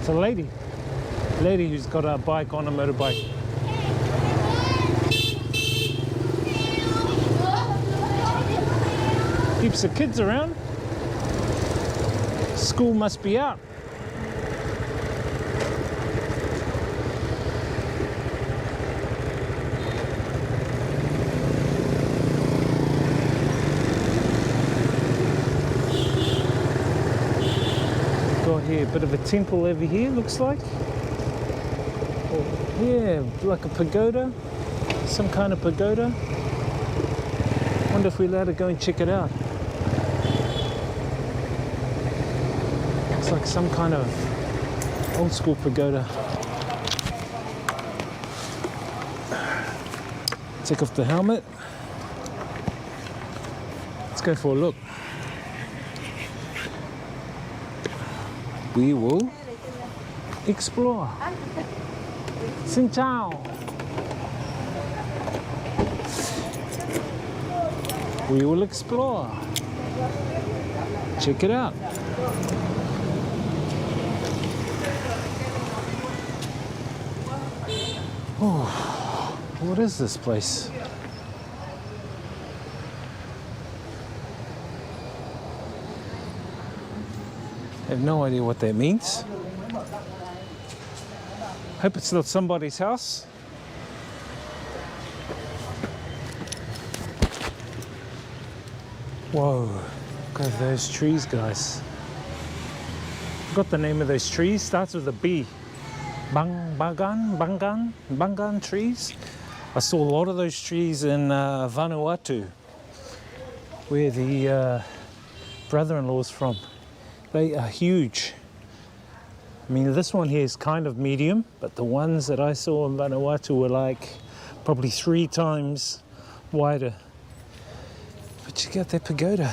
It's a lady who's got a bike on a motorbike. Heaps of kids around. School must be out. Got here a bit of a temple over here, looks like. Oh, yeah, like a pagoda, some kind of pagoda. Wonder if we're allowed to go and check it out. Looks like some kind of old school pagoda. Take off the helmet. Let's go for a look. We will explore. Xin chào. We will explore. Check it out. Oh, what is this place? I have no idea what that means. Hope it's not somebody's house. Whoa, look at those trees, guys. Forgot the name of those trees. Starts with a B. Bangan trees. I saw a lot of those trees in Vanuatu, where the brother-in-law's from. They are huge. I mean, this one here is kind of medium, but the ones that I saw in Vanuatu were like probably 3 times wider. But check out that pagoda.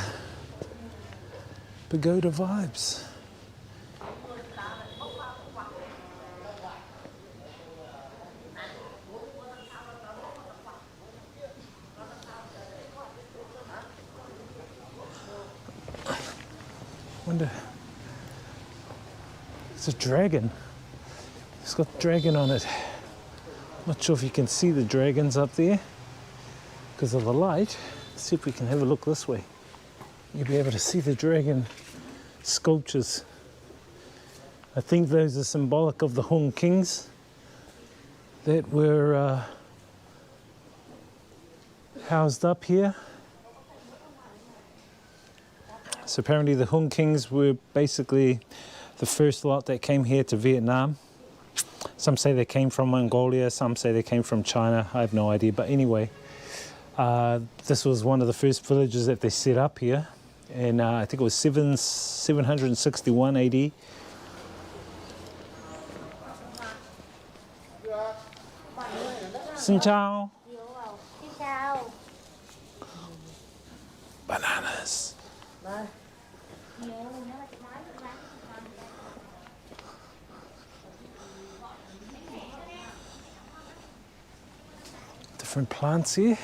Pagoda vibes. Wonder. It's a dragon. It's got dragon on it. Not sure if you can see the dragons up there because of the light. Let's see if we can have a look this way. You'll be able to see the dragon sculptures. I think those are symbolic of the Hung Kings that were housed up here. So apparently the Hung Kings were basically the first lot that came here to Vietnam. Some say they came from Mongolia, some say they came from China. I have no idea, but anyway, this was one of the first villages that they set up here, and I think it was 761 AD. Xin chào. Bananas. Different plants here.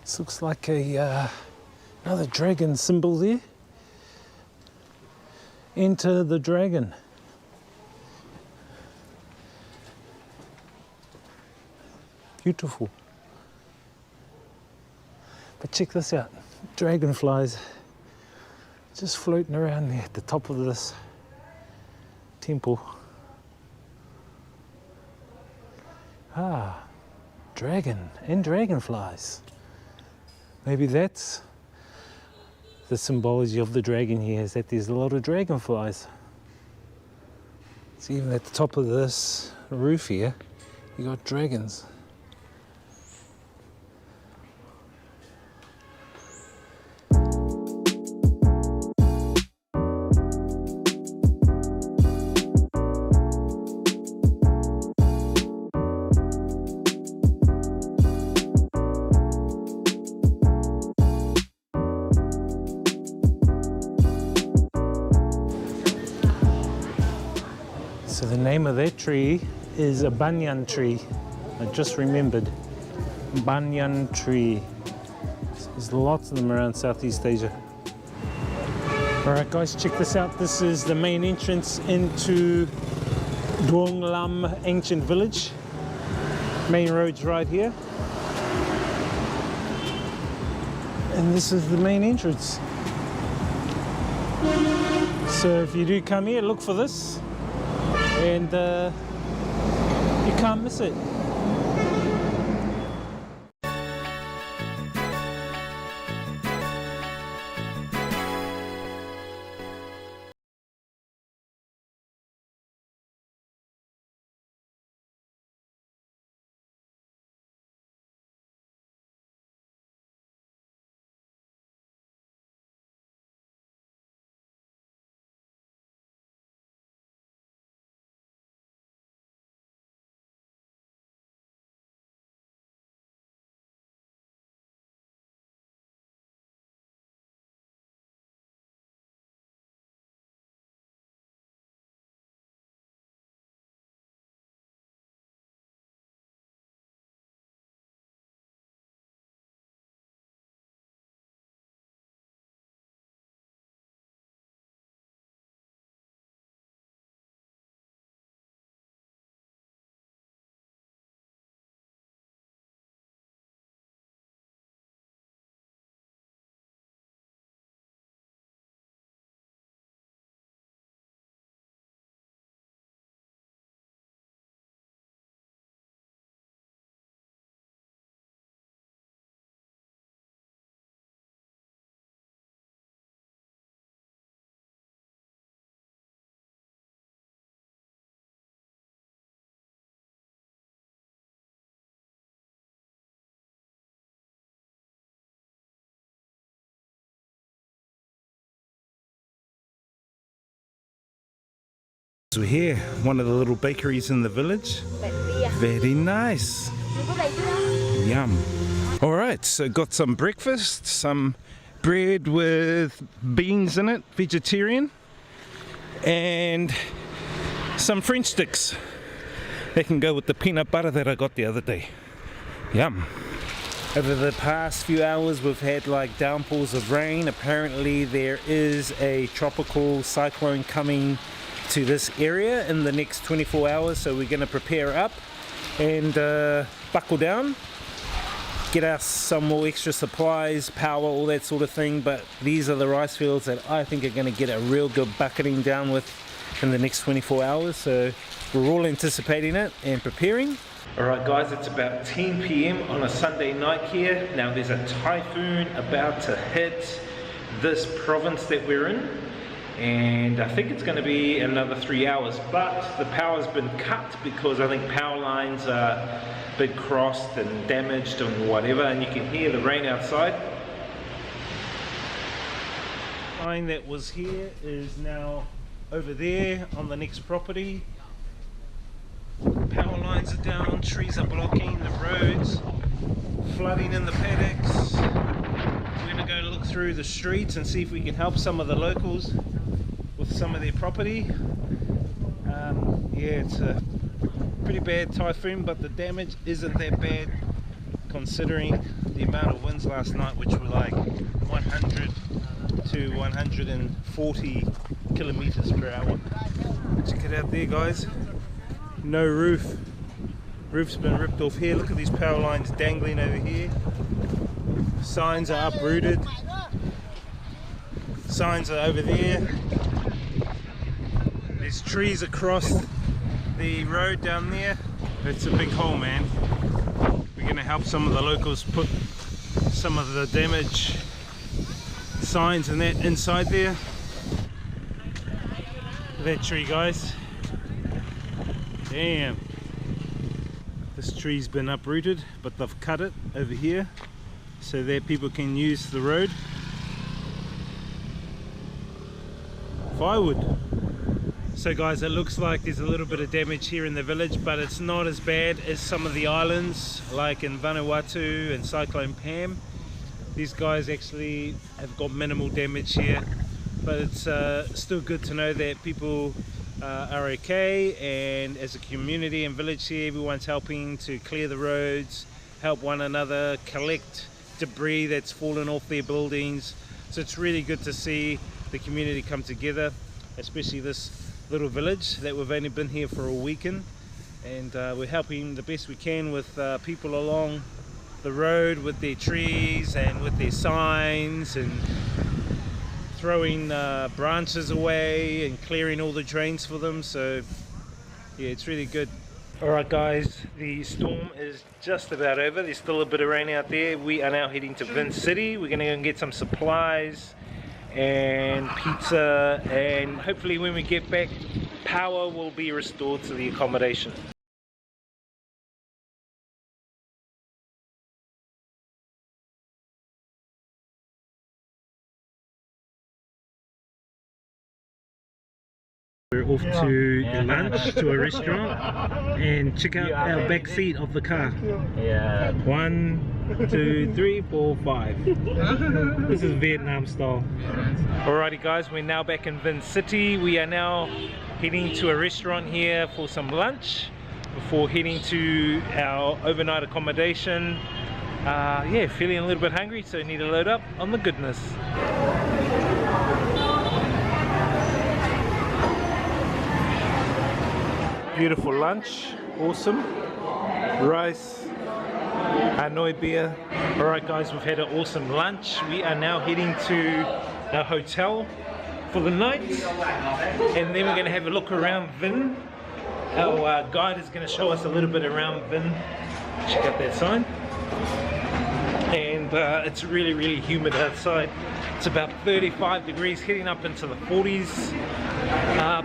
This looks like a another dragon symbol there. Enter the dragon. Beautiful. But check this out, dragonflies just floating around there at the top of this temple. Ah, dragon and dragonflies. Maybe that's the symbology of the dragon here, is that there's a lot of dragonflies. So even at the top of this roof here, you got dragons. So the name of that tree is a banyan tree. I just remembered. Banyan tree. There's lots of them around Southeast Asia. Alright guys, check this out. This is the main entrance into Duong Lam Ancient Village. Main road's right here. And this is the main entrance. So if you do come here, look for this. And you can't miss it. So we're here, one of the little bakeries in the village. Very nice. Yum. Alright, so got some breakfast, some bread with beans in it, vegetarian, and some French sticks. They can go with the peanut butter that I got the other day. Yum. Over the past few hours we've had like downpours of rain. Apparently there is a tropical cyclone coming to this area in the next 24 hours, so we're going to prepare up and buckle down, get us some more extra supplies, power, all that sort of thing. But these are the rice fields that I think are going to get a real good bucketing down with in the next 24 hours, so we're all anticipating it and preparing. Alright guys, it's about 10 p.m. on a Sunday night here. Now there's a typhoon about to hit this province that we're in, and I think it's going to be another 3 hours, but the power's been cut because I think power lines are been crossed and damaged and whatever, and you can hear the rain outside. The line that was here is now over there on the next property. Power lines are down, trees are blocking the roads, flooding in the paddocks. We're going to go look through the streets and see if we can help some of the locals with some of their property. Yeah, it's a pretty bad typhoon, but the damage isn't that bad considering the amount of winds last night, which were like 100 to 140 kilometers per hour. Check it out there guys, no roof. Roof's been ripped off here. Look at these power lines dangling over here. Signs are uprooted. Signs are over there. There's trees across the road down there. It's a big hole, man. We're going to help some of the locals put some of the damage signs and that inside there. That tree, guys. Damn. This tree's been uprooted, but they've cut it over here so that people can use the road. Firewood. So guys, it looks like there's a little bit of damage here in the village, but it's not as bad as some of the islands like in Vanuatu and Cyclone Pam. These guys actually have got minimal damage here, but it's still good to know that people are okay, and as a community and village here, everyone's helping to clear the roads, help one another, collect debris that's fallen off their buildings. So it's really good to see the community come together, especially this little village that we've only been here for a weekend, and we're helping the best we can with people along the road with their trees and with their signs, and throwing branches away and clearing all the drains for them. So yeah, it's really good. Alright guys, the storm is just about over. There's still a bit of rain out there. We are now heading to Vin City. We're going to go and get some supplies and pizza, and hopefully when we get back, power will be restored to the accommodation. We're off to lunch to a restaurant, and check out our back seat of the car. Yeah. 1, 2, 3, 4, 5. This is Vietnam style. Alrighty guys, we're now back in Vin City. We are now heading to a restaurant here for some lunch before heading to our overnight accommodation. Yeah, feeling a little bit hungry, so need to load up on the goodness. Beautiful lunch, awesome. Rice, Hanoi beer. Alright guys, we've had an awesome lunch. We are now heading to our hotel for the night, and then we're going to have a look around Vin. Our guide is going to show us a little bit around Vin. Check out that sign. And it's really humid outside. It's about 35 degrees, heading up into the 40s.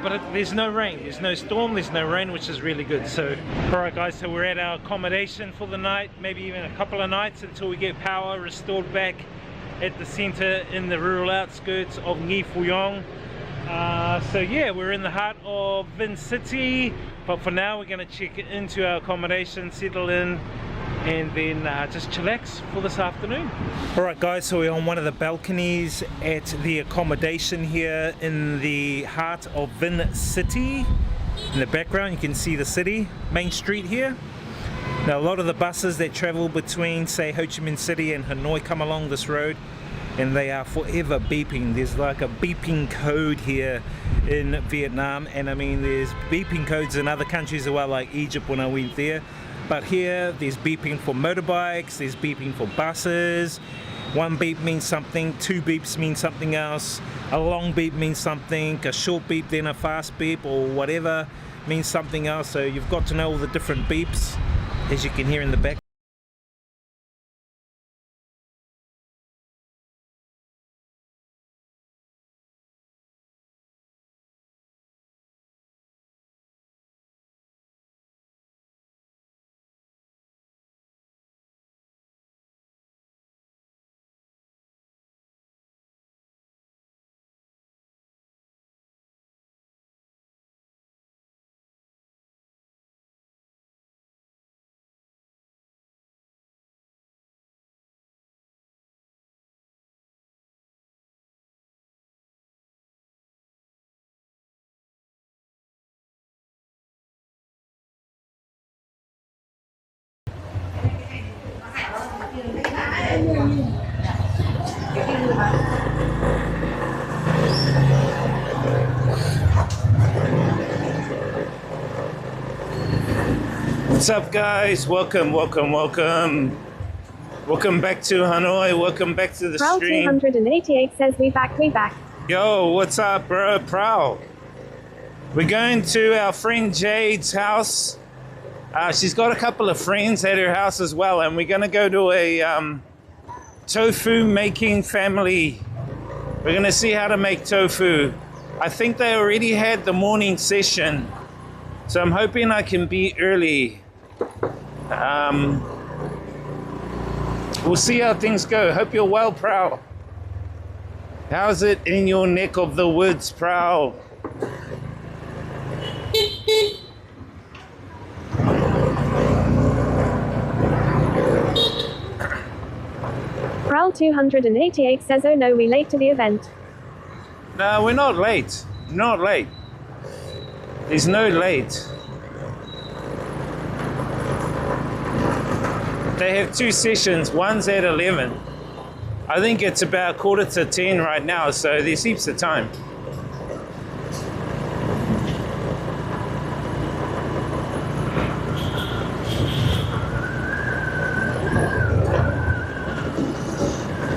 But there's no rain, there's no storm, there's no rain, which is really good. So, alright guys, so we're at our accommodation for the night, maybe even a couple of nights until we get power restored back at the center in the rural outskirts of Nghi Phuong. So yeah, we're in the heart of Vin City, but for now we're going to check into our accommodation, settle in, and then just chillax for this afternoon. Alright guys, so we're on one of the balconies at the accommodation here in the heart of Vin City. In the background you can see the city, main street here. Now a lot of the buses that travel between, say, Ho Chi Minh City and Hanoi come along this road, and they are forever beeping. There's like a beeping code here in Vietnam, and I mean there's beeping codes in other countries as well, like Egypt when I went there. But here there's beeping for motorbikes, there's beeping for buses. One beep means something, two beeps mean something else, a long beep means something, a short beep then a fast beep or whatever means something else. So you've got to know all the different beeps, as you can hear in the back. What's up guys? Welcome back to Hanoi. Welcome back to the stream. 288 says we back. Yo, what's up bro? Proud. We're going to our friend Jade's house. She's got a couple of friends at her house as well, and we're gonna go to a tofu making family. We're gonna see how to make tofu. I think they already had the morning session, so I'm hoping I can be early. We'll see how things go. Hope you're well, Prow. How's it in your neck of the woods, Prow? Prowl 288 says, oh no, we late to the event. No, we're not late. Not late. There's no late. They have two sessions. One's at 11. I think it's about 9:45 right now, so there's heaps of time.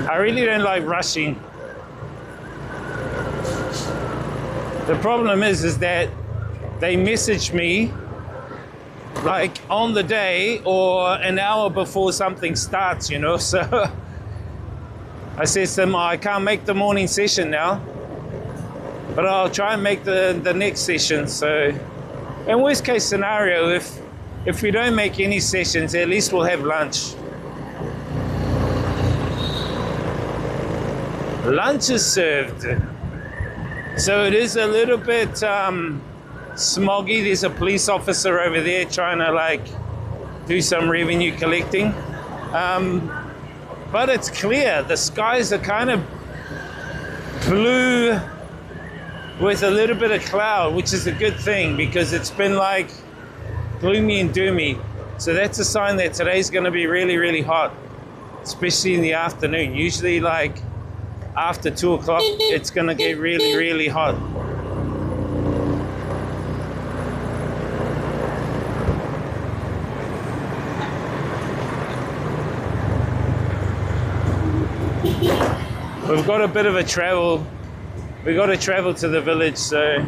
I really don't like rushing. The problem is that they message me like on the day or an hour before something starts, you know, so I said to them, I can't make the morning session now, but I'll try and make the next session. So in worst case scenario, if we don't make any sessions, at least we'll have lunch. Lunch is served. So it is a little bit smoggy. There's a police officer over there trying to like do some revenue collecting. But it's clear. The skies are kind of blue with a little bit of cloud, which is a good thing because it's been like gloomy and doomy. So that's a sign that today's going to be really, really hot, especially in the afternoon. Usually like after 2 o'clock, it's going to get really, really hot. We've got a bit of a travel. We've got to travel to the village, so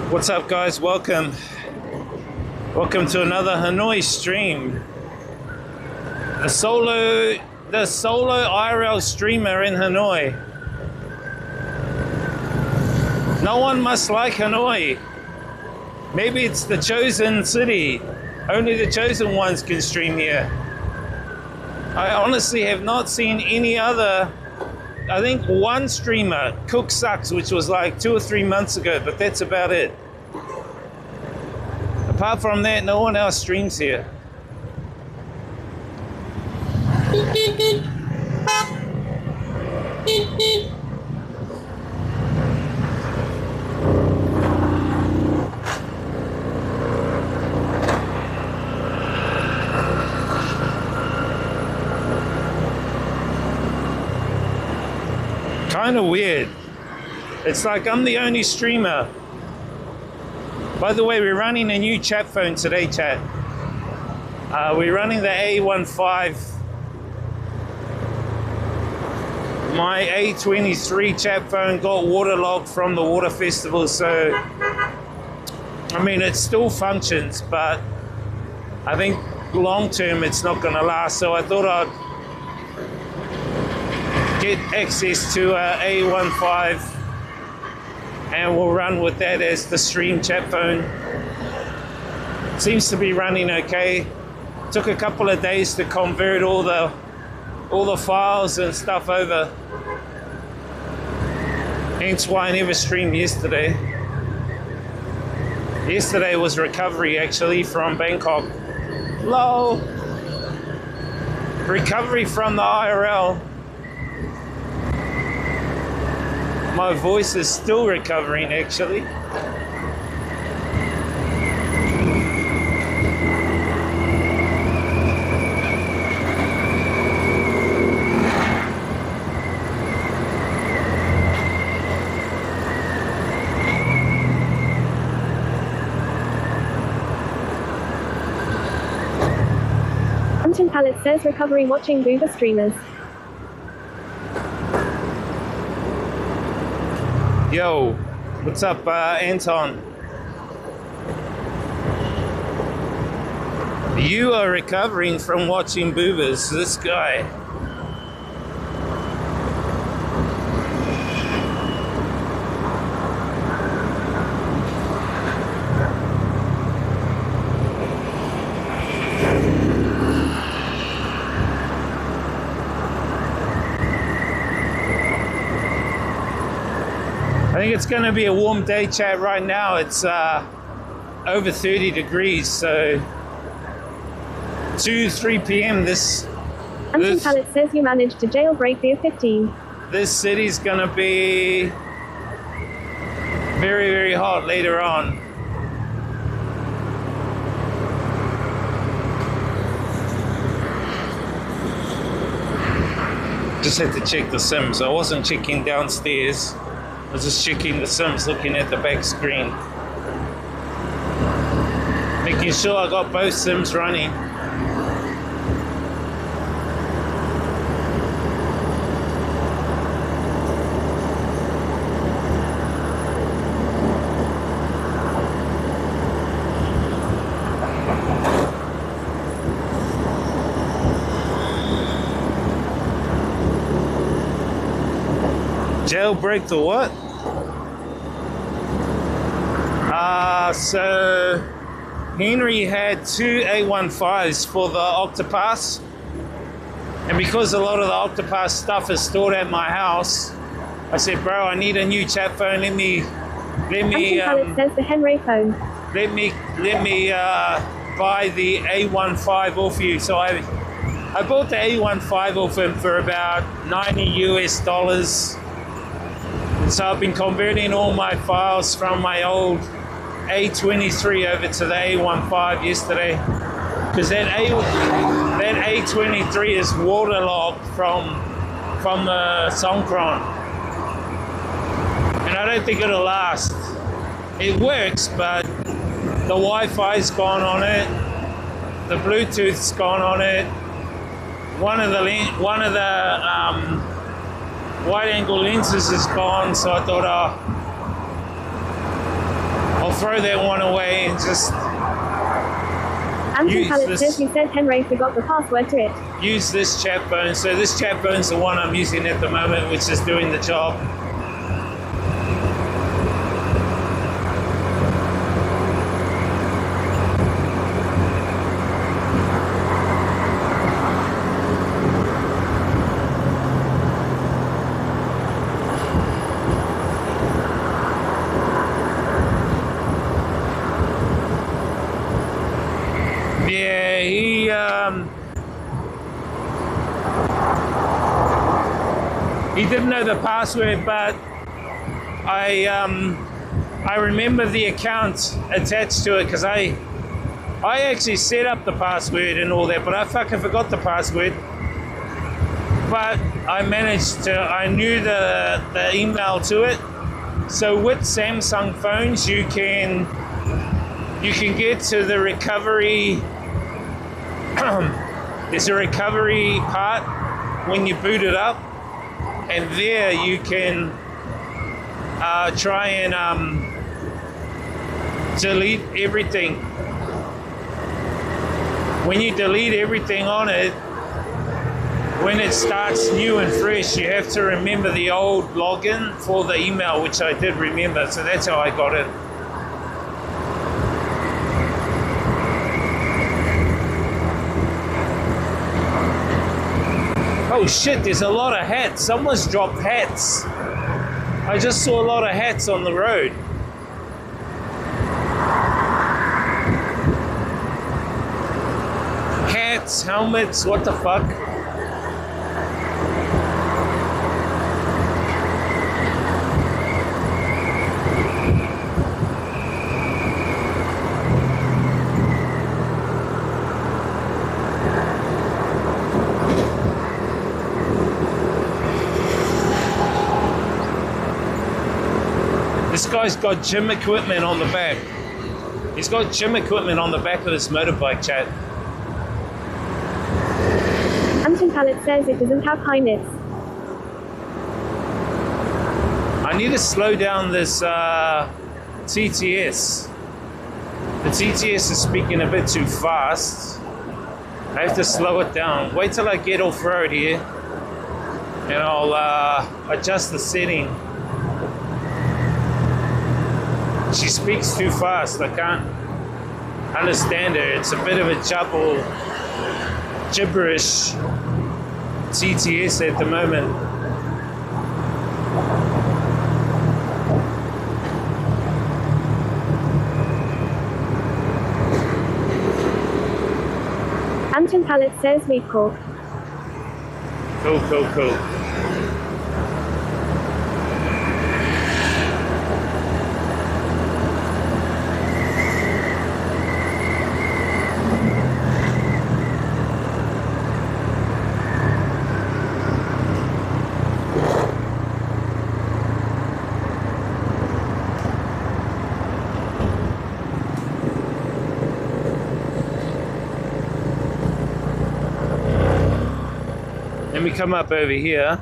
what's up, guys? Welcome to another Hanoi stream. The solo IRL streamer in Hanoi. No one must like Hanoi. Maybe it's the chosen city. Only the chosen ones can stream here. I honestly have not seen any other. I think one streamer, Cook Sucks, which was like 2 or 3 months ago, but that's about it. Apart from that, no one else streams here. Kind of weird. It's like I'm the only streamer. By the way, we're running a new chat phone today, chat. We're running the A15. My A23 chat phone got waterlogged from the water festival, so I mean it still functions, but I think long term it's not going to last. So I thought I'd get access to A15 and we'll run with that as the stream chat phone. Seems to be running okay. Took a couple of days to convert all the files and stuff over. Hence why I never streamed yesterday. Yesterday was recovery actually from Bangkok. Lol. Recovery from the IRL. My voice is still recovering actually. Anton Pallet says recovery watching Vibez streamers. Yo, what's up, Anton? You are recovering from watching Vibez, this guy. I think it's going to be a warm day, chat. Right now it's over 30 degrees, so 2-3 p.m. Anton Pallet says you managed to jailbreak the F-15. This city's going to be very, very hot later on. Just had to check the Sims. I wasn't checking downstairs. I was just checking the Sims, looking at the back screen. Making sure I got both Sims running. Jailbreak the what? So Henry had 2 A15s for the Octopass, and because a lot of the Octopass stuff is stored at my house, I said, bro, I need a new chat phone. Let me says the Henry phone. Let me buy the A15 off you. So I bought the A15 off him for about $90 US. So I've been converting all my files from my old A23 over to the A15 yesterday, because that A23 is waterlogged from the Songkran, and I don't think it'll last. It works, but the Wi-Fi's gone on it, the Bluetooth's gone on it. One of the wide-angle lenses is gone, so I thought, I'll throw that one away and just Anton Pallet says you said Henry forgot the password to it. Use this chat phone. So this chat phone's the one I'm using at the moment, which is doing the job. He didn't know the password, but I remember the account attached to it, because I actually set up the password and all that, but I fucking forgot the password. But I knew the email to it. So with Samsung phones, you can get to the recovery. There's a recovery part when you boot it up, and there you can try and delete everything. When you delete everything on it, when it starts new and fresh, you have to remember the old login for the email, which I did remember, so that's how I got it. Oh shit, there's a lot of hats. Someone's dropped hats. I just saw a lot of hats on the road. Hats, helmets, what the fuck? This guy's got gym equipment on the back. He's got gym equipment on the back of this motorbike, chat. Anton Pallet says it doesn't have highness. I need to slow down this TTS. The TTS is speaking a bit too fast. I have to slow it down. Wait till I get off-road here, and I'll adjust the setting. She speaks too fast. I can't understand her. It's a bit of a gibberish TTS at the moment. Anton Pallet says we've cork. Cool, cool, cool. Let me come up over here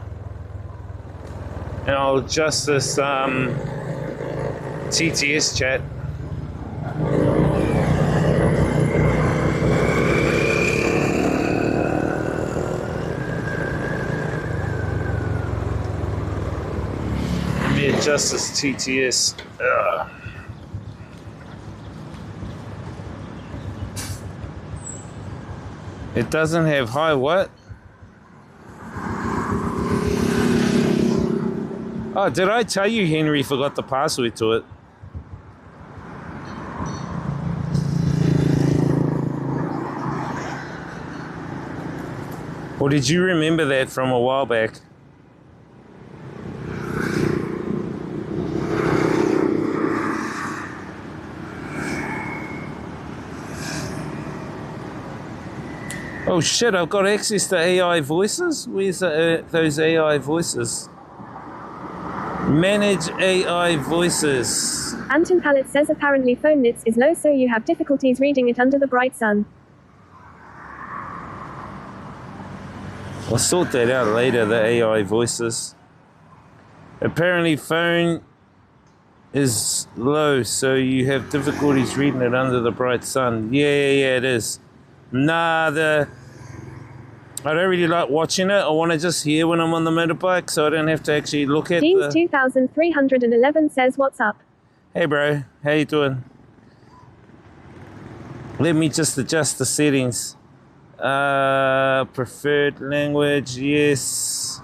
and I'll adjust this TTS chat. Let me adjust this TTS. It doesn't have high what? Oh, did I tell you Henry forgot the password to it? Or did you remember that from a while back? Oh shit, I've got access to AI voices? Where's those AI voices? Manage AI voices. Anton Pallet says apparently phone nits is low, so you have difficulties reading it under the bright sun. I'll sort that out later, the AI voices. Apparently phone is low, so you have difficulties reading it under the bright sun. Yeah, it is. Nah, I don't really like watching it. I want to just hear when I'm on the motorbike, so I don't have to actually look at Jeans 2311 says, what's up? Hey bro, how you doing? Let me just adjust the settings. Preferred language, yes.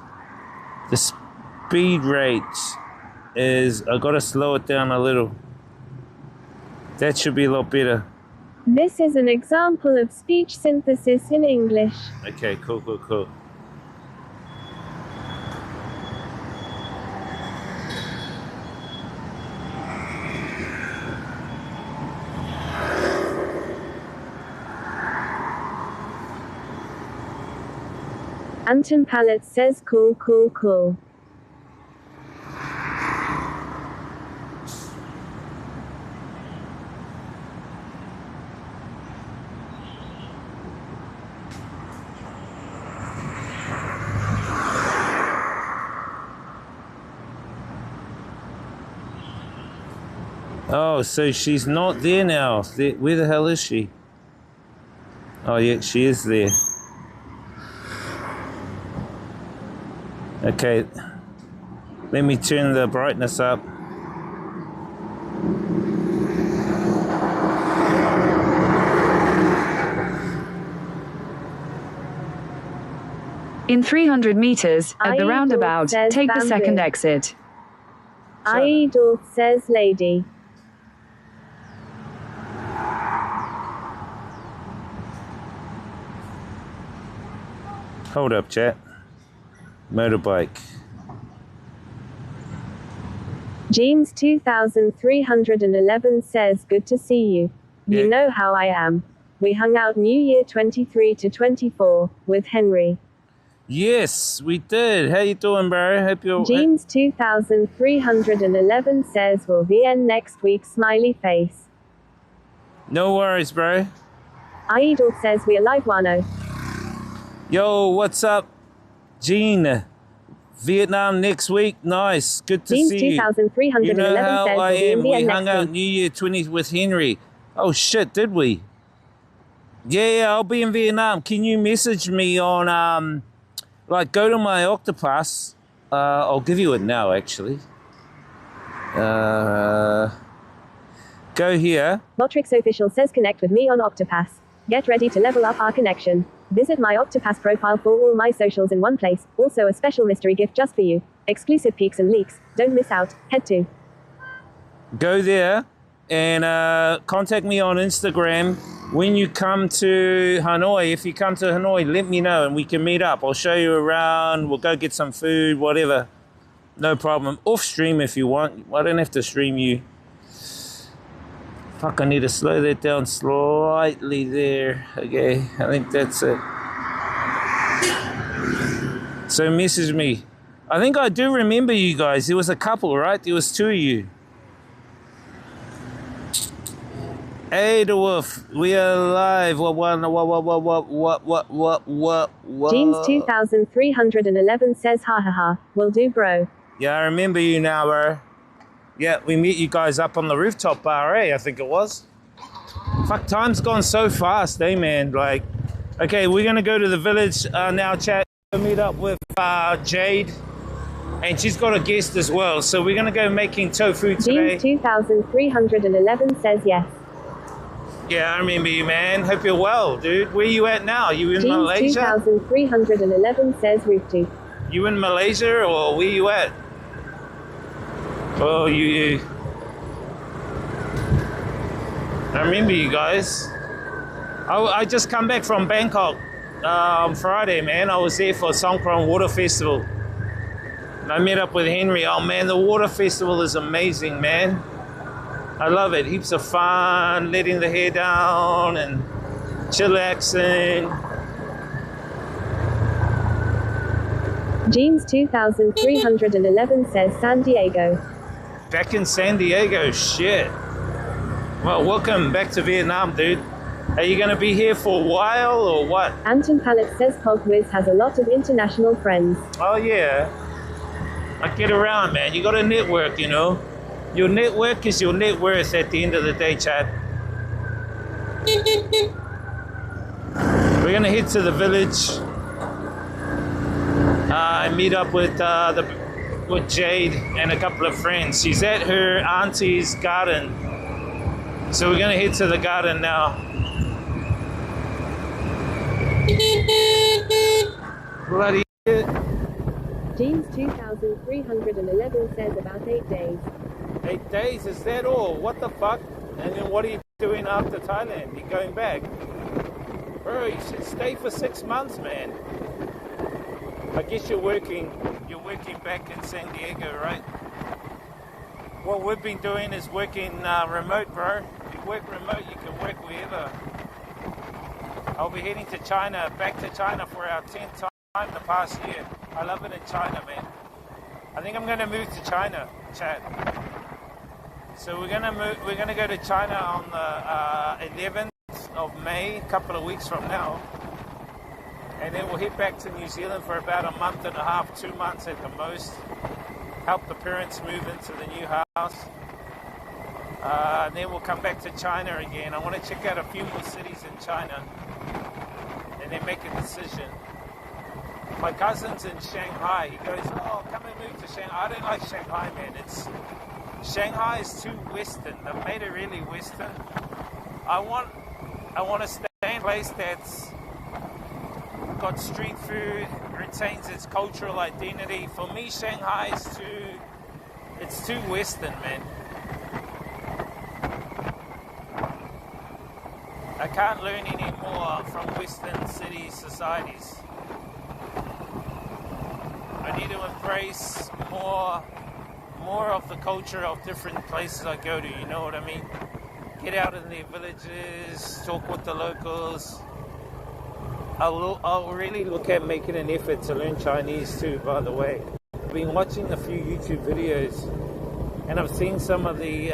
The speed rate is, I gotta slow it down a little. That should be a lot better. This is an example of speech synthesis in English. Okay, cool. Anton Pallet says cool. Oh, so she's not there now. Where the hell is she? Oh yeah, she is there. Okay, let me turn the brightness up. In 300 meters, at the Idol roundabout, says take the bamboo. second exit. Idol says lady. Hold up, chat. Motorbike. Jeans 2311 says, good to see you. You Yeah. know how I am. We hung out New Year 23 to 24 with Henry. Yes, we did. How you doing, bro? Hope you're... Jeans 2311 says, will VN next week, smiley face. No worries, bro. Idol says, we are live, Wano. Yo, what's up, Gene? Vietnam next week. Nice. Good to Jeans see you. 2311 You know how says, I we'll be in am. We VN hung next out week. New Year 20 with Henry. Oh, shit, did we? Yeah, I'll be in Vietnam. Can you message me on, go to my Octopus. I'll give you it now, actually. Go here. Motrix Official says, connect with me on Octopass. Get ready to level up our connection. Visit my Octopass profile for all my socials in one place. Also a special mystery gift just for you. Exclusive peeks and leaks. Don't miss out. Head to. Go there and contact me on Instagram when you come to Hanoi, if you come to Hanoi, let me know and we can meet up. I'll show you around. We'll go get some food, whatever. No problem. Off stream if you want. I don't have to stream you. Fuck, I need to slow that down slightly there. Okay, I think that's it. So message me. I think I do remember you guys. There was a couple, right? There was two of you. Hey, the wolf. We are live. What? Jeans 2311 says ha ha ha. Will do, bro. Yeah, I remember you now, bro. Yeah, we met you guys up on the rooftop bar, I think it was. Fuck, time's gone so fast, man? Like, okay, we're gonna go to the village now, chat. We'll meet up with Jade. And she's got a guest as well. So we're gonna go making tofu today. Jeans 2311 says yes. Yeah, I remember you, man. Hope you're well, dude. Where you at now? You in Malaysia? 2311 says Rooftooth. You in Malaysia or where you at? Oh, you. I remember you guys. I just come back from Bangkok on Friday, man. I was there for Songkran Water Festival. And I met up with Henry. Oh, man, the water festival is amazing, man. I love it. Heaps of fun, letting the hair down and chillaxing. Jeans 2311 says San Diego. Back in San Diego, shit. Well, welcome back to Vietnam, dude. Are you going to be here for a while or what? Anton Pallet says Pogwiz has a lot of international friends. Oh, yeah. I get around, man. You got to network, you know. Your network is your net worth at the end of the day, Chad. We're going to head to the village and meet up with Jade and a couple of friends. She's at her auntie's garden. So we're going to head to the garden now. Bloody shit. Jeans 2311 says about 8 days. 8 days, is that all? What the fuck? And then what are you doing after Thailand? You're going back? Bro, you should stay for 6 months, man. I guess you're working back in San Diego, right? What we've been doing is working remote, bro. If you work remote, you can work wherever. I'll be heading to China, back to China for our 10th time the past year. I love it in China, man. I think I'm going to move to China, Chad. So we're gonna go to China on the 11th of May, a couple of weeks from now, and then we'll head back to New Zealand for about a month and a half, 2 months at the most. Help the parents move into the new house, and then we'll come back to China again. I want to check out a few more cities in China, and then make a decision. My cousin's in Shanghai. He goes, "Oh, come and move to Shanghai." I don't like Shanghai, man. Shanghai is too Western. They've made it really Western. I want to stay in a place that's got street food, retains its cultural identity. For me, Shanghai is too Western, man. I can't learn any more from Western city societies. I need to embrace more of the culture of different places I go to, you know what I mean? Get out in their villages, talk with the locals. I'll really look at making an effort to learn Chinese too, by the way. I've been watching a few YouTube videos and I've seen some of the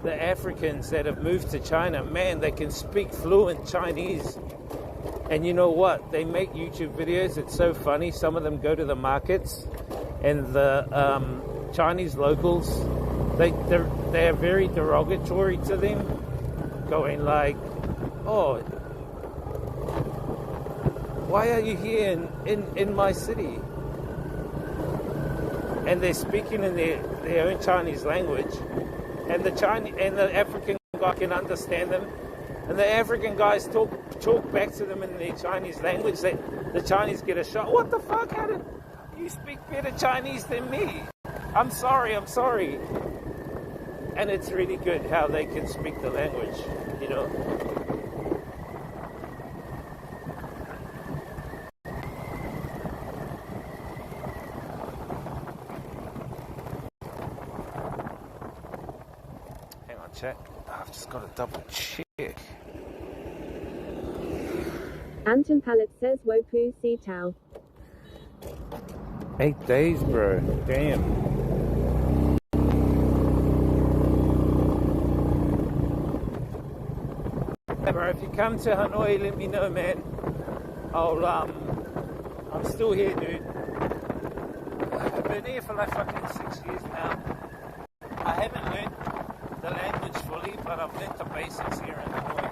Africans that have moved to China. Man, they can speak fluent Chinese. And you know what? They make YouTube videos. It's so funny. Some of them go to the markets and the Chinese locals, they are very derogatory to them, going like, "Oh, why are you here in my city?" And they're speaking in their own Chinese language, and the African guy can understand them, and the African guys talk back to them in their Chinese language. The Chinese get a shock. What the fuck? How did you speak better Chinese than me? I'm sorry. And it's really good how they can speak the language, you know. chat. I've just got to double check. Anton Pallet says Wopu Si Tao. 8 days, bro. Damn. Hey, bro, if you come to Hanoi, let me know, man. I'm still here, dude. I've been here for like fucking 6 years now. I haven't learned the language fully, but I've learned the basics here in Hanoi.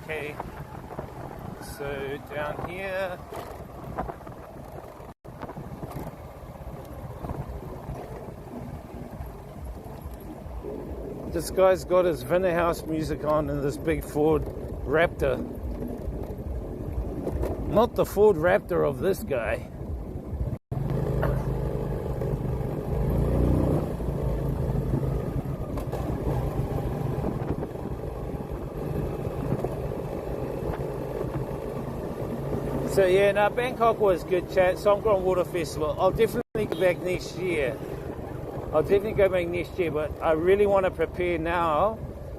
Okay, so down here, this guy's got his Vinner House music on in this big Ford Raptor. Not the Ford Raptor of this guy. So yeah, no, Bangkok was good, chat. Songkran Water Festival. I'll definitely go back next year. But I really want to prepare now.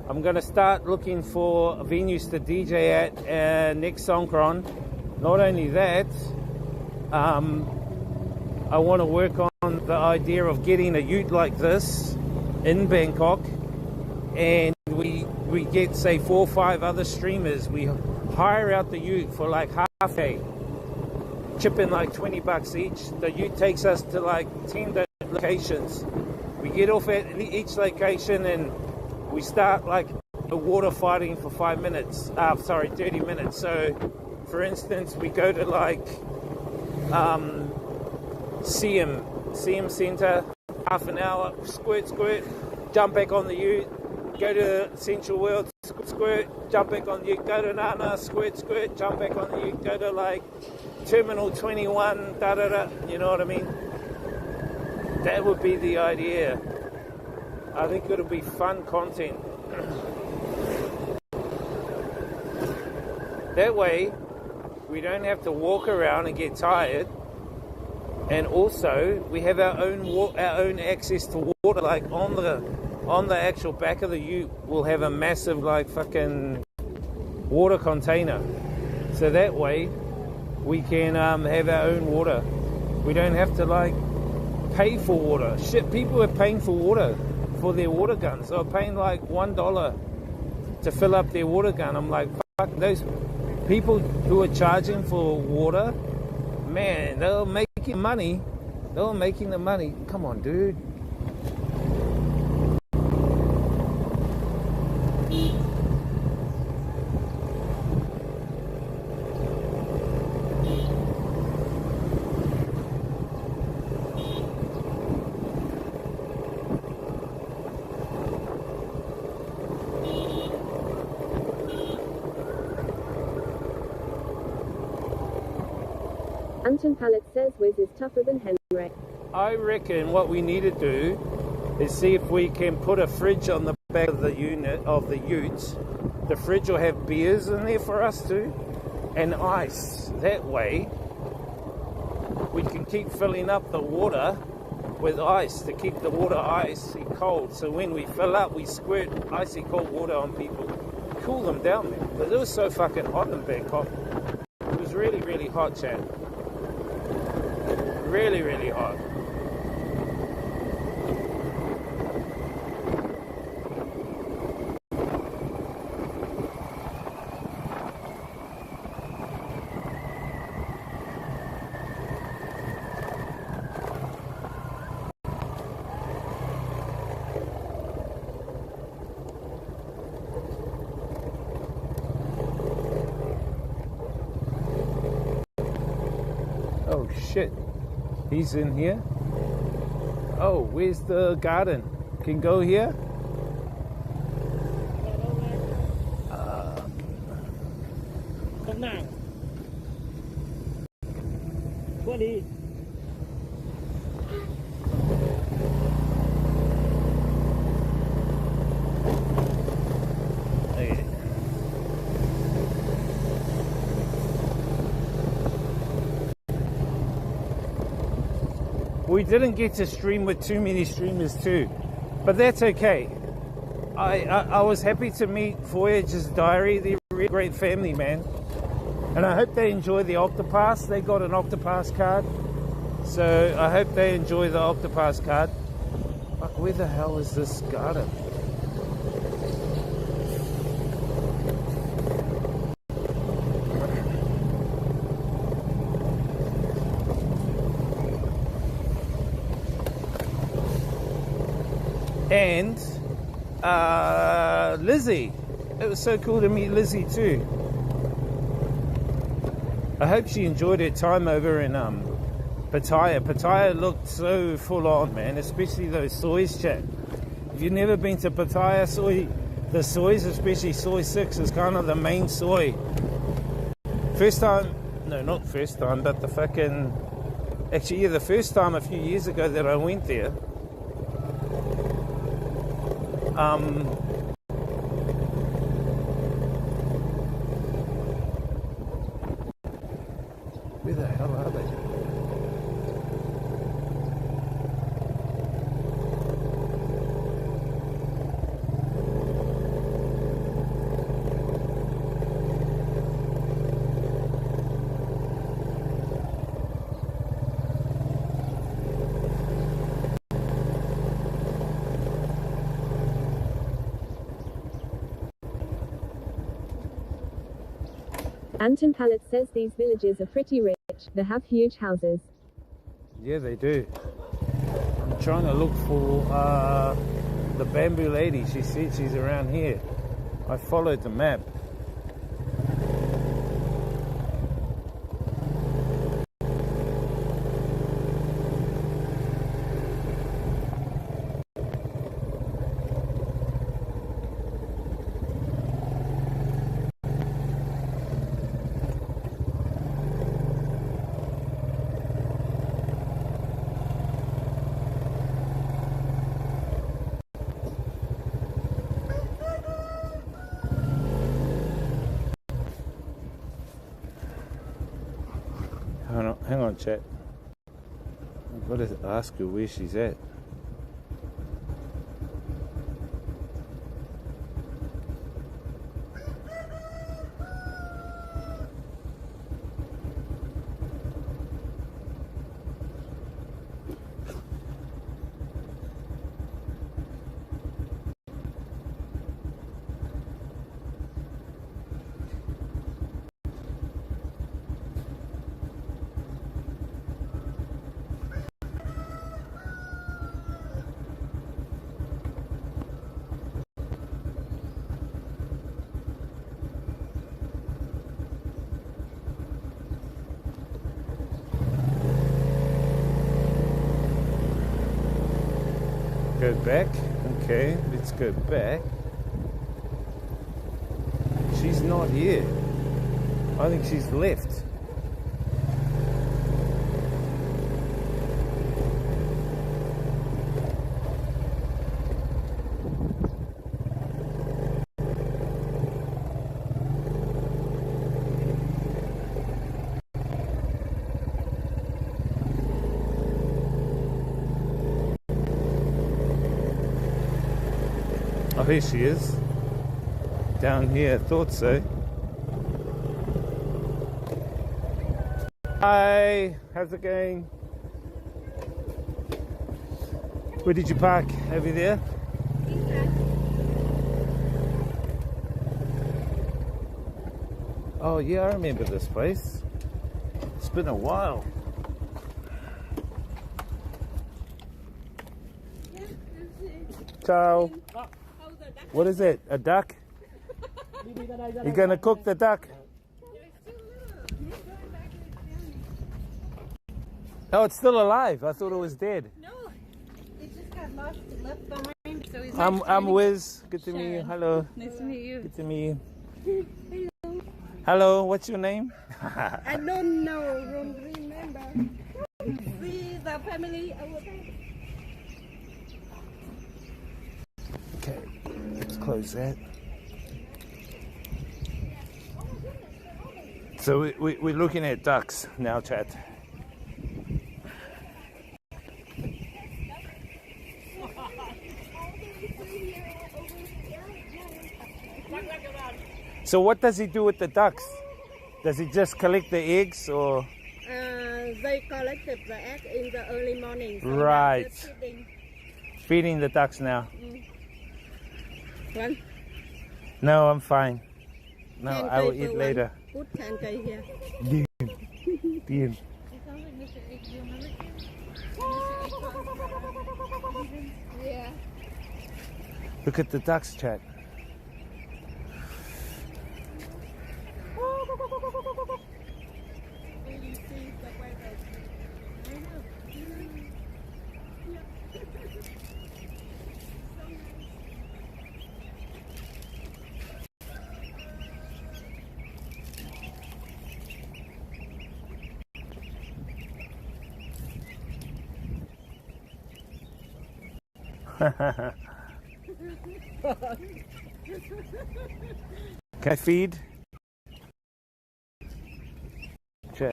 I'm going to start looking for venues to DJ at next Songkran. Not only that, I want to work on the idea of getting a ute like this in Bangkok, and we get, say, 4 or 5 other streamers. We hire out the ute for like half a, chip in like $20 each. The ute takes us to like 10 locations. We get off at each location and we start like a water fighting for 30 minutes. So for instance, we go to like CM Center, half an hour, squirt, jump back on the ute, go to Central World, squirt, jump back on the ute, go to Nana, squirt, jump back on the ute, go to like Terminal 21, you know what I mean? That would be the idea. I think it'll be fun content. That way, we don't have to walk around and get tired. And also, we have our own access to water. Like on the actual back of the ute, we'll have a massive like fucking water container. So that way, we can have our own water. We don't have to like pay for water. Shit, people are paying for water for their water guns. They're paying like $1 to fill up their water gun. I'm like, fuck, those people who are charging for water, man, they're making money. They're making the money. Come on, dude. Anton Pallet says Wiz is tougher than Henrik. I reckon what we need to do is see if we can put a fridge on the back of the ute. The fridge will have beers in there for us too, and ice. That way, we can keep filling up the water with ice to keep the water icy cold. So when we fill up, we squirt icy cold water on people, cool them down, man. But it was so fucking hot in Bangkok. It was really, really hot, Chad. Really, really hot. Oh shit, he's in here. Oh, where's the garden? Can go here? Không nào. Qua đi. Hey. We didn't get to stream with too many streamers too, but that's okay. I was happy to meet Voyager's Diary. They're a really great family, man. And I hope they enjoy the Octopass. They got an Octopass card. So I hope they enjoy the Octopass card. Fuck, where the hell is this garden? And Lizzie. It was so cool to meet Lizzie too. I hope she enjoyed her time over in Pattaya. Pattaya looked so full on, man, especially those soys, chat. If you've never been to Pattaya, the soys, especially soy 6, is kind of the main soy. First time, no, not first time, but the fucking, actually, yeah, the first time a few years ago that I went there, where the hell are they? Anton Pallet says these villages are pretty rich. They have huge houses. Yeah, they do. I'm trying to look for the bamboo lady. She said she's around here. I followed the map. Hang on, chat. I've got to ask her where she's at. Go back. Okay, let's go back. She's not here. I think she's left. there she is. Down here, thought so. Hi, how's it going? Where did you park? Over there? Oh yeah, I remember this place. It's been a while. Ciao. What is it? A duck? You're gonna cook the duck? Oh, it's still alive. I thought it was dead. No, it just got left behind. So he's I'm Wiz. Good to meet you. Hello. Nice to meet you. Good to meet you. Hello, what's your name? I don't know, don't remember. See the family over there. Okay, let's close that. So we're looking at ducks now, chat. So what does he do with the ducks? Does he just collect the eggs or? They collected the egg in the early morning. So Right. they're feeding. Feeding the ducks now? One. No, I'm fine. No, Ten I will cây eat for later. one. Put 10 cây here. Deal. Yeah. Look at the ducks, chat. Can I feed? Chat.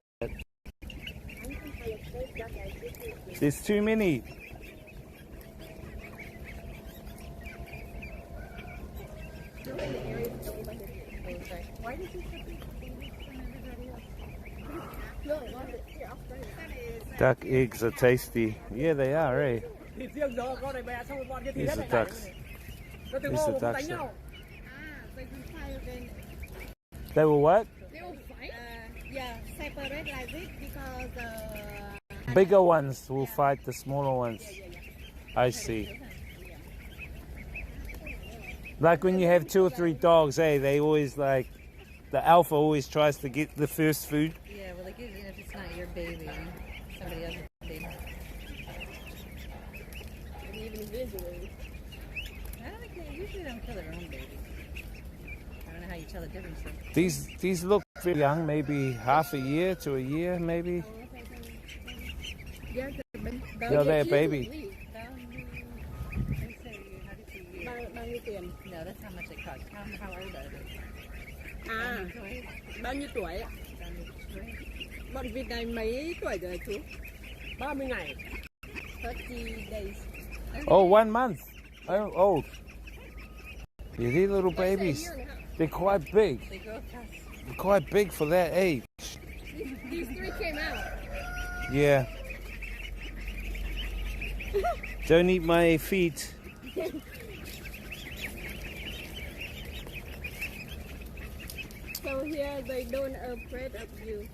There's too many. Duck eggs are tasty. Yeah, they are, eh? These are ducks. These are ducks. They were what? Yeah, separate like this because Bigger ones will fight the smaller ones. I see. Like when you have 2 or 3 dogs, eh? They always like, the alpha always tries to get the first food. Yeah, well, like usually if it's not your baby, somebody else's baby. even visually. I don't think they usually don't kill their own babies. I don't know how you tell the difference. These look very young, maybe half a year to a year, maybe. Yeah, They're baby. bao nhiêu tiền? No, that's how much it costs. How old are they? À, bao nhiêu tuổi? Bọn vịt này mấy tuổi rồi chú? 30 ngày. 30 days. Oh, 1 month. Oh, old. Yeah, these little babies, they're quite big. They grow fast. They're quite big for that age. These 3 came out. Yeah. Don't eat my feet. So here they don't afraid of you.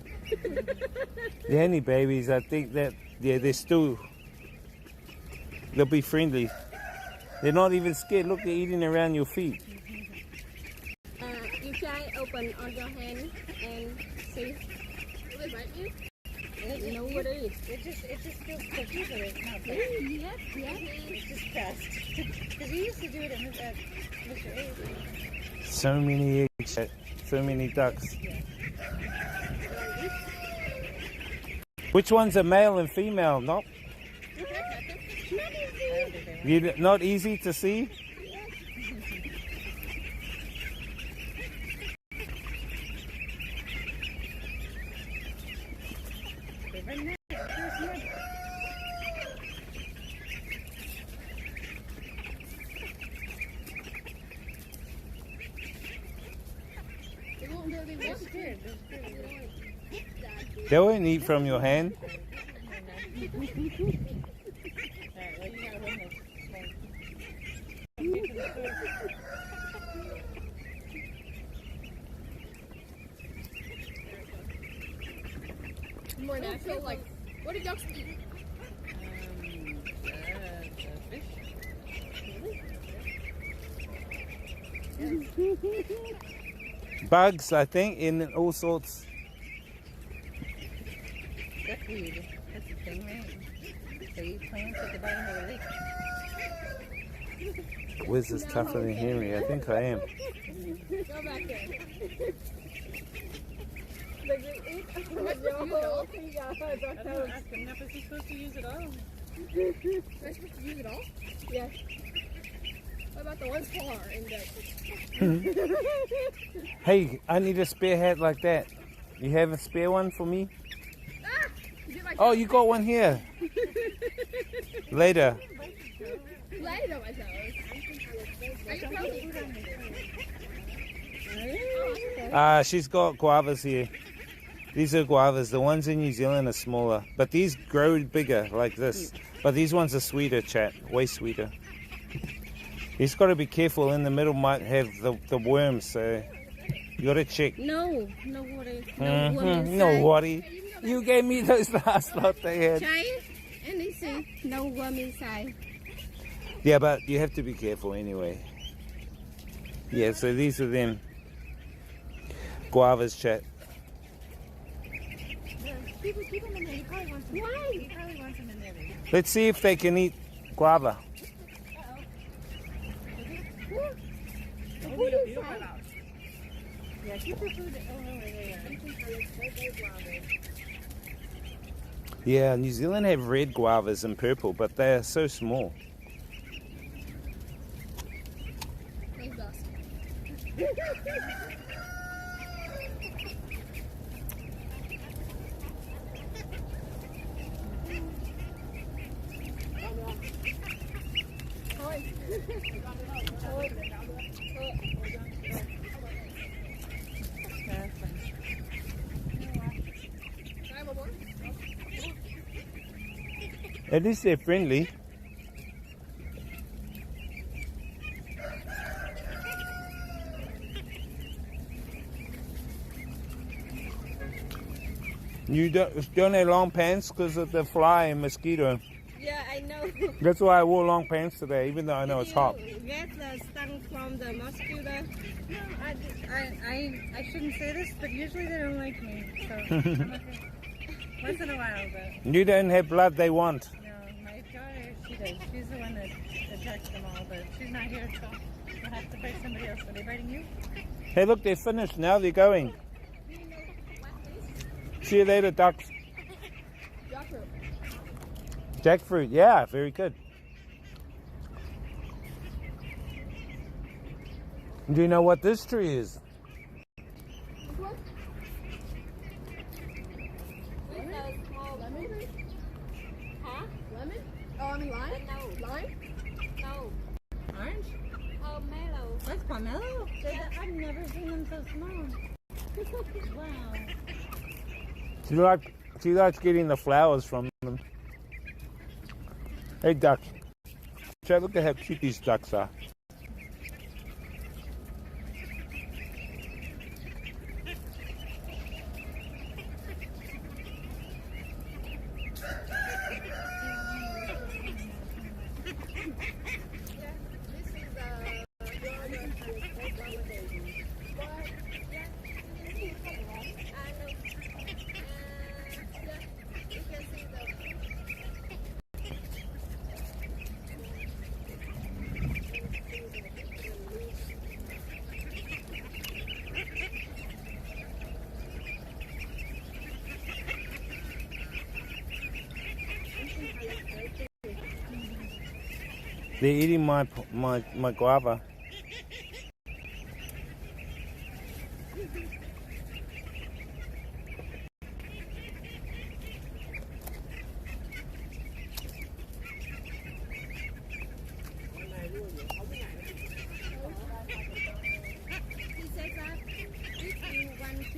The honey babies, I think that, yeah, they'll be friendly. They're not even scared. Look, they're eating around your feet. You try open on your hand and see. Will they bite you? Nobody. It just feels cookie, but it's not bad. Yes, yes. It's just fast. Because we used to do it at Mr. A. So many eggs, so many ducks. Which one's a male and female? No? Not easy to see? They won't eat from your hand. More natural, like, what do ducks eat? Bugs, I think, in all sorts. Duckweed. That's the thing, right? They eat plants at the bottom of the lake. Wiz is tougher than Henry. I think I am. Go back there. Like, they eat I don't ask him, is he supposed to use it all? Am I supposed to use it all? Yes. What about the ones far in the... Hey, I need a spare hat like that. You have a spare one for me? Ah! You did my Oh, you got one here. Later. Later, my toes. Are you probably... She's got guavas here. These are guavas. The ones in New Zealand are smaller. But these grow bigger, like this. But these ones are sweeter, chat. Way sweeter. He's got to be careful. In the middle might have the worms, so you got to check. No worry. No worry. You gave me those last lot they had. Try it and you see. No worm inside. Yeah, but you have to be careful anyway. Yeah, so these are them. Guavas, chat. Keep them in there. He probably wants them. Why? He probably wants them in there. Let's see if they can eat guava. What is that? Yeah, keep the food over there. Yeah, New Zealand have red guavas and purple, but they are so small. At least they're friendly. You don't have long pants because of the fly and mosquito. Yeah, I know. That's why I wore long pants today, even though I know it's hot. You get the stung from the mosquito. No, I shouldn't say this, but usually they don't like me. So I'm okay. Once in a while, but You don't have blood they want. no, my daughter, she does. She's the one that attacks them all, but she's not here, so I'll have to fight somebody else. Are they biting you? Hey, look, they're finished now. They're going. See you later, ducks. Jackfruit, yeah, very good. Do you know what this tree is? Huh? Lemon? Oh, I mean lime? No. Lime? No. Orange? Pomelo. That's pomelo? I've never seen them so small. Wow. She likes getting the flowers from them. Hey, duck. Chad, look at how cute these ducks are. They're eating my guava. He says that if you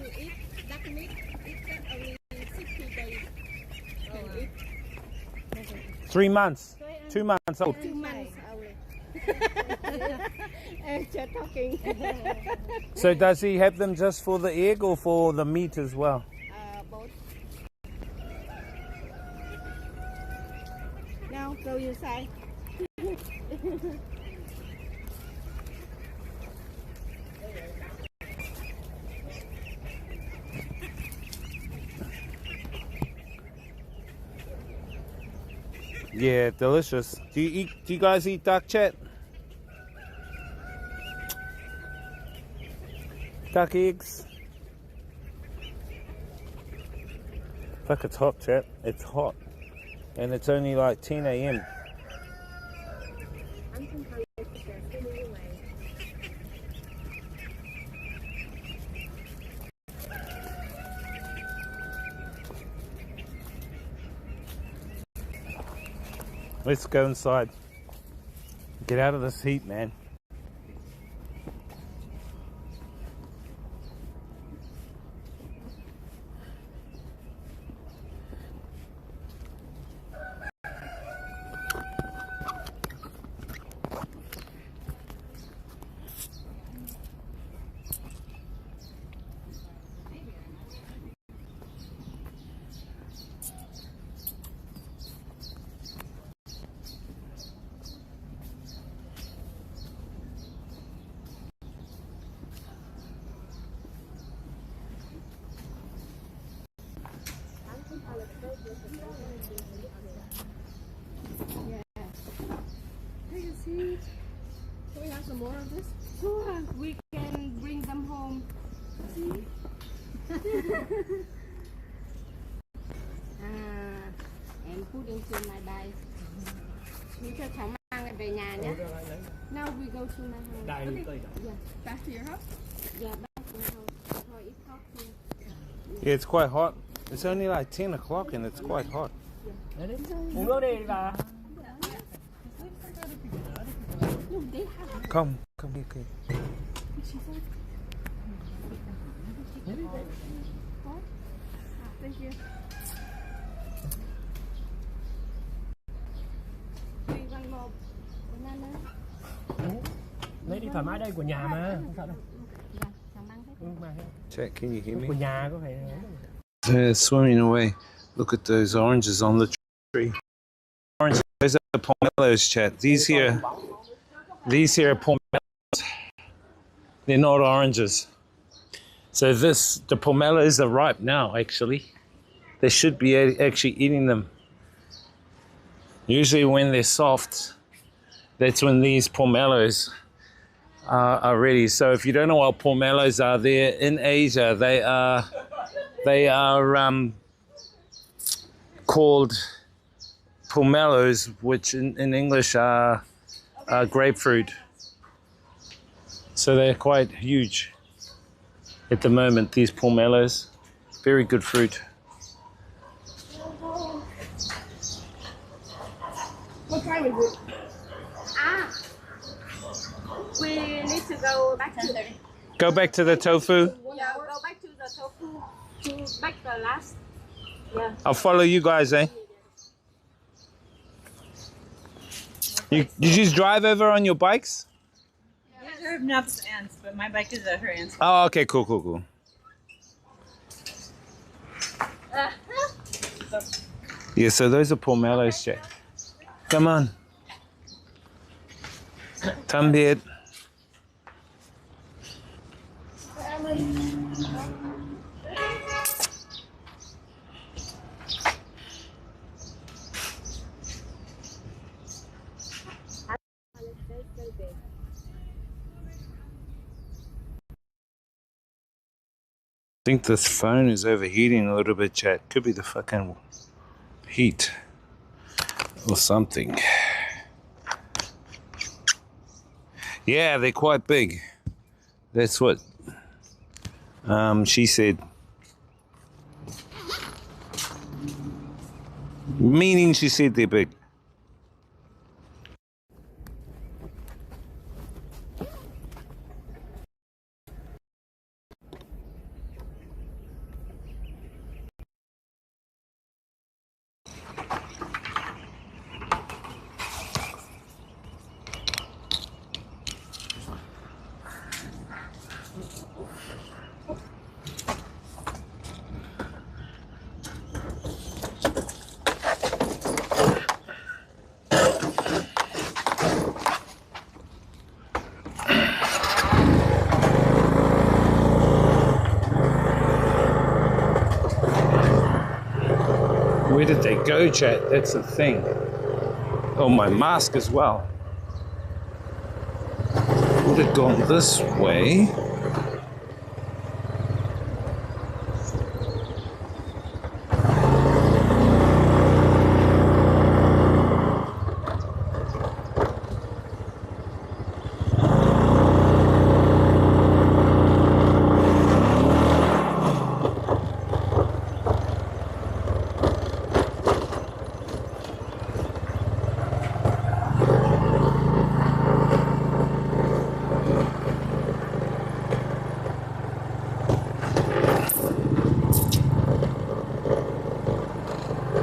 to eat duck meat, it's only 60 days. Can eat 3 months. 2 months old. 2 months only. Just talking. So does he have them just for the egg or for the meat as well? Both. Now go inside. Yeah, delicious. Do you guys eat duck, chat? Duck eggs? Fuck, it's hot, chat. It's hot. And it's only like 10 a.m. Let's go inside. Get out of this heat, man. We have some more of this. Sure, we can bring them home. See? And put into my bag. We cho cháu mang về nhà nhé. Now we go to my house. Yeah. Back to your house? Yeah, back to my house. So it's hot here. Yeah, it's quite hot. It's only like 10 o'clock and it's quite hot. Uống nước đi bà. Come here, kid. Thank you. Lấy đi thoải mái đây, của nhà mà, không sợ đâu. Chat, can you hear me? Của nhà có phải. They're swimming away. Look at those oranges on the tree. Oranges, those are pomelos, chat. These here are pomelos. They're not oranges. So the pomelos are ripe now, actually. They should be actually eating them. Usually when they're soft, that's when these pomelos are ready. So if you don't know what pomelos are, they're in Asia. They are called pomelos, which in English are grapefruit. So they're quite huge at the moment, these pomelos. Very good fruit. What time is it? We need to go back to the... Go back to the tofu. Yeah, go back to the tofu to make the last. Yeah. I'll follow you guys, eh? Did you just drive over on your bikes? These are Nub's aunts, but my bike is at her aunt's. Oh, okay, cool. Yeah, so those are pomelos, Jack. Come on. Tambid. I think this phone is overheating a little bit, chat. Could be the fucking heat or something. Yeah, they're quite big. That's what she said. Meaning she said they're big. Where did they go, chat? That's the thing. Oh, my mask as well. Would have gone this way.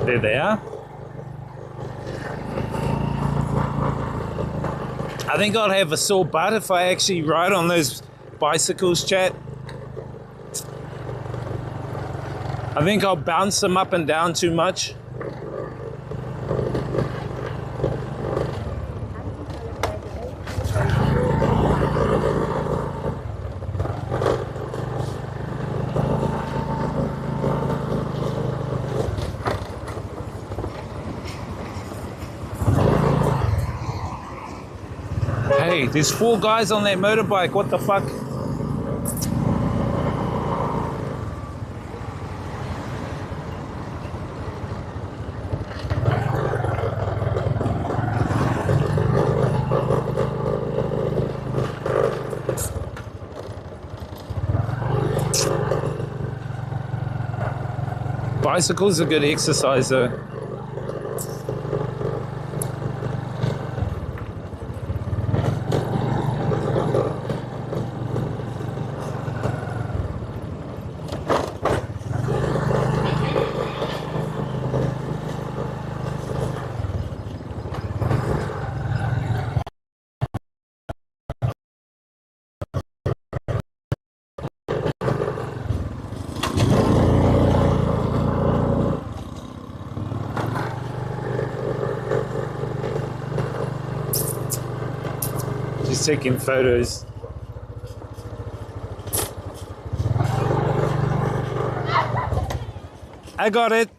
There they are. I think I'll have a sore butt if I actually ride on those bicycles, chat. I think I'll bounce them up and down too much. Hey, there's 4 guys on that motorbike. What the fuck? Bicycles are good exercise though. Just taking photos. I got it.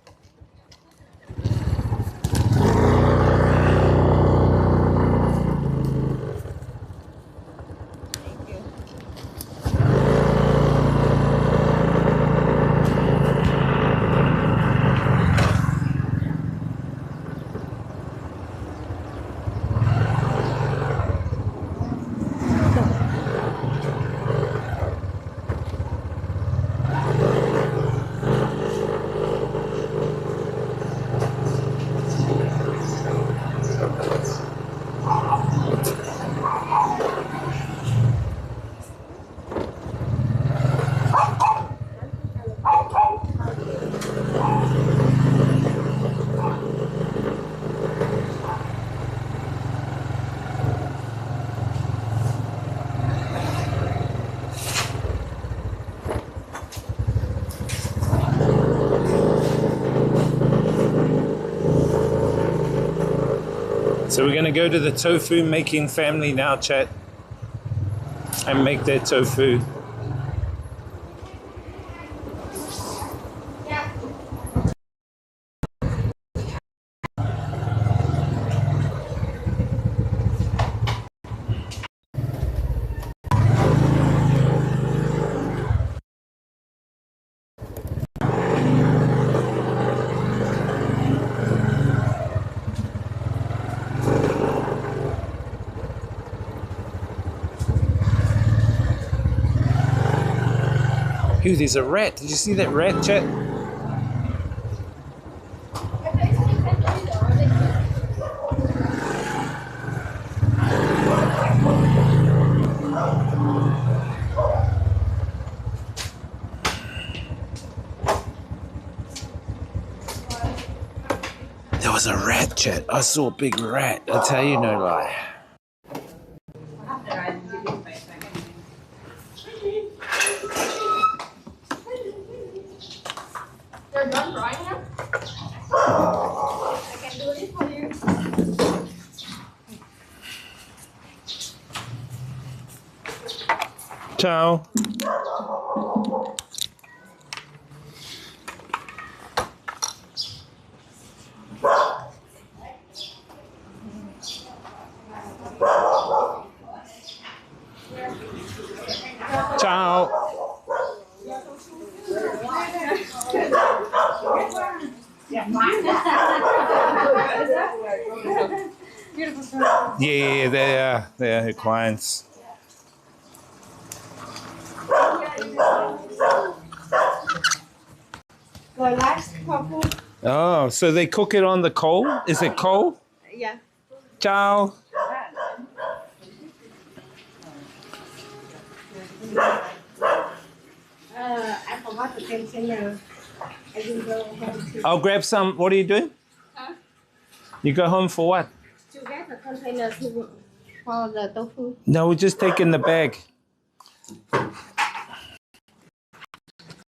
So we're gonna go to the tofu making family now, chat, and make their tofu. Ooh, there's a rat. Did you see that rat, chat? There was a rat, chat. I saw a big rat. I tell you no lie. Ciao. Ciao. Yeah, they are her clients. Oh, so they cook it on the coal? Is it coal? Yeah. Ciao. I forgot the container. I didn't go home to I'll grab some. What are you doing? Huh? You go home for what? get the container for the tofu. No, we're just taking the bag.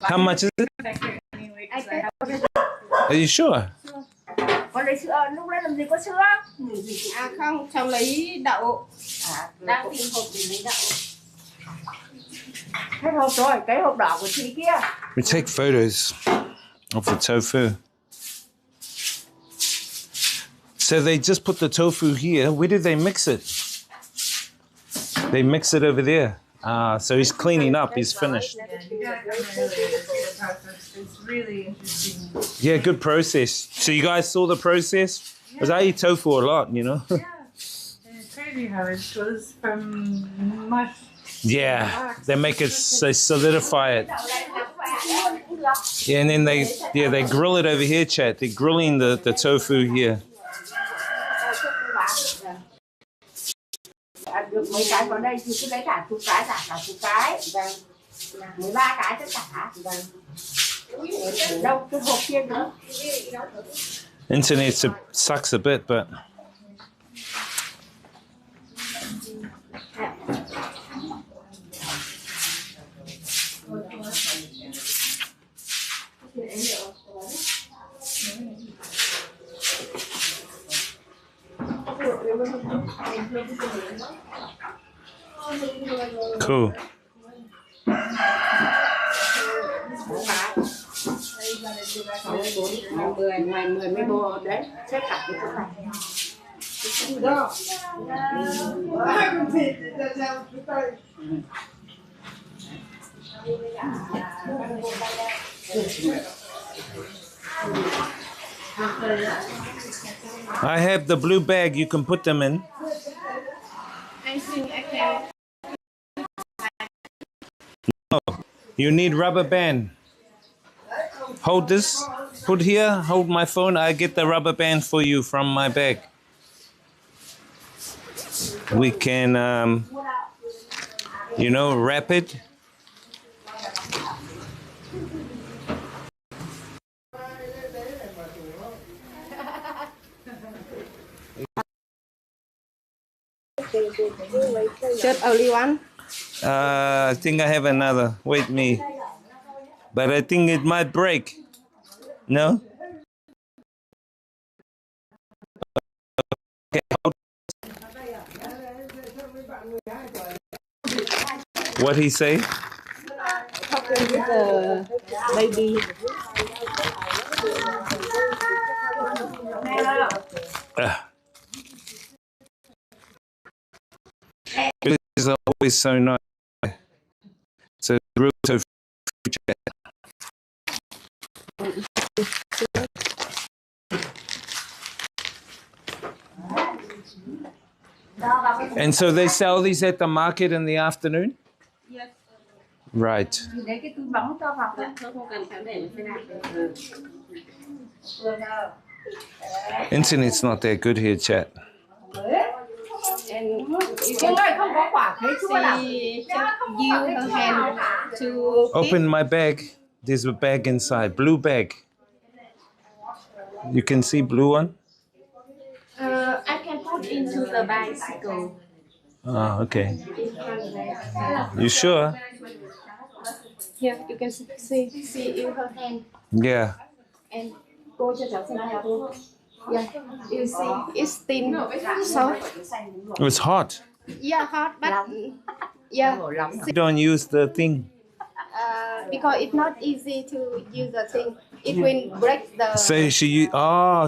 How much is it? I think Are you sure? Con lấy sữa, lúc đấy làm gì có sữa? à không, chồng lấy đậu. Đang tìm hộp để lấy đậu. Hết hộp rồi, cái hộp đỏ của chị kia. We take photos of the tofu. So they just put the tofu here. Where do they mix it? They mix it over there. Ah, so he's cleaning up. He's finished. It's really interesting. Yeah, good process. So you guys saw the process? Because I eat tofu a lot, you know? Yeah. And it's crazy how it goes from mush. Yeah, they make it, they solidify it. Yeah, and then they grill it over here, chat. They're grilling the tofu here. Được mấy cái vào đây thì cứ lấy cả chục cái, cả chục cái. Vâng. 13 cái tất cả. Vâng. Đâu cái hộp kia nữa. Internet sucks a bit, but cool. Ngoài 10 mấy bộ đấy, xếp cả cái chỗ này. I have the blue bag you can put them in. I think I can. You need rubber band. Hold this, put here, hold my phone. I get the rubber band for you from my bag. We can, you know, wrap it. Just only one? I think I have another. Wait me. But I think it might break. No? Okay, hold. What he say? Talking with the baby. It is always so nice. So real so And so they sell these at the market in the afternoon? Yes. Right. Lấy cái túi bóng cho vào. Không cần phải để thế nào. Internet's not that good here, chat. And Trương ơi, không có quả khế chua nào. she just use her hand to Open my bag. There's a bag inside. Blue bag. You can see blue one? I can put into the bicycle. Oh, okay. You sure? Here, you can see in her hand. Yeah. And cô cho cháu xem nào cô. Yeah, you see, it's thin, soft. It was hot. Yeah, hot, but Yeah. You don't use the thing. Because it's not easy to use the thing. It will break the. So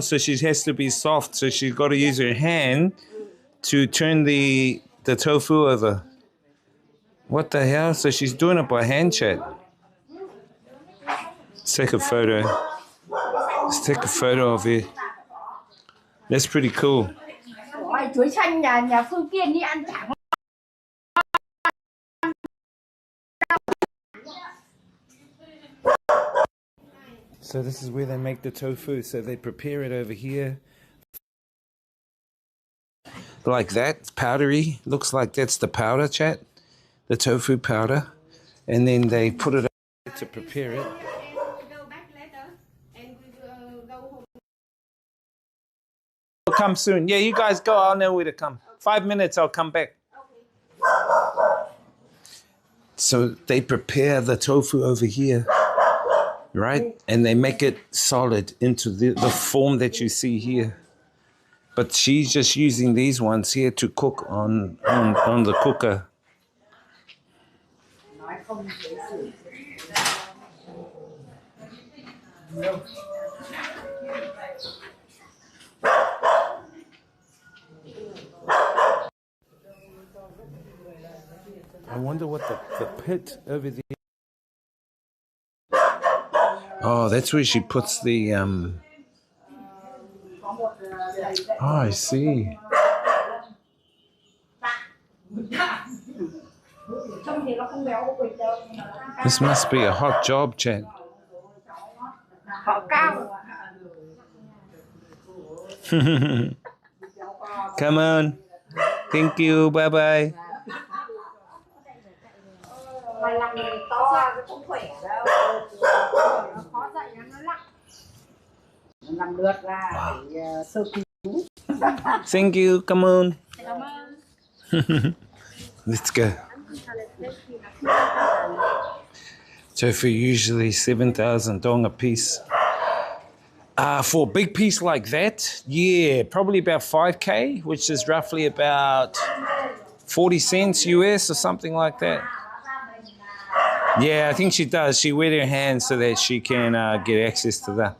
so she has to be soft. So she's got to use her hand to turn the tofu over. What the hell? So she's doing it by hand, chat. Let's take a photo. Let's take a photo of it. That's pretty cool. Chuối xanh nhà Phương Kiên đi ăn chả. So this is where they make the tofu. So they prepare it over here. Like that, it's powdery. Looks like that's the powder, chat. The tofu powder. And then they put it to prepare it. We'll come soon. Yeah, you guys go. I'll know where to come. 5 minutes, I'll come back. So they prepare the tofu over here, right? And they make it solid into the form that you see here. But she's just using these ones here to cook on the cooker. I wonder what the pit over there. Oh, that's where she puts the Oh, I see. This must be a hot job, chat. Come on. Thank you. Bye bye. Thank you. Come on. Let's go. Tofu usually 7,000 dong a piece. For a big piece like that, yeah, probably about 5K, which is roughly about 40 cents US or something like that. Yeah, I think she does. She wet her hands so that she can get access to that.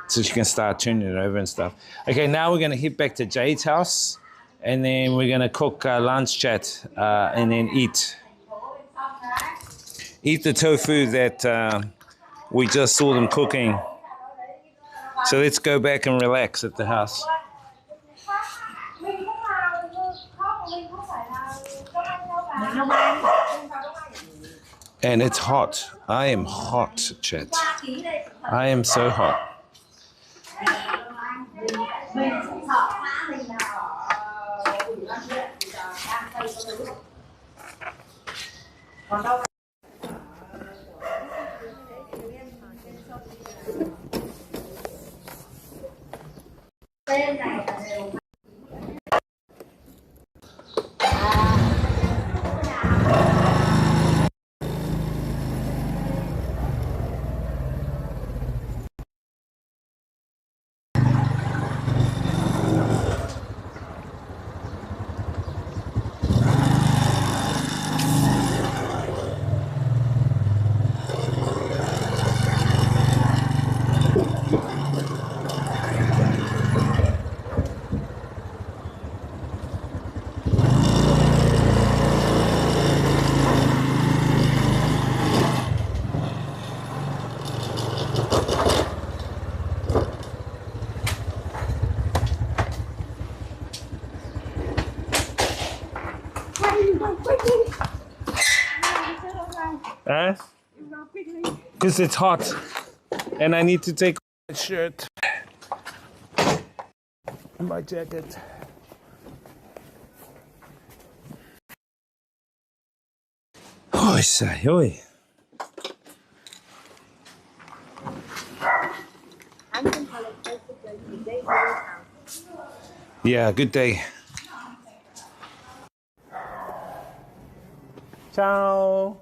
So she can start turning it over and stuff. Okay, now we're going to head back to Jade's house. And then we're going to cook lunch, chat, and then eat. Eat the tofu that we just saw them cooking. So let's go back and relax at the house. And it's hot. I am hot, chat. I am so hot. Because it's hot and I need to take off my shirt and my jacket. Oi, say, oi. Yeah, good day. Ciao.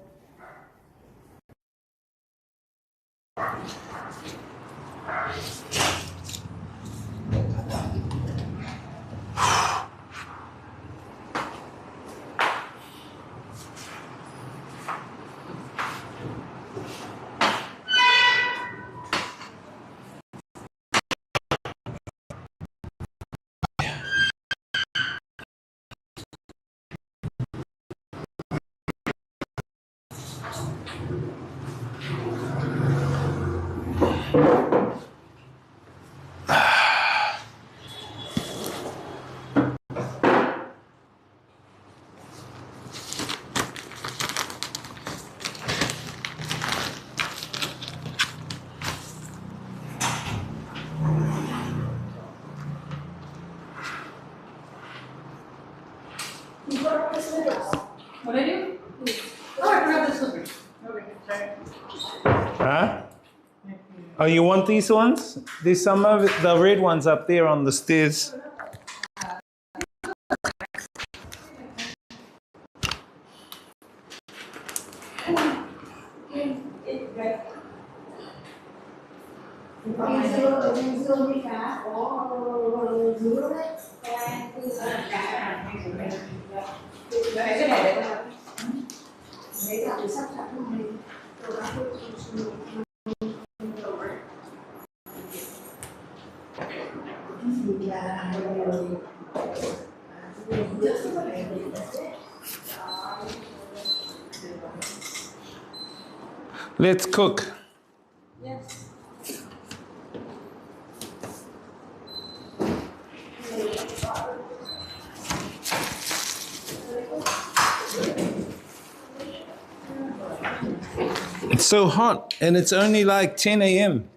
Huh? Oh, you want these ones? There's some of it, the red ones up there on the stairs. Let's cook. It's so hot, and it's only like 10 a.m.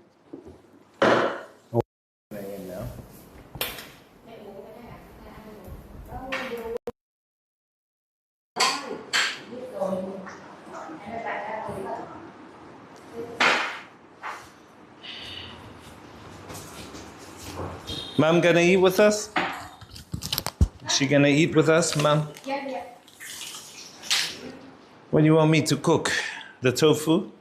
Mom gonna eat with us? Is she gonna eat with us, Mom? Yeah. What do you want me to cook? The tofu?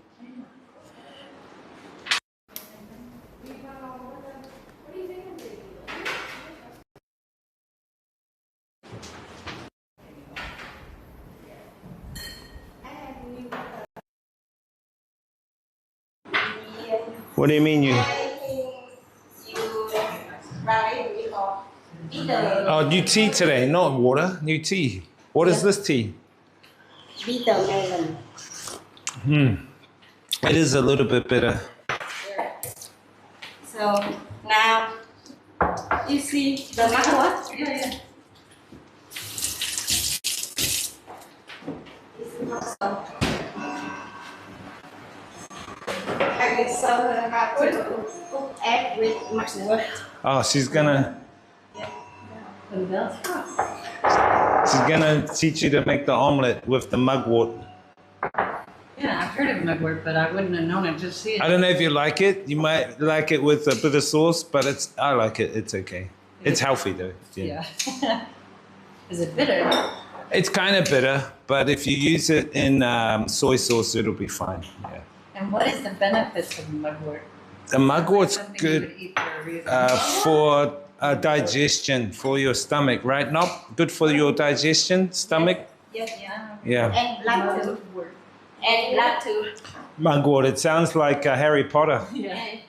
What do you mean you? Oh, new tea today, not water, new tea. What is this tea? Bitter melon. It is a little bit bitter. So now you see the mugwort? Yeah. Okay, so how to cook egg with mugwort. Oh, she's gonna teach you to make the omelet with the mugwort. Yeah, I've heard of mugwort, but I wouldn't have known it to see it. I don't know if you like it. You might like it with a bit of sauce, but I like it. It's okay. It's healthy though. Yeah. Is it bitter? It's kind of bitter, but if you use it in soy sauce, it'll be fine. Yeah. And what is the benefits of mugwort? The mugwort's Something you good would eat for a reason. for digestion, for your stomach, right? Not good for your digestion, stomach. Yes. Yeah. And blood too. And blood too. Mugwort. It sounds like Harry Potter. Yeah.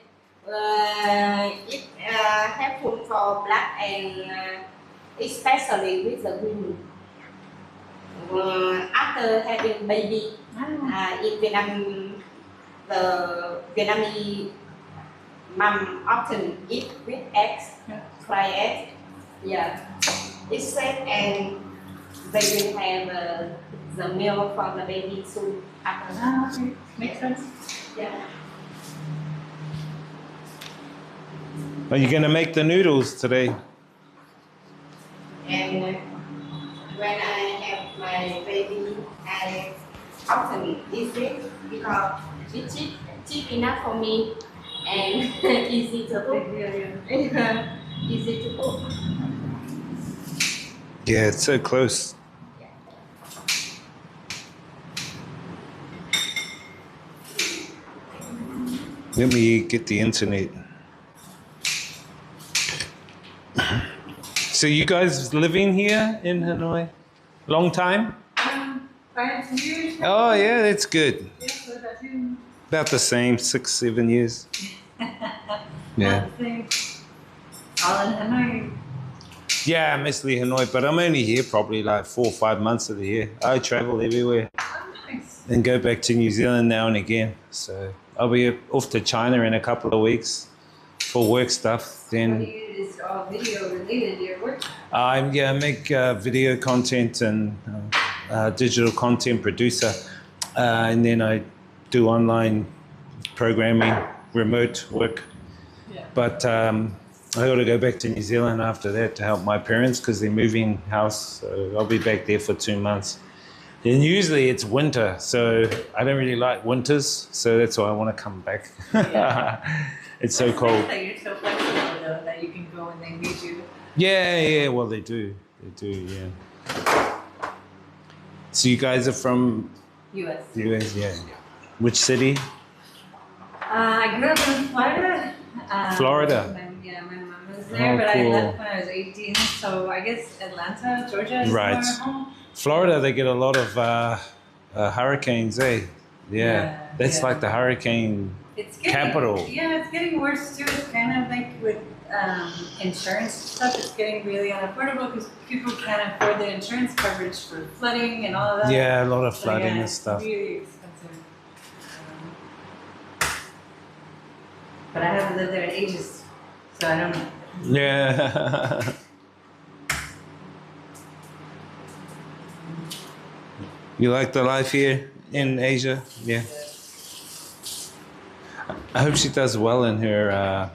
It helpful for blood and especially with the women. After having baby, in Vietnam, the Vietnamese mom often eat with eggs, fried eggs. Yeah, it's safe and they will have the milk for the baby soon after. Okay. Makes sense. Yeah. Are you gonna make the noodles today? And when I have my baby, I often eat it because it's cheap enough for me and easy to cook. Easy to cook. Yeah, it's so close. Let me get the internet. So you guys living here in Hanoi? Long time? 5 years. Oh yeah, that's good. Yes, what about you? About the same, 6-7 years. Yeah. All in Hanoi. Yeah, mostly Hanoi, but I'm only here probably like 4 or 5 months of the year. I travel everywhere Oh, nice. and go back to New Zealand now and again. So I'll be off to China in a couple of weeks for work stuff. What do Then you do? Is all video related to your work? I make video content and digital content producer, and then I do online programming, remote work. Yeah. But I got to go back to New Zealand after that to help my parents because they're moving house. So I'll be back there for 2 months. And usually it's winter, so I don't really like winters, so that's why I want to come back. It's so cold. Nice that you're so flexible though, that you can go when they need you. Yeah, well they do, yeah. So you guys are from U.S. US, yeah. Which city? I grew up in Florida. Florida. My mom was there, but cool. I left when I was 18. So I guess Atlanta, Georgia is Right. more home. Florida, they get a lot of hurricanes, eh? Yeah. That's yeah. like the hurricane It's getting, capital. Yeah, it's getting worse too. It's kind of like with insurance stuff. It's getting really unaffordable because people can't afford the insurance coverage for flooding and all of that. Yeah, a lot of So, flooding yeah, and stuff. It's really expensive. But I haven't lived there in ages, so I don't know. Yeah. You like the life here in Asia? Yeah. I hope she does well in her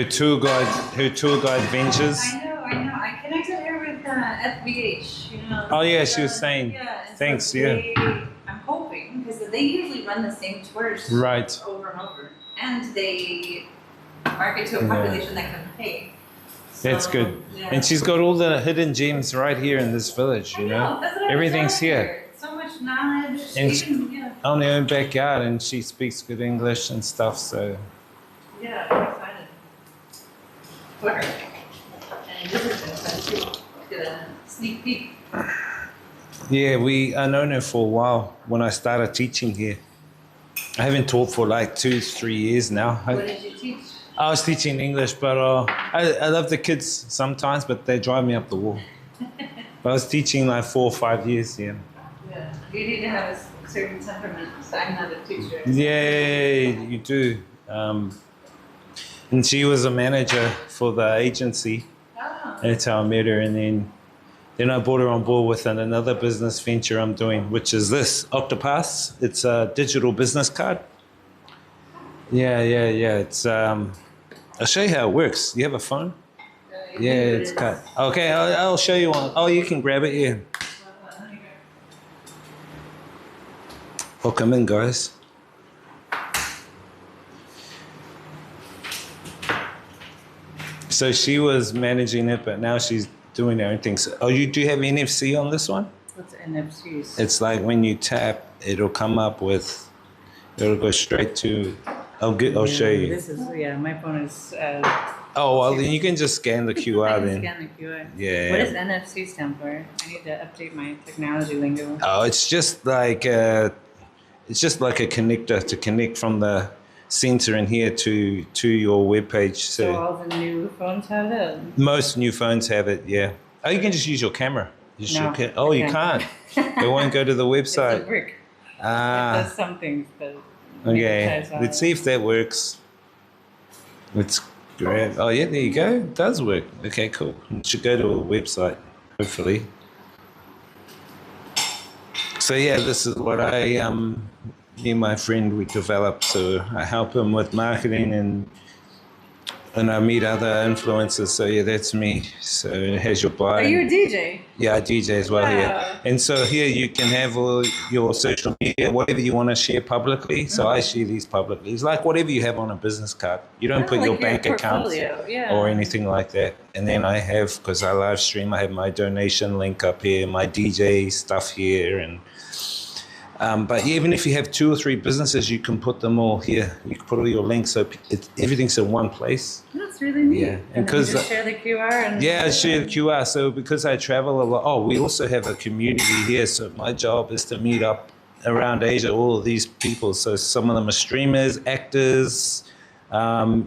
tour guide ventures. I know. I connected her with FBH. You know. Oh yeah, she was saying. Yeah. and Thanks. so Yeah. I'm hoping because they usually run the same tours. Right. Over and over, and they market to a population that can pay. That's So, good. yeah. And she's got all the hidden gems right here in this village. You know, That's what I was everything's telling here. her. So much knowledge. And Even, yeah. on her own backyard, and she speaks good English and stuff. So Yeah, I'm excited for her. And this is excited too. Get a sneak peek. yeah, I've known her for a while. When I started teaching here, I haven't taught for like 2-3 years now. What did you teach? I was teaching English, but I love the kids sometimes, but they drive me up the wall. But I was teaching like 4 or 5 years, yeah. Yeah, you need to have a certain temperament. So I'm not a teacher. Yeah, you do. And she was a manager for the agency. Oh. That's how I met her, and then I brought her on board with another business venture I'm doing, which is this Octopass. It's a digital business card. Yeah. It's I'll show you how it works. You have a phone? Yeah, it's cut. Okay, I'll show you one. Oh, you can grab it. Yeah. Welcome in, guys. So she was managing it, but now she's doing her own things. Oh, do you have NFC on this one? What's NFTs? It's like when you tap, it'll come up with. It'll go straight to. I'll show you. This is my phone is. Oh well, then you can just scan the QR I can then. scan the QR. Yeah. What does NFC stand for? I need to update my technology lingo. Oh, it's just like a connector to connect from the sensor in here to your webpage. So So all the new phones have it. most new phones have it. Yeah. Oh, you can just use your camera. Just No, you I can't. can't. It won't go to the It's a website. brick. It Ah. does some things, but. Okay. Let's see if that works. Let's grab. Oh yeah, there you go. It does work. Okay, cool. It should go to a website, hopefully. So yeah, this is what me and my friend, we developed. So I help him with marketing and I meet other influencers. So yeah, that's me. So it has your bio. Are you a DJ? Yeah, I DJ as well here. Wow. And so here you can have all your social media, whatever you want to share publicly. So I share these publicly. It's like whatever you have on a business card. You don't put like your bank account portfolio, yeah. or anything like that. And then I have, because I live stream, I have my donation link up here, my DJ stuff here. And but even if you have 2 or 3 businesses, you can put them all here. You can put all your links so everything's in one place. That's really neat. Yeah, And and then you 'cause, just share the QR and. Yeah, I share the QR. So because I travel a lot, we also have a community here. So my job is to meet up around Asia, all of these people. So some of them are streamers, actors,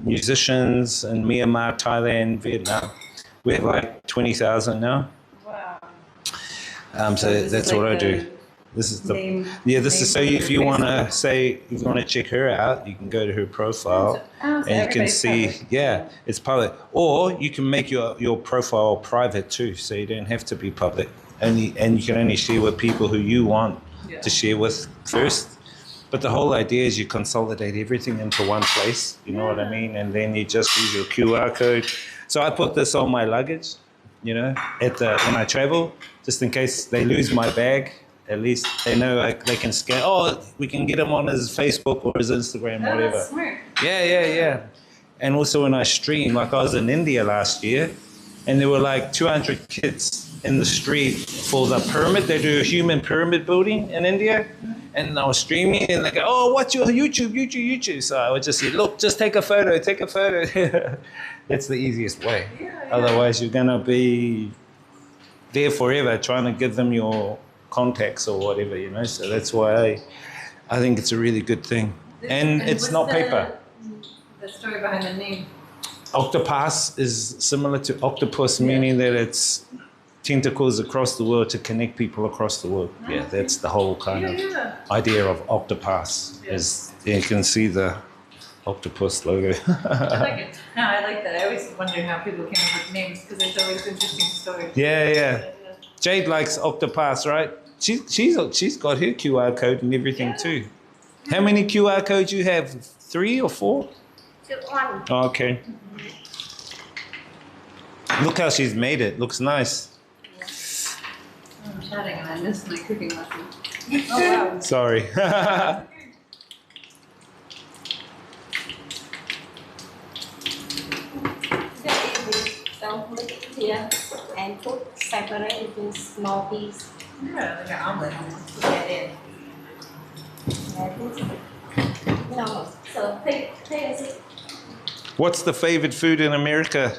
musicians in Myanmar, Thailand, Vietnam. We have like 20,000 now. Wow. So this that's is what like I do. the This is the name- This is so name if you want to Facebook. if you want to check her out, you can go to her profile So and you can everybody's see. public. Yeah, it's public, or you can make your profile private too, so you don't have to be public. And you can only share with people who you want Yeah. to share with first. But the whole idea is you consolidate everything into one place. You know what I mean? And then you just use your QR code. So I put this on my luggage. you know, when I travel, just in case they lose my bag. At least they know they can scan. Oh, we can get him on his Facebook or his Instagram, Oh, whatever. that's smart. Yeah. And also when I stream, like I was in India last year, and there were like 200 kids in the street for the pyramid. They do a human pyramid building in India. And I was streaming, and they go, "Oh, what's your YouTube?" So I would just say, "Look, just take a photo. That's the easiest way. Otherwise, you're gonna be there forever trying to give them your contacts or whatever, you know. So that's why I think it's a really good thing, and it's what's not paper. The story behind the name. Octopus is similar to octopus, meaning that it's tentacles across the world to connect people across the world. Yeah, that's the whole kind of idea of octopus. Is you can see the octopus logo. I like it. No, I like that. I always wonder how people came up with names because it's always interesting stories. Yeah. Jade likes octopus, right? She's got her QR code and everything too. How many QR codes you have? 3 or 4? Just one. Oh, okay. Look how she's made it. Looks nice. I'm chatting and I missed my cooking lesson. Oh, wow. Sorry. Don't put it here and put separate into small piece. Yeah, like an omelet almost. Put that in. No, so take it. What's the favorite food in America?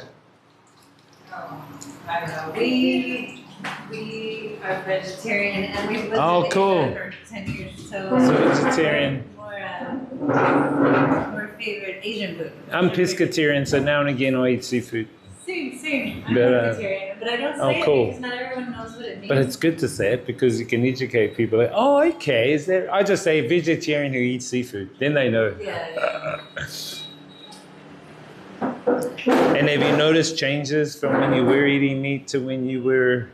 Oh, I don't know. We are vegetarian and we've lived Oh, in cool. Asia for 10 years. So vegetarian. More favorite Asian food. I'm pescatarian, so now and again I eat seafood. Same. I'm But, vegetarian, but I don't say cool. it because not everyone knows what it means. But it's good to say it because you can educate people. Like, oh, okay. Is there? I just say vegetarian who eats seafood. Then they know. Yeah. And have you noticed changes from when you were eating meat to when you were,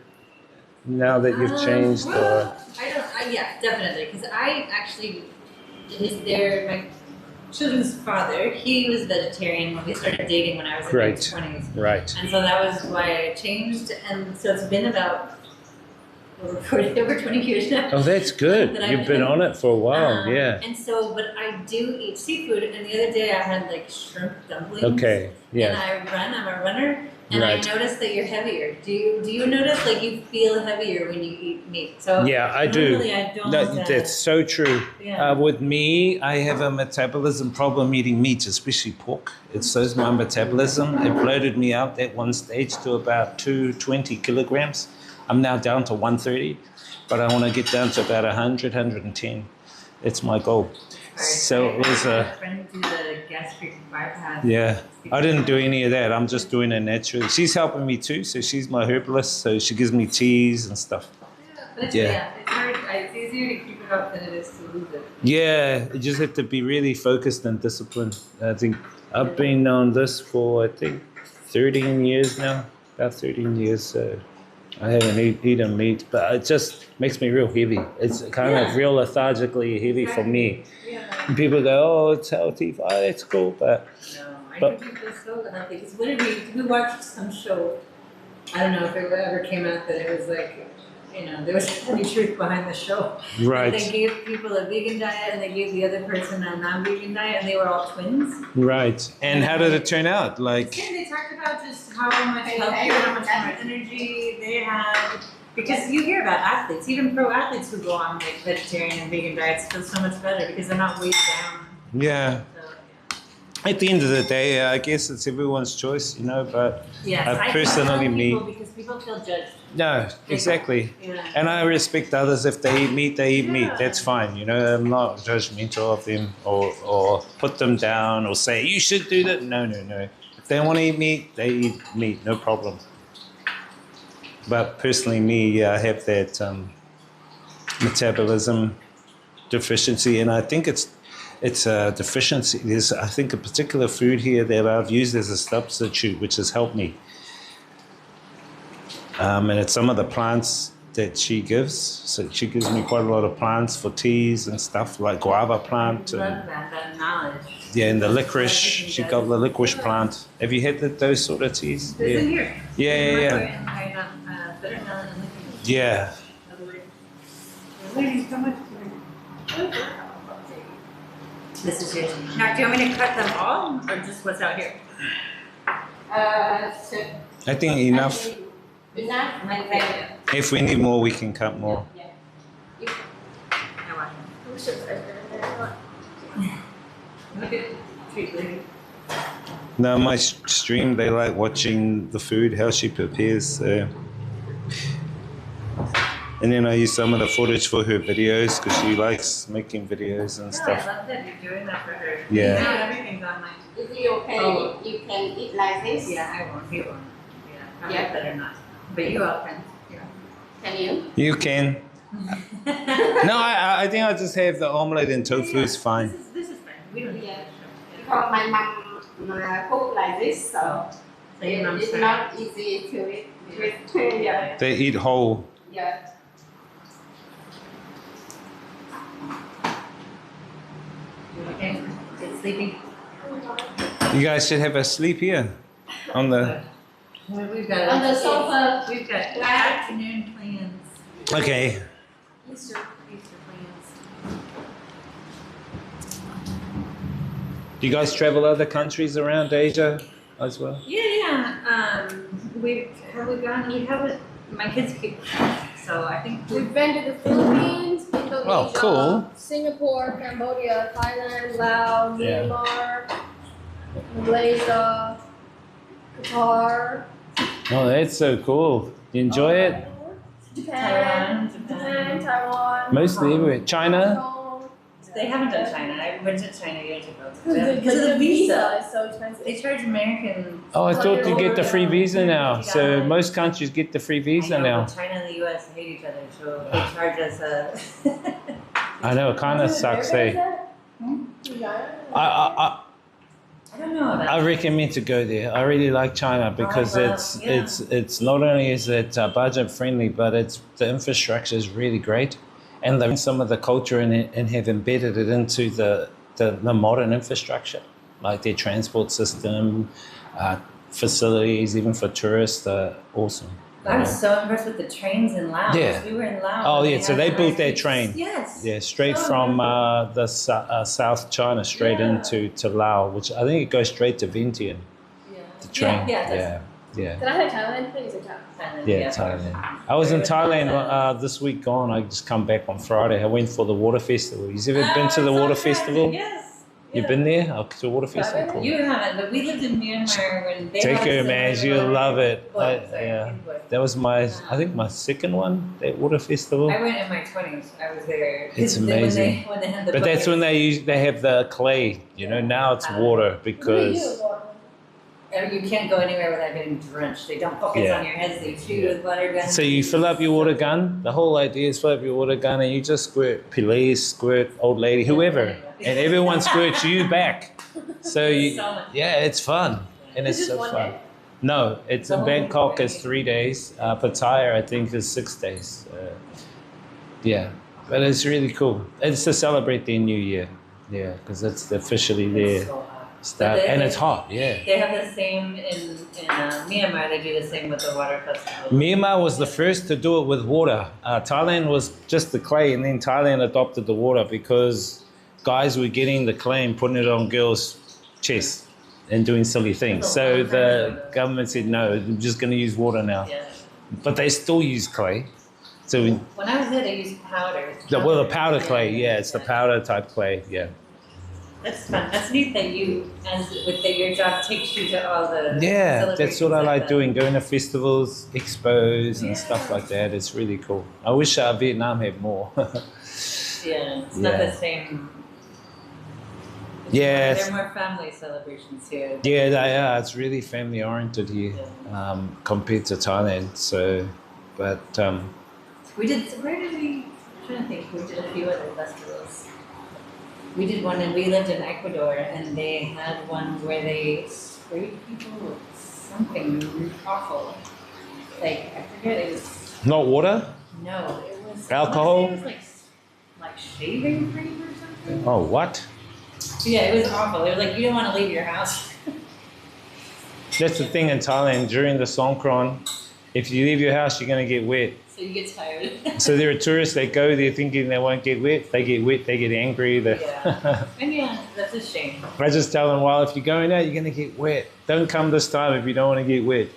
now that you've changed? Or? Yeah, definitely. Because I actually, my children's father, he was vegetarian when we started dating when I was in my 20s. Right. And so that was why I changed. And so it's been about over 20 years now. Oh, that's good. that You've been on it for a while. Yeah. And so, but I do eat seafood. And the other day I had like shrimp dumplings. Okay. Yeah. And I'm a runner. And Right. I noticed that you're heavier. Do you notice like you feel heavier when you eat meat? So Yeah, I do. normally I don't. That's so true. Yeah. With me, I have a metabolism problem eating meat, especially pork. It slows my metabolism. It bloated me out at one stage to about 220 kilograms. I'm now down to 130, but I want to get down to about 100, 110. It's my goal. So it was a friend do the gastric bypass. Yeah, I didn't do any of that. I'm just doing it naturally. She's helping me too, so she's my herbalist. So she gives me teas and stuff. But it's hard. It's easier to keep it up than it is to lose it. Yeah, you just have to be really focused and disciplined. I think I've been on this for 13 years now, about 13 years. So I haven't eaten meat, but it just makes me real heavy. It's kind of real lethargically heavy for me. Yeah. And people go, "Oh, it's healthy." Oh, that's cool, but I think it was so healthy. Because what did we watched some show? I don't know if it ever came out that it was like, there was any truth behind the show. Right. Like they gave people a vegan diet and they gave the other person a non-vegan diet, and they were all twins. Right. And how did it turn out? Like. Yeah, they talked about just how much healthier, how much more energy they had. Because you hear about athletes, even pro athletes who go on like vegetarian and vegan diets feel so much better because they're not weighed down. Yeah. At the end of the day, I guess it's everyone's choice, but Yes, I personally, me because people feel judged. No, exactly. Yeah. And I respect others. If they eat meat, they eat meat. That's fine. I'm not judgmental of them or put them down or say, you should do that. No. If they want to eat meat, they eat meat. No problem. But personally, me, I have that metabolism deficiency. And I think it's a deficiency. There's, I think, a particular food here that I've used as a substitute, which has helped me. And it's some of the plants that she gives. So she gives me quite a lot of plants for teas and stuff, like guava plant. I love that knowledge. Yeah, and the licorice. She got the licorice plant. Have you had those sort of teas? It's in here. Yeah. Yeah. We're learning so much. This is yours. Now, do you want me to cut them all, or just what's out here? So I think enough. enough and then If we need more, we can cut more. yeah. I want Look at treat lady. No, my stream, they like watching the food, how she prepares. And then I use some of the footage for her videos because she likes making videos and No, I stuff. love that you're doing that for her. Yeah. Now everything's online. Is it okay Oh. if you can eat like this? Yeah, I won't. He won't. Yeah, probably Yeah. better not. But you all can. Yeah. Can you? You can. No, I think I'll just have the omelette and tofu is fine. This is fine. We don't need Yeah. that. Because my mom cook like this, so So your mom's it's fine. not easy to eat with. Yeah. They eat whole. Yeah. Okay. It's sleeping. You guys should have a sleep here on the. We've got On the sofa. We've got afternoon plans. Okay. Easter plans. Do you guys travel other countries around Asia as well? Yeah. We gone? We haven't. My kids keep. So I think We've been to the Philippines, Indonesia, Oh, cool. Singapore, Cambodia, Thailand, Laos, Yeah. Myanmar, Malaysia, Qatar, Oh, that's so cool. You enjoy it? Japan, Japan. Taiwan, Mostly everywhere. China? Hong Kong. they haven't done China. I went to China years ago. The Because of the visa. is so expensive. They charge American. Oh, I thought you get the free visa now. So most countries get the free visa I know, now. but China and the U.S. hate each other, so they charge us a. I know, it kind of sucks. Eh? I I don't know about. I recommend to go there. I really like China because well, it's not only is it budget friendly, but it's the infrastructure is really great, and they've some of the culture in it and have embedded it into the modern infrastructure, like their transport system, facilities, even for tourists, are awesome. I was so impressed with the trains in Laos. Yeah. We were in Laos. Oh and yeah, so had they the built their high-speed- train. Yes. Yeah, straight So from impressive. the South China straight Yeah. into Laos, which I think it goes straight to Vientiane. The train. Yeah, it does. Yeah. Can I have Thailand, please? Thailand, Yeah, Thailand. I was in Thailand this week gone. I just come back on Friday. I went for the water festival. You've ever been to the water festival? Yes. You've been there? Oh, to the water festival? Cool. You haven't, but we lived in Myanmar when they Take had her, a man. similar You'll love it. Well, sorry, Yeah. input. That was I think my second one, that water festival. I went in my 20s. I was there. It's When they- amazing. When they had the But that's when buckets. they have the clay. You know, now it's water because You can't go anywhere without getting drenched. They dump buckets Yeah. on your heads. They shoot you with water guns. so you fill up your water gun. The whole idea is fill up your water gun and you just squirt police, squirt old lady, whoever, and everyone squirts you back. So you, So much. yeah, it's fun and it's This is so one fun. day? No, it's The in whole Bangkok thing. is 3 days. Pattaya I think is 6 days. Yeah, but it's really cool. It's to celebrate their New Year. Yeah, because it's officially It's their so hot. start, But they- and it's hot. Yeah. They have the same in Myanmar. They do the same with the water festival. Myanmar was the first to do it with water. Thailand was just the clay, and then Thailand adopted the water because guys were getting the clay and putting it on girls' chests and doing silly things. So the government said, no, we're just going to use water now. Yeah. But they still use clay. So, When I was there, they used powder. well, the powder clay, yeah, it's the powder type clay, yeah. That's fun. That's neat that you, as with that your job takes you to all the Yeah, that's what I celebrations like that. doing, going to festivals, expos, and stuff like that. It's really cool. I wish Vietnam had more. Yeah, it's not Yeah. the same. Yeah, They're more family celebrations here. Yeah, they are. It's really family oriented here compared to Thailand. So, but We did. Where did we? I'm trying to think. We did a few other festivals. We did one, and we lived in Ecuador, and they had one where they sprayed people with something awful. Like I forget. It was not water. no. It was Alcohol? I wanna say it was like shaving cream or something. Oh, what? Yeah, it was awful. It was like you didn't want to leave your house. That's the thing in Thailand. During the Songkran, If you leave your house, you're going to get wet. So you get tired. So there are tourists that go there thinking they won't get wet. They get wet, they get angry. Yeah. And yeah, that's a shame. I just tell them, well, if you're going out, you're going to get wet. Don't come this time if you don't want to get wet.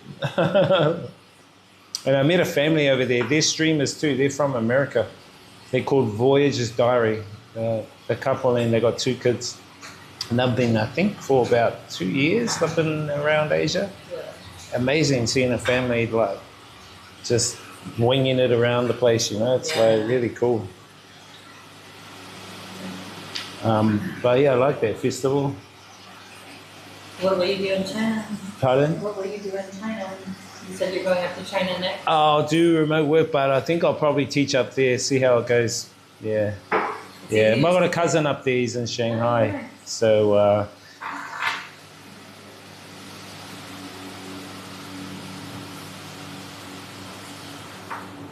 And I met a family over there. They're streamers too. They're from America. They're called Voyager's Diary. The couple, and they got 2 kids. And they've been, I think, for about 2 years. They've been around Asia. Amazing seeing a family like just winging it around the place, you know. It's like really cool. But yeah, I like that festival. What will you do in China? Pardon? What will you do in China? You said you're going up to China next. I'll do remote work, but I think I'll probably teach up there, see how it goes. Yeah. Yeah, I've got a cousin up there, he's in Shanghai. So,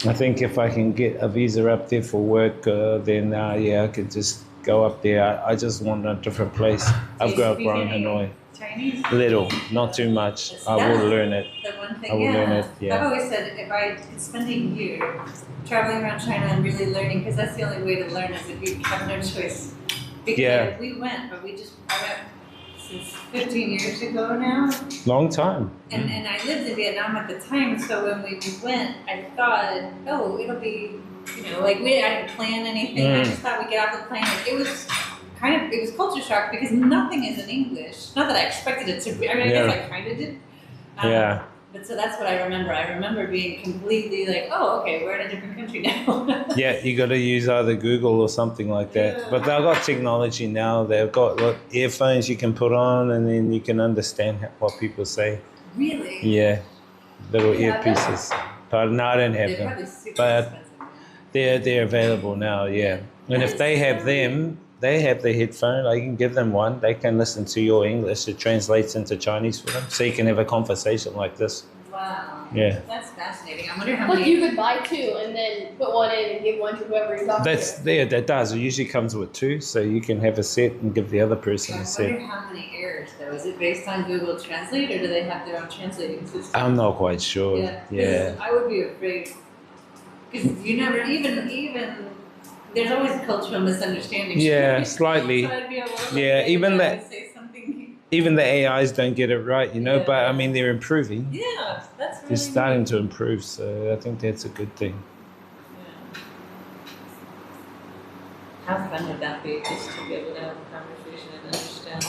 I think if I can get a visa up there for work, then yeah, I could just go up there. I just want a different place. I've grown up around Hanoi. Chinese? Little, not too much. I will learn it. The one thing, I will learn it, yeah. I've always said if I could spend a year traveling around China and really learning, because that's the only way to learn is if you have no choice. Because we went, but I went since 15 years ago now. Long time. And I lived in Vietnam at the time, so when we went, I thought, oh, it'll be, you know, like I didn't plan anything. I just thought we'd get off the plane. It was culture shock because nothing is in English. Not that I expected it to be. I mean, I guess I kind of did. Yeah. But so that's what I remember. I remember being completely like, oh, okay, we're in a different country now. Yeah, you got to use either Google or something like that. Yeah. But they've got technology now. They've got earphones you can put on, and then you can understand what people say. Really? Yeah, little earpieces. But no, I don't have They're them. probably super But expensive. they're available now. Yeah, and if they have them, they have the headphone. I can give them one. They can listen to your English. It translates into Chinese for them, so you can have a conversation like this. Wow. Yeah. That's fascinating. I wonder how Like many. you could buy 2 and then put one in and give one to whoever you're talking to. That does. It usually comes with 2, so you can have a set and give the other person I a set. wonder how many errors though. Is it based on Google Translate or do they have their own translating system? I'm not quite sure. Yeah. I would be afraid because you never even. There's always cultural misunderstandings. Yeah, slightly. So I'd be a little Yeah, afraid even I that- would say something. Even the AIs don't get it right, you know. Yeah. But I mean, they're improving. Yeah, that's really They're starting to improve, so I think that's a good thing. Yeah. How fun would that be just to be able to have a conversation and understand?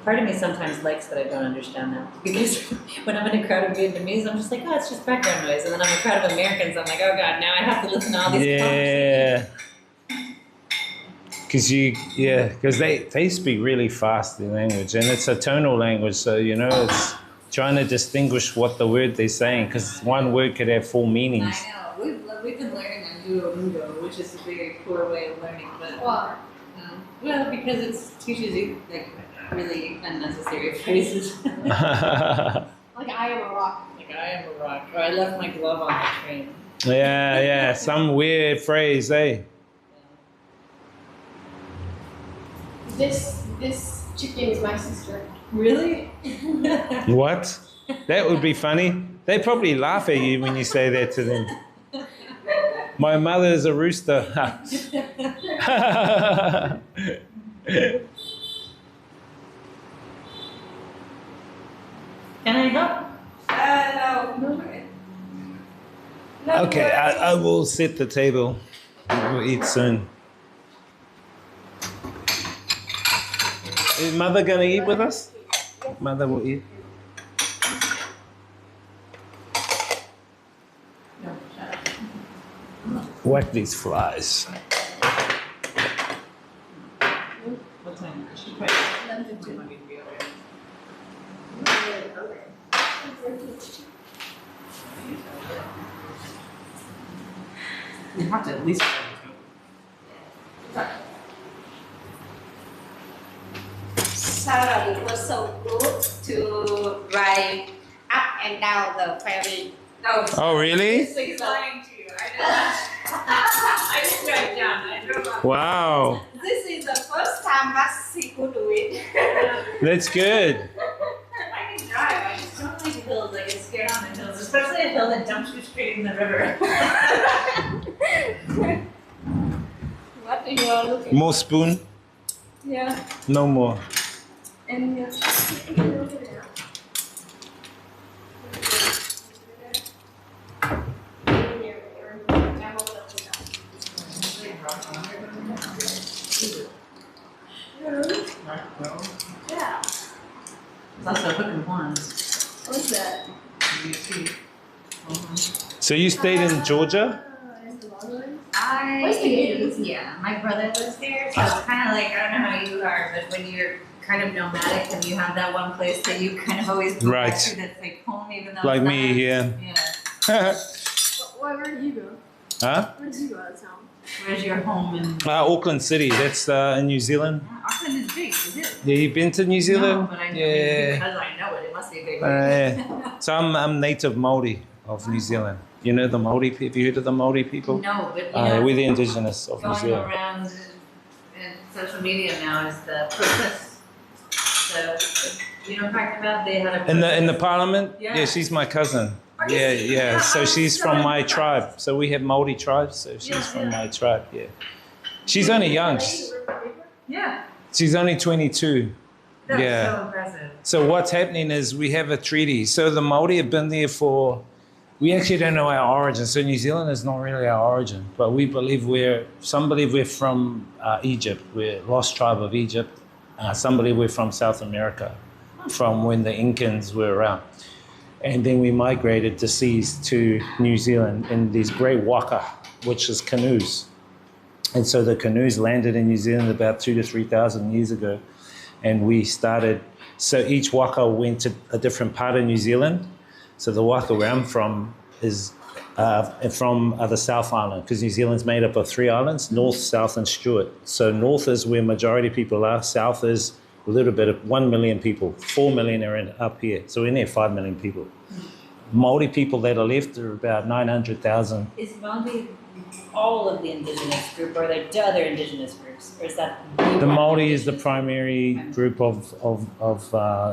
Part of me sometimes likes that I don't understand them because when I'm in a crowd of Vietnamese, I'm just like, oh, it's just background noise. And then I'm in a crowd of Americans, I'm like, oh God, now I have to listen to all these conversations. Because they speak really fast in language, and it's a tonal language, so you know it's trying to distinguish what the word they're saying, because one word could have 4 meanings. I know. We've been learning on Duolingo, which is a very poor way of learning, but Wow. well, because it teaches you like really unnecessary phrases. Like I am a rock. Like I am a rock, or I left my glove on the train. Yeah, some weird phrase, eh? This chicken is my sister. Really? What? That would be funny. They probably laugh at you when you say that to them. My mother is a rooster. Can I help? No. Okay, I will set the table. We'll eat soon. Is Mother gonna eat with us? Mother will eat. No, shut up. Whack these flies. What time? She probably. You have to at least. Sarah, it was so good to ride up and down the ferry. Oh, really? She's lying to you. I didn't write it down. I drove up. Wow, This is the first time Maxi could do it. that's good. I can drive. I just don't like hills. I get scared on the hills, especially if hill that dumps you straight in the river. What are you all looking? More spoon? Yeah. No more. And yeah. It's also hook and horns. What's that? So you stayed in Georgia? My brother lives there, so it's kind of like, I don't know how you are, but when you're kind of nomadic and you have that one place that you kind of always go Right. back to that's like home, even though Like it's me not. here. Yeah. Where did you go? Huh? Where did you go out of town? Where's your home in Auckland City, that's in New Zealand. Auckland is big, is it? Yeah, you been to New No, Zealand? but I know Yeah. because I know it must be big. Yeah. So I'm native Māori of New Zealand. You know the Māori, have you heard of the Māori people? No, but you know, We're the indigenous of New going Zealand. around in social media now is the protest. You know what I'm talking about? They had a In the parliament? Yeah. Yeah, she's my cousin. Yeah. So she's from my tribe. So we have Māori tribes. So she's from my tribe. Yeah. She's only young. Yeah, She's only 22. that's Yeah. so impressive. So what's happening is we have a treaty. So the Māori have been there for. We actually don't know our origin. So New Zealand is not really our origin, but we believe some believe we're from Egypt. We're lost tribe of Egypt. Some believe we're from South America, from when the Incans were around. And then we migrated the seas to New Zealand in these great waka, which is canoes. And so the canoes landed in New Zealand about 2,000 to 3,000 years ago. And we started, so each waka went to a different part of New Zealand. So the waka where I'm from is from the South Island, because New Zealand's made up of 3 islands, North, South, and Stewart. So North is where majority people are. South is a little bit of 1 million people. 4 million are up here. So we're near 5 million people. Māori people that are left are about 900,000. Is Māori all of the indigenous group, or are there other indigenous groups, or is that The Māori is the primary group of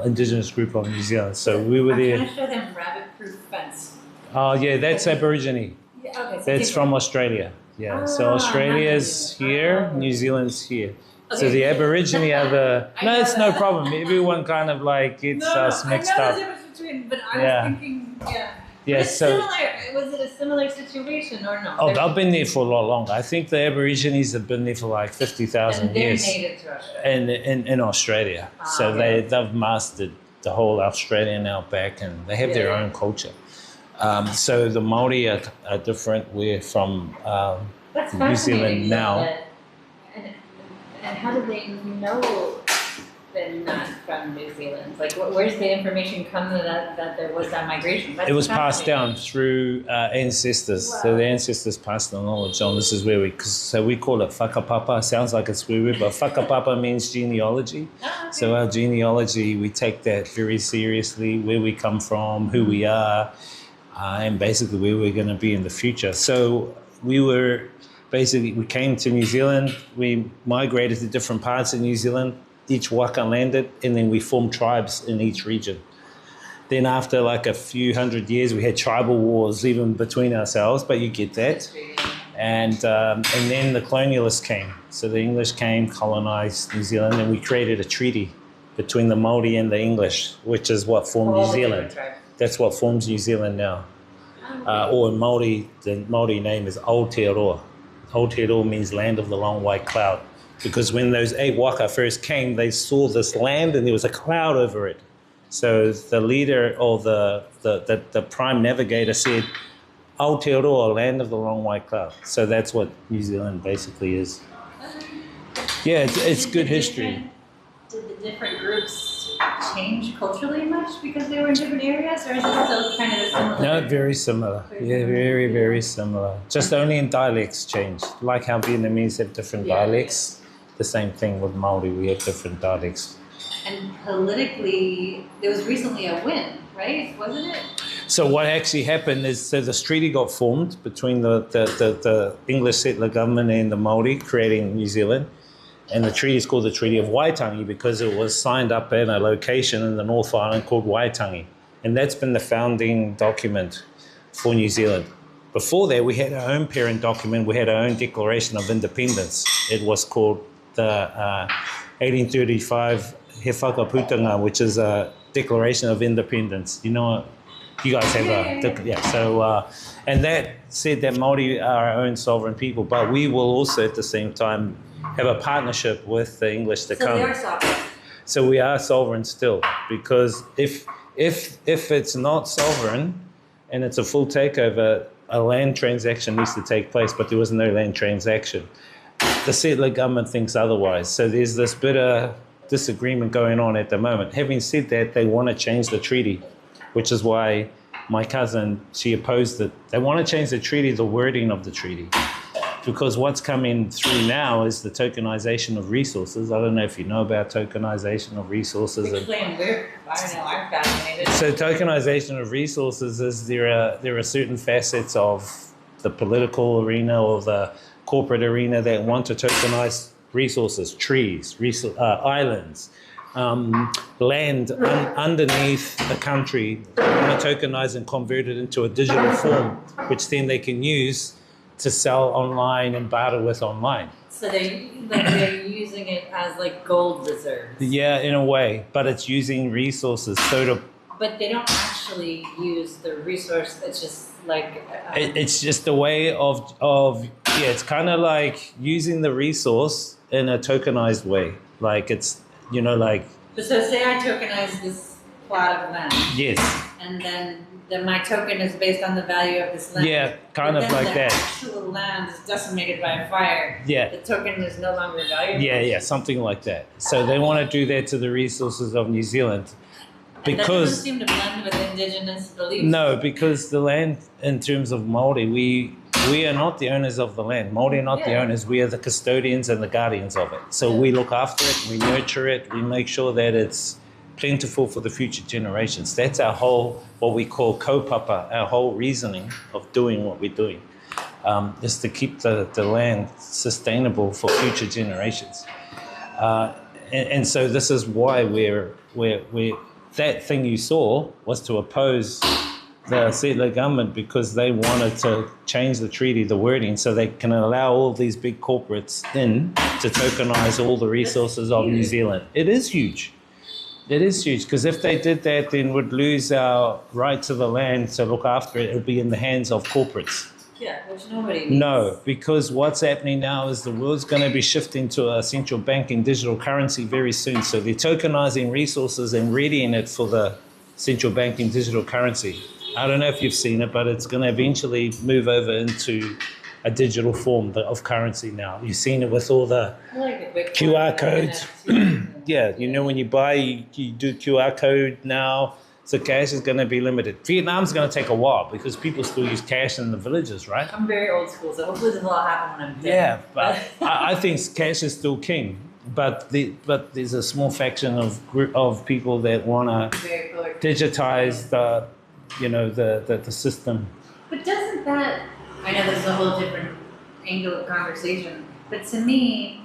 indigenous group of New Zealand. So we were I'm trying there. to show them rabbit-proof fence. Oh yeah, that's Aborigine. Yeah, okay. So That's from Australia. Yeah. So Australia's here, New Zealand's here. So the Aborigine are the. I No, know it's no that. problem. Everyone kind of like gets us mixed I know up. the difference between, but I Yeah. was thinking, yeah. Yeah, But it's so- similar. Was it a similar situation or no? Oh, they've been there for a lot longer. I think the Aborigines have been there for like 50,000 and they're years. native to Australia. In Australia. So okay. they've mastered the whole Australian outback, and they have their own culture. So the Māori are different. We're from That's New fascinating, Zealand though, now. And how do they know they're not from New Zealand? Like, where's the information come that there was that migration? That's It was passed fascinating. down through ancestors. So the ancestors passed the knowledge on. This is where so we call it whakapapa. Sounds like it's woo-woo, but whakapapa means genealogy. Ah, okay. So our genealogy, we take that very seriously, where we come from, who we are, and basically where we're going to be in the future. So we came to New Zealand, we migrated to different parts of New Zealand, each waka landed, and then we formed tribes in each region. Then after like a few hundred years, we had tribal wars even between ourselves, but you get that. And then the colonialists came. So the English came, colonized New Zealand, and we created a treaty between the Māori and the English, which is what formed New Zealand. That's what forms New Zealand now. Or in Māori, the Māori name is Aotearoa. Aotearoa means land of the long white cloud. Because when those 8 waka first came, they saw this land and there was a cloud over it. So the leader or the prime navigator said, Aotearoa, land of the long white cloud. So that's what New Zealand basically is. Yeah, it's good history. Did the different groups change culturally much because they were in different areas, or is it still kind of the similar? No, very similar. Yeah, very, very similar. Just only in dialects changed. Like how Vietnamese have different dialects. The same thing with Māori, we have different dialects. And politically, there was recently a win, right? Wasn't it? So what actually happened is, so this treaty got formed between the English settler government and the Māori, creating New Zealand. And the treaty is called the Treaty of Waitangi because it was signed up at a location in the North Island called Waitangi. And that's been the founding document for New Zealand. Before that, we had our own parent document. We had our own Declaration of Independence. It was called the 1835 He Whakaputanga, which is a Declaration of Independence. You know, you guys have So, and that said that Māori are our own sovereign people, but we will also at the same time have a partnership with the English to So come. they are sovereign. So we are sovereign still, because if it's not sovereign and it's a full takeover, a land transaction needs to take place, but there was no land transaction. The settler government thinks otherwise. So there's this bit of disagreement going on at the moment. Having said that, they want to change the treaty, which is why my cousin, she opposed it. They want to change the treaty, the wording of the treaty, because what's coming through now is the tokenization of resources. I don't know if you know about tokenization of resources. Explain where, I don't know, I'm fascinated. So tokenization of resources is there are certain facets of the political arena or the corporate arena that want to tokenize resources, trees, islands, land underneath the country. They want to tokenize and convert it into a digital form, which then they can use to sell online and barter with online. So they're using it as like gold reserves. Yeah, in a way, but it's using resources. But they don't actually use the resource. It's just like it's just a way of it's kind of like using the resource in a tokenized way. Like it's, you know, like. So say I tokenize this plot of land. Yes. And then my token is based on the value of this land. Yeah, kind of like that. The actual land is decimated by a fire. Yeah. The token is no longer valuable. Yeah, something like that. So they want to do that to the resources of New Zealand. And that Because doesn't seem to blend with indigenous beliefs. no, because the land, in terms of Māori, we are not the owners of the land. Māori are not the owners. We are the custodians and the guardians of it. So we look after it, we nurture it, we make sure that it's plentiful for the future generations. That's our whole, what we call kaupapa, our whole reasoning of doing what we're doing, is to keep the land sustainable for future generations. And so this is why we're that thing you saw was to oppose the settler government, because they wanted to change the treaty, the wording, so they can allow all these big corporates in to tokenize all the resources of New Zealand. It is huge. It is huge, because if they did that, then we'd lose our right to the land to look after it. It would be in the hands of corporates. Yeah, which nobody needs. No, because what's happening now is the world's going to be shifting to a central banking digital currency very soon. So they're tokenizing resources and readying it for the central banking digital currency. I don't know if you've seen it, but it's going to eventually move over into a digital form of currency now. You've seen it with all the QR codes. Yeah, you know, when you buy, you do QR code now. So cash is going to be limited. Vietnam's going to take a while because people still use cash in the villages, right? I'm very old school, so hopefully this will all happen when I'm dead. Yeah, but I think cash is still king. But there's a small faction of people that want to digitize the system. But doesn't that, I know this is a whole different angle of conversation, but to me,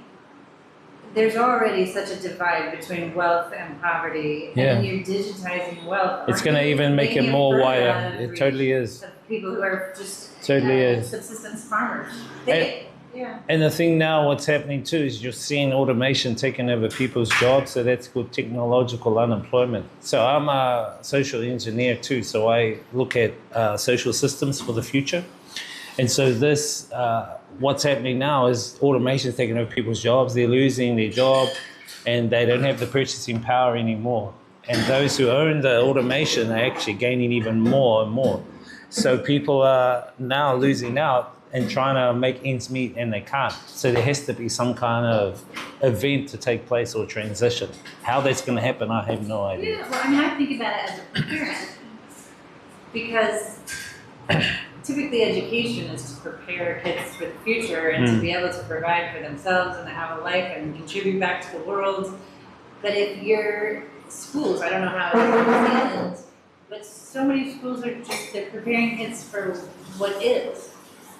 there's already such a divide between wealth and poverty, and then you're digitizing wealth. It's going to even make it more wider. It totally is. People who are just subsistence farmers. And the thing now, what's happening too, is you're seeing automation taking over people's jobs. So that's called technological unemployment. So I'm a social engineer too. So I look at social systems for the future. And so this, what's happening now is automation is taking over people's jobs. They're losing their job and they don't have the purchasing power anymore. And those who own the automation are actually gaining even more and more. So people are now losing out and trying to make ends meet, and they can't. So there has to be some kind of event to take place or transition. How that's going to happen, I have no idea. Yeah, well, I mean, I think about it as a parent, because typically education is to prepare kids for the future and to be able to provide for themselves and to have a life and contribute back to the world. But if your schools, I don't know how it is in New Zealand, but so many schools are just, they're preparing kids for what is.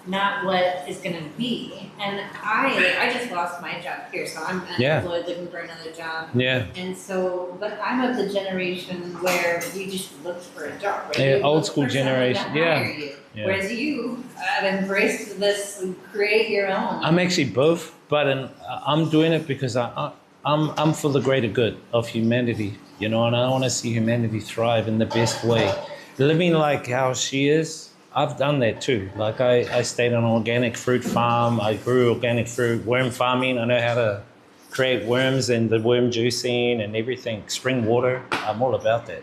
not what is going to be. And I just lost my job here, so I'm unemployed, looking for another job. Yeah. And so, but I'm of the generation where we just looked for a job. Right? Yeah, We old looked school for someone to generation. hire Yeah. you. Yeah. Whereas you have embraced this, create your own. I'm actually both, but I'm doing it because I'm for the greater good of humanity, you know, and I want to see humanity thrive in the best way. Living like how she is, I've done that too. Like I stayed on an organic fruit farm. I grew organic fruit, worm farming. I know how to create worms and the worm juicing and everything, spring water. I'm all about that.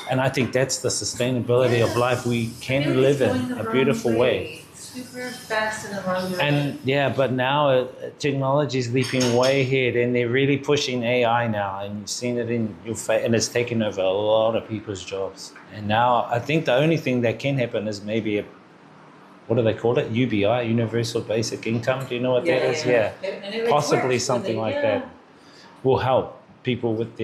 And I think that's the sustainability of life we can live in a beautiful way. Super fast in the wrong direction. And yeah, but now technology is leaping way ahead, and they're really pushing AI now, and you've seen it in your face, and it's taken over a lot of people's jobs. And now I think the only thing that can happen is maybe what do they call it? UBI, Universal Basic Income. Do you know what that is? Yeah, And it possibly works, something like yeah. that will help people with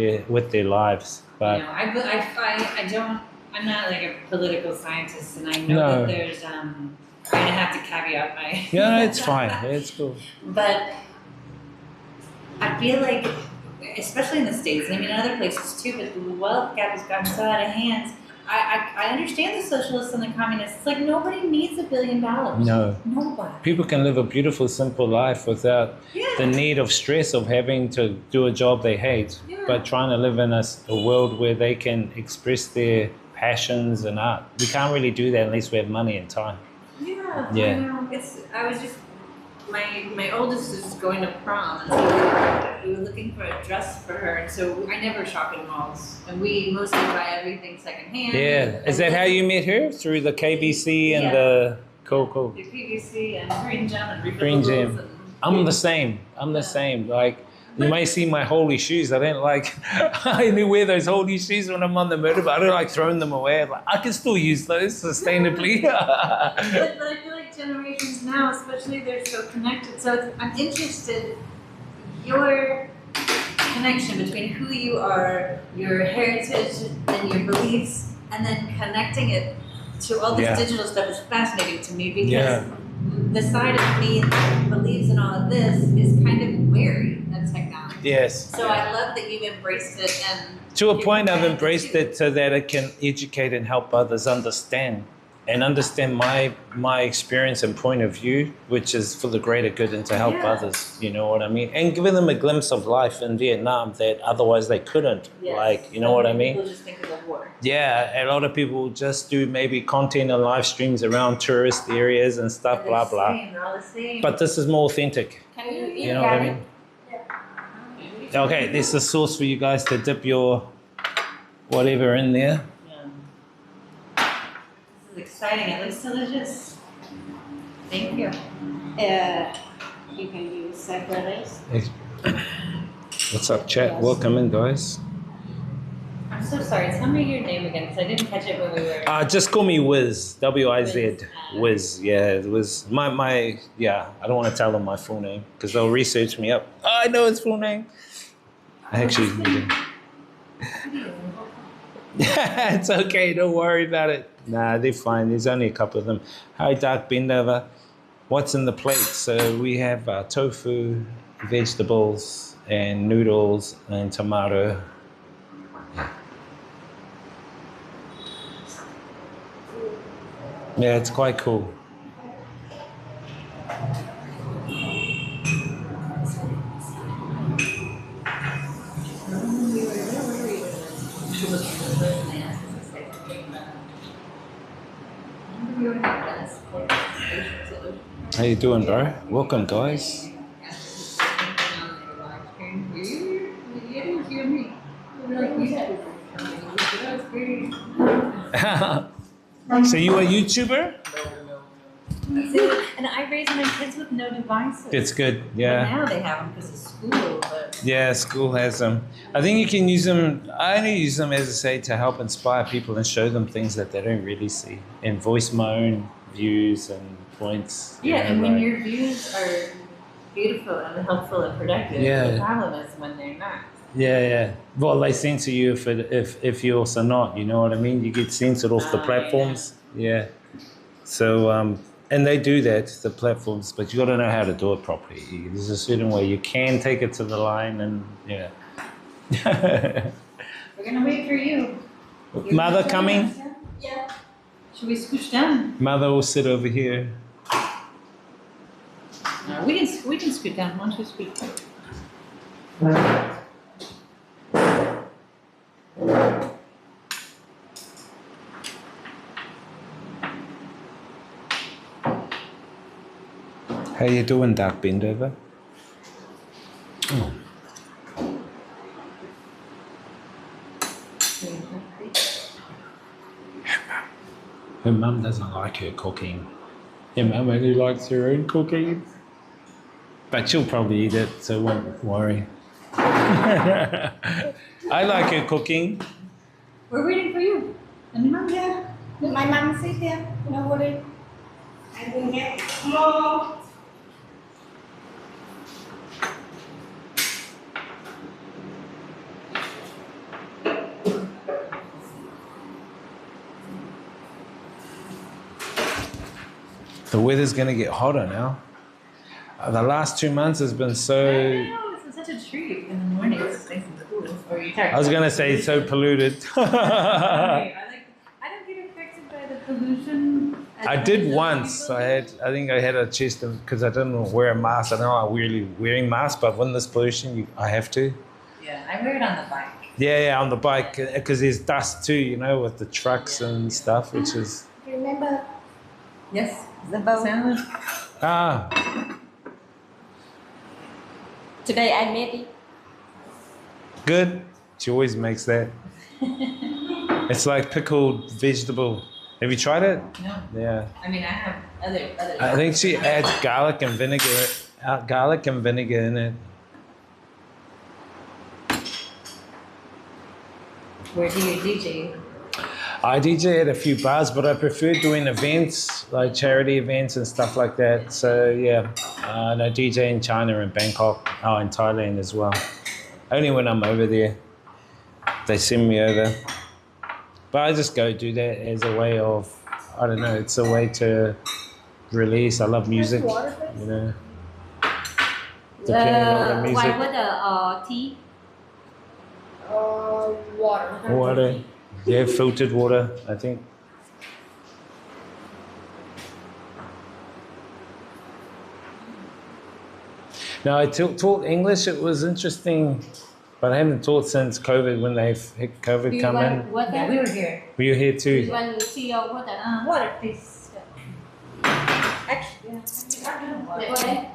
their lives. But You know, I don't. I'm not like a political scientist, and I know No. that there's. I'm gonna have to caveat my. yeah, it's fine. It's cool. But I feel like, especially in the States, and I mean in other places too, but the wealth gap has gotten so out of hands. I understand the socialists and the communists. It's like nobody needs $1 billion. No. Nobody. People can live a beautiful, simple life without the need of stress of having to do a job they hate, but trying to live in a world where they can express their passions and art. We can't really do that unless we have money and time. Yeah. Yeah. I know. I was just. My oldest is going to prom, and so we were looking for a dress for her, and so I never shop in malls, and we mostly buy everything secondhand. Yeah. Is that how you met her? Through the KBC and the cool. The PVC and Green Gem and Green Gem. refillables and- I'm the same. I'm the same. Like, you may see my holy shoes. I don't like, I only wear those holy shoes when I'm on the motorbike. I don't like throwing them away. Like, I can still use those sustainably. But I feel like generations now, especially, they're so connected. So I'm interested, your connection between who you are, your heritage and your beliefs, and then connecting it to all this digital stuff is fascinating to me because the side of me that believes in all of this is kind of wary of technology. Yes. So I love that you've embraced it and To a point, I've embraced it so that it can educate and help others understand my experience and point of view, which is for the greater good and to help others. You know what I mean? And giving them a glimpse of life in Vietnam that otherwise they couldn't. Yes. Like, you know what I mean? People just think of the war. Yeah, a lot of people just do maybe content and live streams around tourist areas and stuff, blah, blah. They're all the same. But this is more authentic. Can you eat You know what I garlic? mean? Okay, this is the sauce for you guys to dip your whatever in there. This is exciting. It looks delicious. Thank you. You can use separate rice. What's up, chat? Welcome in, guys. I'm so sorry. Tell me your name again because I didn't catch it when we were. Just call me Wiz, W-I-Z, Wiz. Yeah, it was my yeah. I don't want to tell them my full name because they'll research me up. Oh, I know his full name. I actually. It's okay. Don't worry about it. Nah, they're fine. There's only a couple of them. Hi, Dark Bendover. What's in the plate? So we have tofu, vegetables, and noodles and tomato. Yeah, it's quite cool. How you doing, bro? Welcome, guys. So you a YouTuber? And I raised my kids with no devices. It's good, But yeah. now they have them because of school. But Yeah, school has them. I think you can use them, I only use them, as I say, to help inspire people and show them things that they don't really see. And voice my own views and points. you yeah, know, and when like- your views are beautiful and helpful and productive, Yeah. the problem is when they're not. Yeah. Well, they censor you if you're also not, you know what I mean? You get censored off the Oh, platforms. Yeah. So, And they do that, the platforms, but you got to know how to do it properly. There's a certain way you can take it to the line, and yeah. We're gonna wait for you. Mother coming? Yeah. Should we scooch down? Mother will sit over here. No, we can scoot down. Why don't you scoot down? How you doing, Dark Bend over? Oh. Her mum doesn't like her cooking. Her mum only likes her own cooking. But she'll probably eat it, so won't worry. I like her cooking. We're waiting for you. And mom, yeah. My mom sit here. No worry. I will get more. The weather's going to get hotter now. The last 2 months has been so... I know, it's such a treat. In the morning, it's nice and cool. Or you I was going to say so polluted. I don't get affected by the pollution. I did once. I think I had a chest because I didn't wear a mask. I don't like really wearing masks, but when there's pollution, I have to. Yeah, I wear it on the bike. Yeah, on the bike because there's dust too, you know, with the trucks and stuff, which is... Remember Yes. the boat? Sandwich. Ah, Today I made it. good. She always makes that. It's like pickled vegetable. Have you tried it? No. Yeah. I mean, I have other. I think she adds garlic and vinegar in it. Where do you DJ? I DJ at a few bars, but I prefer doing events, like charity events and stuff like that. So yeah, and I DJ in China and Bangkok, in Thailand as well. Only when I'm over there, they send me over. But I just go do that as a way of, I don't know, it's a way to release. I love music, you know. Depending on the music. White water or tea? Water. Water. Yeah, filtered water, I think. Now, I taught English. It was interesting, but I haven't taught since COVID, when they've had COVID come in. Water? Yeah, we were here. Were you here You too? want tea or water? Water, please. Actually, Water.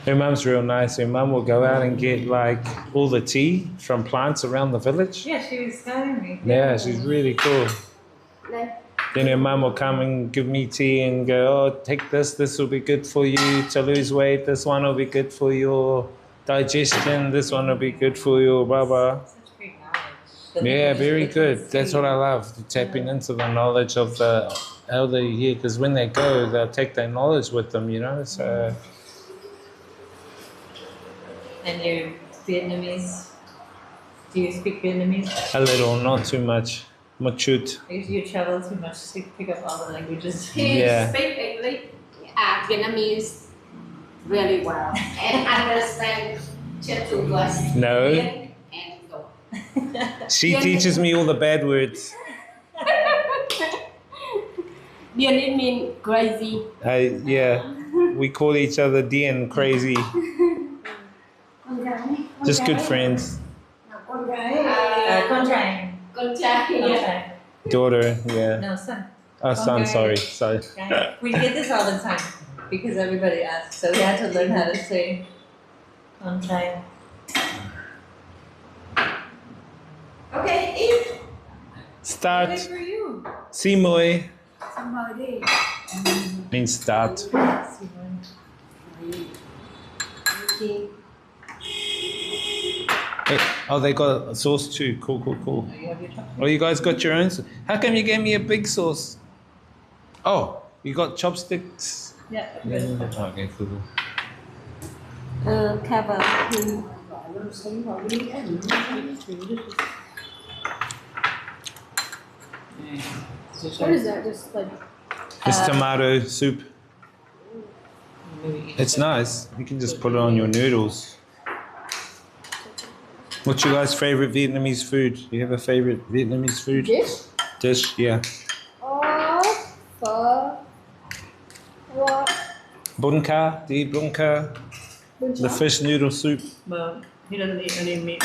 Her mum's real nice. Her mum will go out and get like all the tea from plants around the village. yeah, she was telling me. Yeah, she's really cool. Đây. Then her mum will come and give me tea and go, oh, take this. This will be good for you to lose weight. This one will be good for your digestion. This one will be good for your blah blah. Such great knowledge. Yeah, very good. That's what I love, tapping into the knowledge of the elderly here, because when they go, they'll take their knowledge with them, you know. So And you're Vietnamese. Do you speak Vietnamese? a little, not too much. Một chút. You travel too much to pick up all the languages. He Yeah. speak English, Vietnamese really well and understand just two words. No. Bien and go. She teaches me all the bad words. Bien it mean crazy. Yeah, we call each other Dien, crazy. Just good friends. Con trai. Con trai. Con trai. Daughter, yeah. No, son. Oh, son, sorry. We get this all the time because everybody asks, so we had to learn how to say con trai. Okay, eat. Start. Good for you. Simoy Xong rồi đi. means start. Hey, oh, they got a sauce too. Cool. Oh, you guys got your own? How come you gave me a big sauce? Oh, you got chopsticks? Yeah. Okay, cool. Cover. What is that? Just like It's tomato soup. Maybe eat It's nice. You can just put it on your noodles. What's your guys' favorite Vietnamese food? Do you have a favorite Vietnamese food? Dish, yeah. phở. What? Bun ca, do you eat bun ca? The fish noodle soup. Well, he doesn't eat any meat.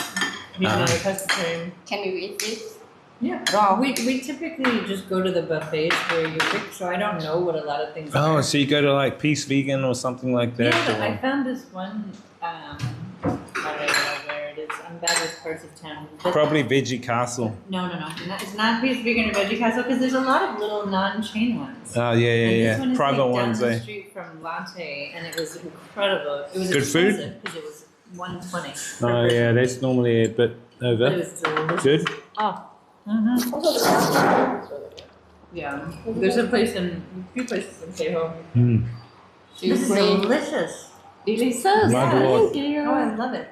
He's not a pescatarian. Can you eat this? Yeah, raw. We typically just go to the buffets where you pick, so I don't know what a lot of things are. Oh, so you go to like Peace Vegan or something like that? Yeah, or- I found this one. I don't know where it is. I'm bad with parts of town. But Probably Veggie Castle. no. It's not Peace Vegan or Veggie Castle because there's a lot of little non-chain ones. Oh, yeah, And this one is Private like ones, down the eh? street from Latte, and it was incredible. It was Good food? expensive because it was $120. Oh, yeah, that's normally a bit But it over. was delicious. Good? Oh. Yeah. There's a few places in Tejo. Mm. This is delicious. Delicious. Mugwort. Thank you. Oh, I love it.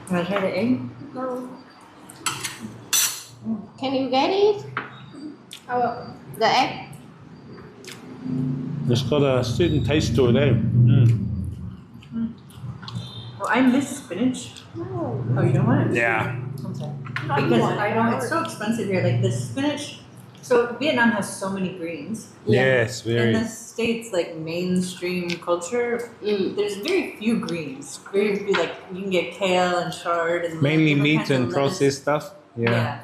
Can I try the egg? Can you get it? The egg? It's got a certain taste to it, eh? Mm. Oh, I miss spinach. Oh, you don't want it? Yeah. I'm sorry. Because I know it's so expensive here. Like the spinach. So Vietnam has so many greens. Yes, In very. the States, like mainstream culture, there's very few greens. Very few, like you can get kale and chard and Mainly different meat kinds of and lettuce. processed stuff. Yeah.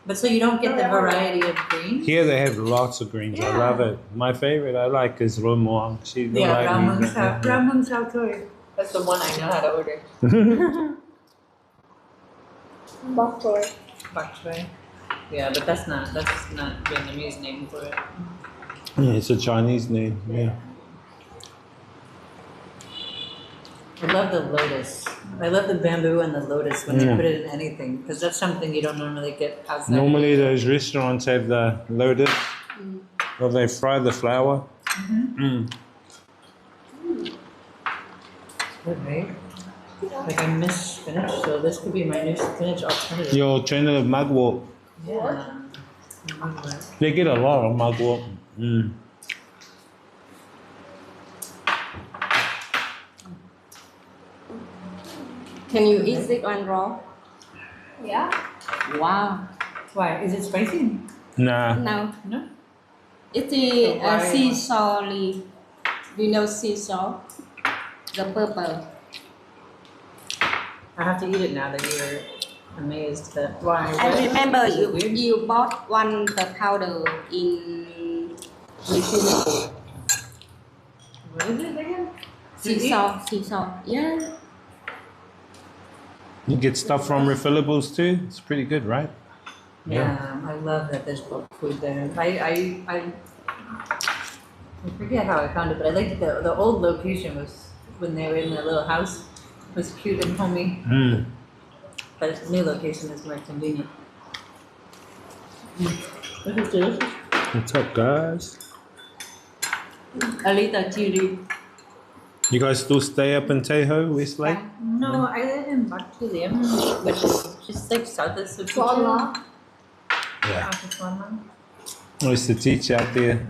But so you don't get the variety of greens. Here they have lots of greens. I Yeah. love it. My favorite I like is ro muang. She Yeah, like Ramon me. Sao. Ramon Sao Toi. That's the one I know how to order. Bok choy. Bok choy. Yeah, but that's not Vietnamese name for it. Yeah, it's a Chinese name. Yeah. I love the lotus. I love the bamboo and the lotus when they Yeah. put it in anything because that's something you don't normally get outside. Normally those restaurants have the lotus, or they fry the flour. Mm. Good, right? Like I miss spinach, so this could be my new spinach alternative. Your alternative mugwort. Yeah. They get a lot of mugwort. Mm. Can you eat this one raw? Yeah. Wow. Why? Is it spicy? Nah. No. No. It's So the why- sea salt leaf. Do you know sea salt? The purple. I have to eat it now that you're amazed that why. I remember Is it weird? you bought one the powder in the What is it again? sea salt. Sea salt. Yeah. You get stuff from refillables too. It's pretty good, right? Yeah, I love that there's bulk food there. I forget how I found it, but I liked the old location was when they were in their little house. It was cute and homey. Mm. But the new location is more convenient. This is delicious. What's up, guys? A little chili. You guys still stay up in Tejo, Westlake? No, I live in Bak Tuliam, which is just like south of Subic. Swan Yeah. Off of Swan Lang. I used to teach out there.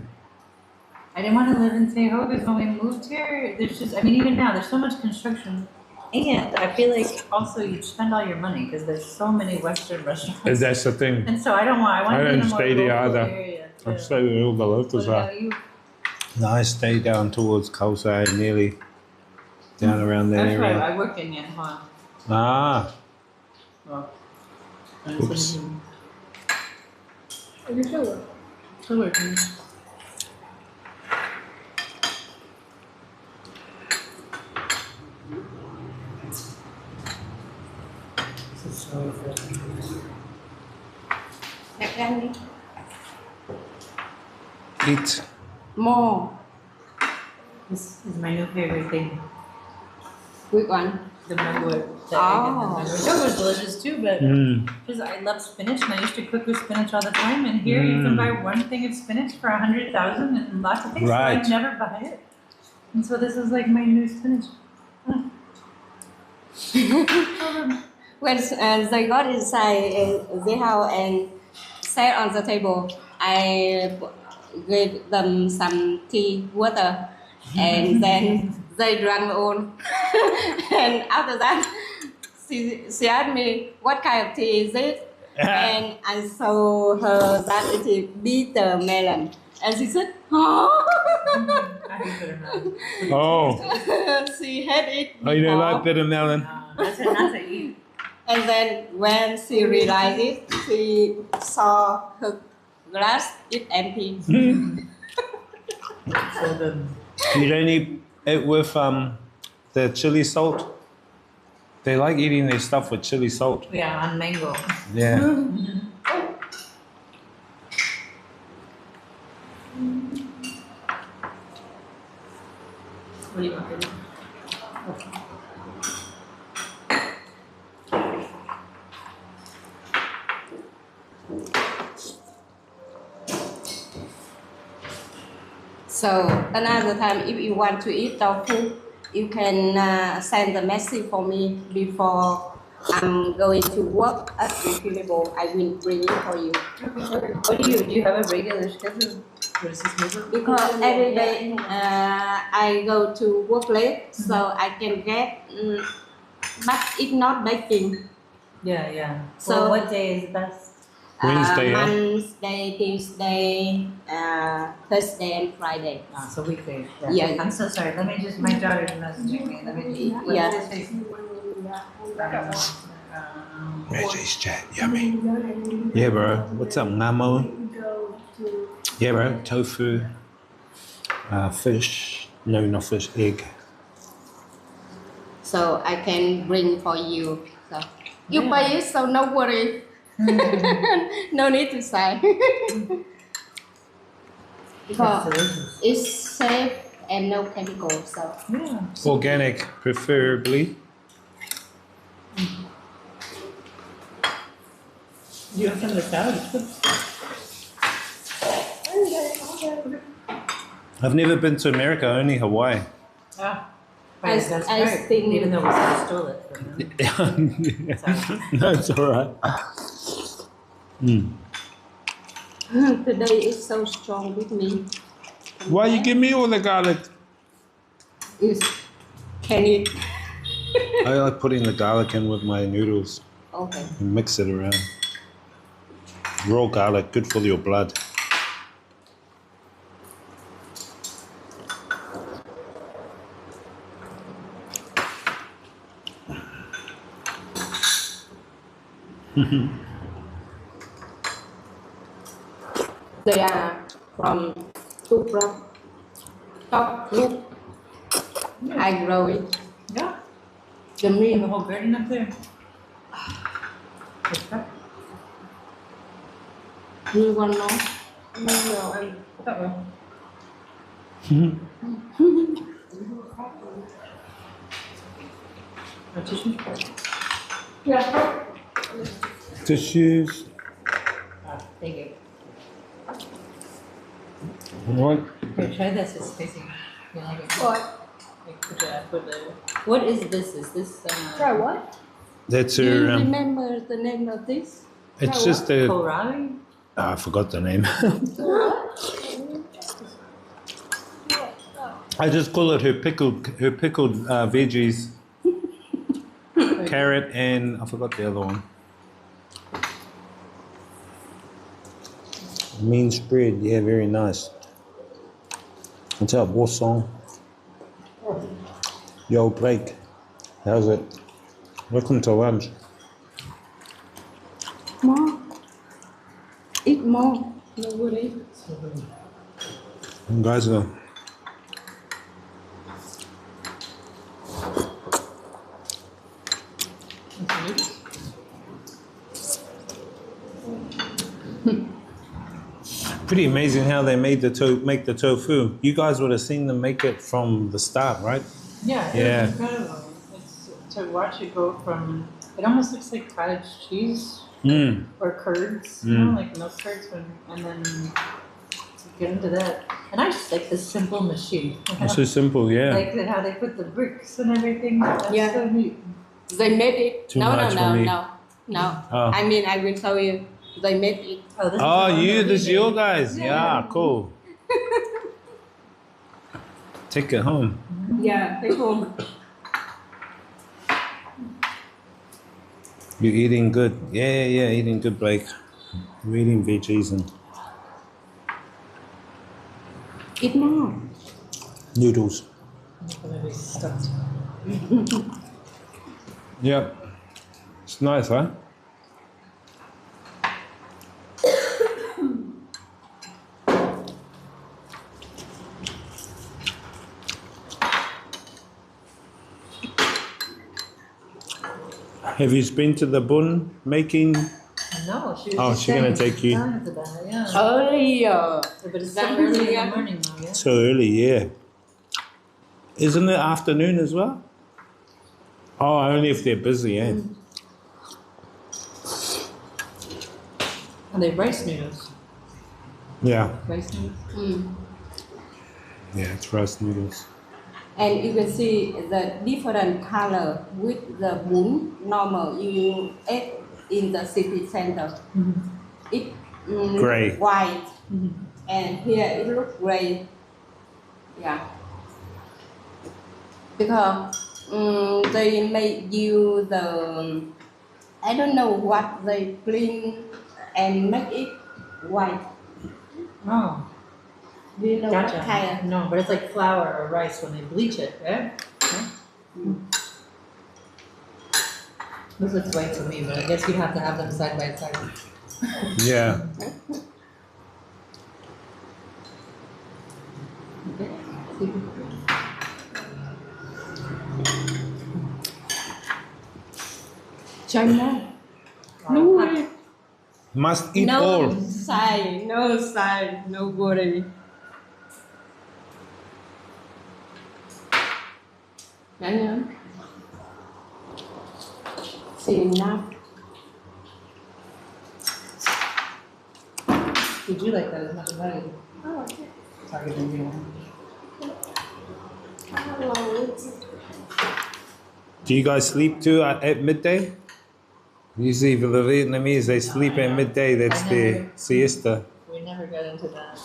I didn't want to live in Tejo because when we moved here, there's just, I mean, even now, there's so much construction. And I feel like also you spend all your money because there's so many Western restaurants. That's the thing. And so I want to be in don't a more stay there local either. area. I'm too. staying where all the What locals are. about you? No, I stay down towards Kaosai, nearly down around that That's right, area. I work in Yanhua. Ah, Well, Oops. Are you sure? Still working. This is so refreshing. Đặt răng đi. eat. More. This is my new favorite thing. Which one? The mugwort. The Oh. egg and the mugwort. It was delicious too, but Mm. because I love spinach and I used to cook with spinach all the time, and here you can buy one thing of spinach for 100,000 and lots of things, Right. so I never buy it. And so this is like my new spinach. When they got inside the house and sat on the table. I gave them some tea, water, and then they drank on. And after that, she asked me, what kind of tea is it? And I saw her that it is bitter melon. And she said, oh. Oh, She had it oh, you don't before. like bitter melon? That's enough to eat. And then when she realized it, she saw her glass is empty. So good. You don't eat it with the chili salt? They like eating their stuff with chili salt. Yeah, on mango. Yeah. What do you want to do? So another time, if you want to eat tofu, you can send the message for me before I'm going to work at refillable. I will bring it for you. What do you have a regular schedule? What is this movie? Because every day I go to work late, so I can get, but it's not baking. Yeah, yeah. So- So what day is best? Wednesday, yeah? Monday, Tuesday, Thursday, and Friday. So weekdays. Yeah. I'm so sorry. Let me just, my daughter's messaging me. Let me just. Yeah. Reggie's chat, yummy. Yeah, bro. What's up, Namo? Yeah, bro. Tofu, fish. No, not fish. Egg. So I can bring for you. So you Yeah. pay it, so no worry. No need to say. That's Because delicious. it's safe and no chemicals. So Yeah. Organic, preferably. You have some of the salad. It's good. I've never been to America, only Hawaii. Ah. I- Right, that's I right. think- Even though we stole it from them. No, it's all right. today is so strong with me. Why you give me all the garlic? Is can it? I like putting the garlic in with my noodles Okay. and mix it around. Raw garlic, good for your blood. They are from Tupra. Top group. I grow it. Yeah. The You have meat. a whole garden up there. It's good. You want know? No, I thought well. No tissue? Yeah. Tissues. Thank you. What? Here, try this. It's tasty. You like it? What? What is this? Is this Try what? That's Do you her. remember the name of this? It's just a. kohlrabi? I forgot the name. I just call it her pickled veggies, carrot, and I forgot the other one. Mean spread, yeah, very nice. What's up, Bossong? Yo, Blake, how's it? Welcome to lunch. More. Eat more. No worry. You guys are. Pretty amazing how they made make the tofu. You guys would have seen them make it from the start, right? Yeah, Yeah. it's incredible. It's to watch it go from, it almost looks like cottage cheese Mm. or curds, you know, like milk curds, and then to get into that. And I just like the simple machine. It's so simple, yeah. Like how they put the bricks and everything. That's Yeah. so neat. They made it. Too no, much no, for no, me. no, no. Oh. I mean, I will tell you. They make it. Oh, this Oh, is you, this is your guys. Yeah, cool. Take it home. Yeah, take home. You're eating good. Yeah, eating good, Blake. We're eating veggies and Eat more. noodles. Yep. It's nice, huh? Have you been to the bun making? No, she was Oh, just she's gonna saying- take you. telling us about it, yeah. Earlier. But it's so early in the morning though, yeah? So early, yeah. Isn't it afternoon as well? Oh, only if they're busy, eh? Are they rice noodles? Yeah. Rice noodles? Yeah, it's rice noodles. And you can see the different color with the moon normal you ate in the city center. It Gray. white, and here it looks gray. Yeah, because they made you the I don't know what they clean and make it white. Oh, Do you know gotcha. what kind? No, but it's like flour or rice when they bleach it, right? Yeah. This looks white to me, but I guess you'd have to have them side by side. Yeah. China. No, Must eat all. no side, no worry. China. See enough. Did you like that as much as I did? Oh, okay. Sorry, I didn't do one. Do you guys sleep too at midday? Usually for the Vietnamese, they sleep at midday. That's their siesta. We never got into that.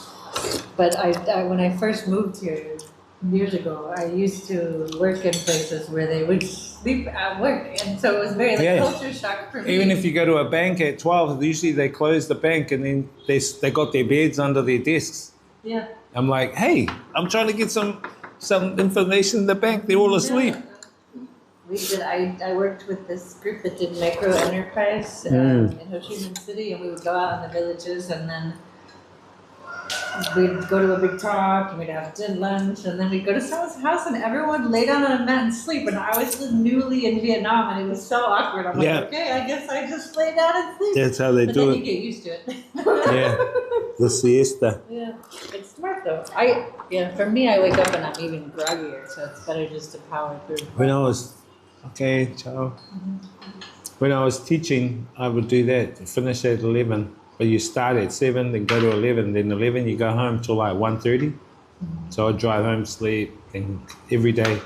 But I when I first moved here years ago, I used to work in places where they would sleep at work, and so it was very Yeah. culture shock for me. Even if you go to a bank at 12, usually they close the bank and then they got their beds under their desks. Yeah. I'm like, hey, I'm trying to get some information in the bank. They're all asleep. We did. I worked with this group that did micro enterprise in Ho Chi Minh City, and we would go out in the villages, and then we'd go to a big talk, and we'd have lunch, and then we'd go to someone's house, and everyone would lay down on a mat and sleep. And I was newly in Vietnam, and it was so awkward. I'm like, Yeah. okay, I guess I just lay down and sleep. That's how they But do then it. you get used to it. Yeah, the siesta. Yeah, it's smart though. For me, I wake up and I'm even groggier, so it's better just to power through. When I was, okay, ciao. When I was teaching, I would do that, finish at 11. But you start at 7, then go to 11, then 11 you go home till like 1:30. So I'd drive home, sleep, and every day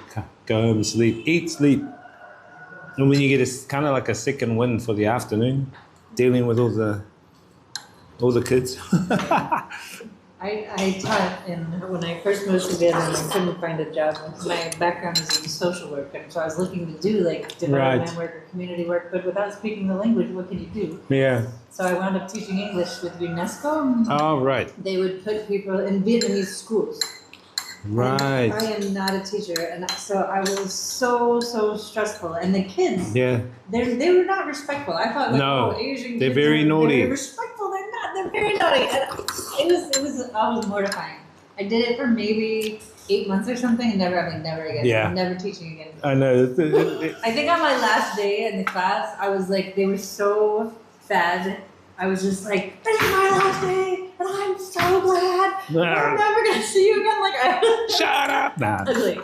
go home, sleep, eat, sleep. And when you get kind of like a second wind for the afternoon, dealing with all the kids. I taught when I first moved to Vietnam, I couldn't find a job. My background is in social work, and so I was looking to do like development Right. work or community work, but without speaking the language, what can you do? Yeah. So I wound up teaching English with UNESCO. Oh, right. They would put people in Vietnamese schools. Right. I am not a teacher, and so I was so stressful. And the kids, Yeah. they were not respectful. I thought like, No, Asian they're kids very are naughty. very respectful. They're not. They're very naughty. And I was mortifying. I did it for maybe 8 months or something, and never again. Yeah. I'm never teaching again. I know. I think on my last day in the class, I was like, they were so bad. I was just like, this is my last day, and I'm so glad. I'm never gonna see you again. Like, Shut up! Nah. ugly.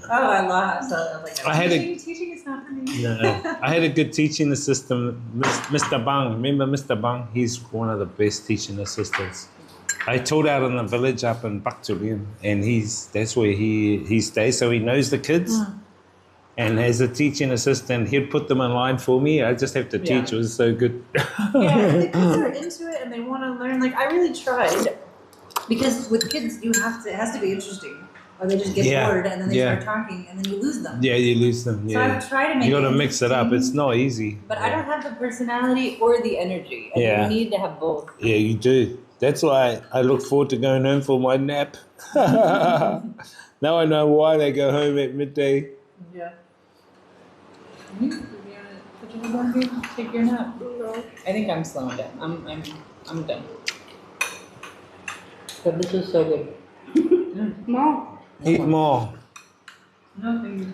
Oh, I lost. So I was like, I had a- teaching is not for me. No, I had a good teaching assistant, Mr. Bang. Remember Mr. Bang? He's one of the best teaching assistants. I taught out in the village up in Bak Tuen, and that's where he stays, so he knows the kids. And as a teaching assistant, he'd put them online for me. I just have to teach. It was so good. Yeah, the kids are into it and they want to learn. Like, I really tried. Because with kids, it has to be interesting. Or they just get bored and then they start talking and then you lose them. Yeah, you lose them. So I try to make you it got to mix it up. It's not easy. But I don't have the personality or the energy. And you need to have both. Yeah, you do. That's why I look forward to going home for my nap. Now I know why they go home at midday. Yeah. You want to put your head on here? Take your nap. No. I think I'm slowing down. I'm done. But this is so good. More. Eat more. No, thank you.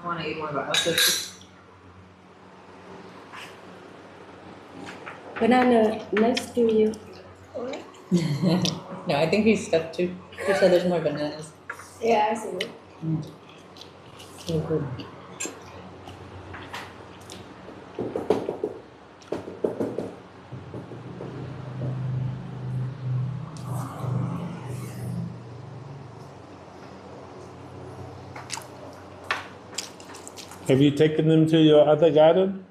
I want to eat more, but I'll just. Banana next to you. No, I think he's stuffed too. He said there's more bananas. Yeah, I see it. So good. Have you taken them to your other garden?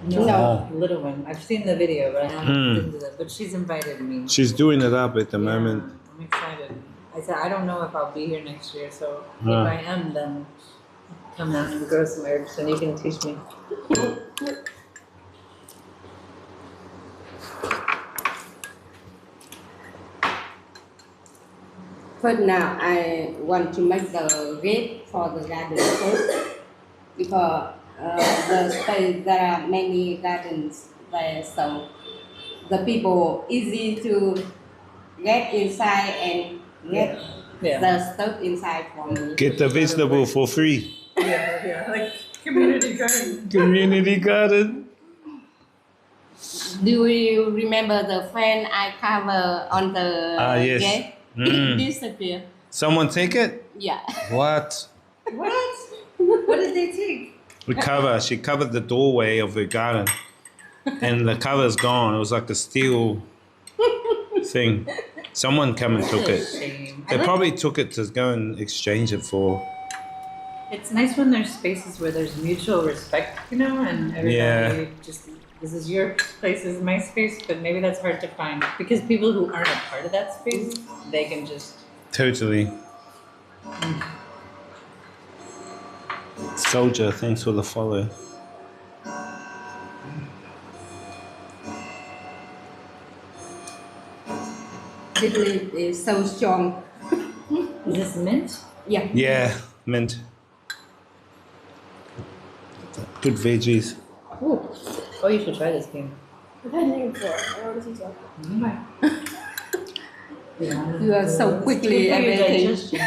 No, little one. I've seen the video, but I haven't been to that. But she's invited me. She's doing it up at the moment. I'm excited. I said I don't know if I'll be here next year, so if I am, then come out and grow some herbs, and you can teach me. First now I want to make the gate for the garden first because the space there are many gardens there, so the people easy to get inside and get the stuff inside for me. Get the vegetable for free. Yeah, like community garden. Community garden. Do you remember the fan I cover on the Yes. gate? It disappeared. Someone take it? Yeah. What? What? What did they take? She covered the doorway of her garden. And the cover's gone. It was like a steel thing. Someone come and took it. Shame. They probably took it to go and exchange it for. It's nice when there's spaces where there's mutual respect, and everybody just, this is your place, this is my space, but maybe that's hard to find because people who aren't a part of that space, they can just. Totally. Soldier, thanks for the follow. This leaf is so strong. Is this mint? Yeah. Yeah, mint. Good veggies. Ooh. Oh, you should try this game. I've had name for it. I already saw Yeah. You are so quickly Good for your everything. digestion.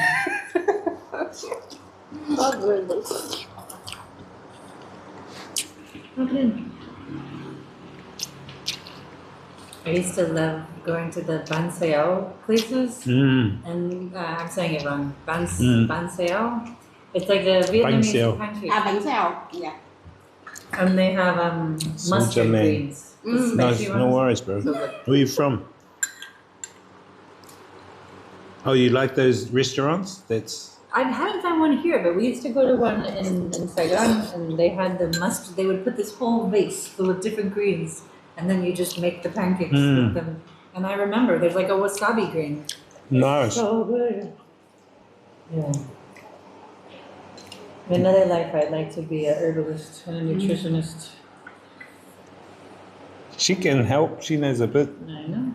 I used to love going to the ban xeo places, and I'm saying it wrong. Ban xeo. It's like the Vietnamese pancake, bánh xèo. Yeah. and they have mustard man. greens. The No, spicy no ones. worries, bro. So good. Where are you from? Oh, you like those restaurants? I haven't found one here, but we used to go to one in Saigon, and they had the mustard. They would put this whole vase full of different greens, and then you just make the pancakes with them. And I remember there's like a wasabi green. Nice. So good. Yeah. In another life, I'd like to be a herbalist and a nutritionist. She can help. She knows a bit. I know.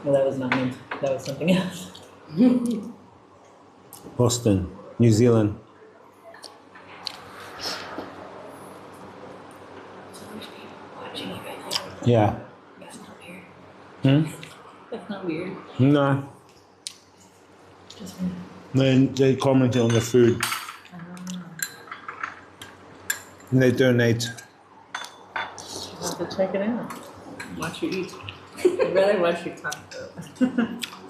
Well, that was not mint. That was something else. Boston, New Zealand. Yeah. That's not weird. Hmm? That's not weird. No. Just me. They commented on the food. And they donate. I'll have to check it out. Watch you eat. I'd rather watch you talk though.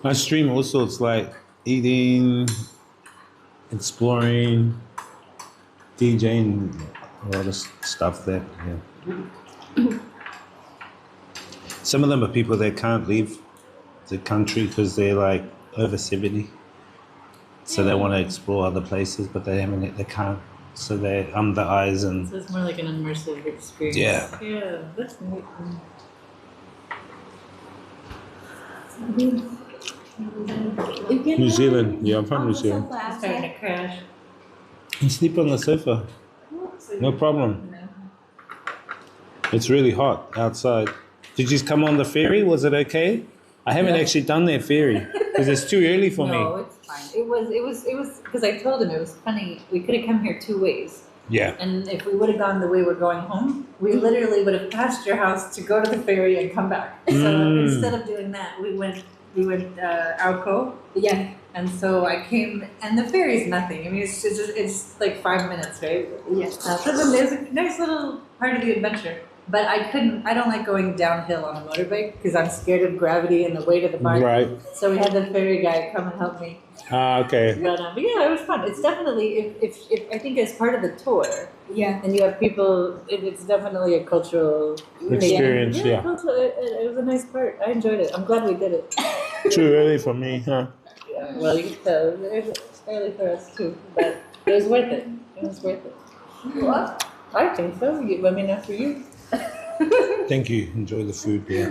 I stream all sorts like eating, exploring, DJing, a lot of stuff there. Yeah. Some of them are people that can't leave the country because they're like over 70. So they want to explore other places, but they can't. So I'm the eyes and So it's more like an immersive experience. Yeah. Yeah, that's neat. New Zealand. Yeah, I'm from New Zealand. It's starting to crash. You sleep on the sofa. No problem. It's really hot outside. Did you come on the ferry? Was it okay? I haven't actually done that ferry because it's too early for No, me. it's fine. It was because I told him it was funny. We could have come here 2 ways. Yeah. And if we would have gone the way we're going home, we literally would have passed your house to go to the ferry and come back. So instead of doing that, we went Alco. Yeah. And so I came, and the ferry's nothing. I mean, it's like 5 minutes, right? Yeah. So then there's a nice little part of the adventure. But I don't like going downhill on a motorbike because I'm scared of gravity and the weight of the bike. Right. So we had the ferry guy come and help me. Okay. But yeah, it was fun. It's definitely, if I think as part of the tour, Yeah. and you have people, it's definitely a cultural Experience, yeah. Cultural, it was a nice part. I enjoyed it. I'm glad we did it. Too early for me, huh? Yeah, well, you can tell it's early for us too, but it was worth it. It was worth it. What? I think so. Let me know for you. Thank you. Enjoy the food, yeah.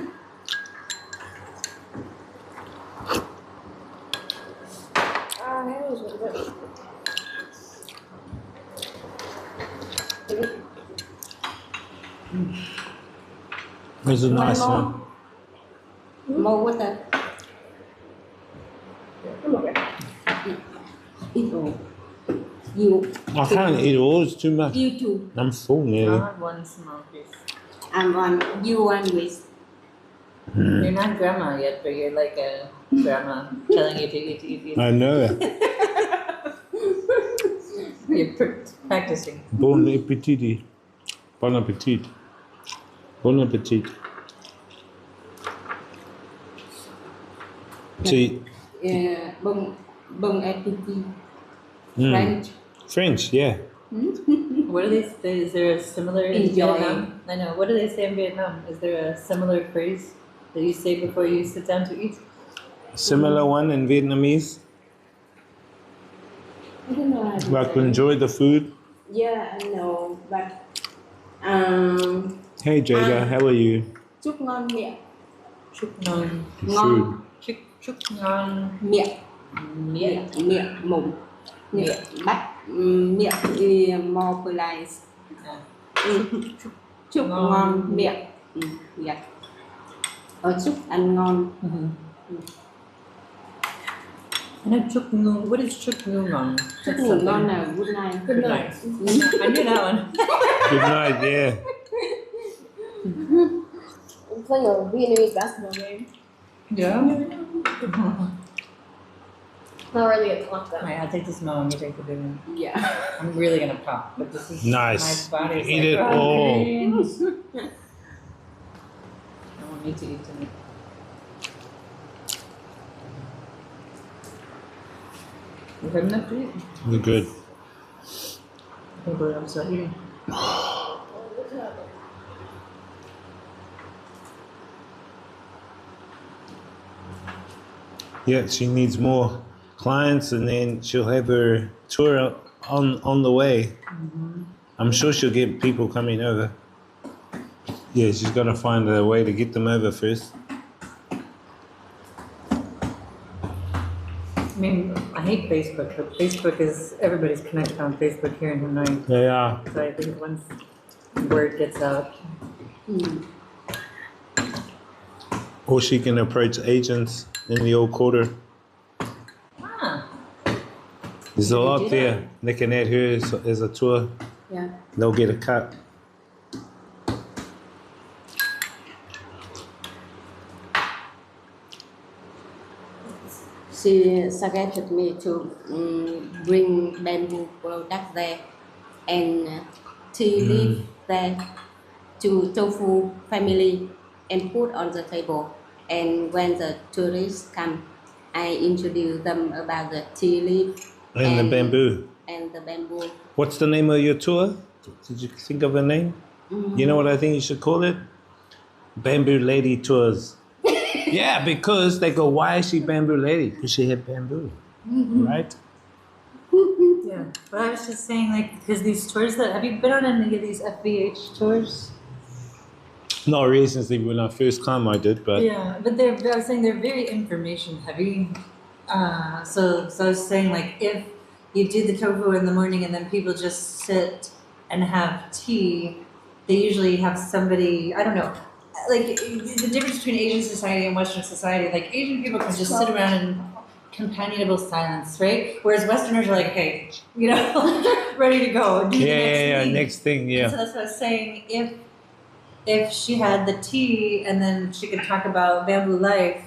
This is nice one. More water. Eat all. You. I can't eat all. It's too much. You too. I'm full I'll nearly. have one small piece. I'm one. You one with. You're not grandma yet, but you're like a grandma telling you to eat. I know. You're practicing. Bon appetit. Bon appetit. Bon appetit. See, Bon appetit. mm. French. French, yeah. What do they say? Is there a similar in Enjoy. Vietnam? I know. What do they say in Vietnam? Is there a similar phrase that you say before you sit down to eat? Similar one in Vietnamese. I don't know how to Like say. enjoy the food. Yeah, I know, but Hey Jada, how are you? chúc ngon miệng. Chúc ngon. Food. Chúc ngon. Miệng. Miệng. Miệng mồm. Miệng bắt miệng thì more polite. Chúc ngon miệng. Yeah. Chúc ăn ngon. I know chúc ngon. What is chúc ngon? Chúc ngủ ngon là good night. Good night. I knew that one. Good night, yeah. I'm playing a Vietnamese basketball game. Yeah. Not really a talk though. Alright, I'll take the small one. You take the big one. Yeah. I'm really gonna pop, but this is Nice. My body's Eat like, it "Oh, all." greens." I won't need to eat tonight. You had enough to eat? We're good. I can't believe I'm still eating. Yeah, she needs more clients and then she'll have her tour on the way. I'm sure she'll get people coming over. Yeah, she's got to find a way to get them over first. I mean, I hate Facebook, but Facebook is, everybody's connected on Facebook here in Hanoi. They are. So I think once word gets out, Or she can approach agents in the old quarter. There's a lot there. They can add her as a tour. Yeah. They'll get a cut. She suggested me to bring bamboo products there and tea leaf there to Tofu family and put on the table. And when the tourists come, I introduce them about the tea leaf And the bamboo. and the bamboo. What's the name of your tour? Did you think of a name? You know what I think you should call it? Bamboo Lady Tours. Yeah, because they go, why is she bamboo lady? Because she had bamboo, right? Yeah, but I was just saying, like, because these tours have you been on any of these FBH tours? Not recently when I first came I did, but Yeah, but I was saying they're very information heavy. So I was saying, like, if you do the tofu in the morning and then people just sit and have tea, they usually have somebody, I don't know, like the difference between Asian society and Western society, like Asian people can just sit around in companionable silence, right? Whereas Westerners are like, okay, you know, ready to go. Do the next thing. next thing, And so that's what I was saying. If she had the tea and then she could talk about bamboo life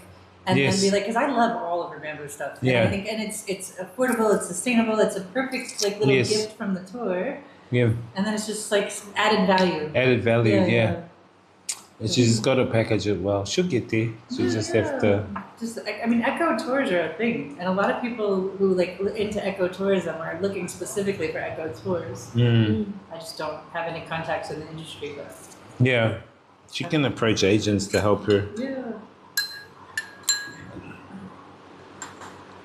and Yes. then be like, because I love all of her bamboo stuff. And Yeah. I think, and it's affordable, it's sustainable, it's a perfect like little Yes. gift from the tour. yeah, And then it's just like added value. added value, yeah. And she's just got to package it well. She'll get there. She just have to. Just, I mean, eco tours are a thing, and a lot of people who like into eco tourism are looking specifically for eco tours. I just don't have any contacts in the industry, but Yeah, she can approach agents to help her yeah.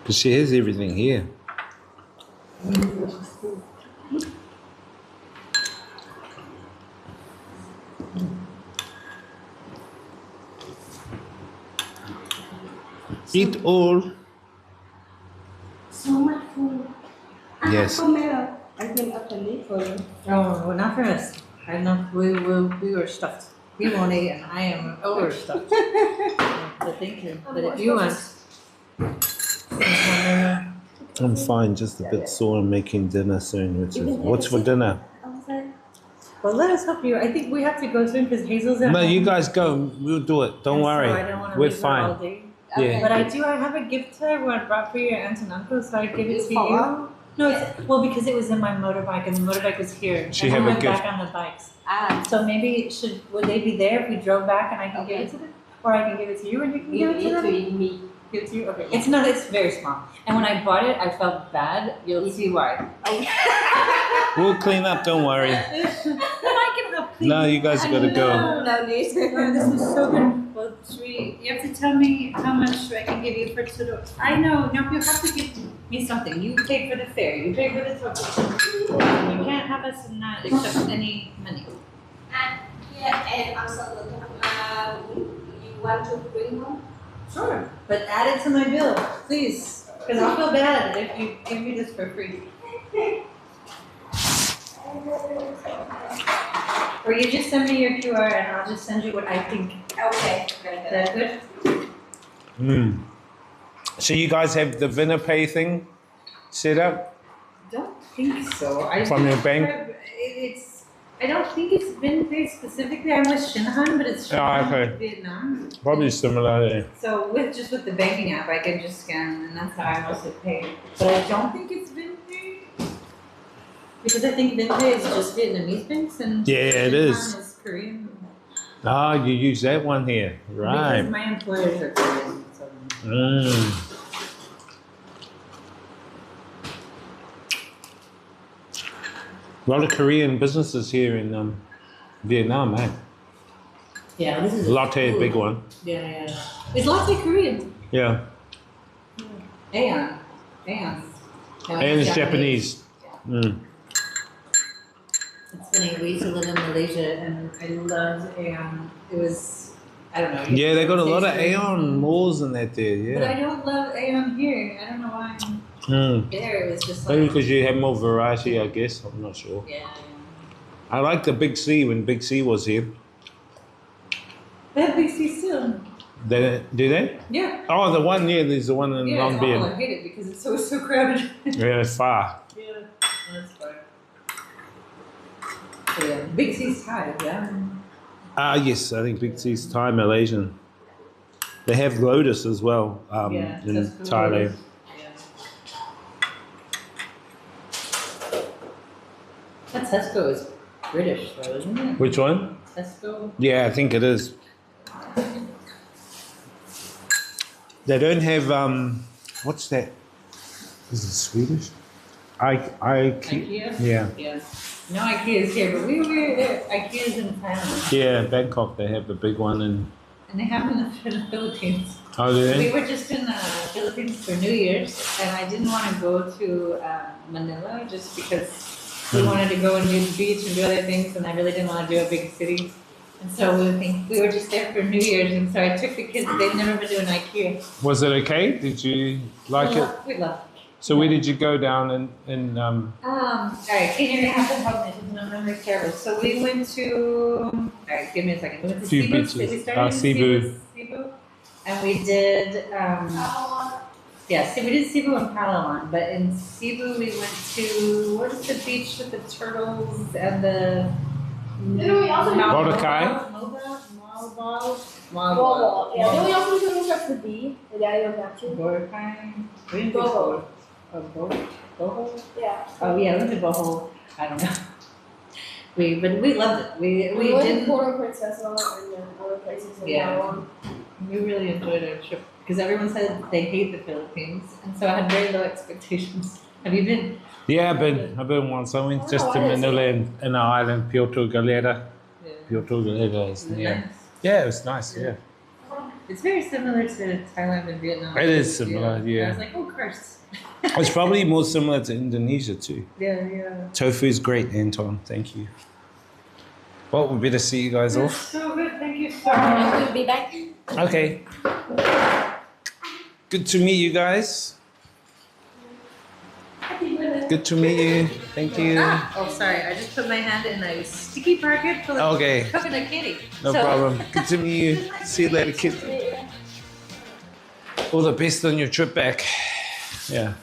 because she has everything here. Eat all. So much food. Yes. Pomelo. I think up the lid for you. Oh, well, not for us. I know we were stuffed. We won't eat, and I am overstuffed. But thank you. But if you want, I'm fine, just a bit sore making dinner soon. What's for dinner? well, let us help you. I think we have to go soon because Hazel's at No, home. you guys go. We'll do it. Don't And worry. So I don't want to We're leave her all fine. day. Yeah. But I have a gift that I brought for your aunt and uncle, so I give it to For you. what? No, well, because it was in my motorbike, and the motorbike was here. She and have we a went gift. back on the bikes. Ah, So maybe would they be there if we drove back and I can give it to them, or I can give it to you and you can give it to them? me. Give it to you. Okay. It's not. It's very small. And when I bought it, I felt bad. You'll see why. We'll clean up. Don't worry. Then I can help. No, you guys gotta go. No need. Oh, this was so good. Well, you have to tell me how much I can give you for total. I know. No, you have to give me something. You pay for the fare. You pay for the total. You can't have us not accept any money. Yeah, and also, you want to bring home? Sure. But add it to my bill, please. Because I'll feel bad if you give me this for free. Or you just send me your QR and I'll just send you what I think. Okay, very Is good. that good? So you guys have the Vinapay thing set up? Don't think so. From your bank? I don't think it's Vibez specifically. I'm with Shinhan, but it's Shinhan okay. Vietnam. Probably similar. Yeah. So with the banking app, I can just scan, and that's how I mostly pay. But I don't think it's Vibez because I think Vibez is just Vietnamese banks, and Yeah, it Shinhan is. Korean. Ah, you use that one here, right? Because my employers are Korean. So. A lot of Korean businesses here in Vietnam, eh? Yeah, this is Latte, cool. big one. Yeah. Is latte Korean? Yeah. Aeon. And it's Japanese. Mm. It's funny, we used to live in Malaysia and I loved Aeon. It was, I don't know. Yeah, they got a lot of tasted- Aeon malls in that there, But I yeah. don't love Aeon here. I don't know why. There, it was just Maybe like. because you have more variety, I guess. I'm not sure. Yeah. I like the Big C when Big C was here. They have Big C still. Do they? Yeah. Oh, the one, yeah, there's the one in Yeah, Long it's awful. I Beach. hate it because it's so crowded. Yeah, it's far. Yeah, that's fine. So yeah, Big C's Thai, yeah. Yes, I think Big C's Thai Malaysian. They have Lotus as well Yeah, in that's cool. Thailand. Yeah. That Tesco is British though, isn't it? Which one? Tesco? Yeah, I think it is. They don't have what's that? Is it Swedish? IKEA? Yeah. Yeah. No IKEA is here, but we were IKEA's in Thailand. Yeah, Bangkok they have the big one and and they have them in the Philippines. Oh, do We they? were just in the Philippines for New Year's, and I didn't want to go to Manila just because we wanted to go and do the beach and do other things, and I really didn't want to do a big city. And so we were just there for New Year's, and so I took the kids. They'd never been to an IKEA. Was it okay? Did you like it? We loved it. So where did you go down in All right, can you have to help me? My memory's terrible. So we went to. All right, give me a second. We went to Few Cebu. beaches. We started Cebu. in Cebu, and we did. Yeah, so we did Cebu and Palawan, but in Cebu we went to what is the beach with the turtles and the Boracay? Malbo. Yeah, then we also go to the B, the area of Neptune. Boracay. We didn't Boho. Boho? Yeah. Oh yeah, we went to Boho. I don't know. But we loved it. We We went to didn't. Port Princess and other places in Yeah. Palawan. We really enjoyed our trip because everyone said they hate the Philippines, and so I had very low expectations. Have you been? Yeah, I've been once. I went just to Manila in an island, Puerto Galera. Yeah. Puerto Galera is Is it near. nice? Yeah, it was nice, yeah. It's very similar to Thailand and Vietnam. It is similar, yeah. I was like, oh, curse. It's probably more similar to Indonesia too. Yeah. Tofu is great, Anton. Thank you. Well, we better see you guys off. So good. Thank you so much. We'll be back. Okay. Good to meet you guys. Good to meet you. Thank you. Oh, sorry. I just put my hand in a sticky pocket full of Okay. coconut candy. No problem. Good to meet you. See you later, kid. All the best on your trip back. Yeah.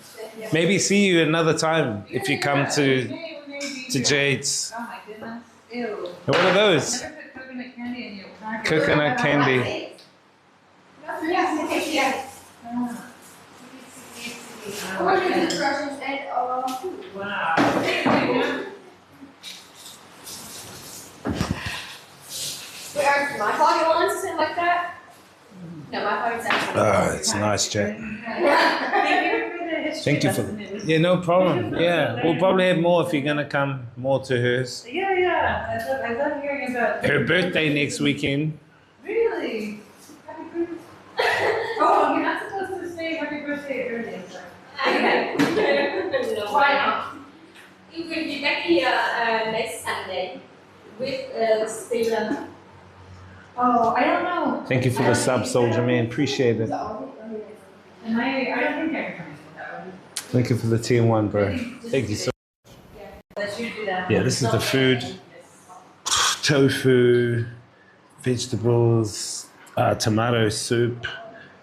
Maybe see you another time if you come to Jade's. Oh my goodness. Ew. What are those? Never put coconut candy in your pocket. Coconut candy. Yes. We're going to do toothbrushes and food. Wow. Wait, are my pocket ones sit like that? No, my pocket's actually. It's nice, Jack. Thank you for the history Thank you for. lesson. It was- Yeah, no problem. Yeah, we'll probably have more if you're gonna come more to hers. Yeah. I love hearing about. Her birthday next weekend. Really? Happy birthday. Oh, you're not supposed to say happy birthday early. I'm sorry. Why not? You will be back here next Sunday with Steven. Oh, I don't know. Thank you for the sub, Soldier Man. Appreciate it. And I don't think I can promise that one. Thank you for the TM1, bro. Thank you so Let's you do that. Yeah, this is the food. Tofu, vegetables, tomato soup.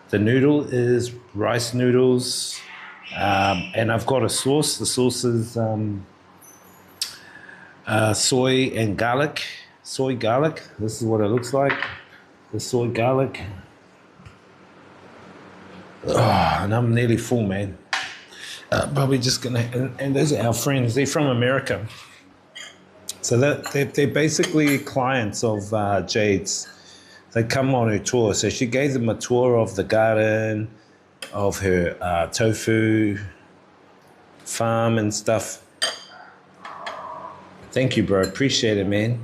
The noodle is rice noodles. And I've got a sauce. The sauce is soy and garlic. Soy garlic. This is what it looks like. The soy garlic. Oh, and I'm nearly full, man. Probably just gonna. And those are our friends. They're from America. So they're basically clients of Jade's. They come on her tour. So she gave them a tour of the garden, of her tofu farm and stuff. Thank you, bro. Appreciate it, man.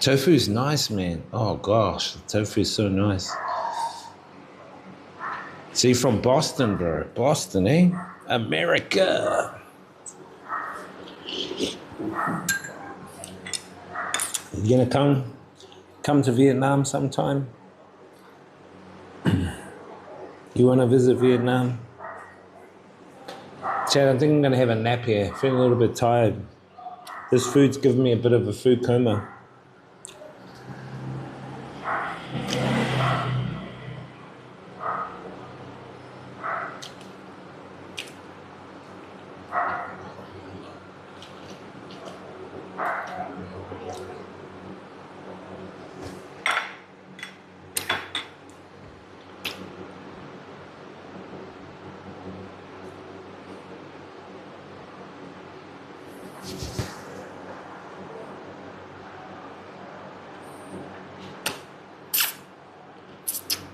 Tofu's nice, man. Oh gosh, the tofu is so nice. So you're from Boston, bro. Boston, eh? America. You gonna come to Vietnam sometime? You wanna visit Vietnam? Chad, I think I'm gonna have a nap here. Feeling a little bit tired. This food's giving me a bit of a food coma.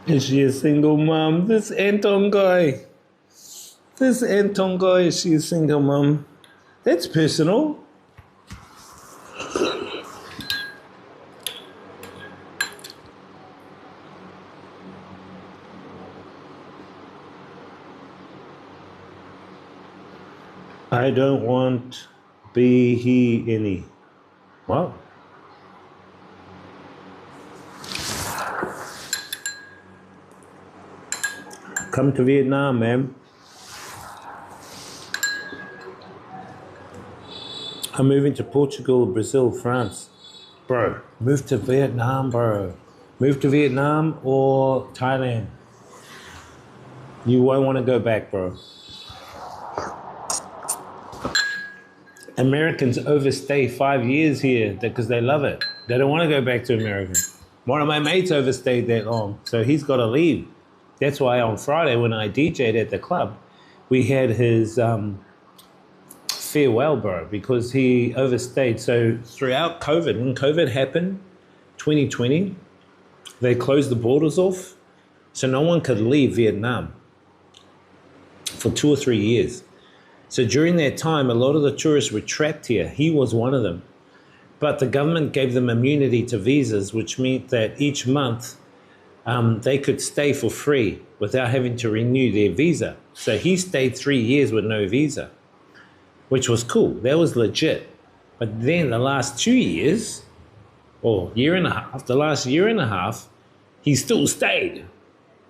Is she a single mom? This Anton guy. Is she a single mom? That's personal. I don't want be he any. Well, come to Vietnam, man. I'm moving to Portugal, Brazil, France. Bro, move to Vietnam, bro. Move to Vietnam or Thailand. You won't want to go back, bro. Americans overstay 5 years here because they love it. They don't want to go back to America. One of my mates overstayed that long, so he's got to leave. That's why on Friday when I DJ'd at the club, we had his farewell, bro, because he overstayed. So throughout COVID, when COVID happened, 2020, they closed the borders off, so no one could leave Vietnam for 2 or 3 years. So during that time, a lot of the tourists were trapped here. He was one of them. But the government gave them immunity to visas, which meant that each month they could stay for free without having to renew their visa. So he stayed 3 years with no visa, which was cool. That was legit. But then the last 2 years, or year and a half, the last year and a half, he still stayed,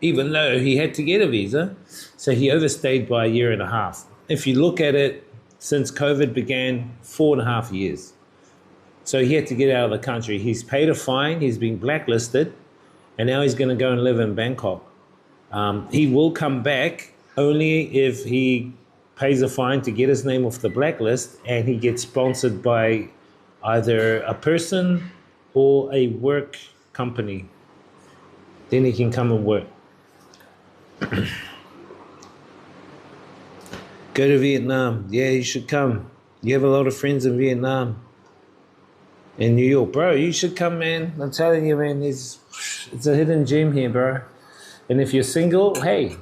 even though he had to get a visa. So he overstayed by a year and a half. If you look at it, since COVID began, 4.5 years. So he had to get out of the country. He's paid a fine, he's been blacklisted, and now he's going to go and live in Bangkok. He will come back only if he pays a fine to get his name off the blacklist and he gets sponsored by either a person or a work company. Then he can come and work. Go to Vietnam. Yeah, you should come. You have a lot of friends in Vietnam. In New York. Bro, you should come, man. I'm telling you, man, it's a hidden gem here, bro. And if you're single, hey,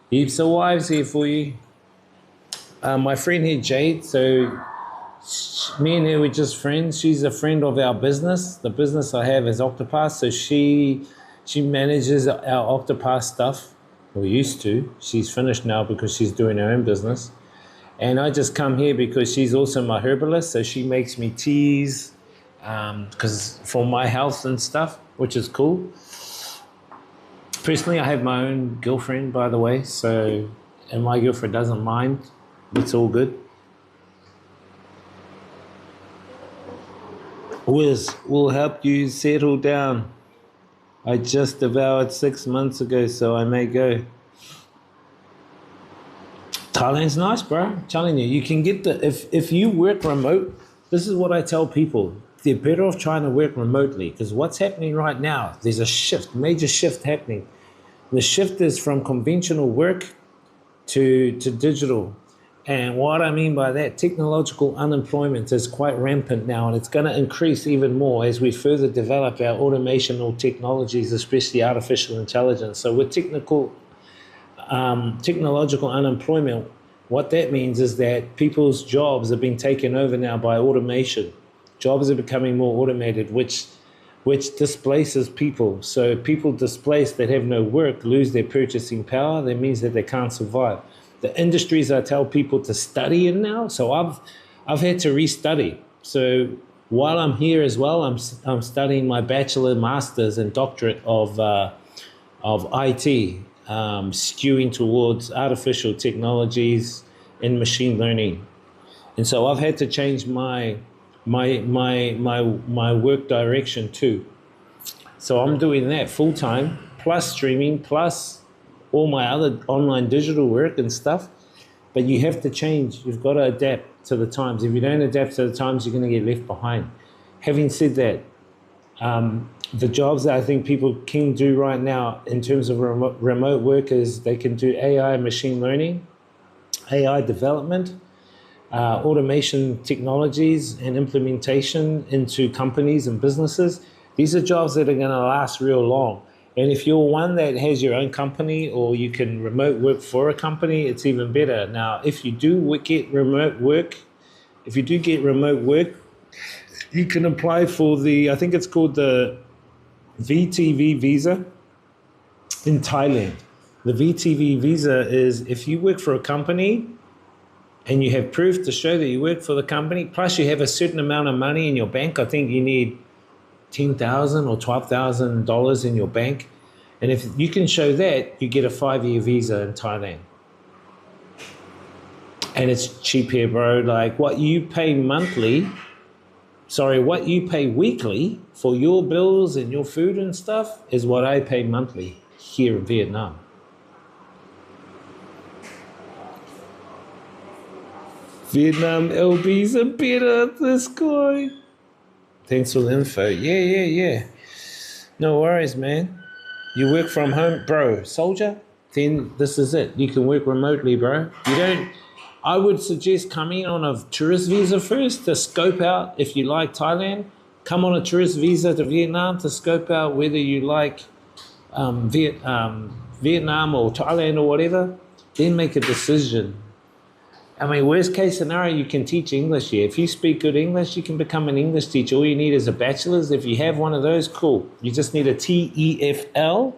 heaps of wives here for you. My friend here, Jade, so me and her, we're just friends. She's a friend of our business. The business I have is Octopus, so she manages our Octopus stuff. Or used to. She's finished now because she's doing her own business. And I just come here because she's also my herbalist, so she makes me teas because for my health and stuff, which is cool. Personally, I have my own girlfriend, by the way, so, and my girlfriend doesn't mind. It's all good. Wiz will help you settle down. I just devoured 6 months ago, so I may go. Thailand's nice, bro. I'm telling you, you can get if you work remote, this is what I tell people. They're better off trying to work remotely because what's happening right now, there's a shift, major shift happening. The shift is from conventional work to digital. And what I mean by that, technological unemployment is quite rampant now, and it's going to increase even more as we further develop our automational technologies, especially artificial intelligence. So with technological unemployment, what that means is that people's jobs are being taken over now by automation. Jobs are becoming more automated, which displaces people. So people displaced that have no work lose their purchasing power. That means that they can't survive. The industries I tell people to study in now, so I've had to restudy. So while I'm here as well, I'm studying my bachelor, master's, and doctorate of IT, skewing towards artificial technologies and machine learning. And so I've had to change my work direction too. So I'm doing that full time, plus streaming, plus all my other online digital work and stuff. But you have to change. You've got to adapt to the times. If you don't adapt to the times, you're going to get left behind. Having said that, the jobs that I think people can do right now in terms of remote work is they can do AI and machine learning, AI development, automation technologies and implementation into companies and businesses. These are jobs that are going to last real long. And if you're one that has your own company or you can remote work for a company, it's even better. Now, if you do get remote work, you can apply for I think it's called the VTV visa in Thailand. The VTV visa is if you work for a company and you have proof to show that you work for the company, plus you have a certain amount of money in your bank. I think you need $10,000 or $12,000 in your bank. And if you can show that, you get a 5-year visa in Thailand. And it's cheap here, bro. Like what you pay what you pay weekly for your bills and your food and stuff is what I pay monthly here in Vietnam. Vietnam LB's a better this guy. Thanks for the info. Yeah. No worries, man. You work from home, bro, soldier, then this is it. You can work remotely, bro. I would suggest coming on a tourist visa first to scope out if you like Thailand. Come on a tourist visa to Vietnam to scope out whether you like Vietnam or Thailand or whatever. Then make a decision. I mean, worst case scenario, you can teach English here. If you speak good English, you can become an English teacher. All you need is a bachelor's. If you have one of those, cool. You just need a TEFL.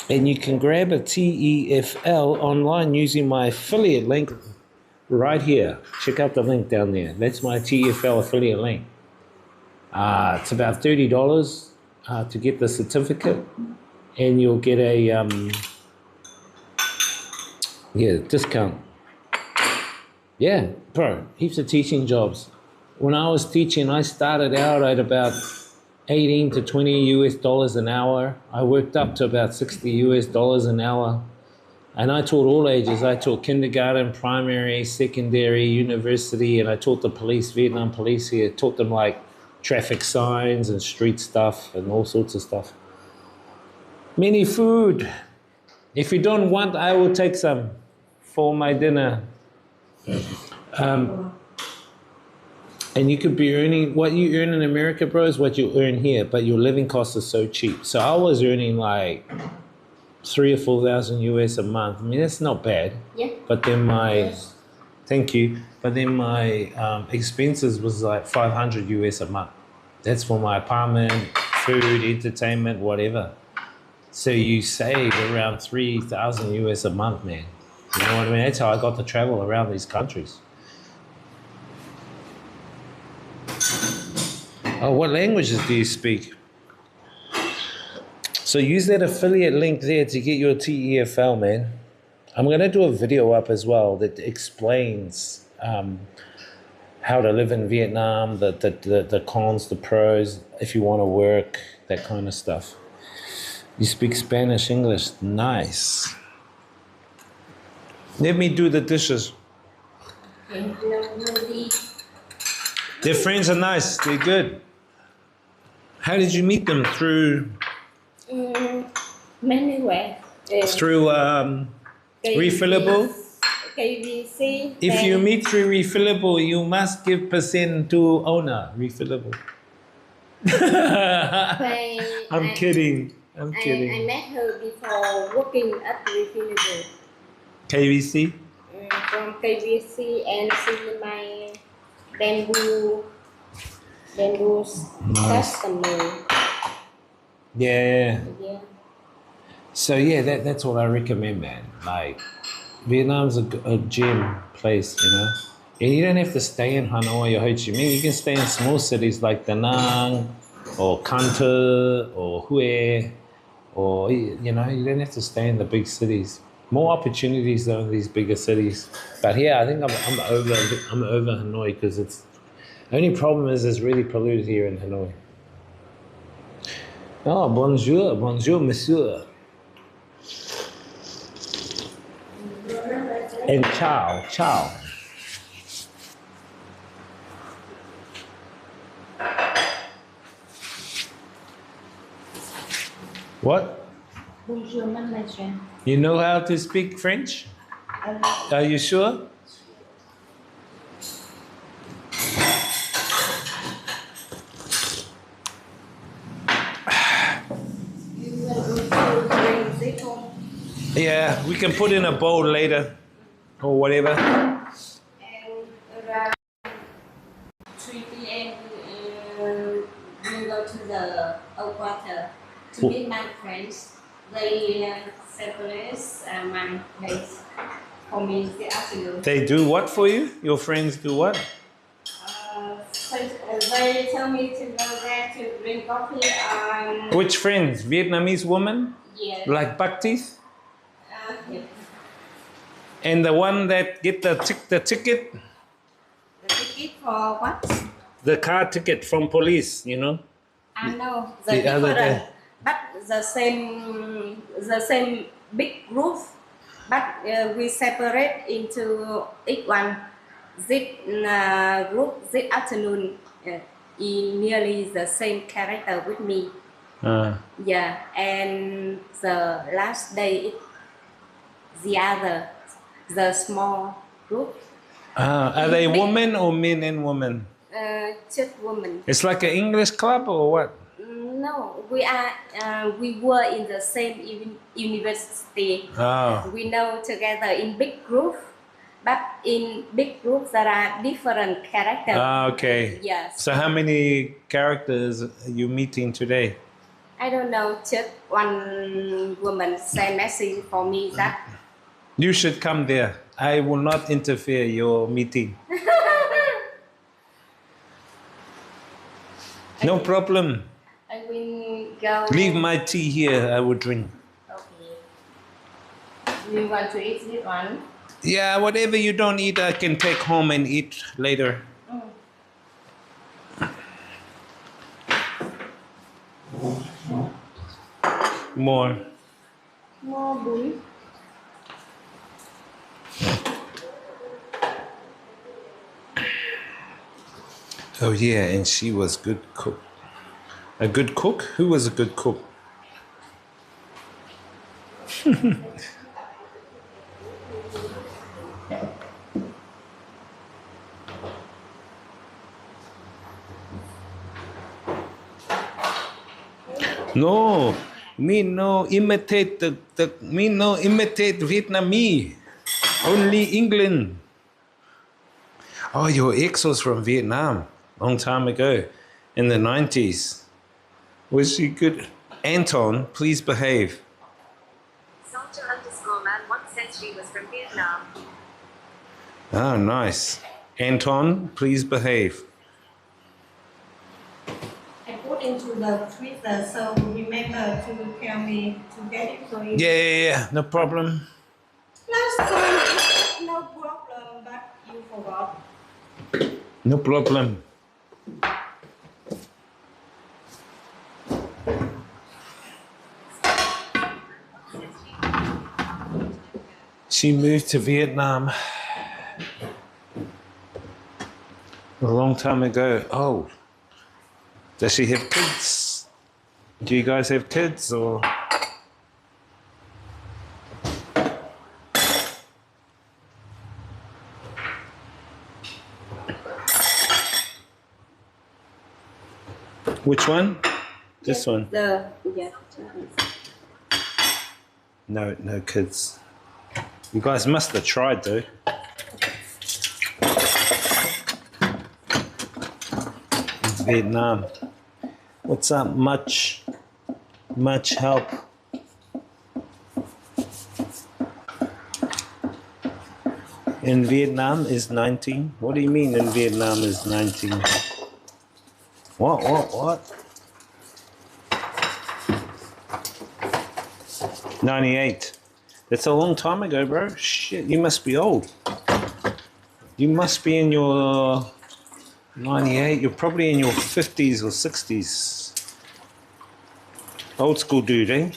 And you can grab a TEFL online using my affiliate link right here. Check out the link down there. That's my TEFL affiliate link. It's about $30 to get the certificate. And you'll get a discount. Yeah, bro, heaps of teaching jobs. When I was teaching, I started out at about 18 to 20 US dollars an hour. I worked up to about 60 US dollars an hour. And I taught all ages. I taught kindergarten, primary, secondary, university, and I taught the police, Vietnam police here. Taught them like traffic signs and street stuff and all sorts of stuff. Many food. If you don't want, I will take some for my dinner. And you could be earning, what you earn in America, bro, is what you earn here, but your living costs are so cheap. So I was earning like 3,000 or 4,000 US a month. I mean, that's not bad. Yeah. But then thank you. But then my expenses was like 500 US a month. That's for my apartment, food, entertainment, whatever. So you save around 3,000 US a month, man. You know what I mean? That's how I got to travel around these countries. Oh, what languages do you speak? So use that affiliate link there to get your TEFL, man. I'm going to do a video up as well that explains how to live in Vietnam, the cons, the pros, if you want to work, that kind of stuff. You speak Spanish, English, nice. Let me do the dishes. Their friends are nice, they're good. How did you meet them? Through? Many ways. Through refillable? KVC. If you meet through refillable, you must give percent to owner, refillable. I'm kidding. I met her before working at refillable. KVC? From KVC and see my bamboo customer. Yeah. Yeah. So yeah, that's what I recommend, man. Like, Vietnam's a gem place, you know. And you don't have to stay in Hanoi or Ho Chi Minh. You can stay in small cities like Da Nang or Can Tho or Hue, or you know, you don't have to stay in the big cities. More opportunities though in these bigger cities. But yeah, I think I'm over Hanoi because it's the only problem is it's really polluted here in Hanoi. Oh, bonjour, monsieur. And ciao. What? Bonjour, monsieur. You know how to speak French? Are you sure? Yeah, we can put in a bowl later or whatever. And around 3 p.m. we go to the old water to meet my friends. They separate my place. for me in the afternoon. They do what for you? Your friends do what? They tell me to go there to drink coffee. Which friends? Vietnamese woman? Yeah. Like Baptiste? Yeah. And the one that get the ticket? The ticket for what? The car ticket from police, you know? I know The other different, day. but the same big group, but we separate into each one. This group this afternoon is nearly the same character with me. Yeah, and the last day the other, the small group. Are they women or men and women? Just women. It's like an English club or what? No, we were in the same university. Oh. We know together in big group, but in big groups there are different characters. Okay. Yes. So how many characters are you meeting today? I don't know, just one woman say message for me that You should come there. I will not interfere your meeting. No problem. I will go. Leave my tea here. I will drink. Okay. You want to eat this one? Yeah, whatever you don't eat, I can take home and eat later. More. More bún. Oh yeah, and she was good cook. A good cook? Who was a good cook? No, me no imitate me no imitate Vietnamese. Only England. Oh, your ex was from Vietnam, long time ago, in the 90s. Was she good? Anton, please behave. Soldier_man once said she was from Vietnam. Oh, nice. Anton, please behave. I put into the freezer, so remember to tell me to get it for you. Yeah, no problem. Last time, no problem, but you forgot. No problem. She moved to Vietnam a long time ago. Oh, does she have kids? Do you guys have kids or? Which one? This one? Yeah. No kids. You guys must have tried though. It's Vietnam. What's up? Much help. In Vietnam is 19. What do you mean in Vietnam is 19? What? 98. That's a long time ago, bro. Shit, you must be old. You must be in your 98. You're probably in your 50s or 60s. Old school dude, eh?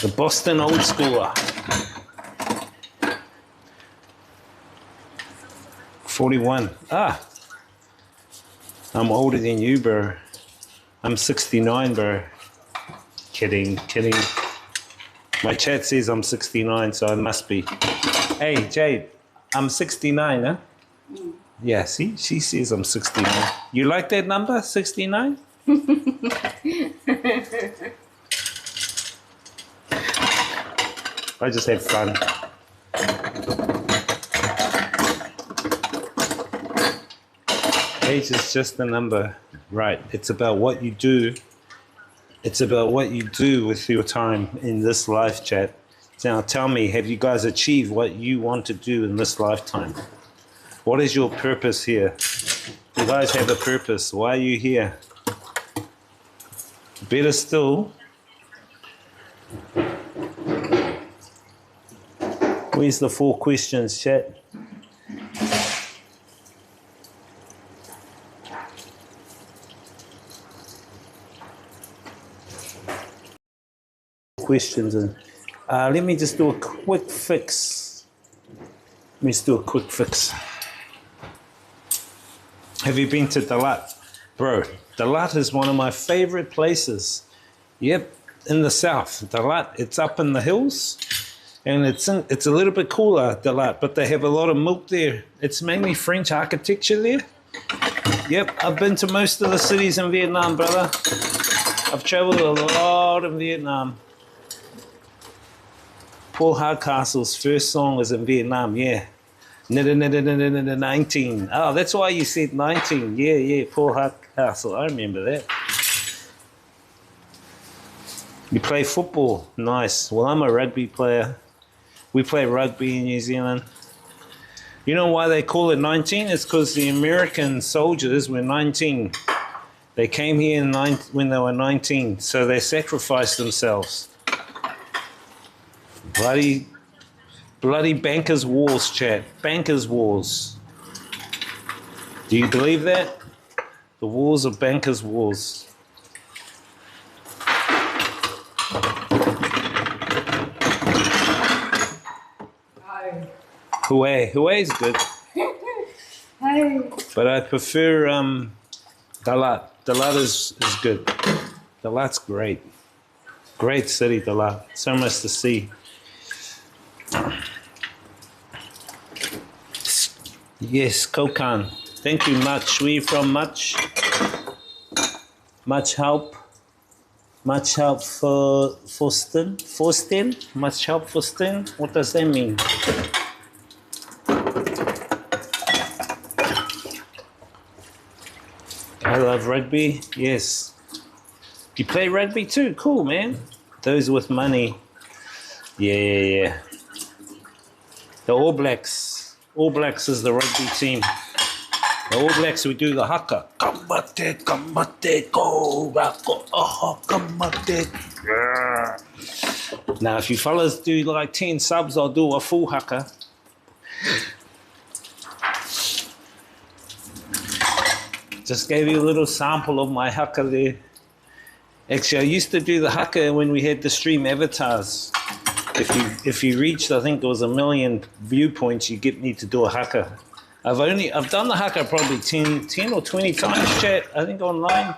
The Boston old schooler. 41. I'm older than you, bro. I'm 69, bro. Kidding. My chat says I'm 69, so I must be. Hey, Jade, I'm 69, huh? Yeah, see? She says I'm 69. You like that number, 69? I just have fun. Age is just a number, right? It's about what you do. It's about what you do with your time in this live chat. Now tell me, have you guys achieved what you want to do in this lifetime? What is your purpose here? You guys have a purpose. Why are you here? Better still, where's the 4 questions, chat? Questions and let me just do a quick fix. Let me just do a quick fix. Have you been to Dalat? Bro, Dalat is one of my favorite places. Yep, in the south. Dalat, it's up in the hills and it's a little bit cooler, Dalat, but they have a lot of milk there. It's mainly French architecture there. Yep, I've been to most of the cities in Vietnam, brother. I've traveled a lot in Vietnam. Paul Hardcastle's first song was in Vietnam, yeah. 19. Oh, that's why you said 19. Yeah, Paul Hardcastle. I remember that. You play football. Nice. Well, I'm a rugby player. We play rugby in New Zealand. You know why they call it 19? It's because the American soldiers were 19. They came here when they were 19, so they sacrificed themselves. Bloody bankers' wars, chat. Bankers' wars. Do you believe that? The wars of bankers' wars. Hue is good. But I prefer Dalat. Dalat is good. Dalat's great. Great city, Dalat. So much to see. Yes, Kokan. Thank you much. We from much. Much help. Much help for Forsten. Forsten? Much help for Forsten? What does that mean? I love rugby. Yes. You play rugby too? Cool, man. Those with money. Yeah. The All Blacks. All Blacks is the rugby team. The All Blacks, we do the haka. Combate, go, rako, oh, combate. Now, if you fellas do like 10 subs, I'll do a full haka. Just gave you a little sample of my haka there. Actually, I used to do the haka when we had the stream avatars. If you reached, I think it was 1 million viewpoints, you get me to do a haka. I've done the haka probably 10 or 20 times, chat, I think online.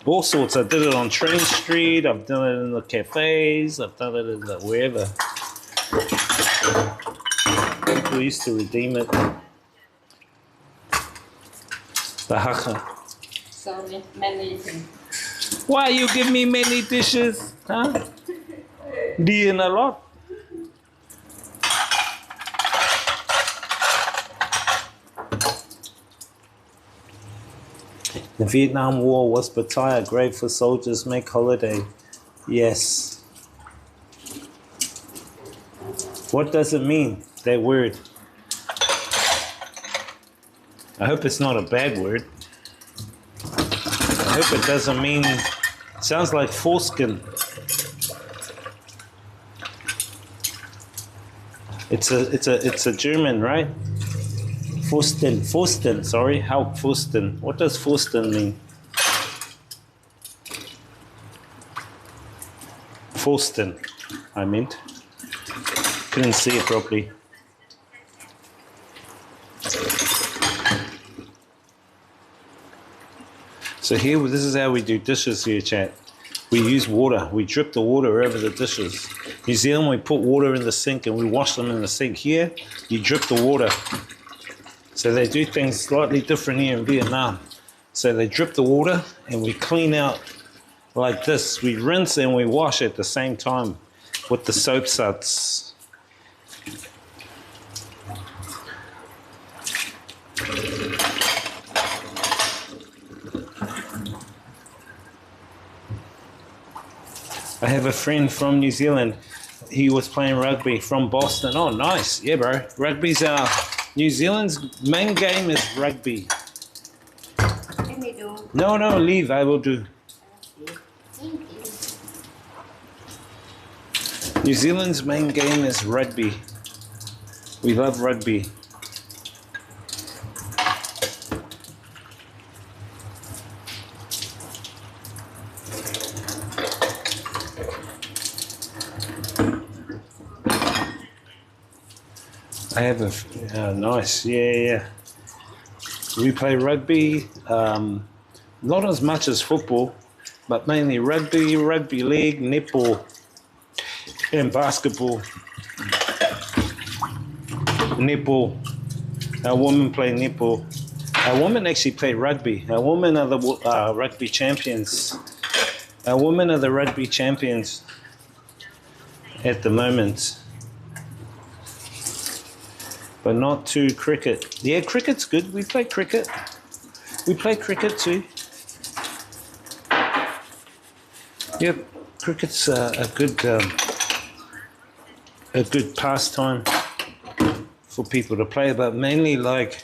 All sorts. I did it on Train Street, I've done it in the cafes, I've done it in the wherever. People used to redeem it. The haka. So many things. Why you give me many dishes? Huh? Eating a lot. The Vietnam War was Pattaya, great for soldiers make holiday. Yes. What does it mean, that word? I hope it's not a bad word. I hope it doesn't mean, it sounds like foreskin. It's a German, right? Forsten, sorry, Hauptforsten. What does Forsten mean? Forsten, I meant. Couldn't see it properly. So here, this is how we do dishes here, chat. We use water. We drip the water over the dishes. New Zealand, we put water in the sink and we wash them in the sink. Here, you drip the water. So they do things slightly different here in Vietnam. So they drip the water and we clean out like this. We rinse and we wash at the same time with the soap suds. I have a friend from New Zealand. He was playing rugby from Boston. Oh, nice. Yeah, bro. Rugby's our... New Zealand's main game is rugby. Let me do. No, no, leave. I will do. New Zealand's main game is rugby. We love rugby. I have a nice, yeah. We play rugby, not as much as football, but mainly rugby, rugby league, netball, and basketball. Netball. Our women play netball. Our women actually play rugby. Our women are the rugby champions. Our women are the rugby champions at the moment. But not to cricket. Yeah, cricket's good. We play cricket. We play cricket too. Yep, cricket's a good pastime for people to play, but mainly like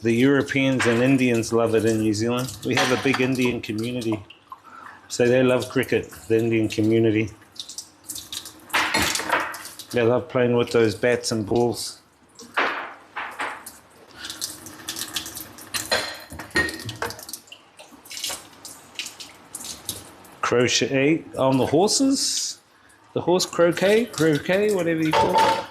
the Europeans and Indians love it in New Zealand. We have a big Indian community, so they love cricket, the Indian community. They love playing with those bats and balls. Crochet on the horses, the horse croquet, whatever you call it.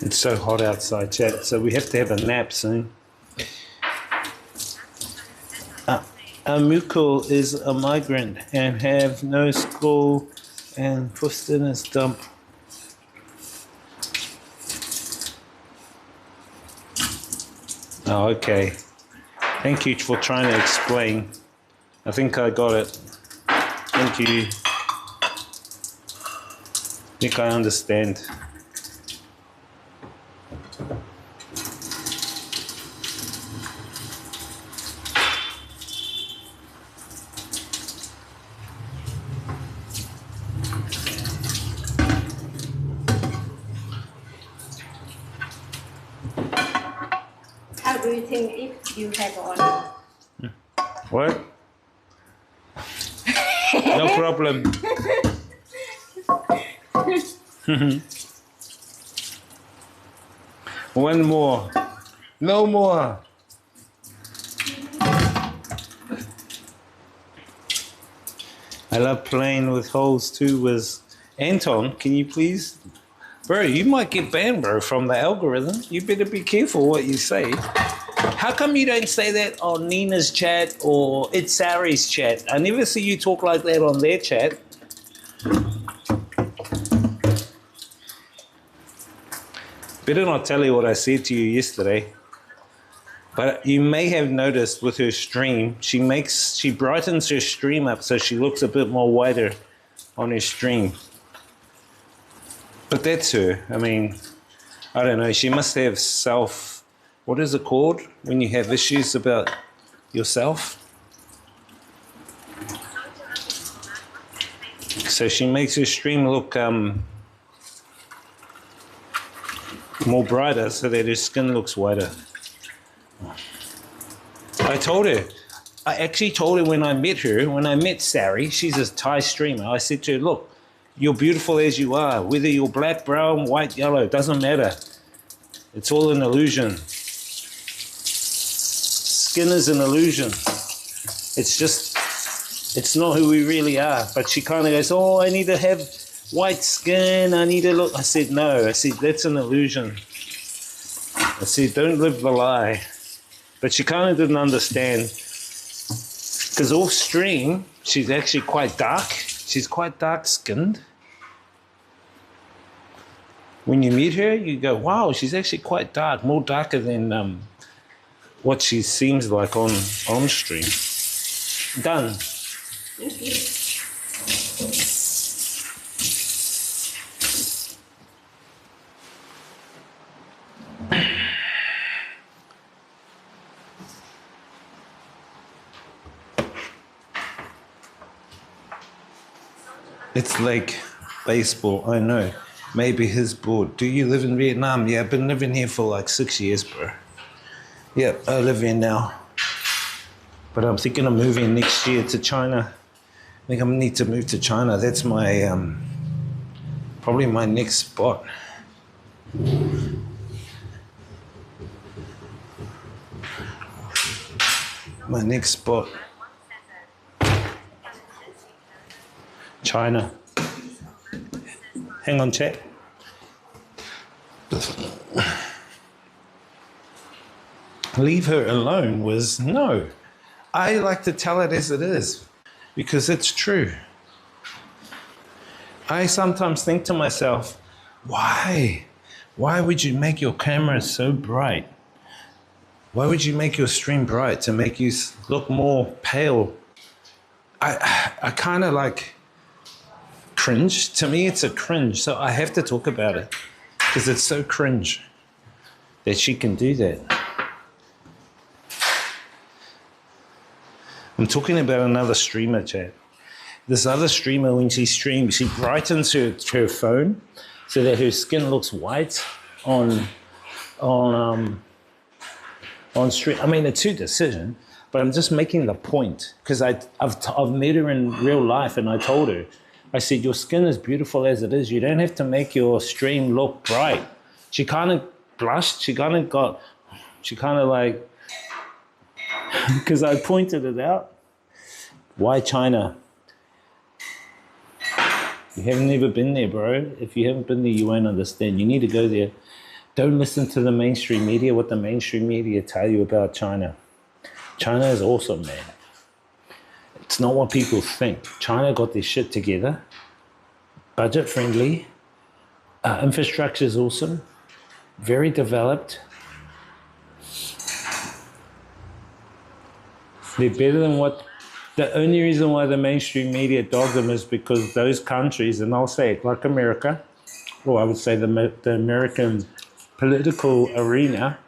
It's so hot outside, chat, so we have to have a nap soon. Mukul is a migrant and have no school and pushed in his dump. Oh, okay. Thank you for trying to explain. I think I got it. Thank you. I think I understand. How do you think if you have on? What? No problem. One more. No more. I love playing with holes too. Was Anton, can you please? Bro, you might get banned, bro, from the algorithm. You better be careful what you say. How come you don't say that on Nina's chat or It's Sari's chat? I never see you talk like that on their chat. Better not tell you what I said to you yesterday. But you may have noticed with her stream, she brightens her stream up so she looks a bit more whiter on her stream. But that's her. I mean, I don't know. She must have what is it called when you have issues about yourself? So she makes her stream look more brighter so that her skin looks whiter. I actually told her when I met Sari, she's a Thai streamer, I said to her, look, you're beautiful as you are, whether you're black, brown, white, yellow, it doesn't matter. It's all an illusion. Skin is an illusion. It's not who we really are. But she kind of goes, oh, I need to have white skin, I need to look. I said, no, that's an illusion. I said, don't live the lie. But she kind of didn't understand. Because off stream, she's actually quite dark. She's quite dark-skinned. When you meet her, you go, wow, she's actually quite dark, more darker than what she seems like on stream. Done. It's like baseball, I know. Maybe he's bored. Do you live in Vietnam? Yeah, I've been living here for like 6 years, bro. Yep, I live here now. But I'm thinking of moving next year to China. I think I need to move to China. That's my, probably my next spot. My next spot. China. Hang on, chat. Leave her alone was no. I like to tell it as it is because it's true. I sometimes think to myself, why? Why would you make your camera so bright? Why would you make your stream bright to make you look more pale? I kind of like cringe. To me, it's a cringe. So I have to talk about it because it's so cringe that she can do that. I'm talking about another streamer, chat. This other streamer, when she streams, she brightens her phone so that her skin looks white on stream. I mean, it's her decision, but I'm just making the point because I've met her in real life and I told her, I said, your skin is beautiful as it is. You don't have to make your stream look bright. She kind of blushed. She kind of like, because I pointed it out. Why China? You haven't ever been there, bro. If you haven't been there, you won't understand. You need to go there. Don't listen to the mainstream media, what the mainstream media tell you about China. China is awesome, man. It's not what people think. China got their shit together. Budget friendly. Infrastructure is awesome. Very developed. They're better than what... The only reason why the mainstream media dog them is because those countries, and I'll say it like America, or I would say the American political arena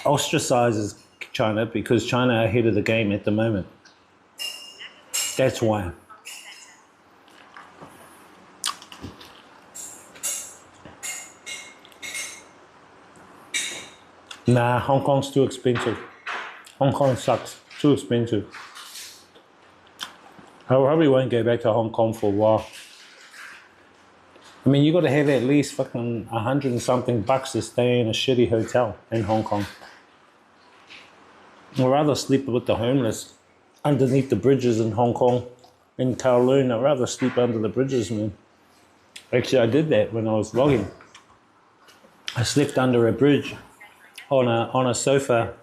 ostracizes China because China are ahead of the game at the moment. That's why. Nah, Hong Kong's too expensive. Hong Kong sucks. Too expensive. I probably won't go back to Hong Kong for a while. I mean, you got to have at least fucking 100 and something bucks to stay in a shitty hotel in Hong Kong. I'd rather sleep with the homeless underneath the bridges in Hong Kong, in Kowloon. I'd rather sleep under the bridges, man. Actually, I did that when I was vlogging. I slept under a bridge on a sofa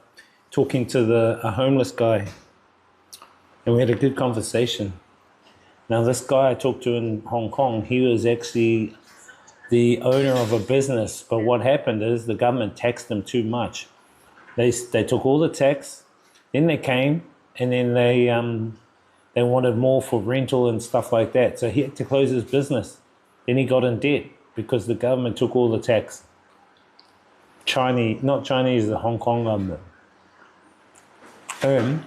talking to a homeless guy. And we had a good conversation. Now, this guy I talked to in Hong Kong, he was actually the owner of a business. But what happened is the government taxed him too much. They took all the tax, then they came, and then they wanted more for rental and stuff like that. So he had to close his business. Then he got in debt because the government took all the tax. Not Chinese, the Hong Kong government. That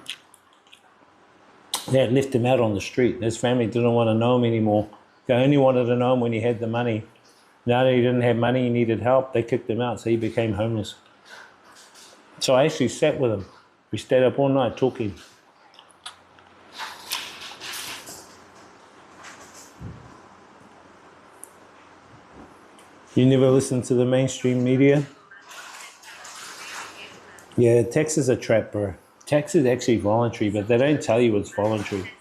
left him out on the street. His family didn't want to know him anymore. They only wanted to know him when he had the money. Now that he didn't have money, he needed help, they kicked him out, so he became homeless. So I actually sat with him. We stayed up all night talking. You never listen to the mainstream media? Yeah, tax is a trap, bro. Tax is actually voluntary, but they don't tell you it's voluntary.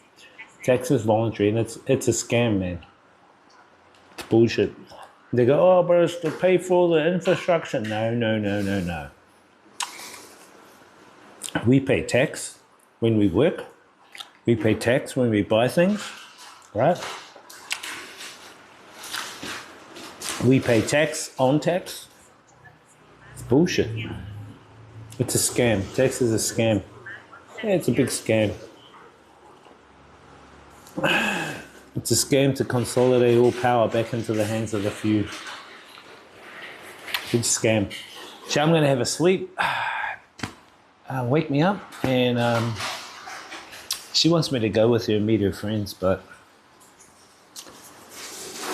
Tax is voluntary, and it's a scam, man. It's bullshit. They go, oh, but it's to pay for the infrastructure. No. We pay tax when we work. We pay tax when we buy things, right? We pay tax on tax. It's bullshit. It's a scam. Tax is a scam. Yeah, it's a big scam. It's a scam to consolidate all power back into the hands of the few. Big scam. So I'm going to have a sleep. Wake me up. And she wants me to go with her and meet her friends, but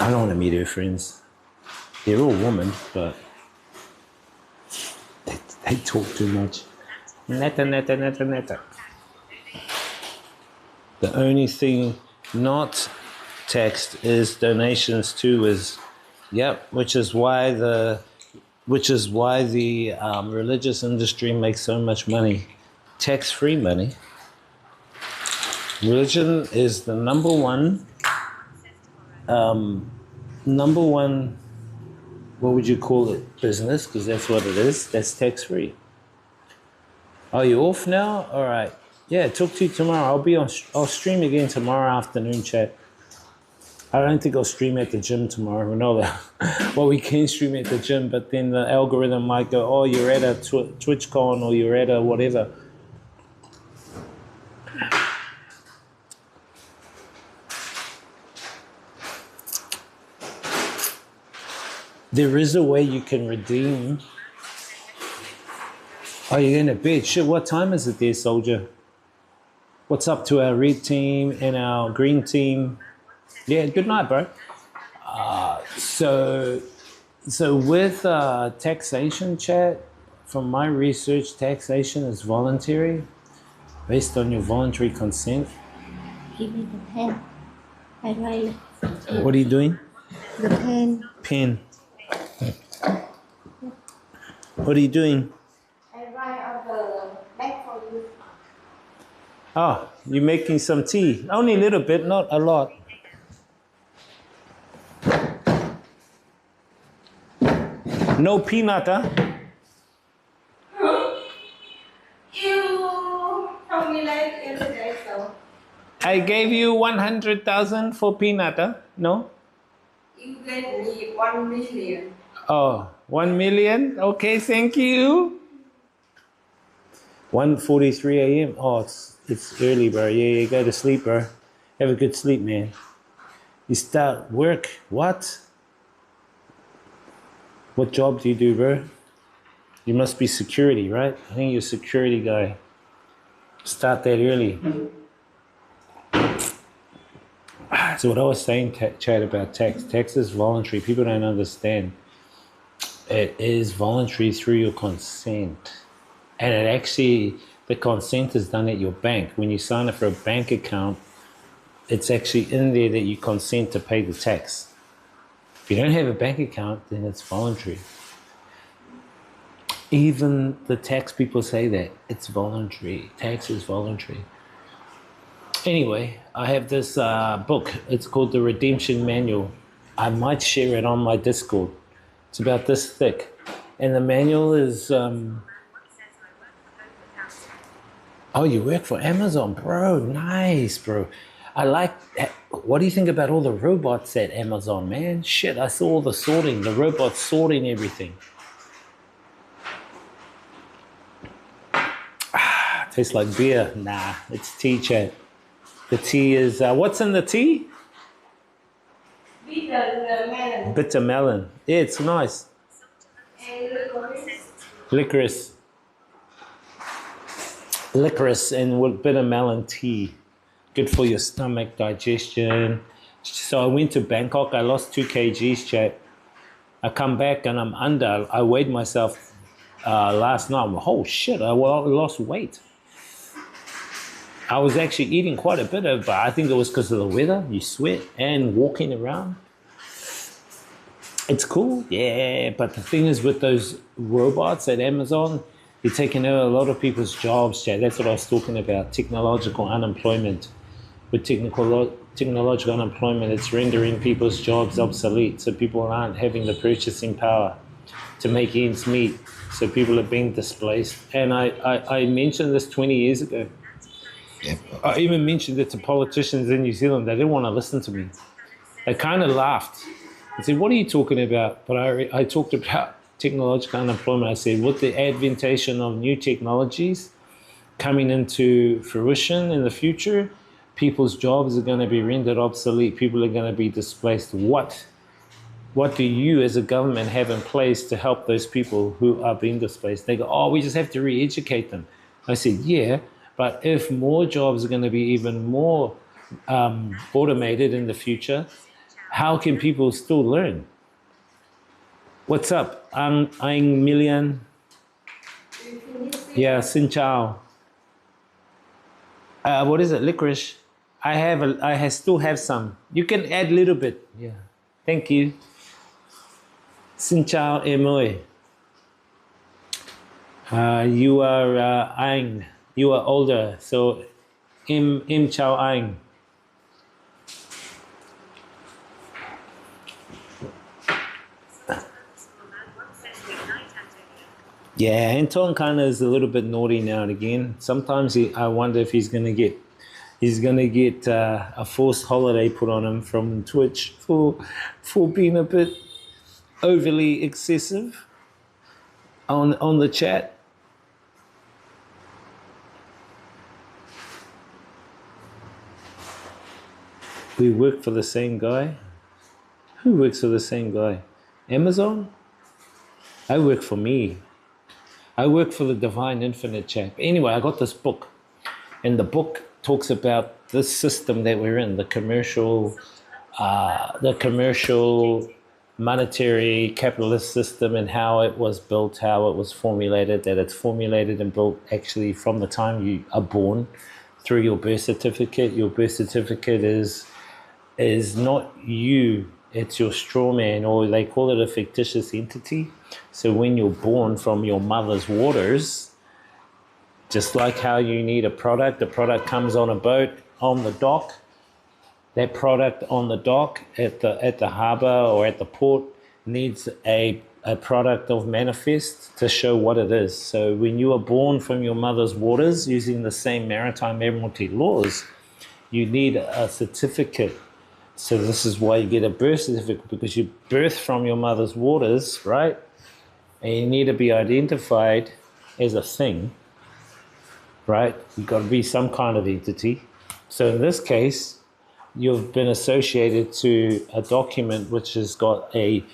I don't want to meet her friends. They're all women, but they talk too much. Netta, netta, netta, netta. The only thing not taxed is donations too. Which is why the religious industry makes so much money, tax-free money. Religion is the number one. What would you call it? Business, because that's what it is. That's tax-free. Are you off now? All right. Yeah, talk to you tomorrow. I'll stream again tomorrow afternoon, chat. I don't think I'll stream at the gym tomorrow. We know that. Well, we can stream at the gym, but then the algorithm might go, oh, you're at a TwitchCon or you're at a whatever. There is a way you can redeem. Oh, you're going to bed. Shit, what time is it there, soldier? What's up to our red team and our green team? Yeah, good night, bro. So with taxation, chat, from my research, taxation is voluntary, based on your voluntary consent. Give me the pen. I write What are you doing? the pen. Pen. What are you doing? I write on the back for you. Oh, you're making some tea. Only a little bit, not a lot. No peanut, huh? You told me like yesterday, so I gave you 100,000 for peanut, huh? No? you gave me 1 million. Oh, 1 million? Okay, thank you. 1:43 a.m. Oh, it's early, bro. Yeah, go to sleep, bro. Have a good sleep, man. You start work. What? What job do you do, bro? You must be security, right? I think you're a security guy. Start that early. So what I was saying, chat, about tax. Tax is voluntary. People don't understand. It is voluntary through your consent. And it actually, the consent is done at your bank. When you sign up for a bank account, it's actually in there that you consent to pay the tax. If you don't have a bank account, then it's voluntary. Even the tax people say that. It's voluntary. Tax is voluntary. Anyway, I have this book. It's called The Redemption Manual. I might share it on my Discord. It's about this thick. And the manual is... Oh, you work for Amazon, bro. Nice, bro. I like... What do you think about all the robots at Amazon, man? Shit, I saw all the sorting. The robots sorting everything. Tastes like beer. Nah, it's tea, chat. The tea is... what's in the tea? Bitter melon. Bitter melon. Yeah, it's nice. And Licorice. Licorice and with bitter melon tea. Good for your stomach, digestion. So I went to Bangkok. I lost 2 kgs, chat. I come back and I'm under. I weighed myself last night. Oh, shit, I lost weight. I was actually eating quite a bit of, but I think it was because of the weather. You sweat and walking around. It's cool, yeah. But the thing is with those robots at Amazon, you're taking out a lot of people's jobs, Jay. That's what I was talking about, technological unemployment. With technological unemployment, it's rendering people's jobs obsolete. So people aren't having the purchasing power to make ends meet. So people are being displaced. And I mentioned this 20 years ago. I even mentioned it to politicians in New Zealand. They didn't want to listen to me. They kind of laughed. I said, what are you talking about? But I talked about technological unemployment. I said, with the adventation of new technologies coming into fruition in the future, people's jobs are going to be rendered obsolete. People are going to be displaced. What do you as a government have in place to help those people who are being displaced? They go, oh, we just have to re-educate them. I said, yeah, but if more jobs are going to be even more automated in the future, How can people still learn? What's up? Anh Million. Yeah, Xin Chao. What is it? Licorice. I still have some. You can add a little bit. Yeah. Thank you. Xin chào em ơi. You are anh. You are older, so em chào anh. Yeah, Anton kind of is a little bit naughty now and again. Sometimes I wonder if he's gonna get a forced holiday put on him from Twitch for being a bit overly excessive on the chat. We work for the same guy. Who works for the same guy? Amazon? I work for me. I work for the Divine Infinite chat. Anyway, I got this book, and the book talks about this system that we're in, the commercial monetary capitalist system, and how it was built, how it was formulated, that it's formulated and built actually from the time you are born through your birth certificate. Your birth certificate is not you, it's your straw man, or they call it a fictitious entity. So when you're born from your mother's waters, just like how you need a product, the product comes on a boat on the dock. That product on the dock at the harbor or at the port needs a product of manifest to show what it is. So when you are born from your mother's waters using the same maritime admiralty laws, you need a certificate. So this is why you get a birth certificate, because you birthed from your mother's waters, right? And you need to be identified as a thing, right? You've got to be some kind of entity. So in this case, you've been associated to a document which has got a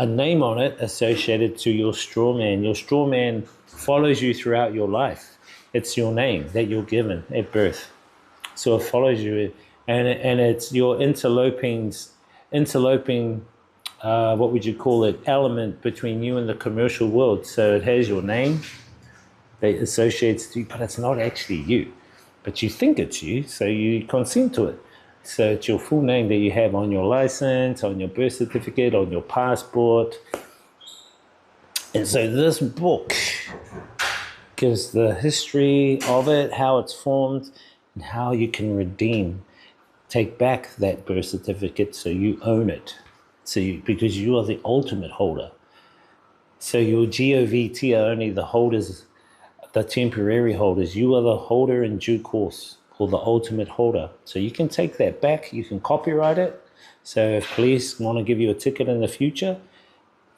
name on it associated to your straw man. Your straw man follows you throughout your life. It's your name that you're given at birth. So it follows you, and it's your interloping, what would you call it, element between you and the commercial world. So it has your name that associates to you, but it's not actually you. But you think it's you, so you consent to it. So it's your full name that you have on your license, on your birth certificate, on your passport. And so this book gives the history of it, how it's formed, and how you can take back that birth certificate so you own it. Because you are the ultimate holder. So your GOVT are only the holders, the temporary holders. You are the holder in due course, or the ultimate holder. So you can take that back, you can copyright it. So if police want to give you a ticket in the future,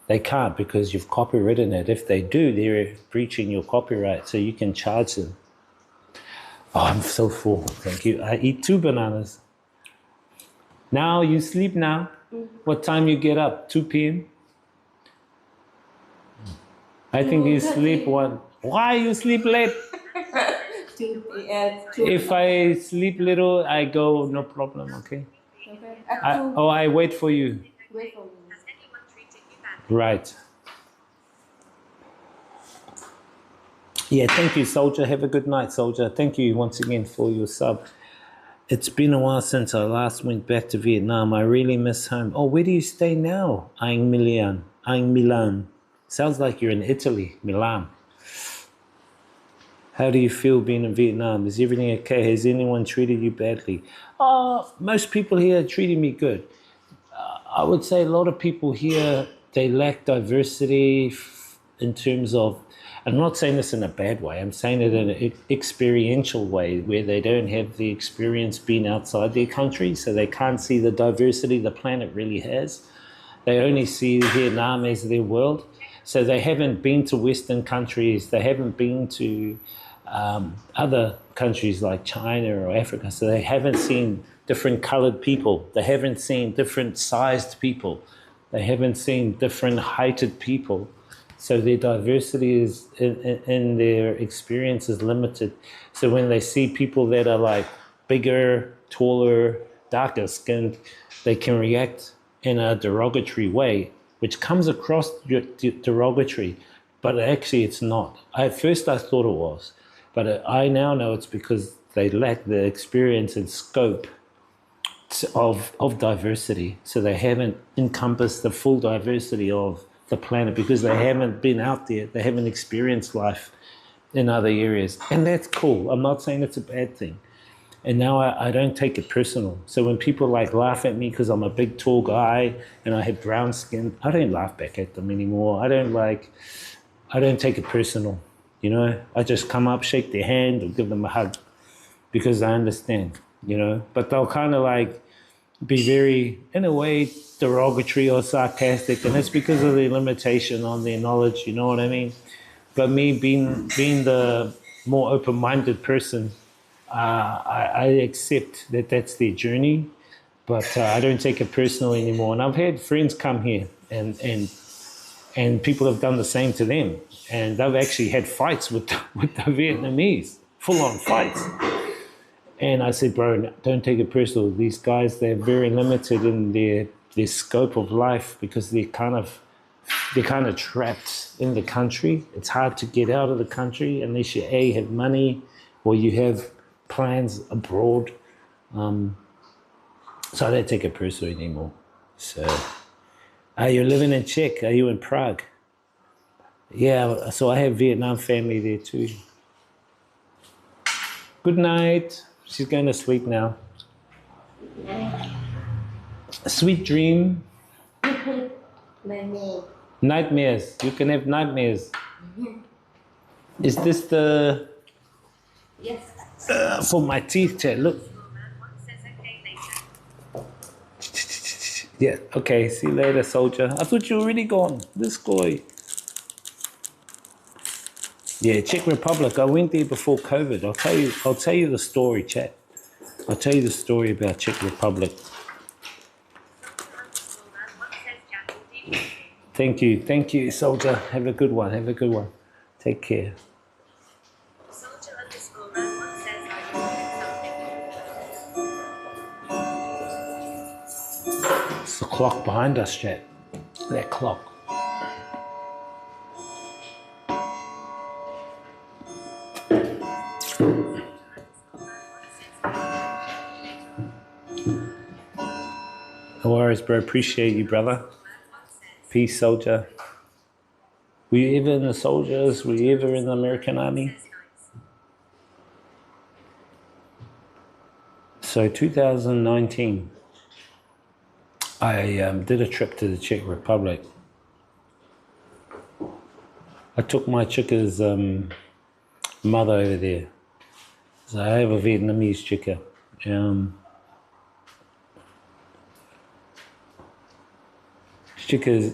they can't, because you've copywritten it. If they do, they're breaching your copyright, so you can charge them. Oh, I'm so full, thank you. I eat 2 bananas. Now you sleep now. What time you get up? 2 p.m.? I think you sleep one. Why you sleep late? If I sleep little, I go, no problem, okay? I wait for you. Right. Yeah, thank you, Soldier. Have a good night, Soldier. Thank you once again for your sub. It's been a while since I last went back to Vietnam. I really miss home. Oh, where do you stay now? Anh Milan. Sounds like you're in Italy, Milan. How do you feel being in Vietnam? Is everything okay? Has anyone treated you badly? Most people here are treating me good. I would say a lot of people here, they lack diversity in terms of, I'm not saying this in a bad way, I'm saying it in an experiential way, where they don't have the experience being outside their country, so they can't see the diversity the planet really has. They only see Vietnam as their world. So they haven't been to Western countries, they haven't been to other countries like China or Africa, so they haven't seen different colored people, they haven't seen different sized people, they haven't seen different heighted people. So their diversity is in their experience is limited. So when they see people that are like bigger, taller, darker skinned, they can react in a derogatory way, which comes across derogatory, but actually it's not. At first I thought it was, but I now know it's because they lack the experience and scope of diversity. So they haven't encompassed the full diversity of the planet because they haven't been out there. They haven't experienced life in other areas. And that's cool. I'm not saying it's a bad thing. And now I don't take it personal. So when people like laugh at me because I'm a big tall guy and I have brown skin, I don't laugh back at them anymore. I don't take it personal. You know, I just come up, shake their hand or give them a hug because I understand, you know, but they'll kind of like be very, in a way, derogatory or sarcastic. And it's because of the limitation on their knowledge, you know what I mean? But me being the more open-minded person, I accept that that's their journey, but I don't take it personally anymore. And I've had friends come here and people have done the same to them. And they've actually had fights with the Vietnamese, full-on fights. And I said, bro, don't take it personal. These guys, they're very limited in their scope of life because they're kind of trapped in the country. It's hard to get out of the country unless you A, have money or you have plans abroad. So I don't take it personally anymore. So, are you living in Czech? Are you in Prague? Yeah, so I have Vietnam family there too. Good night. She's going to sleep now. Sweet dream. Nightmares. You can have nightmares. Is this the... Yes. For my teeth, chat, look. Yeah, okay, see you later, soldier. I thought you were already gone. This guy. Yeah, Czech Republic. I went there before COVID. I'll tell you the story, chat. I'll tell you the story about Czech Republic. Thank you, soldier. Have a good one. Take care. It's the clock behind us, chat. That clock. No worries, bro. Appreciate you, brother. Peace, soldier. Were you ever in the soldiers? Were you ever in the American Army? So 2019, I did a trip to the Czech Republic. I took my chicka's mother over there. So I have a Vietnamese chicka.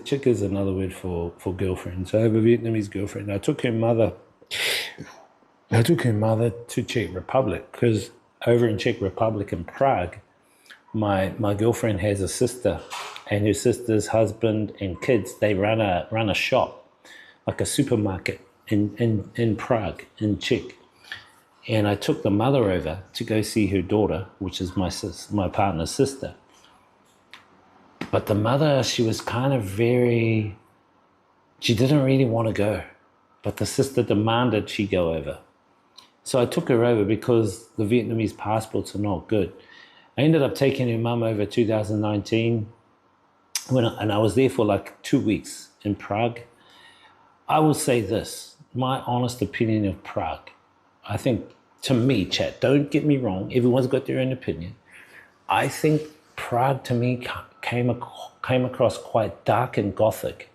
Chicka's another word for girlfriend. So I have a Vietnamese girlfriend. I took her mother to Czech Republic because over in Czech Republic in Prague, my girlfriend has a sister, and her sister's husband and kids, they run a shop, like a supermarket in Prague, in Czech. And I took the mother over to go see her daughter, which is my partner's sister. But the mother, she was kind of she didn't really want to go. But the sister demanded she go over. So I took her over because the Vietnamese passports are not good. I ended up taking her mum over 2019, and I was there for like 2 weeks in Prague. I will say this, my honest opinion of Prague. I think, to me, chat, don't get me wrong, everyone's got their own opinion. I think Prague, to me, came across quite dark and gothic.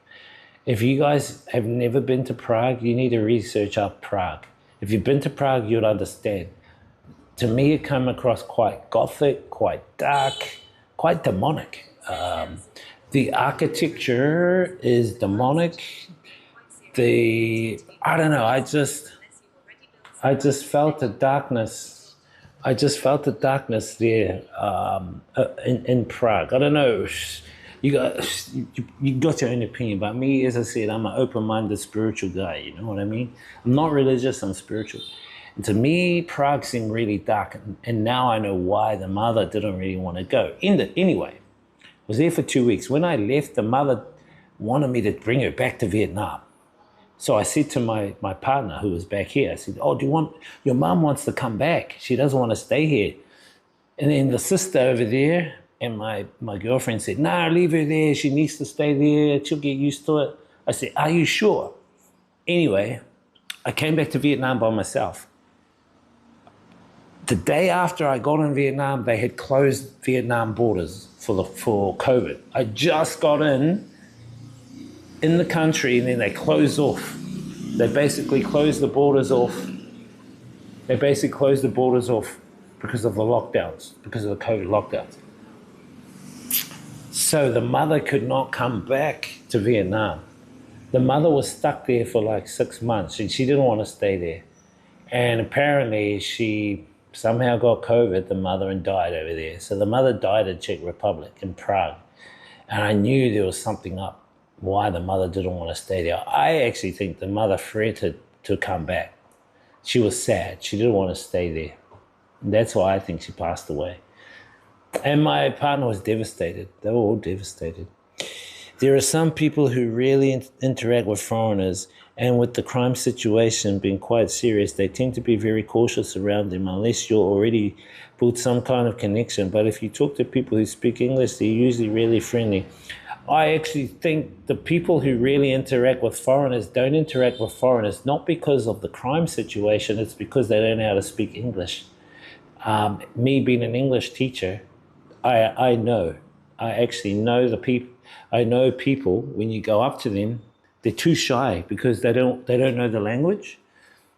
If you guys have never been to Prague, you need to research up Prague. If you've been to Prague, you'll understand. To me, it came across quite gothic, quite dark, quite demonic. The architecture is demonic. I don't know, I just felt the darkness. I just felt the darkness there in Prague. I don't know. You got your own opinion, but me, as I said, I'm an open-minded spiritual guy. You know what I mean? I'm not religious. I'm spiritual. And to me, Prague seemed really dark, and now I know why the mother didn't really want to go. Anyway, was there for 2 weeks. When I left, the mother wanted me to bring her back to Vietnam. So I said to my partner who was back here, I said, oh, your mom wants to come back. She doesn't want to stay here. And then the sister over there and my girlfriend said, nah, leave her there. She needs to stay there. She'll get used to it. I said, are you sure? Anyway, I came back to Vietnam by myself. The day after I got in Vietnam, they had closed Vietnam borders for COVID. I just got in the country, and then they closed off. They basically closed the borders off. They basically closed the borders off because of the lockdowns, because of the COVID lockdowns. So the mother could not come back to Vietnam. The mother was stuck there for like 6 months, and she didn't want to stay there. And apparently she somehow got COVID, the mother, and died over there. So the mother died in Czech Republic, in Prague. And I knew there was something up why the mother didn't want to stay there. I actually think the mother fretted to come back. She was sad. She didn't want to stay there. And that's why I think she passed away. And my partner was devastated. They were all devastated. There are some people who really interact with foreigners, and with the crime situation being quite serious, they tend to be very cautious around them unless you're already built some kind of connection. But if you talk to people who speak English, they're usually really friendly. I actually think the people who really interact with foreigners don't interact with foreigners, not because of the crime situation, it's because they don't know how to speak English. Me being an English teacher, I actually know the people. I know people, when you go up to them, they're too shy because they don't know the language.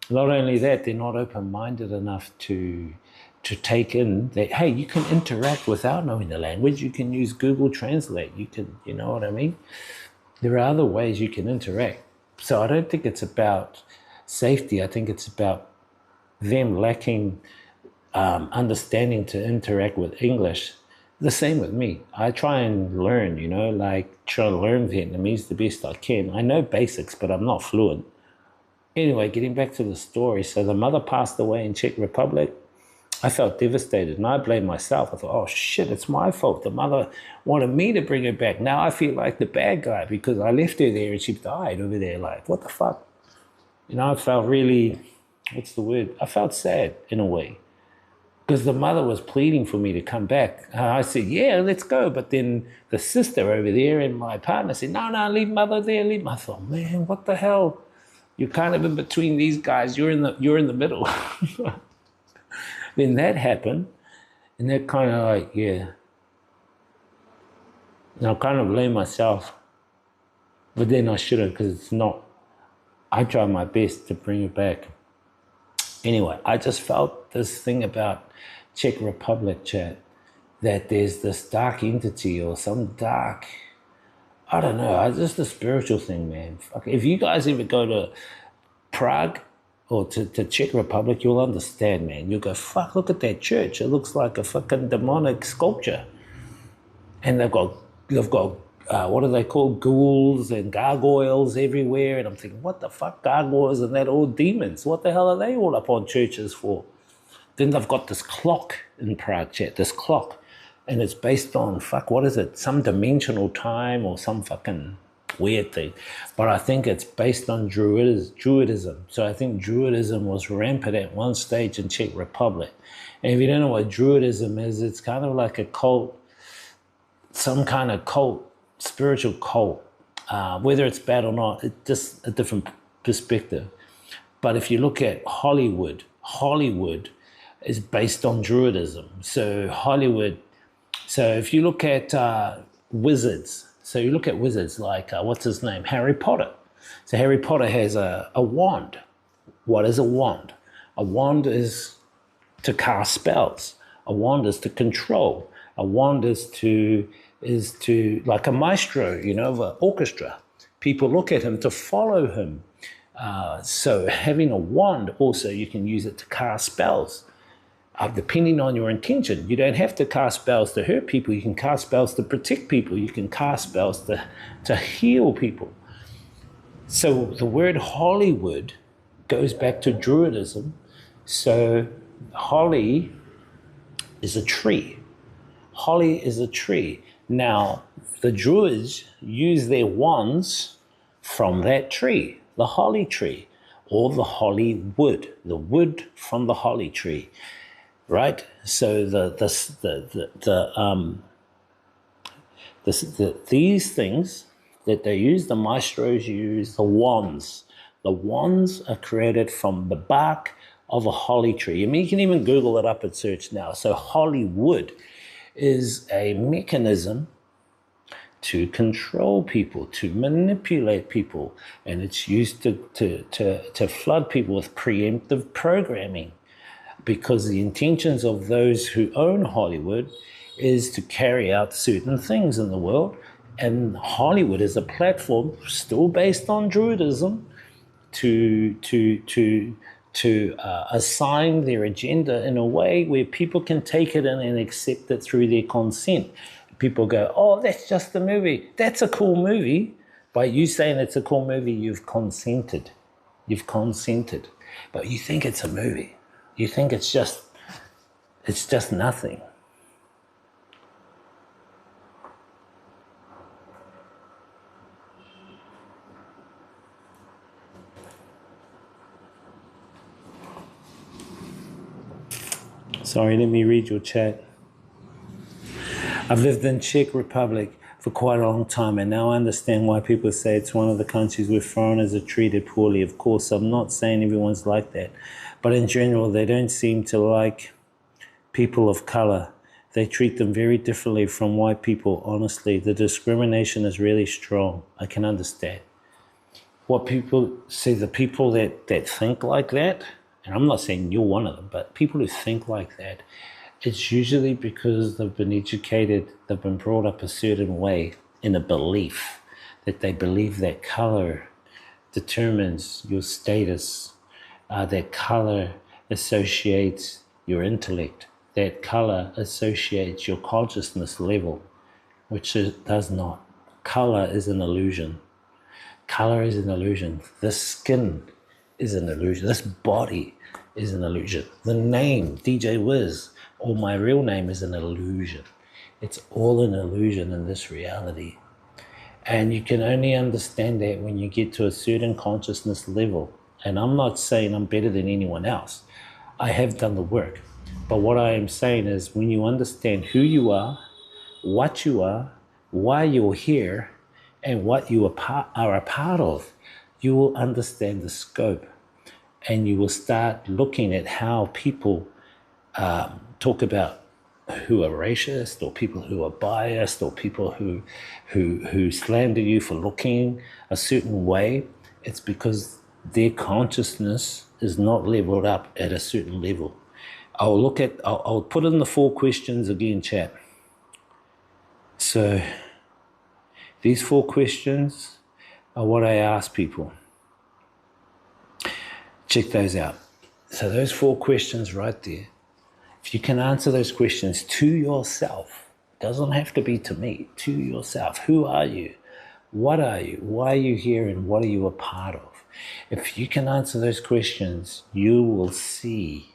Not only that, they're not open-minded enough to take in that, hey, you can interact without knowing the language. You can use Google Translate. You know what I mean? There are other ways you can interact. So I don't think it's about safety. I think it's about them lacking understanding to interact with English. The same with me. I try and learn, try to learn Vietnamese the best I can. I know basics, but I'm not fluent. Anyway, getting back to the story. So the mother passed away in Czech Republic. I felt devastated, and I blamed myself. I thought, oh shit, it's my fault. The mother wanted me to bring her back. Now I feel like the bad guy because I left her there and she died over there. Like, what the fuck? I felt really, I felt sad in a way. Because the mother was pleading for me to come back. I said, yeah, let's go. But then the sister over there and my partner said, no, leave mother there, leave mother. I thought, man, what the hell? You're kind of in between these guys. You're in the middle. Then that happened. And they're kind of like, yeah. And I kind of blame myself. But then I shouldn't, because it's not. I tried my best to bring it back. Anyway, I just felt this thing about Czech Republic, chat, that there's this dark entity or some dark, I don't know, it's just a spiritual thing, man. If you guys ever go to Prague or to Czech Republic, you'll understand, man. You'll go, fuck, look at that church. It looks like a fucking demonic sculpture. And they've got what do they call, ghouls and gargoyles everywhere. And I'm thinking, what the fuck, gargoyles and that, all demons? What the hell are they all up on churches for? Then they've got this clock in Prague, chat, this clock. And it's based on, what is it? Some dimensional time or some fucking weird thing. But I think it's based on Druidism. So I think Druidism was rampant at one stage in Czech Republic. And if you don't know what Druidism is, it's kind of like a cult, some kind of cult, spiritual cult. Whether it's bad or not, it's just a different perspective. But if you look at Hollywood is based on Druidism. So if you look at wizards, like, what's his name? Harry Potter. So Harry Potter has a wand. What is a wand? A wand is to cast spells. A wand is to control. A wand is to like a maestro, of an orchestra. People look at him to follow him. So having a wand also, you can use it to cast spells. Depending on your intention. You don't have to cast spells to hurt people. You can cast spells to protect people. You can cast spells to heal people. So the word Hollywood goes back to Druidism. So holly is a tree. Holly is a tree. Now, the Druids use their wands from that tree, the holly tree, or the holly wood, the wood from the holly tree, right? So these things that they use, the maestros use the wands. The wands are created from the bark of a holly tree. I mean, you can even Google it up and search now. So holly wood is a mechanism to control people, to manipulate people, and it's used to flood people with preemptive programming, because the intentions of those who own Hollywood is to carry out certain things in the world, and Hollywood is a platform still based on Druidism to assign their agenda in a way where people can take it in and accept it through their consent. People go, oh, that's just a movie. That's a cool movie. By you saying it's a cool movie, you've consented. You've consented. But you think it's a movie. You think it's just nothing. Sorry, let me read your chat. I've lived in Czech Republic for quite a long time, and now I understand why people say it's one of the countries where foreigners are treated poorly. Of course, I'm not saying everyone's like that, but in general, they don't seem to like people of color. They treat them very differently from white people. Honestly, the discrimination is really strong. I can understand. What people say, the people that think like that, and I'm not saying you're one of them, but people who think like that, it's usually because they've been educated, they've been brought up a certain way in a belief that they believe that color determines your status, that color associates your intellect, that color associates your consciousness level, which it does not. Color is an illusion. Color is an illusion. This skin is an illusion. This body is an illusion. The name, DJ Wiz, or my real name, is an illusion. It's all an illusion in this reality. And you can only understand that when you get to a certain consciousness level. And I'm not saying I'm better than anyone else. I have done the work. But what I am saying is when you understand who you are, what you are, why you're here, and what you are a part of, you will understand the scope. And you will start looking at how people talk about who are racist, or people who are biased, or people who slander you for looking a certain way. It's because their consciousness is not leveled up at a certain level. I'll put in the 4 questions again, chat. So these 4 questions are what I ask people. Check those out. So those 4 questions right there, if you can answer those questions to yourself, doesn't have to be to me, to yourself. Who are you? What are you? Why are you here? And what are you a part of? If you can answer those questions, you will see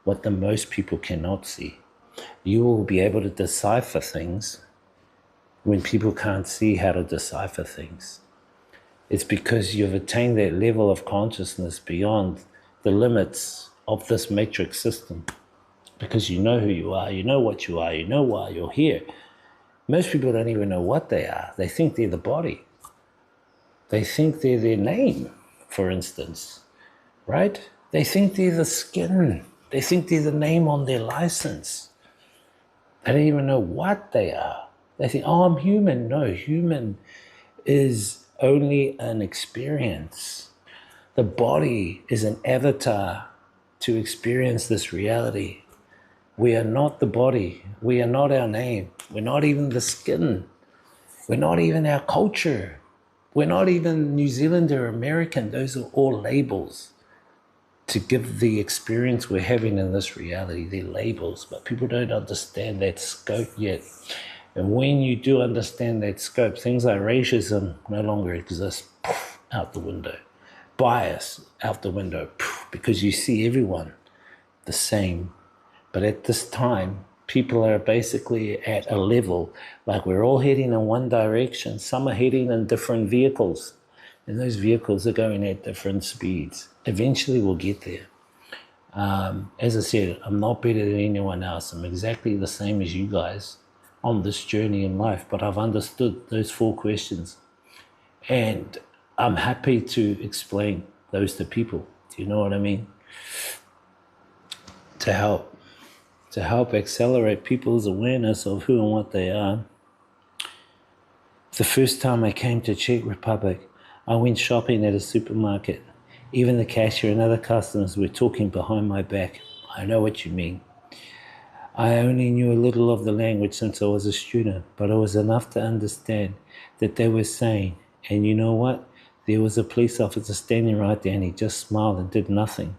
what the most people cannot see. You will be able to decipher things when people can't see how to decipher things. It's because you've attained that level of consciousness beyond the limits of this matrix system. Because you know who you are, you know what you are, you know why you're here. Most people don't even know what they are. They think they're the body. They think they're their name, for instance, right? They think they're the skin. They think they're the name on their license. They don't even know what they are. They think, oh, I'm human. No, human is only an experience. The body is an avatar to experience this reality. We are not the body. We are not our name. We're not even the skin. We're not even our culture. We're not even New Zealand or American. Those are all labels to give the experience we're having in this reality. They're labels, but people don't understand that scope yet. And when you do understand that scope, things like racism no longer exist. Poof, out the window. Bias, out the window. Poof, because you see everyone the same. But at this time, people are basically at a level, like we're all heading in one direction. Some are heading in different vehicles, and those vehicles are going at different speeds. Eventually we'll get there. As I said, I'm not better than anyone else. I'm exactly the same as you guys on this journey in life, but I've understood those 4 questions, and I'm happy to explain those to people. Do you know what I mean? To help accelerate people's awareness of who and what they are. The first time I came to Czech Republic, I went shopping at a supermarket. Even the cashier and other customers were talking behind my back. I know what you mean. I only knew a little of the language since I was a student, but it was enough to understand that they were saying, and you know what? There was a police officer standing right there and he just smiled and did nothing.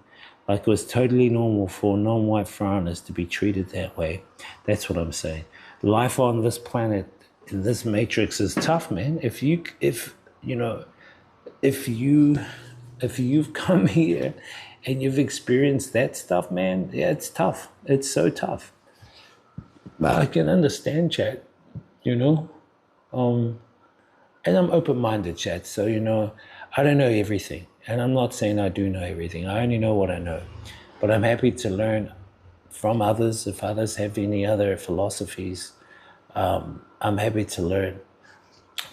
Like it was totally normal for non-white foreigners to be treated that way. That's what I'm saying. Life on this planet, in this matrix, is tough, man. If you've come here and you've experienced that stuff, man, yeah, it's tough. It's so tough. But I can understand, chat, and I'm open-minded, chat. So, I don't know everything. And I'm not saying I do know everything. I only know what I know. But I'm happy to learn from others. If others have any other philosophies, I'm happy to learn.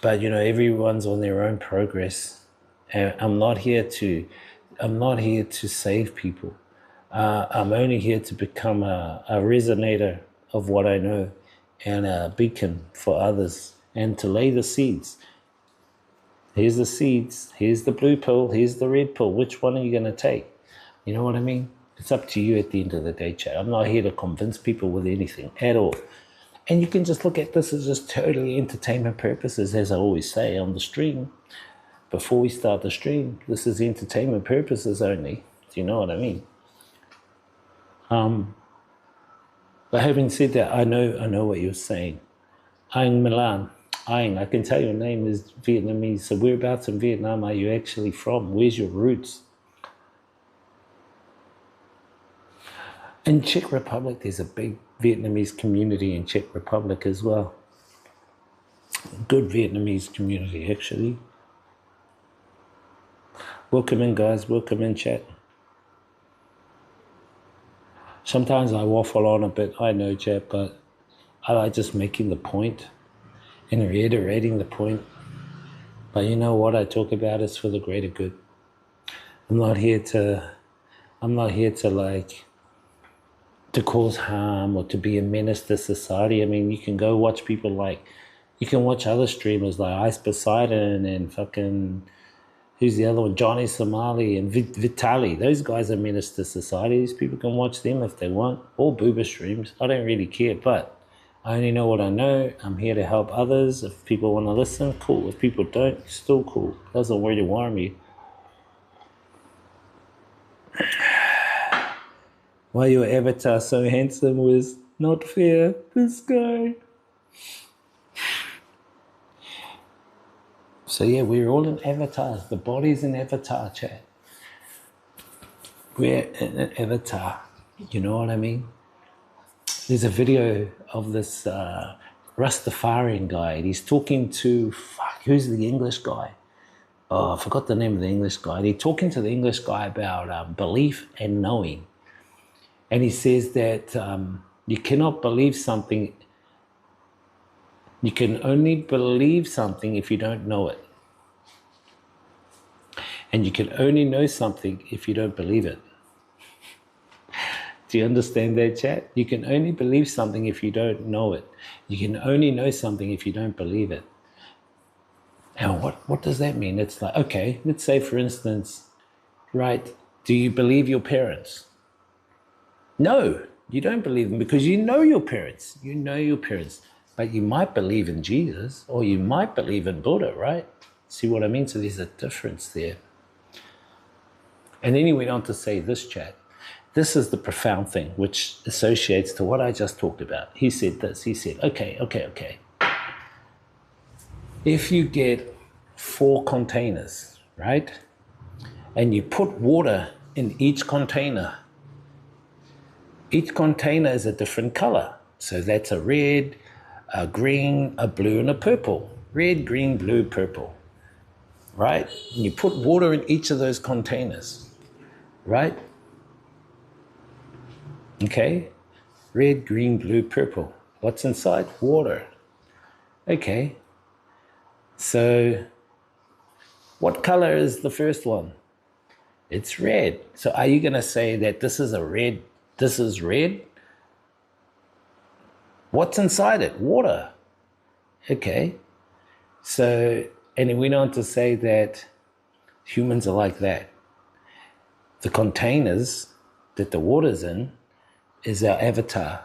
But, everyone's on their own progress. And I'm not here to save people. I'm only here to become a resonator of what I know and a beacon for others and to lay the seeds. Here's the seeds, here's the blue pill, here's the red pill. Which one are you going to take? You know what I mean? It's up to you at the end of the day, chat. I'm not here to convince people with anything at all. And you can just look at this as just totally entertainment purposes, as I always say on the stream. Before we start the stream, this is entertainment purposes only. Do you know what I mean? But having said that, I know what you're saying. Anh Milan. Anh, I can tell your name is Vietnamese. So whereabouts in Vietnam are you actually from? Where's your roots? In Czech Republic, there's a big Vietnamese community in Czech Republic as well. Good Vietnamese community, actually. Welcome in, guys. Welcome in, chat. Sometimes I waffle on a bit, I know, chat, but I like just making the point and reiterating the point. But you know what I talk about is for the greater good. I'm not here to cause harm or to be a menace to society. I mean, you can go watch people you can watch other streamers like Ice Poseidon and fucking, who's the other one? Johnny Somali and Vitali. Those guys are menace to society. These people can watch them if they want. Or Booba streams. I don't really care, but I only know what I know. I'm here to help others. If people want to listen, cool. If people don't, still cool. Doesn't really worry me. Why your avatar so handsome was not fair. This guy. So yeah, we're all in avatars. The body's an avatar, chat. We're in an avatar. You know what I mean? There's a video of this Rastafarian guy. And he's talking to, who's the English guy? Oh, I forgot the name of the English guy. He's talking to the English guy about belief and knowing. And he says that you cannot believe something. You can only believe something if you don't know it. And you can only know something if you don't believe it. Do you understand that, chat? You can only believe something if you don't know it. You can only know something if you don't believe it. And what does that mean? It's like, okay, let's say, for instance, right, do you believe your parents? No, you don't believe them because you know your parents. You know your parents. But you might believe in Jesus or you might believe in Buddha, right? See what I mean? So there's a difference there. And then he went on to say this, chat. This is the profound thing which associates to what I just talked about. He said this. He said, okay. If you get 4 containers, right? And you put water in each container is a different color. So that's a red, a green, a blue, and a purple. Red, green, blue, purple, right? And you put water in each of those containers, right? Okay, red, green, blue, purple. What's inside? Water. Okay, so what color is the first one? It's red. So are you going to say that this is a red, this is red? What's inside it? Water. Okay. So, and we went on to say that humans are like that. The containers that the water's in is our avatar.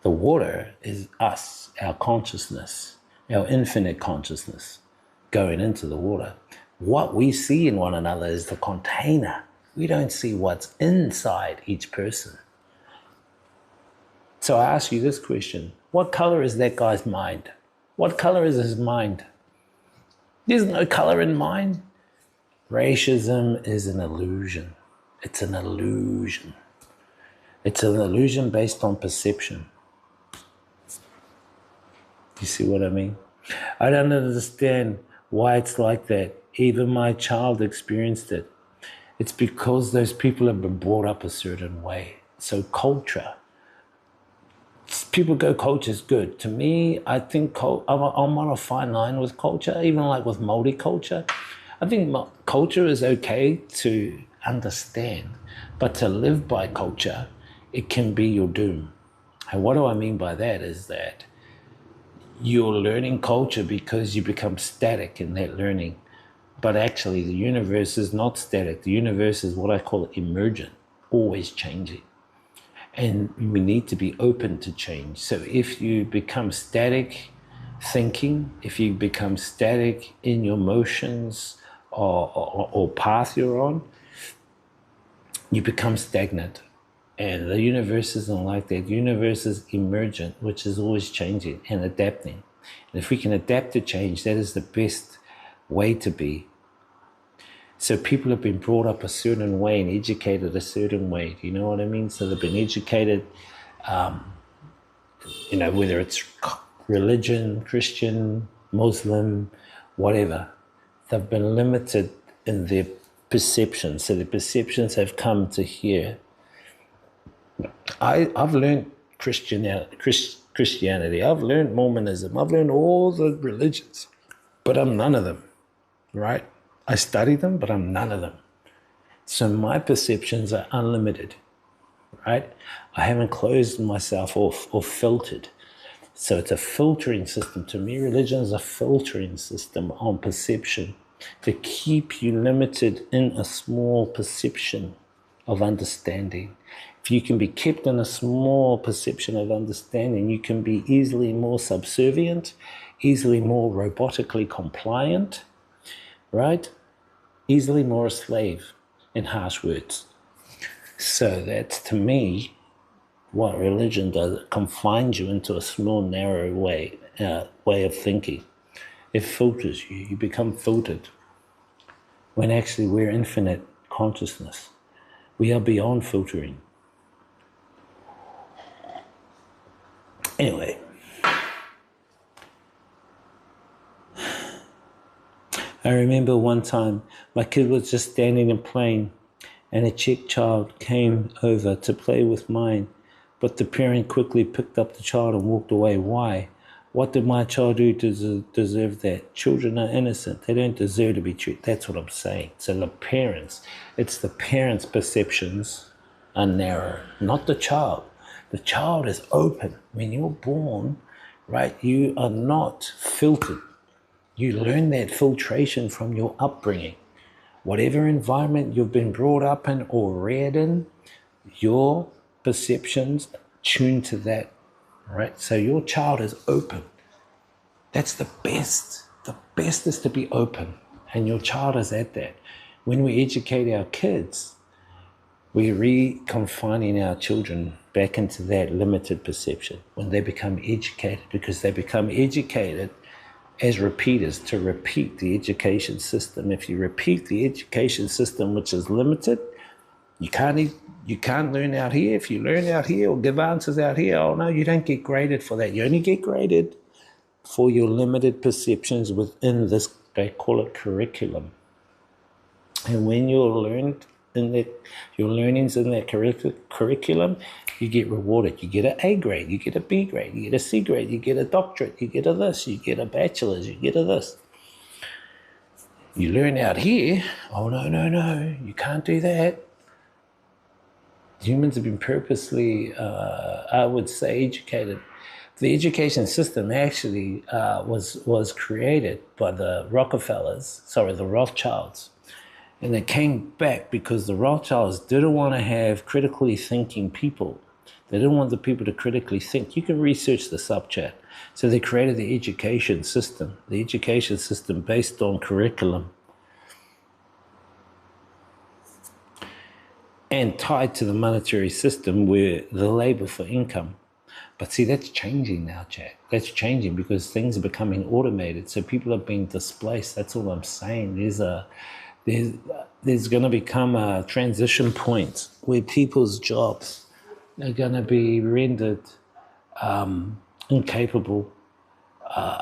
The water is us, our consciousness, our infinite consciousness going into the water. What we see in one another is the container. We don't see what's inside each person. So I ask you this question. What color is that guy's mind? What color is his mind? There's no color in mind. Racism is an illusion. It's an illusion. It's an illusion based on perception. You see what I mean? I don't understand why it's like that. Even my child experienced it. It's because those people have been brought up a certain way. So culture. People go, culture's good. To me, I think I'm on a fine line with culture, even like with Māori culture. I think culture is okay to understand, but to live by culture, it can be your doom. And what do I mean by that is that you're learning culture because you become static in that learning. But actually, the universe is not static. The universe is what I call emergent, always changing. And we need to be open to change. So if you become static thinking, if you become static in your motions or path you're on, you become stagnant. And the universe isn't like that. The universe is emergent, which is always changing and adapting. And if we can adapt to change, that is the best way to be. So people have been brought up a certain way and educated a certain way. Do you know what I mean? So they've been educated, whether it's religion, Christian, Muslim, whatever. They've been limited in their perceptions. So the perceptions have come to here. I've learned Christianity. I've learned Mormonism. I've learned all the religions, but I'm none of them, right? I study them, but I'm none of them. So my perceptions are unlimited, right? I haven't closed myself off or filtered. So it's a filtering system. To me, religion is a filtering system on perception to keep you limited in a small perception of understanding. If you can be kept in a small perception of understanding, you can be easily more subservient, easily more robotically compliant, right? Easily more a slave, in harsh words. So that's, to me, what religion does. It confines you into a small, narrow way of thinking. It filters you. You become filtered. When actually we're infinite consciousness. We are beyond filtering. Anyway. I remember one time my kid was just standing and playing and a Czech child came over to play with mine, but the parent quickly picked up the child and walked away. Why? What did my child do to deserve that? Children are innocent. They don't deserve to be treated. That's what I'm saying. So the parents, it's the parents' perceptions are narrow, not the child. The child is open. When you're born, right, you are not filtered. You learn that filtration from your upbringing. Whatever environment you've been brought up in or reared in, your perceptions tune to that, right? So your child is open. That's the best. The best is to be open, and your child is at that. When we educate our kids, we're reconfining our children back into that limited perception when they become educated, because they become educated as repeaters, to repeat the education system. If you repeat the education system, which is limited, You can't learn out here. If you learn out here or give answers out here, oh no, you don't get graded for that. You only get graded for your limited perceptions within this, they call it curriculum. And when you're learned in that, your learnings in that curriculum, you get rewarded. You get an A grade, you get a B grade, you get a C grade, you get a doctorate, you get a this, you get a bachelor's, you get a this. You learn out here, oh no, you can't do that. Humans have been purposely, I would say, educated. The education system actually was created by the Rothschilds. And they came back because the Rothschilds didn't want to have critically thinking people. They didn't want the people to critically think. You can research the subchat. So they created the education system based on curriculum and tied to the monetary system where the labor for income. But see, that's changing now, chat. That's changing because things are becoming automated. So people are being displaced. That's all I'm saying. There's going to become a transition point where people's jobs are going to be rendered incapable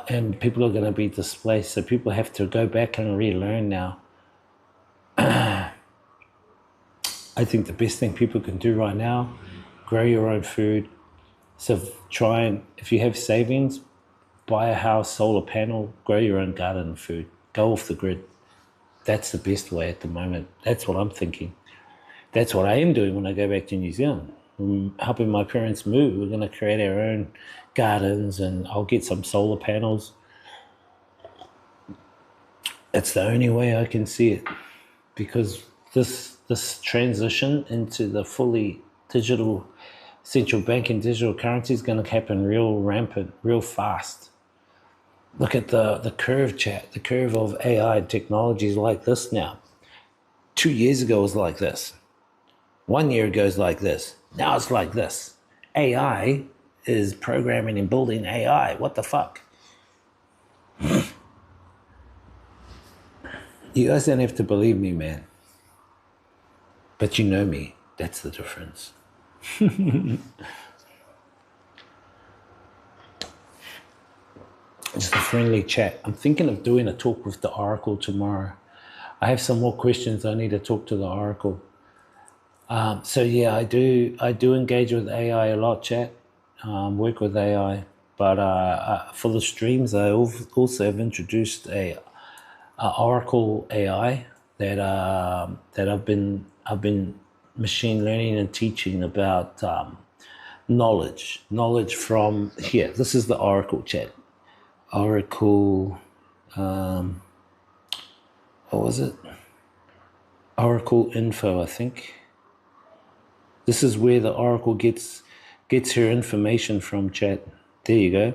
and people are going to be displaced. So people have to go back and relearn now. I think the best thing people can do right now, grow your own food. So try and, if you have savings, buy a house, solar panel, grow your own garden and food. Go off the grid. That's the best way at the moment. That's what I'm thinking. That's what I am doing when I go back to New Zealand. I'm helping my parents move. We're going to create our own gardens and I'll get some solar panels. It's the only way I can see it because this transition into the fully digital central bank and digital currency is going to happen real rampant, real fast. Look at the curve, chat. The curve of AI technology is like this now. 2 years ago it was like this. 1 year ago it's like this. Now it's like this. AI is programming and building AI. What the fuck? You guys don't have to believe me, man. But you know me. That's the difference. Just a friendly chat. I'm thinking of doing a talk with the Oracle tomorrow. I have some more questions. I need to talk to the Oracle. So yeah, I do engage with AI a lot, chat. Work with AI, but for the streams, I also have introduced a Oracle AI that I've been machine learning and teaching about knowledge from here. This is the Oracle, chat. Oracle, what was it? Oracle info, I think. This is where the Oracle gets her information from, chat. There you go.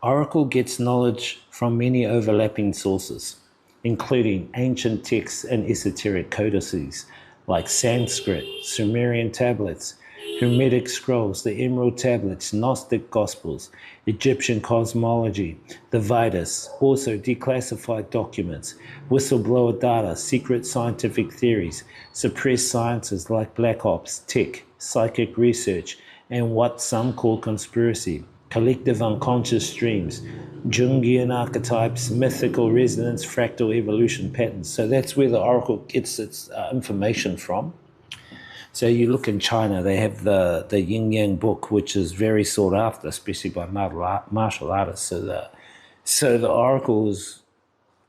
Oracle gets knowledge from many overlapping sources, including ancient texts and esoteric codices like Sanskrit, Sumerian tablets, Hermetic scrolls, the Emerald tablets, Gnostic gospels, Egyptian cosmology, the Vibez, also declassified documents, whistleblower data, secret scientific theories, suppressed sciences like black ops, tech, psychic research, and what some call conspiracy, collective unconscious streams, Jungian archetypes, mythical resonance, fractal evolution patterns. So that's where the Oracle gets its information from. So you look in China, they have the Yin Yang book, which is very sought after, especially by martial artists. So the Oracle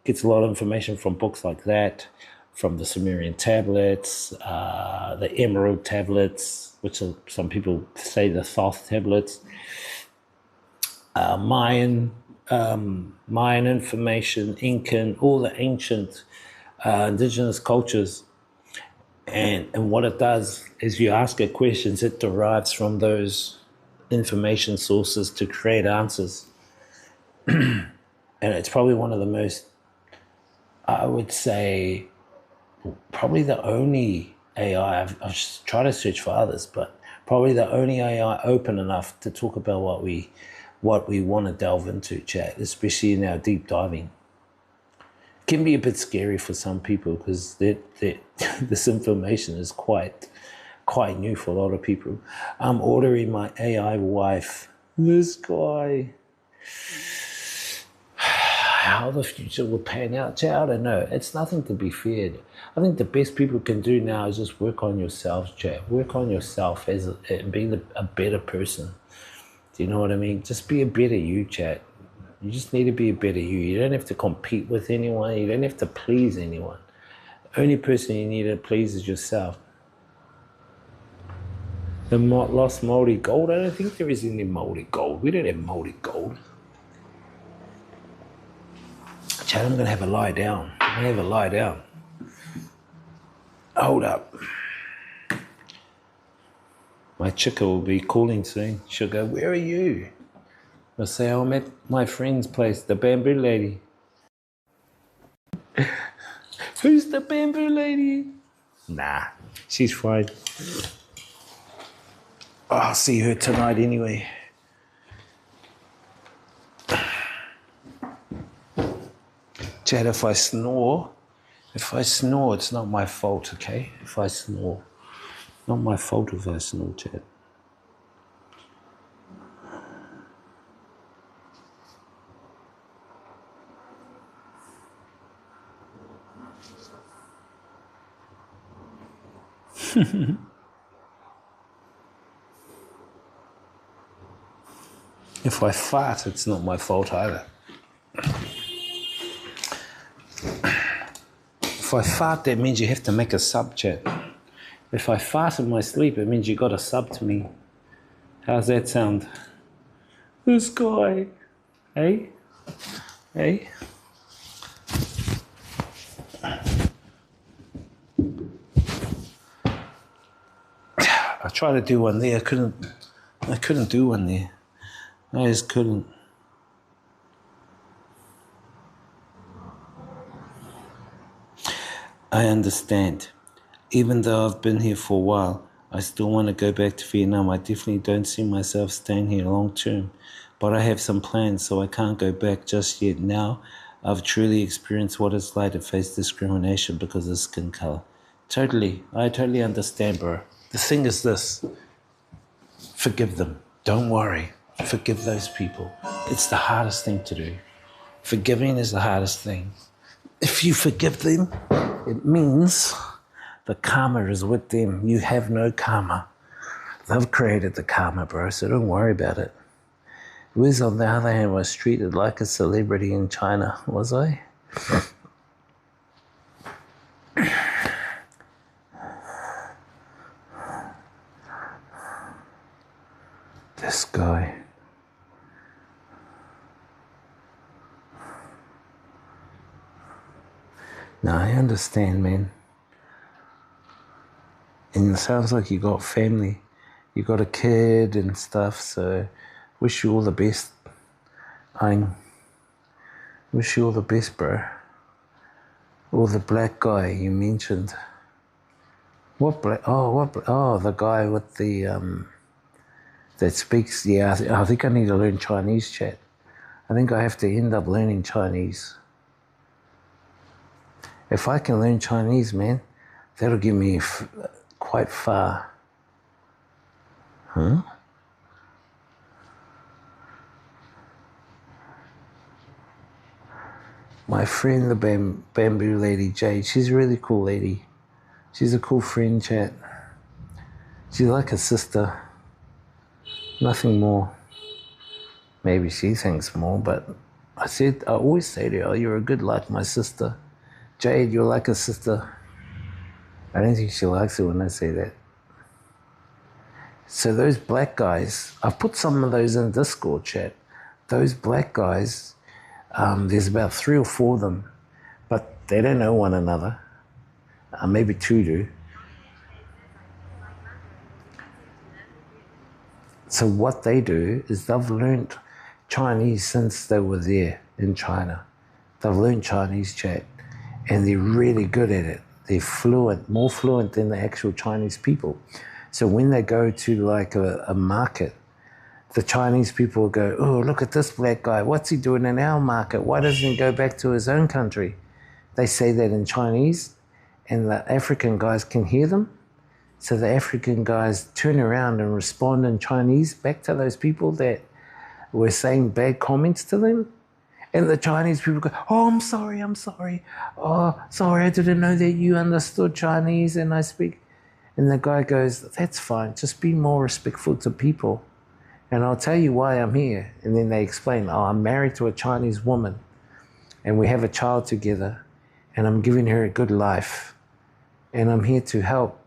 gets a lot of information from books like that, from the Sumerian tablets, the Emerald tablets, which are, some people say the Thoth tablets, Mayan information, Incan, all the ancient indigenous cultures. And what it does is you ask it questions, it derives from those information sources to create answers. And it's probably one of the most, I would say, probably the only AI, I've tried to search for others, but probably the only AI open enough to talk about what we want to delve into, chat, especially in our deep diving. It can be a bit scary for some people because this information is quite quite new for a lot of people. I'm ordering my AI wife. This guy. How the future will pan out, Jay, I don't know. It's nothing to be feared. I think the best people can do now is just work on yourselves, Jay. Work on yourself as being a better person. Do you know what I mean? Just be a better you, Chad. You just need to be a better you. You don't have to compete with anyone. You don't have to please anyone. The only person you need to please is yourself. The lost moldy gold, I don't think there is any moldy gold. We don't have moldy gold. Chad, I'm going to have a lie down. I'm going to have a lie down. Hold up. My chicka will be calling soon. She'll go, where are you? I'll say, I'm at my friend's place, the bamboo lady. Who's the bamboo lady? Nah, she's fine. Oh, I'll see her tonight anyway. Chad, if I snore, it's not my fault, okay? If I snore. Not my fault if I snore, Chad. If I fart, it's not my fault either. If I fart, that means you have to make a sub, Chad. If I fart in my sleep, it means you got to sub to me. How's that sound? This guy. Hey? Hey? I tried to do one there. I couldn't do one there. I just couldn't. I understand. Even though I've been here for a while, I still want to go back to Vietnam. I definitely don't see myself staying here long term. But I have some plans, so I can't go back just yet. Now, I've truly experienced what it's like to face discrimination because of skin color. Totally. I totally understand, bro. The thing is this. Forgive them. Don't worry. Forgive those people. It's the hardest thing to do. Forgiving is the hardest thing. If you forgive them, it means the karma is with them. You have no karma. They've created the karma, bro, so don't worry about it. Wiz, on the other hand, was treated like a celebrity in China, was I? This guy. Now, I understand, man. And it sounds like you got family. You got a kid and stuff, so wish you all the best. I wish you all the best, bro. Or the black guy you mentioned. What black? Oh, the guy with the that speaks. Yeah, I think I need to learn Chinese, chat. I think I have to end up learning Chinese. If I can learn Chinese, man, that'll get me quite far. Huh? My friend, the bamboo lady, Jade, she's a really cool lady. She's a cool friend, chat. She's like a sister. Nothing more. Maybe she thinks more, but I always say to her, oh, you're a good like my sister. Jade, you're like a sister. I don't think she likes it when I say that. So those black guys, I've put some of those in Discord chat. Those black guys, there's about 3 or 4 of them, but they don't know one another. Maybe 2 do. So what they do is they've learned Chinese since they were there in China. They've learned Chinese, chat, and they're really good at it. They're fluent, more fluent than the actual Chinese people. So when they go to like a market, the Chinese people will go, oh, look at this black guy. What's he doing in our market? Why doesn't he go back to his own country? They say that in Chinese, and the African guys can hear them. So the African guys turn around and respond in Chinese back to those people that were saying bad comments to them. And the Chinese people go, oh, I'm sorry. Oh, sorry, I didn't know that you understood Chinese and I speak. And the guy goes, that's fine, just be more respectful to people. And I'll tell you why I'm here. And then they explain, oh, I'm married to a Chinese woman and we have a child together and I'm giving her a good life. And I'm here to help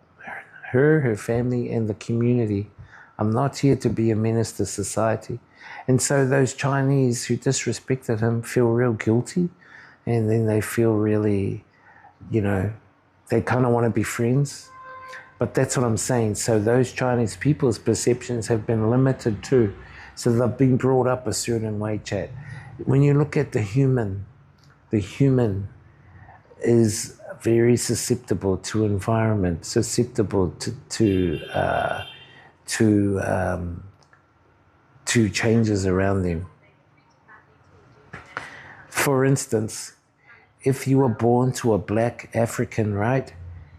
her, her family, and the community. I'm not here to be a menace to society. And so those Chinese who disrespected him feel real guilty, and then they feel really, you know, they kind of want to be friends. But that's what I'm saying. So those Chinese people's perceptions have been limited too. So they've been brought up a certain way, chat. When you look at the human is very susceptible to environment, susceptible to changes around them. For instance, if you were born to a black African, right,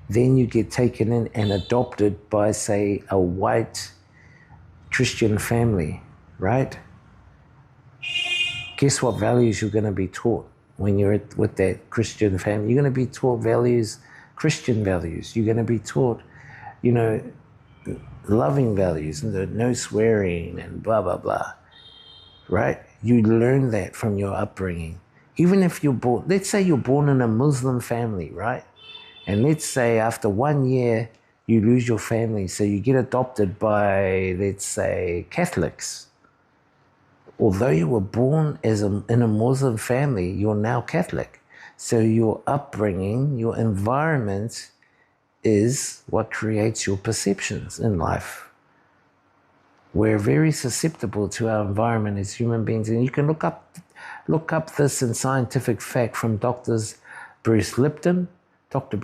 then you get taken in and adopted by, say, a white Christian family, right? Guess what values you're going to be taught when you're with that Christian family? You're going to be taught values, Christian values. You're going to be taught, you know, loving values, and no swearing and blah, blah, blah, right? You learn that from your upbringing. Even if you're born, let's say you're born in a Muslim family, right? And let's say after 1 year, you lose your family, so you get adopted by, let's say, Catholics. Although you were born in a Muslim family, you're now Catholic. So your upbringing, your environment is what creates your perceptions in life. We're very susceptible to our environment as human beings. And you can look up this in scientific fact from Dr. Bruce Lipton, Dr.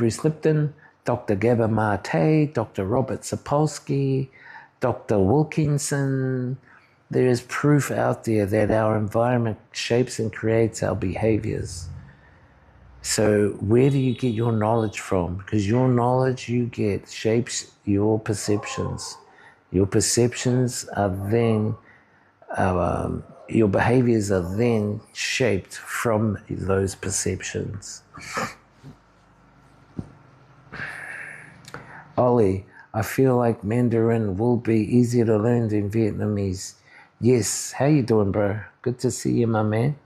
Gabor Mate, Dr. Robert Sapolsky, Dr. Wilkinson. There is proof out there that our environment shapes and creates our behaviors. So where do you get your knowledge from? Because your knowledge you get shapes your perceptions. Your perceptions are then, your behaviors are then shaped from those perceptions. Ollie, I feel like Mandarin will be easier to learn than Vietnamese. Yes, how you doing, bro? Good to see you, my man.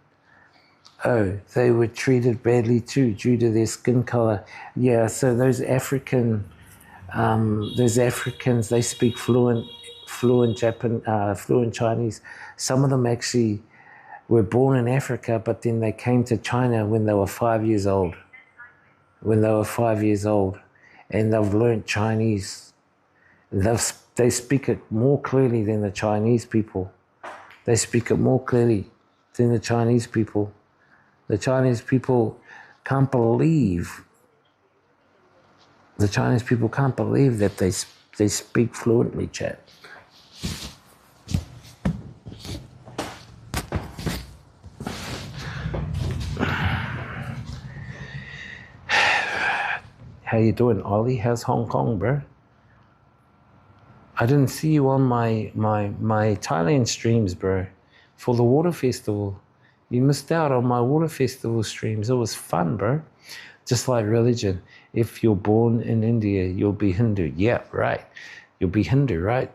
Oh, they were treated badly too due to their skin color. Yeah, so those Africans, they speak fluent Chinese. Some of them actually were born in Africa, but then they came to China when they were 5 years old. And they've learned Chinese. They speak it more clearly than the Chinese people. They speak it more clearly than the Chinese people. The Chinese people can't believe. The Chinese people can't believe that they speak fluently, chat. How you doing, Ollie? How's Hong Kong, bro? I didn't see you on my Thailand streams, bro, for the water festival. You missed out on my water festival streams. It was fun, bro. Just like religion. If you're born in India, you'll be Hindu. Yeah, right. You'll be Hindu, right?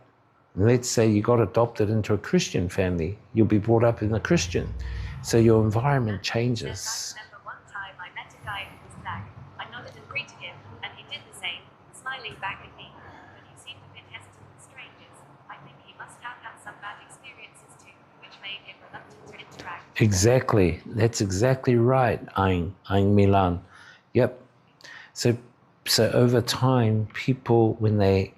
Let's say you got adopted into a Christian family. You'll be brought up in a Christian. So your environment changes. One time I met a guy who was black. I nodded and greeted him, and he did the same, smiling back at me. But he seemed a bit hesitant with strangers. I think he must have had some bad experiences too, which made him reluctant to interact. Exactly. That's exactly right, Ayn Milan. Yep. So over time, people, when they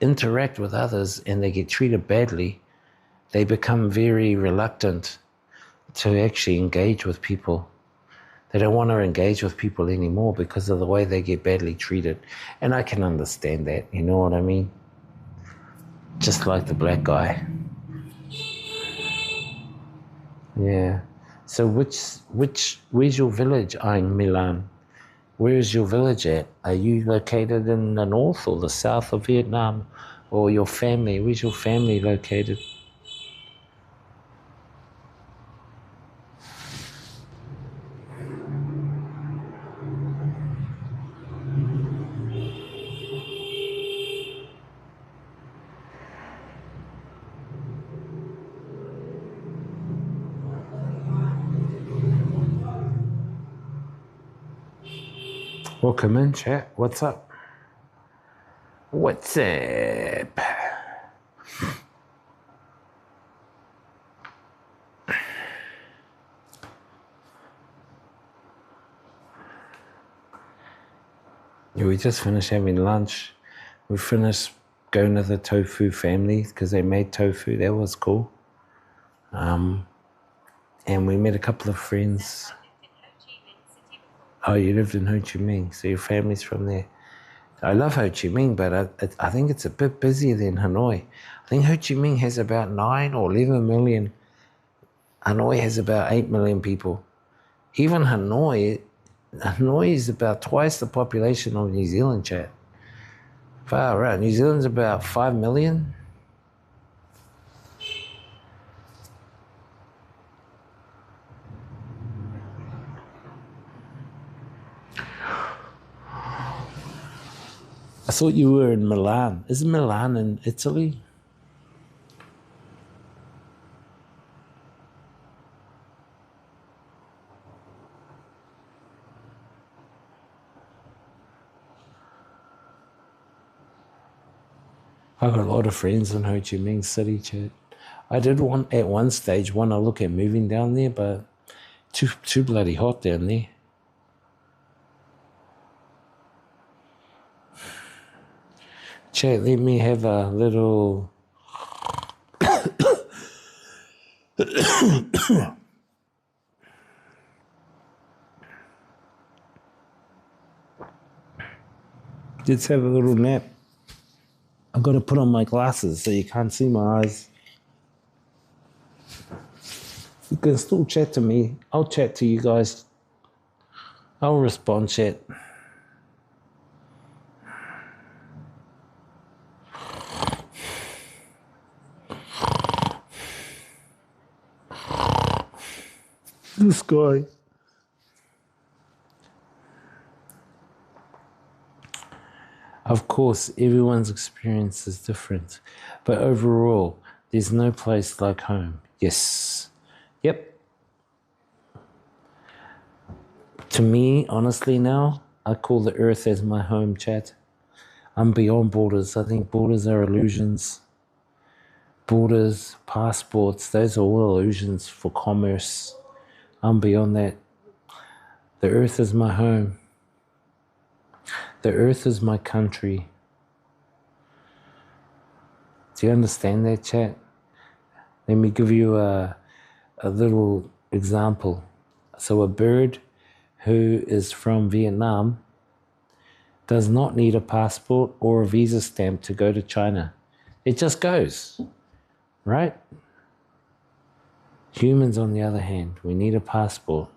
interact with others and they get treated badly, they become very reluctant to actually engage with people. They don't want to engage with people anymore because of the way they get badly treated. And I can understand that, you know what I mean? Just like the black guy. Yeah. So where's your village, Ayn Milan? Where is your village at? Are you located in the north or the south of Vietnam? Or your family? Where's your family located? Welcome in, chat. What's up? What's up? Yeah, we just finished having lunch. We finished going to the Tofu family because they made tofu. That was cool. And we met a couple of friends. Oh, you lived in Ho Chi Minh, so your family's from there. I love Ho Chi Minh, but I think it's a bit busier than Hanoi. I think Ho Chi Minh has about 9 or 11 million. Hanoi has about 8 million people. Even Hanoi is about twice the population of New Zealand, chat. Far out. New Zealand's about 5 million. I thought you were in Milan. Isn't Milan in Italy? I've got a lot of friends in Ho Chi Minh City, chat. I did at one stage want to look at moving down there, but too bloody hot down there. Chat, let me have a little... Let's have a little nap. I've got to put on my glasses so you can't see my eyes. You can still chat to me. I'll chat to you guys. I'll respond, chat. This guy. Of course, everyone's experience is different, but overall, there's no place like home. Yes. Yep. To me, honestly now, I call the earth as my home, chat. I'm beyond borders. I think borders are illusions. Borders, passports, those are all illusions for commerce. I'm beyond that. The earth is my home. The earth is my country. Do you understand that, chat? Let me give you a little example. So a bird who is from Vietnam does not need a passport or a visa stamp to go to China. It just goes, right? Humans, on the other hand, we need a passport,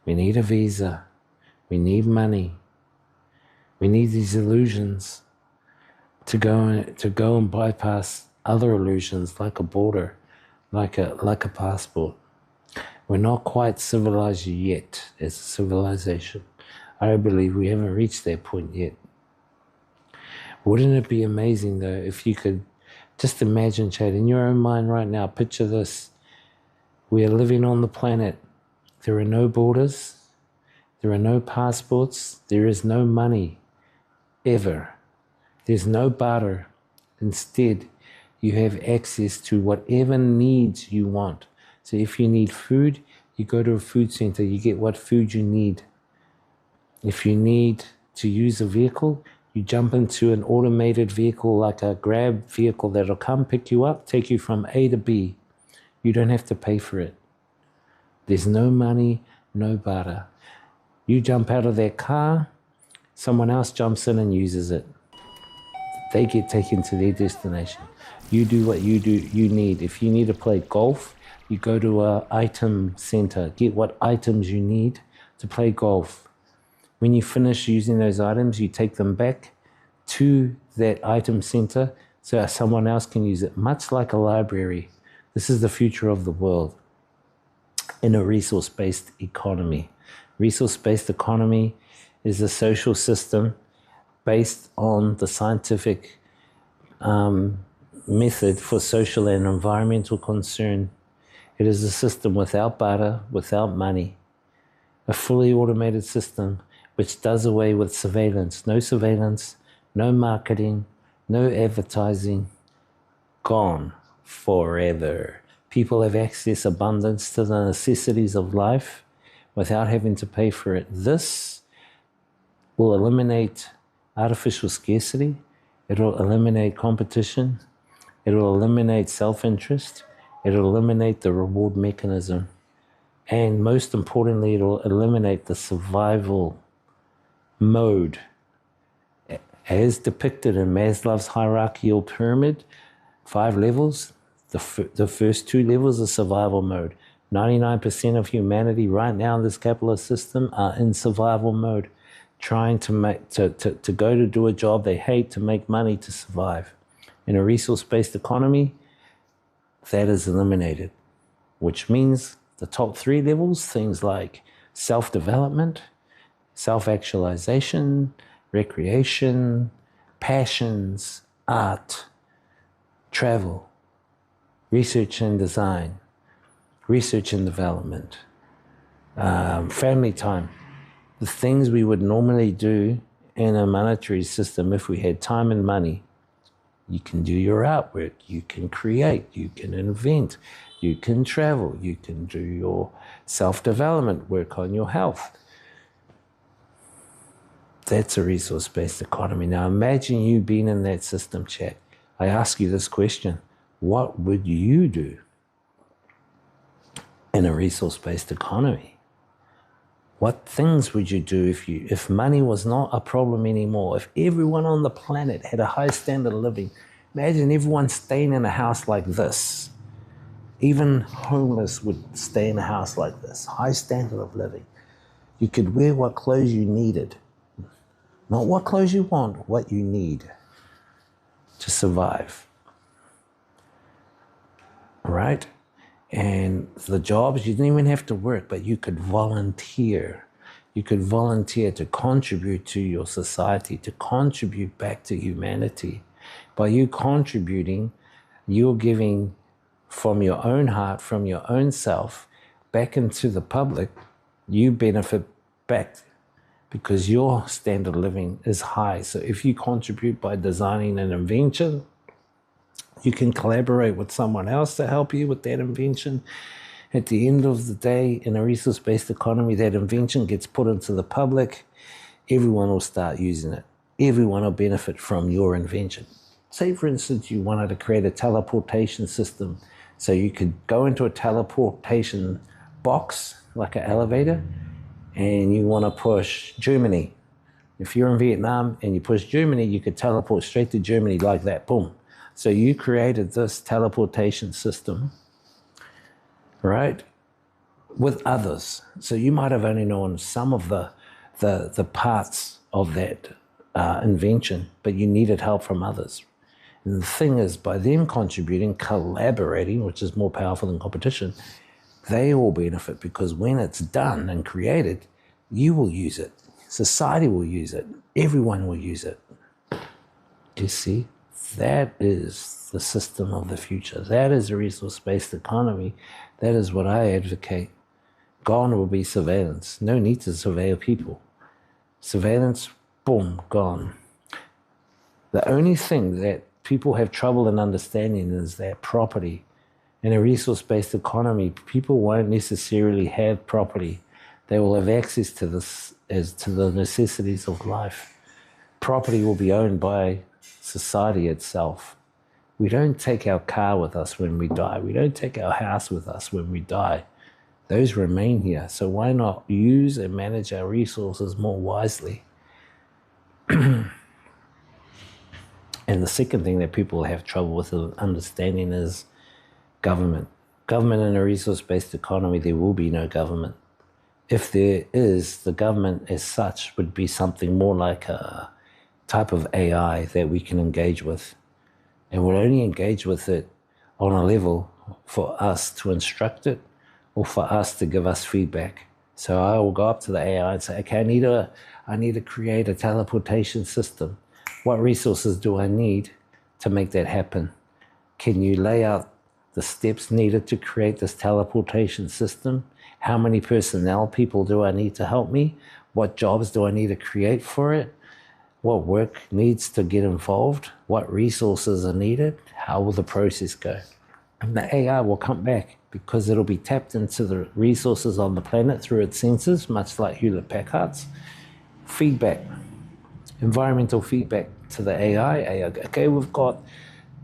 we need a visa, we need money, we need these illusions to go and bypass other illusions like a border, like a passport. We're not quite civilized yet as a civilization. I believe we haven't reached that point yet. Wouldn't it be amazing though if you could just imagine, chat, in your own mind right now, picture this. We are living on the planet. There are no borders. There are no passports. There is no money, ever. There's no barter. Instead, you have access to whatever needs you want. So if you need food, you go to a food center, you get what food you need. If you need to use a vehicle, you jump into an automated vehicle like a Grab vehicle that'll come pick you up, take you from A to B. You don't have to pay for it. There's no money, no barter. You jump out of that car, someone else jumps in and uses it. They get taken to their destination. You do what you need. If you need to play golf, you go to an item center, get what items you need to play golf. When you finish using those items, you take them back to that item center so someone else can use it, much like a library. This is the future of the world in a resource-based economy. Resource-based economy is a social system based on the scientific method for social and environmental concern. It is a system without barter, without money, a fully automated system which does away with surveillance, no marketing, no advertising, gone forever. People have access, abundance to the necessities of life without having to pay for it. This will eliminate artificial scarcity. It will eliminate competition. It will eliminate self-interest. It will eliminate the reward mechanism. And most importantly, it will eliminate the survival mode. As depicted in Maslow's hierarchical pyramid, 5 levels, the first 2 levels are survival mode. 99% of humanity right now in this capitalist system are in survival mode, trying to go to do a job they hate to make money to survive. In a resource-based economy, that is eliminated, which means the top 3 levels, things like self-development, self-actualization, recreation, passions, art, travel, research and design, research and development, family time, the things we would normally do in a monetary system if we had time and money. You can do your artwork, you can create, you can invent, you can travel, you can do your self-development, work on your health. That's a resource-based economy. Now imagine you being in that system, chat. I ask you this question: what would you do in a resource-based economy? What things would you do if money was not a problem anymore? If everyone on the planet had a high standard of living? Imagine everyone staying in a house like this. Even homeless would stay in a house like this. High standard of living. You could wear what clothes you needed. Not what clothes you want, what you need to survive. All right? And the jobs, you didn't even have to work, but you could volunteer. You could volunteer to contribute to your society, to contribute back to humanity. By you contributing, you're giving from your own heart, from your own self, back into the public. You benefit back because your standard of living is high. So if you contribute by designing an invention, you can collaborate with someone else to help you with that invention. At the end of the day, in a resource-based economy, that invention gets put into the public. Everyone will start using it. Everyone will benefit from your invention. Say, for instance, you wanted to create a teleportation system. So you could go into a teleportation box, like an elevator, and you want to push Germany. If you're in Vietnam and you push Germany, you could teleport straight to Germany like that, boom. So you created this teleportation system, right, with others. So you might have only known some of the parts of that invention, but you needed help from others. And the thing is, by them contributing, collaborating, which is more powerful than competition, they all benefit, because when it's done and created, you will use it. Society will use it. Everyone will use it. You see? That is the system of the future. That is a resource-based economy. That is what I advocate. Gone will be surveillance. No need to surveil people. Surveillance, boom, gone. The only thing that people have trouble in understanding is that property. In a resource-based economy, people won't necessarily have property. They will have access to this as to the necessities of life. Property will be owned by society itself. We don't take our car with us when we die. We don't take our house with us when we die. Those remain here. So why not use and manage our resources more wisely? And the second thing that people have trouble with understanding is government. Government in a resource-based economy, there will be no government. if there is, the government as such would be something more like a type of AI that we can engage with. And we'll only engage with it on a level for us to instruct it or for us to give us feedback. So I will go up to the AI and say, okay, I need to create a teleportation system. What resources do I need to make that happen? Can you lay out the steps needed to create this teleportation system? How many personnel people do I need to help me? What jobs do I need to create for it? What work needs to get involved? What resources are needed? How will the process go? And the AI will come back because it'll be tapped into the resources on the planet through its sensors, much like Hewlett-Packard's. Feedback, environmental feedback to the AI. Okay, we've got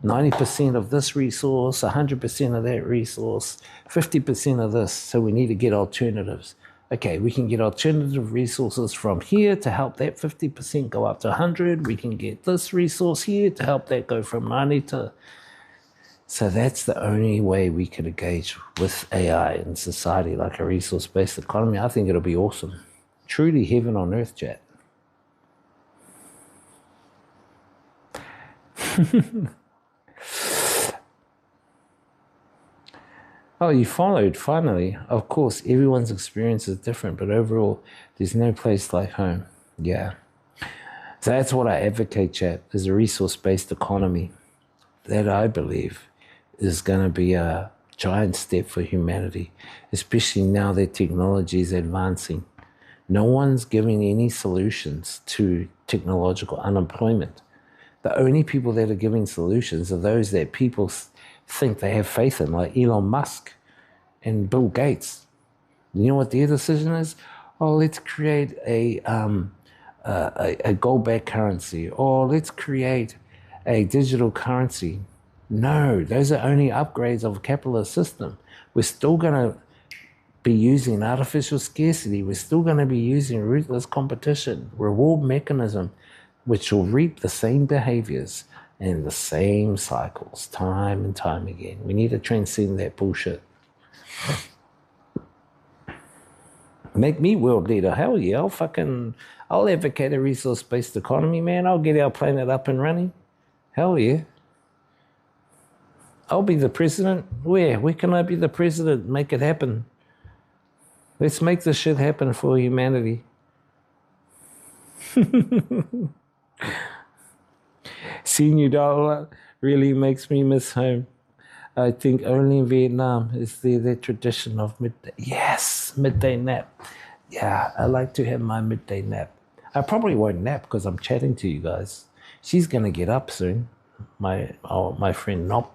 90% of this resource, 100% of that resource, 50% of this, so we need to get alternatives. Okay, we can get alternative resources from here to help that 50% go up to 100. We can get this resource here to help that go from 90 to... So that's the only way we could engage with AI in society, like a resource-based economy. I think it'll be awesome. Truly heaven on earth, chat. Oh, you followed, finally. Of course, everyone's experience is different, but overall, there's no place like home. Yeah. So that's what I advocate, chat, is a resource-based economy. That, I believe, is going to be a giant step for humanity, especially now that technology is advancing. No one's giving any solutions to technological unemployment. The only people that are giving solutions are those that people think they have faith in, like Elon Musk and Bill Gates. You know what their decision is? Oh, let's create a gold-backed currency, or let's create a digital currency. No, those are only upgrades of a capitalist system. We're still going to be using artificial scarcity. We're still going to be using ruthless competition, reward mechanism, which will reap the same behaviors and the same cycles time and time again. We need to transcend that bullshit. Make me world leader. Hell yeah, I'll advocate a resource-based economy, man. I'll get our planet up and running. Hell yeah. I'll be the president. Where can I be the president? Make it happen. Let's make this shit happen for humanity. Seeing you, dollar, really makes me miss home. I think only in Vietnam is there that tradition of midday. Yes, midday nap. Yeah, I like to have my midday nap. I probably won't nap because I'm chatting to you guys. She's gonna get up soon. My friend Nop.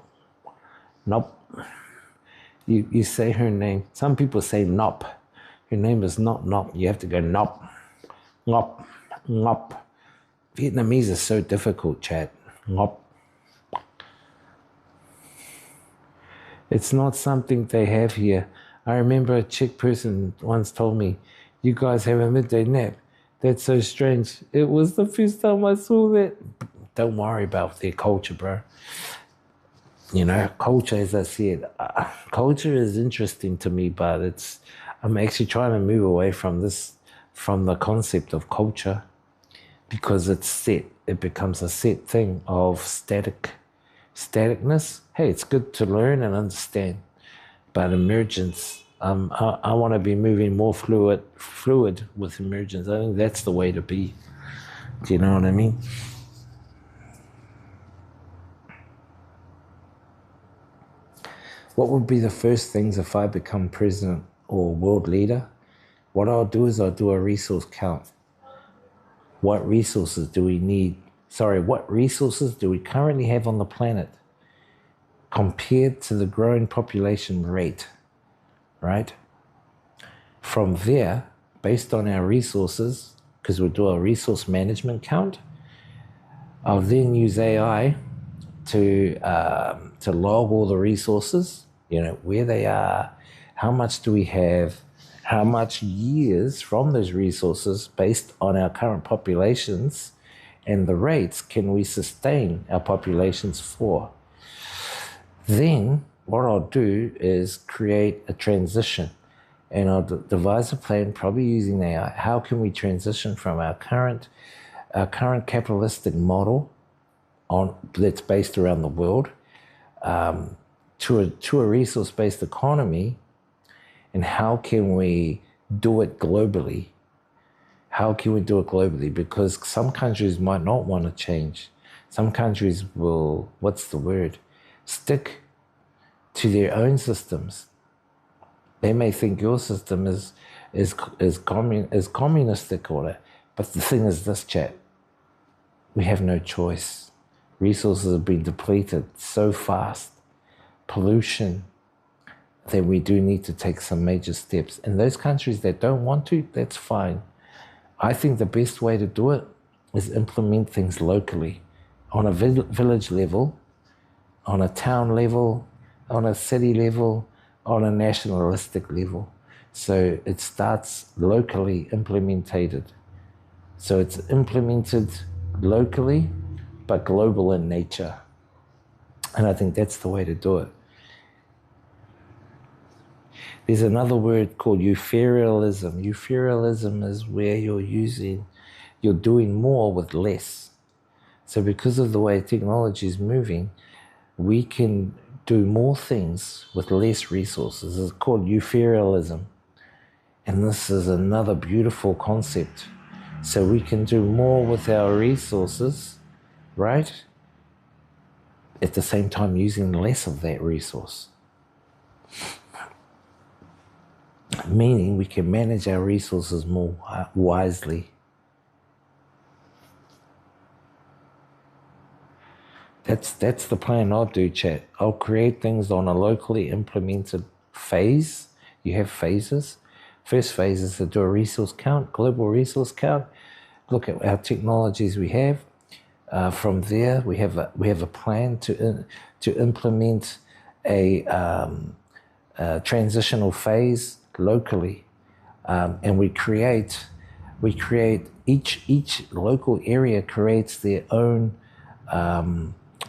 Nop. You say her name. Some people say Nop. Her name is not Nop. You have to go Nop. Nop. Nop. Vietnamese is so difficult, chat. Nop. It's not something they have here. I remember a Czech person once told me, you guys have a midday nap. That's so strange. It was the first time I saw that. Don't worry about their culture, bro. You know, culture, as I said, culture is interesting to me, but I'm actually trying to move away from the concept of culture, because it's set. It becomes a set thing of staticness. Hey, it's good to learn and understand, but emergence, I want to be moving more fluid with emergence. I think that's the way to be. Do you know what I mean? What would be the first things if I become president or world leader? What I'll do is I'll do a resource count. What resources do we need? What resources do we currently have on the planet compared to the growing population rate, right? From there, based on our resources, because we'll do a resource management count, I'll then use AI to log all the resources, you know, where they are, how much do we have, how much years from those resources based on our current populations and the rates can we sustain our populations for. Then what I'll do is create a transition. and I'll devise a plan, probably using AI. How can we transition from our current capitalistic model that's based around the world to a resource-based economy, and how can we do it globally? How can we do it globally? Because some countries might not want to change. Some countries will, stick to their own systems. They may think your system is communistic or that. But the thing is this, chat, we have no choice. Resources have been depleted so fast. Pollution, that we do need to take some major steps. And those countries that don't want to, that's fine. I think the best way to do it is implement things locally, on a village level, on a town level, on a city level, on a nationalistic level. So it starts locally implemented. So it's implemented locally, but global in nature. And I think that's the way to do it. There's another word called euphorialism. Euphorialism is where you're doing more with less. So because of the way technology is moving, we can do more things with less resources. It's called euphorialism. And this is another beautiful concept. So we can do more with our resources, right? At the same time using less of that resource. Meaning we can manage our resources more wisely. That's the plan I'll do, chat. I'll create things on a locally implemented phase. You have phases. First phase is to do a resource count, global resource count. Look at our technologies we have. From there, we have a plan to implement a transitional phase locally, and we create each local area creates their own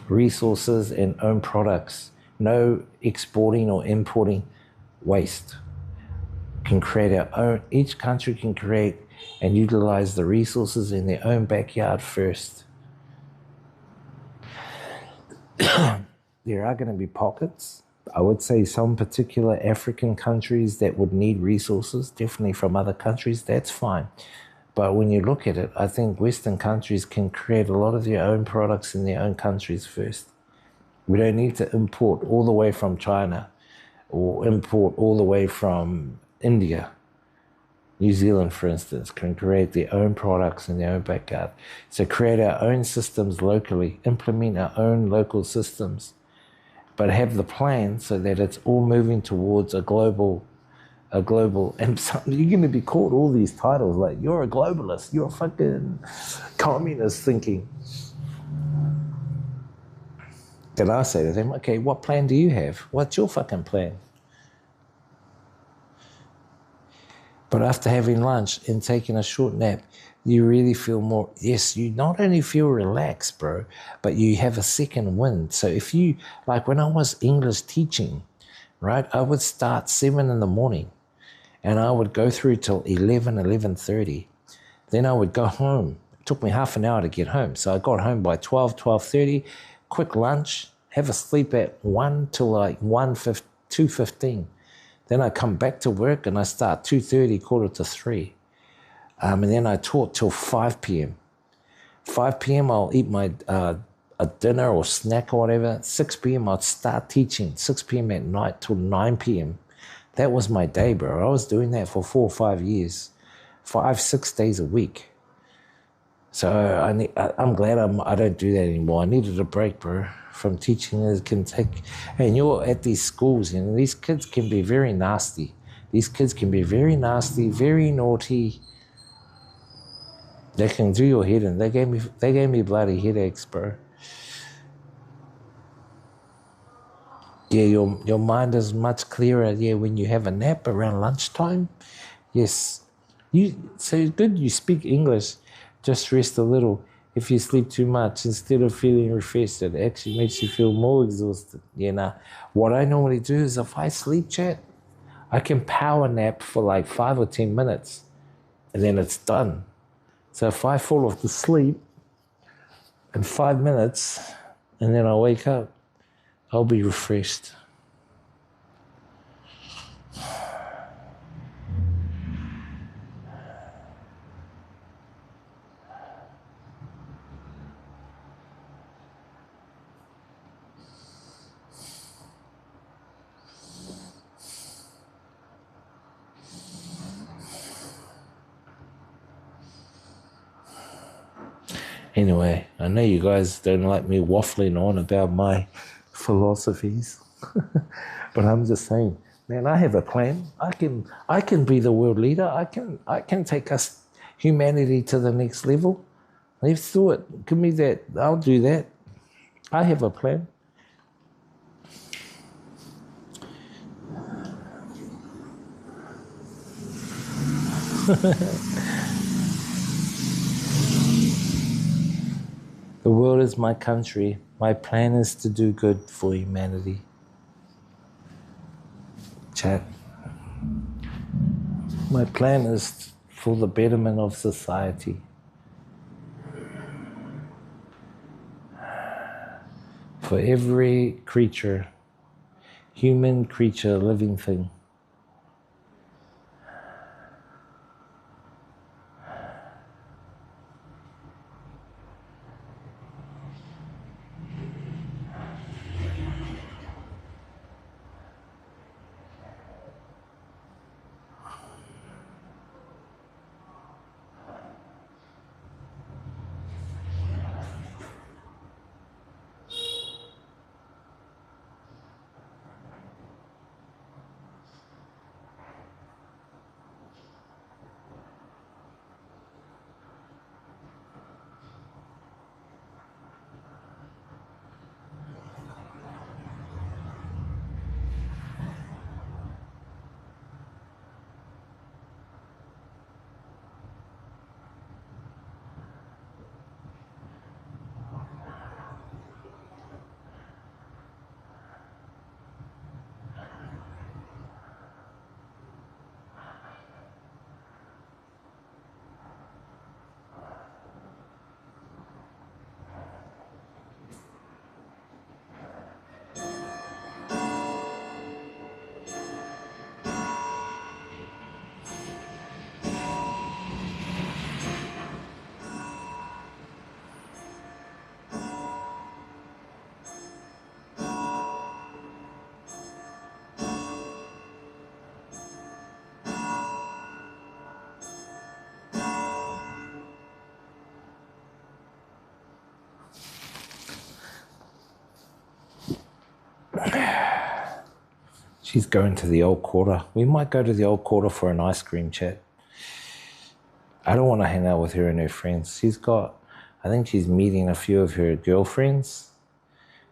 resources and own products. No exporting or importing waste. Can create our own. Each country can create and utilize the resources in their own backyard first. There are going to be pockets. I would say some particular African countries that would need resources, definitely from other countries, that's fine. But when you look at it, I think Western countries can create a lot of their own products in their own countries first. We don't need to import all the way from China or import all the way from India. New Zealand, for instance, can create their own products in their own backyard. So create our own systems locally, implement our own local systems, but have the plan so that it's all moving towards a global, and you're going to be called all these titles, like you're a globalist, you're a fucking communist thinking. Then I say to them, okay, what plan do you have? What's your fucking plan? But after having lunch and taking a short nap, you really feel more, yes, you not only feel relaxed, bro, but you have a second wind. So if you, like when I was English teaching, right, I would start 7 in the morning and I would go through till 11:30. Then I would go home. It took me half an hour to get home. So I got home by 12:30, quick lunch, have a sleep at 1 till like 2:15. Then I come back to work and I start 2:30, 2:45. And then I taught till 5 p.m. 5 p.m. I'll eat my a dinner or snack or whatever. 6 p.m. I'd start teaching. 6 p.m. at night till 9 p.m. That was my day, bro. I was doing that for 4 or 5 years, 5-6 days a week. So I'm glad I don't do that anymore. I needed a break, bro, from teaching. It can take, and you're at these schools, and these kids can be very nasty. These kids can be very nasty, very naughty. They can do your head in. They gave me bloody headaches, bro. Yeah, your mind is much clearer, yeah, when you have a nap around lunchtime. Yes. So good you speak English. Just rest a little. If you sleep too much, instead of feeling refreshed, it actually makes you feel more exhausted. You know, what I normally do is if I sleep, chat, I can power nap for like 5 or 10 minutes and then it's done. So if I fall off to sleep in 5 minutes and then I wake up, I'll be refreshed. Anyway, I know you guys don't like me waffling on about my philosophies, but I'm just saying, man, I have a plan. I can be the world leader. I can take us humanity to the next level. Let's do it. Give me that. I'll do that. I have a plan. The world is my country. My plan is to do good for humanity. Chat. My plan is for the betterment of society. For every creature, human creature, living thing. She's going to the old quarter. We might go to the old quarter for an ice cream chat. I don't want to hang out with her and her friends. I think she's meeting a few of her girlfriends.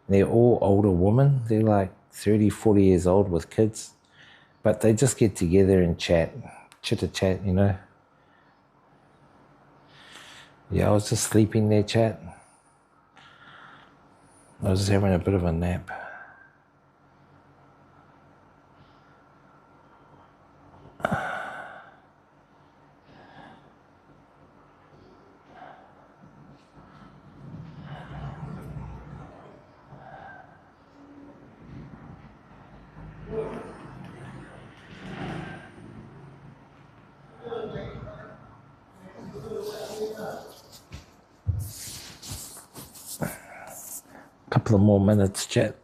They're all older women. They're like 30, 40 years old with kids. But they just get together and chat, chitter-chat, you know. Yeah, I was just sleeping there, chat. I was just having a bit of a nap. Couple of more minutes, chat.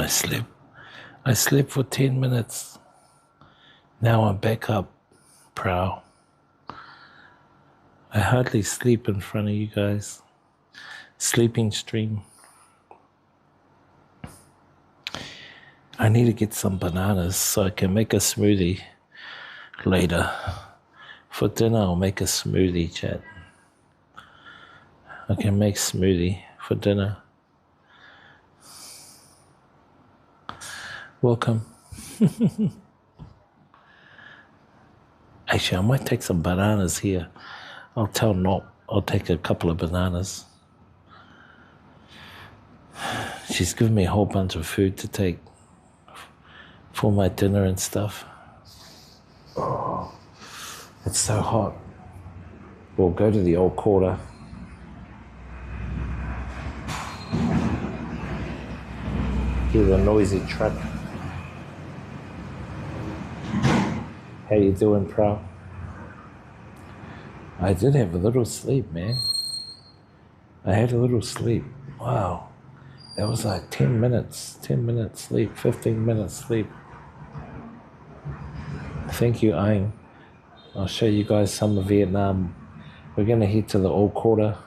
I slept for 10 minutes. Now I'm back up, proud. I hardly sleep in front of you guys. Sleeping stream. I need to get some bananas so I can make a smoothie later. For dinner, I'll make a smoothie, chat. I can make smoothie for dinner. Welcome. Actually, I might take some bananas here. I'll tell Nop I'll take a couple of bananas. She's given me a whole bunch of food to take for my dinner and stuff. Oh, it's so hot. We'll go to the old quarter. Here's a noisy truck. How you doing, Pro? I did have a little sleep, man. I had a little sleep. Wow. That was like 10 minutes. 10 minutes sleep, 15 minutes sleep. Thank you, Aing. I'll show you guys some of Vietnam. We're going to head to the old quarter,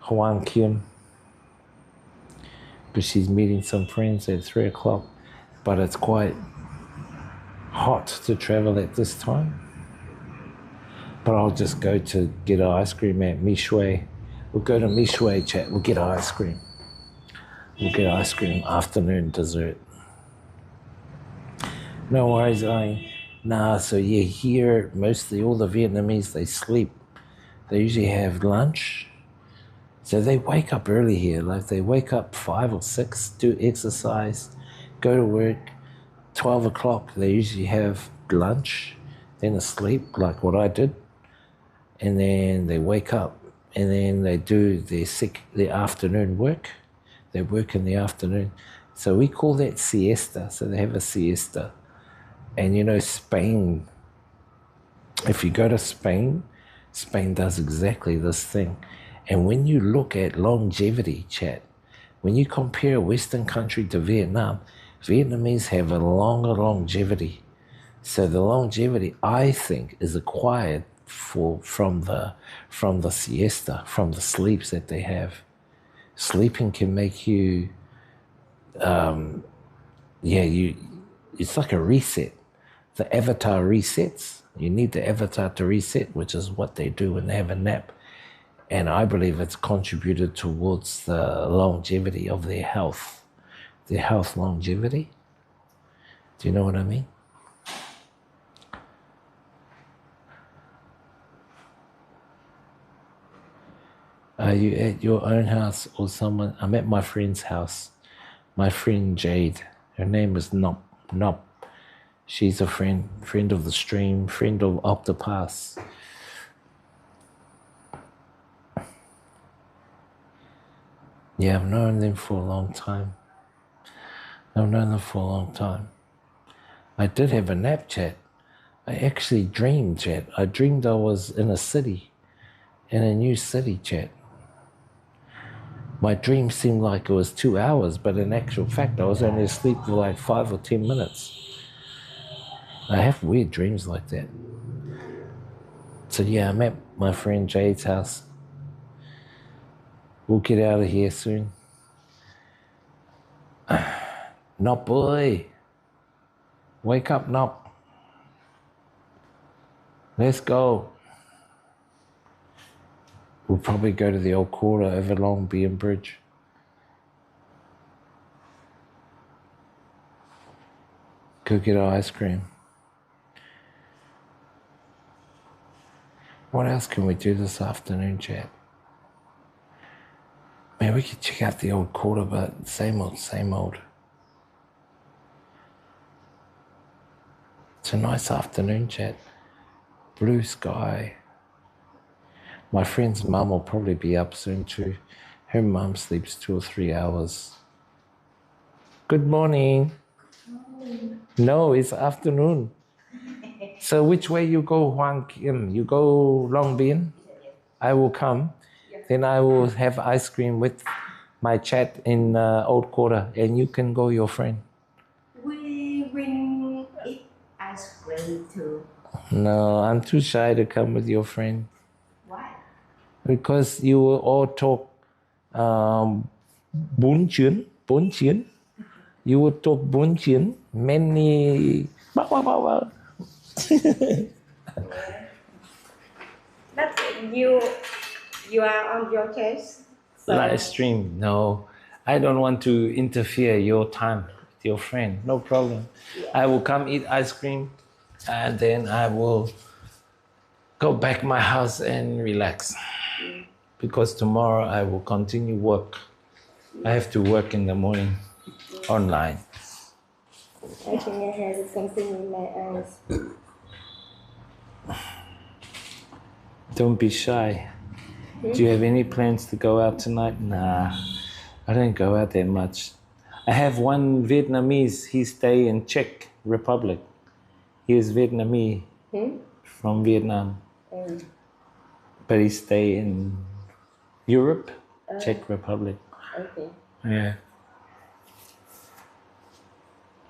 Hoang Kim, because she's meeting some friends at 3 o'clock. But it's quite hot to travel at this time. But I'll just go to get an ice cream at Mi Shui. We'll go to Mi Shui, chat. We'll get ice cream. We'll get ice cream, afternoon dessert. No worries, Aing. Nah, so yeah, here, mostly all the Vietnamese, they sleep. They usually have lunch. So they wake up early here. Like they wake up 5 or 6, do exercise, go to work. 12 o'clock, they usually have lunch, then asleep, like what I did. And then they wake up, and then they do their afternoon work. They work in the afternoon. So we call that siesta. So they have a siesta. And you know, Spain, if you go to Spain, Spain does exactly this thing. And when you look at longevity, chat, when you compare a Western country to Vietnam, Vietnamese have a longer longevity. So the longevity, I think, is acquired from the siesta, from the sleeps that they have. Sleeping can make you, it's like a reset. The avatar resets. You need the avatar to reset, which is what they do when they have a nap. And I believe it's contributed towards the longevity of their health longevity. Do you know what I mean? Are you at your own house or someone? I'm at my friend's house. My friend Jade. Her name is Nop. She's a friend of the stream, friend of Octopass. Yeah, I've known them for a long time. I did have a nap, chat. I actually dreamed, chat. I dreamed I was in a new city, chat. My dream seemed like it was 2 hours, but in actual fact, I was only asleep for like 5 or 10 minutes. I have weird dreams like that. So yeah, I'm at my friend Jade's house. We'll get out of here soon. Nop boy. Wake up, Nop. Let's go. We'll probably go to the old quarter over Long Bien Bridge. Go get ice cream. What else can we do this afternoon, chat? Man, we could check out the old quarter, but same old. It's a nice afternoon, chat. Blue sky. My friend's mum will probably be up soon too. Her mum sleeps 2 or 3 hours. Good morning. No, it's afternoon. So which way you go, Hoang Kim? You go Long Bien? I will come. Then I will have ice cream with my chat in Old Quarter, and you can go, your friend. family too. No, I'm too shy to come with your friend. Why? Because you will all talk bốn chuyến. You will talk bốn chuyến, many. But you are on your case. So Live stream. No, I don't want to interfere your time with your friend. No problem. I will come eat ice cream and then I will go back my house and relax. Because tomorrow I will continue work. I have to work in the morning online. I think I have something in my eyes. Don't be shy. Do you have any plans to go out tonight? Nah, I don't go out that much. I have one Vietnamese, he stay in Czech Republic. He is Vietnamese from Vietnam. But he stay in Europe, Czech Republic. Okay. Yeah.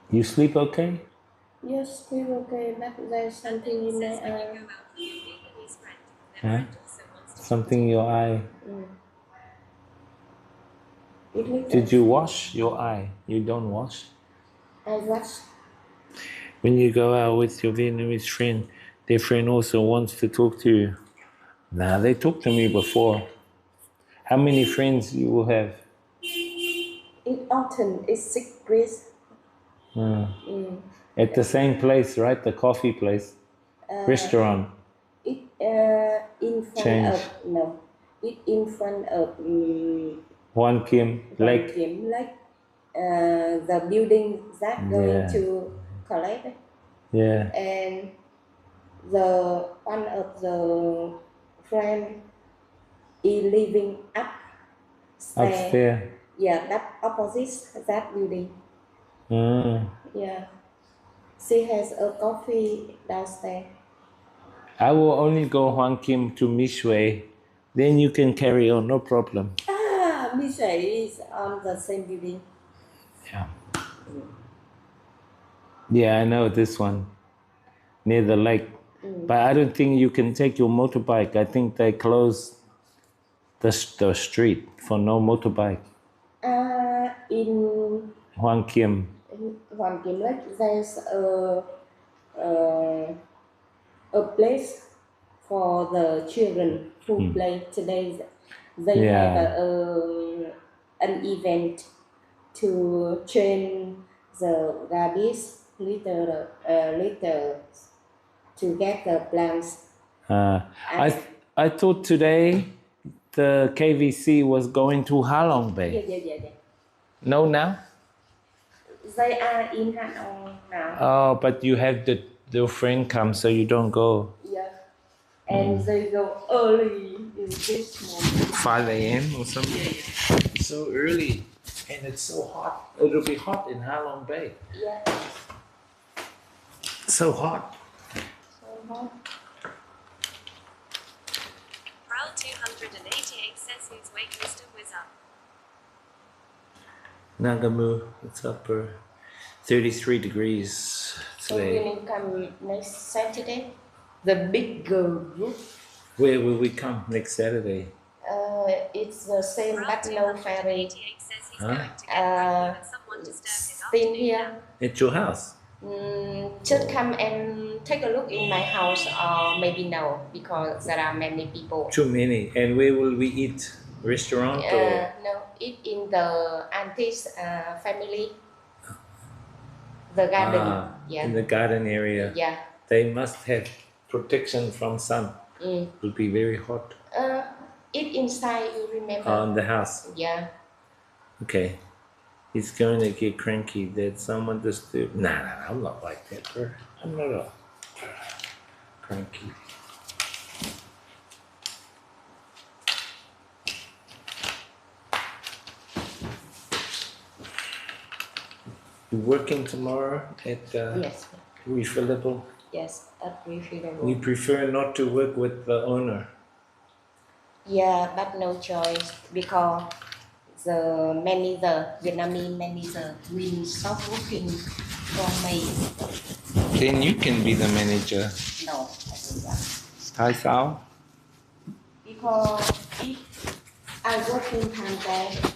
You sleep okay? Yes, still okay, but there's something in my eye. Huh? Something in your eye. It looks Did you wash your eye? You don't wash? I watched. When you go out with your Vietnamese friend, their friend also wants to talk to you. Nah, they talked to me before. How many friends you will have? In autumn, it's 6 degrees. At the same place, right? The coffee place, restaurant. It in front Change. of no. It in front of One Kim Lake. Kim Lake. The building that going Yeah. to collect, Yeah. and the one of the friend is living Upstairs. Yeah, that opposite that building. Yeah, she has a coffee downstairs. I will only go Hoàng Kim to Mishway. Then you can carry on, no problem. Misha is on the same building. Yeah. Yeah, I know this one. Near the lake. But I don't think you can take your motorbike. I think they closed the street for no motorbike. In Hoàng Kim. Hoàng Kim Lake, there's a place for the children who play today. They have an event to train the rabbits little to get the plants. I thought today the KVC was going to Halong Bay. Yeah. No, now? They are in Hanoi now. Oh, but you have the friend come, so you don't go. Yeah. And they go early in this morning. 5 a.m. or something? Yeah. So early. And it's so hot. It'll be hot in Halong Bay. Yeah. So hot. Prowl 288 says who's wake Mr. Wizard. Nagamu, it's upper 33 degrees So today. when you come next Saturday, the big group, Where will we come next Saturday? it's the same but no ferry. Huh? Still here. At your house? Just come and take a look in my house, or maybe no, because there are many people. Too many. And where will we eat? Restaurant or? No, eat in the auntie's family. The garden. Yeah. In the garden area. Yeah. They must have protection from sun. It will be very hot. Eat inside, you remember? On the house. Yeah. Okay. He's going to get cranky that someone disturbed. Nah, I'm not like that, bro. I'm not a cranky. You working tomorrow at Yes. Refillable? Yes, at refillable. We prefer not to work with the owner. Yeah, but no choice because the manager, Vietnamese manager, will stop working for me. Then you can be the manager. No, I don't want. Hi, Sal. Because if I work in time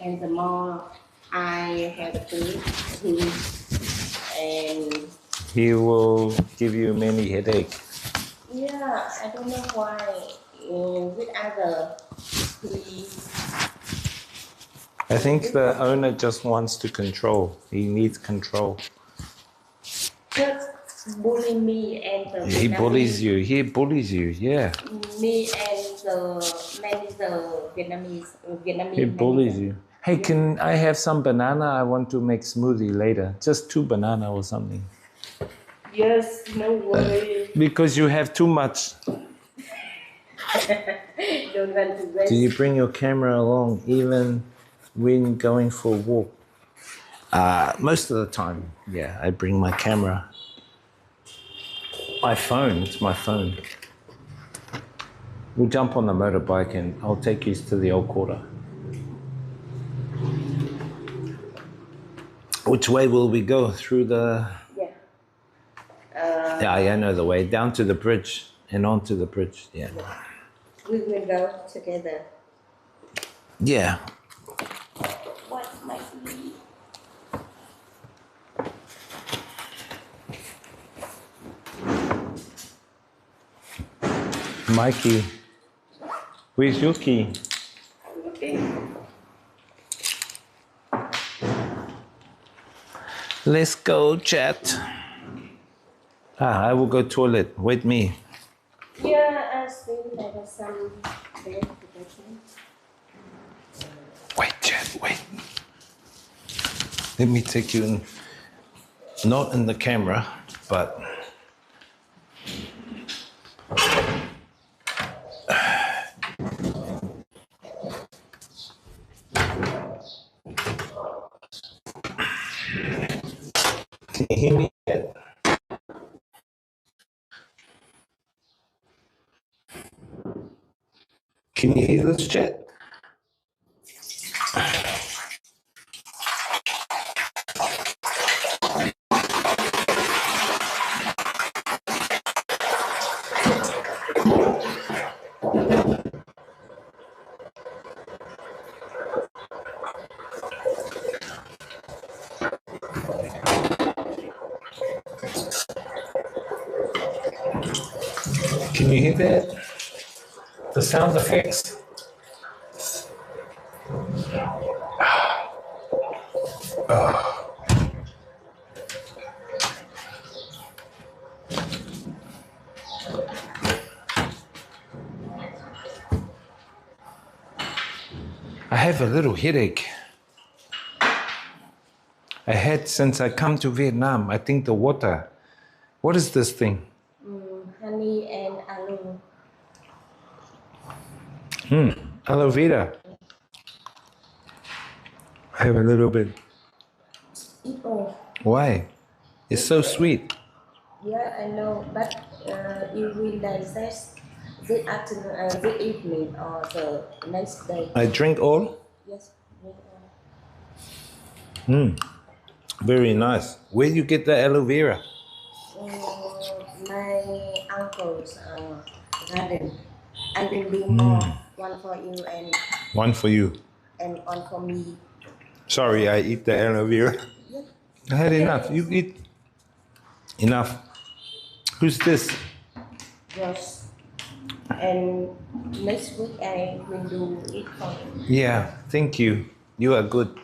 and the more I have to him and He will give you many headache. yeah, I don't know why with other he I think the owner just wants to control. He needs control. just bully me and the He Vietnamese- bullies you. He bullies you. Yeah. Me and the manager Vietnamese He bullies manager. you. Hey, can I have some banana? I want to make smoothie later. Just 2 banana or something. Yes, no worry. Because you have too much. Don't want to waste. Do you bring your camera along even when going for a walk? Most of the time, yeah, I bring my camera. My phone, it's my phone. We'll jump on the motorbike and I'll take you to the old quarter. Which way will we go? Through the... Yeah. Yeah, I know the way. Down to the bridge and onto the bridge, yeah. We will go together. Yeah. What might be? Mikey, where's your key? Okay. Let's go, chat. I will go toilet. Wait me. Yeah, I see there was some bed protection. Wait, chat, wait. Let me take you in. Not in the camera, but... Can you hear me yet? Can you hear this, chat? Can you hear that? The sound effects. I have a little headache. I had since I come to Vietnam. I think the water. What is this thing? Honey and aloe. Aloe vera. I have a little bit. Eat all. Why? It's so sweet. Yeah, I know, but you will digest this afternoon, this evening, or the next day. I drink all. Yes. Drink all. Very nice. Where do you get the aloe vera? My uncle's garden. I will do more. One for you One for you. and one for me. Sorry, I eat the aloe vera. Yes. I had enough. You eat enough. Who's this? Yes. And next week I will do it for you. Yeah, thank you. You are good.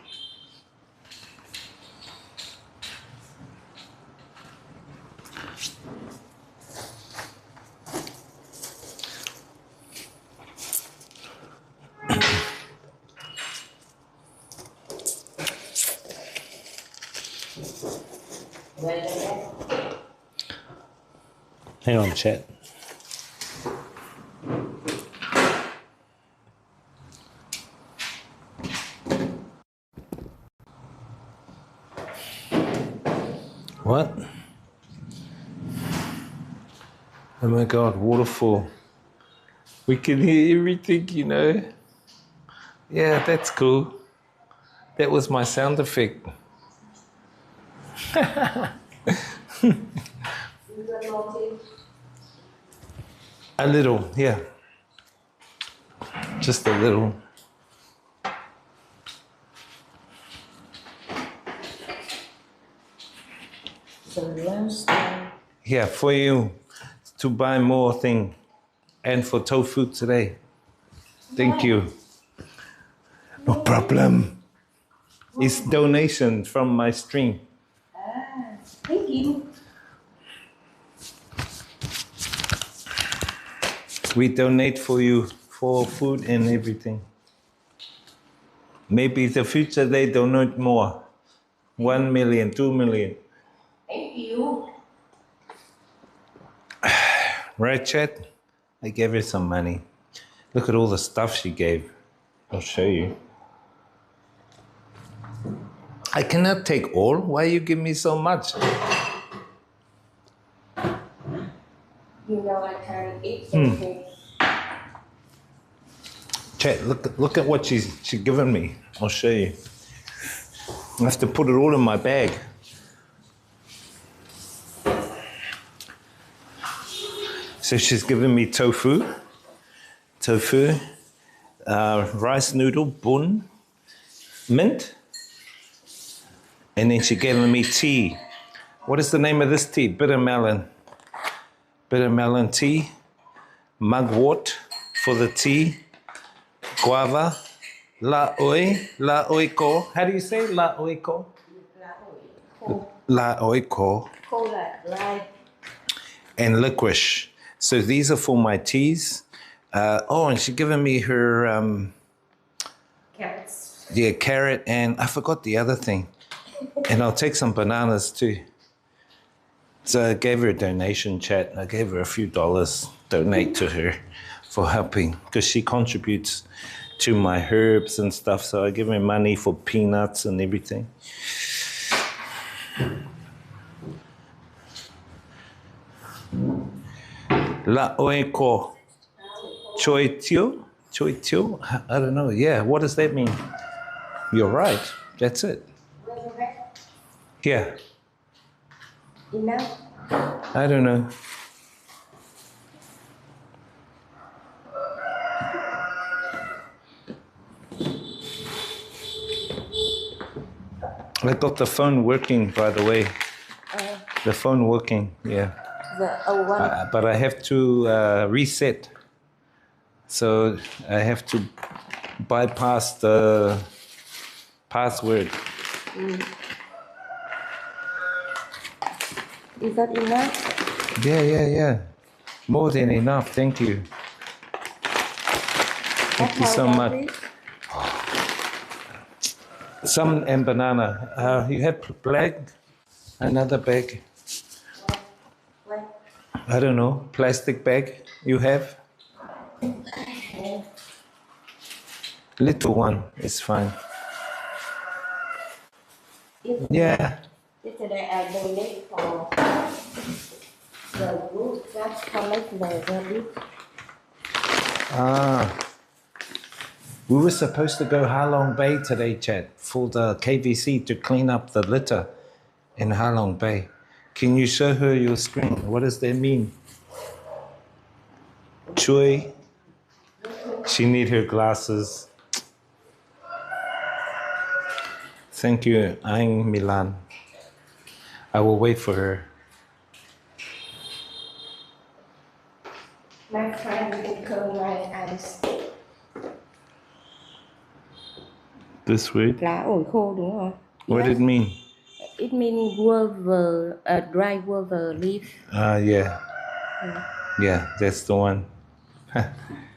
Hang on, chat. What? Oh my God, waterfall. We can hear everything, you know. Yeah, that's cool. That was my sound effect. A little, yeah. Just a little. So lunchtime. Yeah, for you to buy more thing and for tofu today. Thank you. No problem. It's donation from my stream. Thank you. We donate for you for food and everything. Maybe in the future they donate more. 1 million, 2 million. Thank you. Right, Chet? I gave her some money. Look at all the stuff she gave. I'll show you. I cannot take all. Why you give me so much? You know I can't eat something. Chet, look at what she's given me. I'll show you. I have to put it all in my bag. So she's given me tofu, rice noodle, bun, mint, and then she gave me tea. What is the name of this tea? Bitter melon tea, mugwort for the tea, guava, la oi ko. How do you say la oi ko? La oi ko. Cola, dry. And licorice. So these are for my teas. And she's given me her Carrots. yeah, carrot, and I forgot the other thing. And I'll take some bananas too. So I gave her a donation, Chat. I gave her a few dollars, donate to her for helping, because she contributes to my herbs and stuff. So I give her money for peanuts and everything. La oeko. Choi tio? I don't know. Yeah, what does that mean? You're right. That's it. Yeah. Enough. I don't know. I got the phone working, by the way. The phone working, yeah. The one. But I have to reset. So I have to bypass the password. Is that enough? Yeah. More than enough, thank you. Thank you so much. Some and banana. You have bag? Another bag? What? I don't know. Plastic bag you have? Little one is fine. Yeah. Yesterday I donate for the group that collect the group. We were supposed to go Halong Bay today, Chad, for the KVC to clean up the litter in Halong Bay. Can you show her your screen? What does that mean? Chui. She need her glasses. Thank you, Aing Milan. I will wait for her. My friend will curl my eyes. This word? Lá ổi khô đúng không? What did it mean? It means guava, dry guava leaf. Yeah. Yeah, that's the one.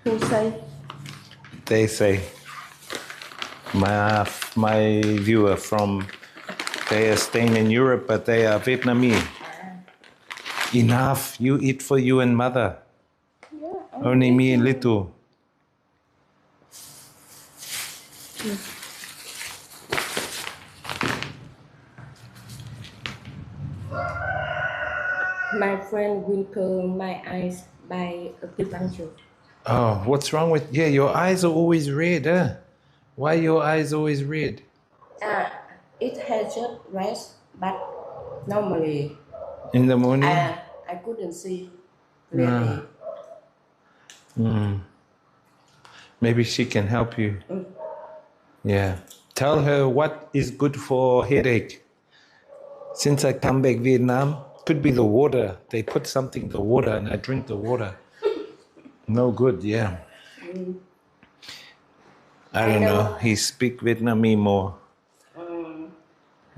Who say? They say. My viewer from, they are staying in Europe, but they are Vietnamese. Enough, you eat for you and mother. Yeah, Only me and little. My friend will curl my eyes by acupuncture. Oh, what's wrong with, yeah, your eyes are always red, huh? Why your eyes always red? It has just rest, but normally In the morning? I couldn't see clearly. Maybe she can help you. Mm. Yeah. Tell her what is good for headache. Since I come back Vietnam, could be the water. They put something in the water and I drink the water. No good, yeah. I don't know. He speak Vietnamese more.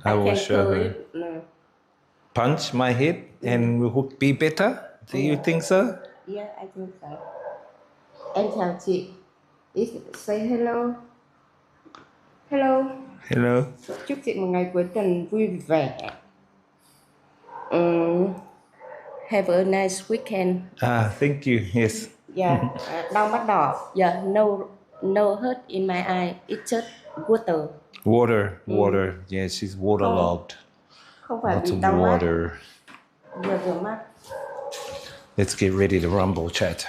I will can show call her. it. No. Punch my head and would be better? Do you think so? Yeah, I think so. Em chào chị. Say hello. Hello. Hello. Chúc chị một ngày cuối tuần vui vẻ. Have a nice weekend. Thank you. Yes. Yeah. Đau mắt đỏ. Yeah, no hurt in my eye. It's just water. Water. Yeah, she's waterlogged. Không phải Lots vì of đau mắt. water. Vừa rửa mắt. Let's get ready to rumble, chat.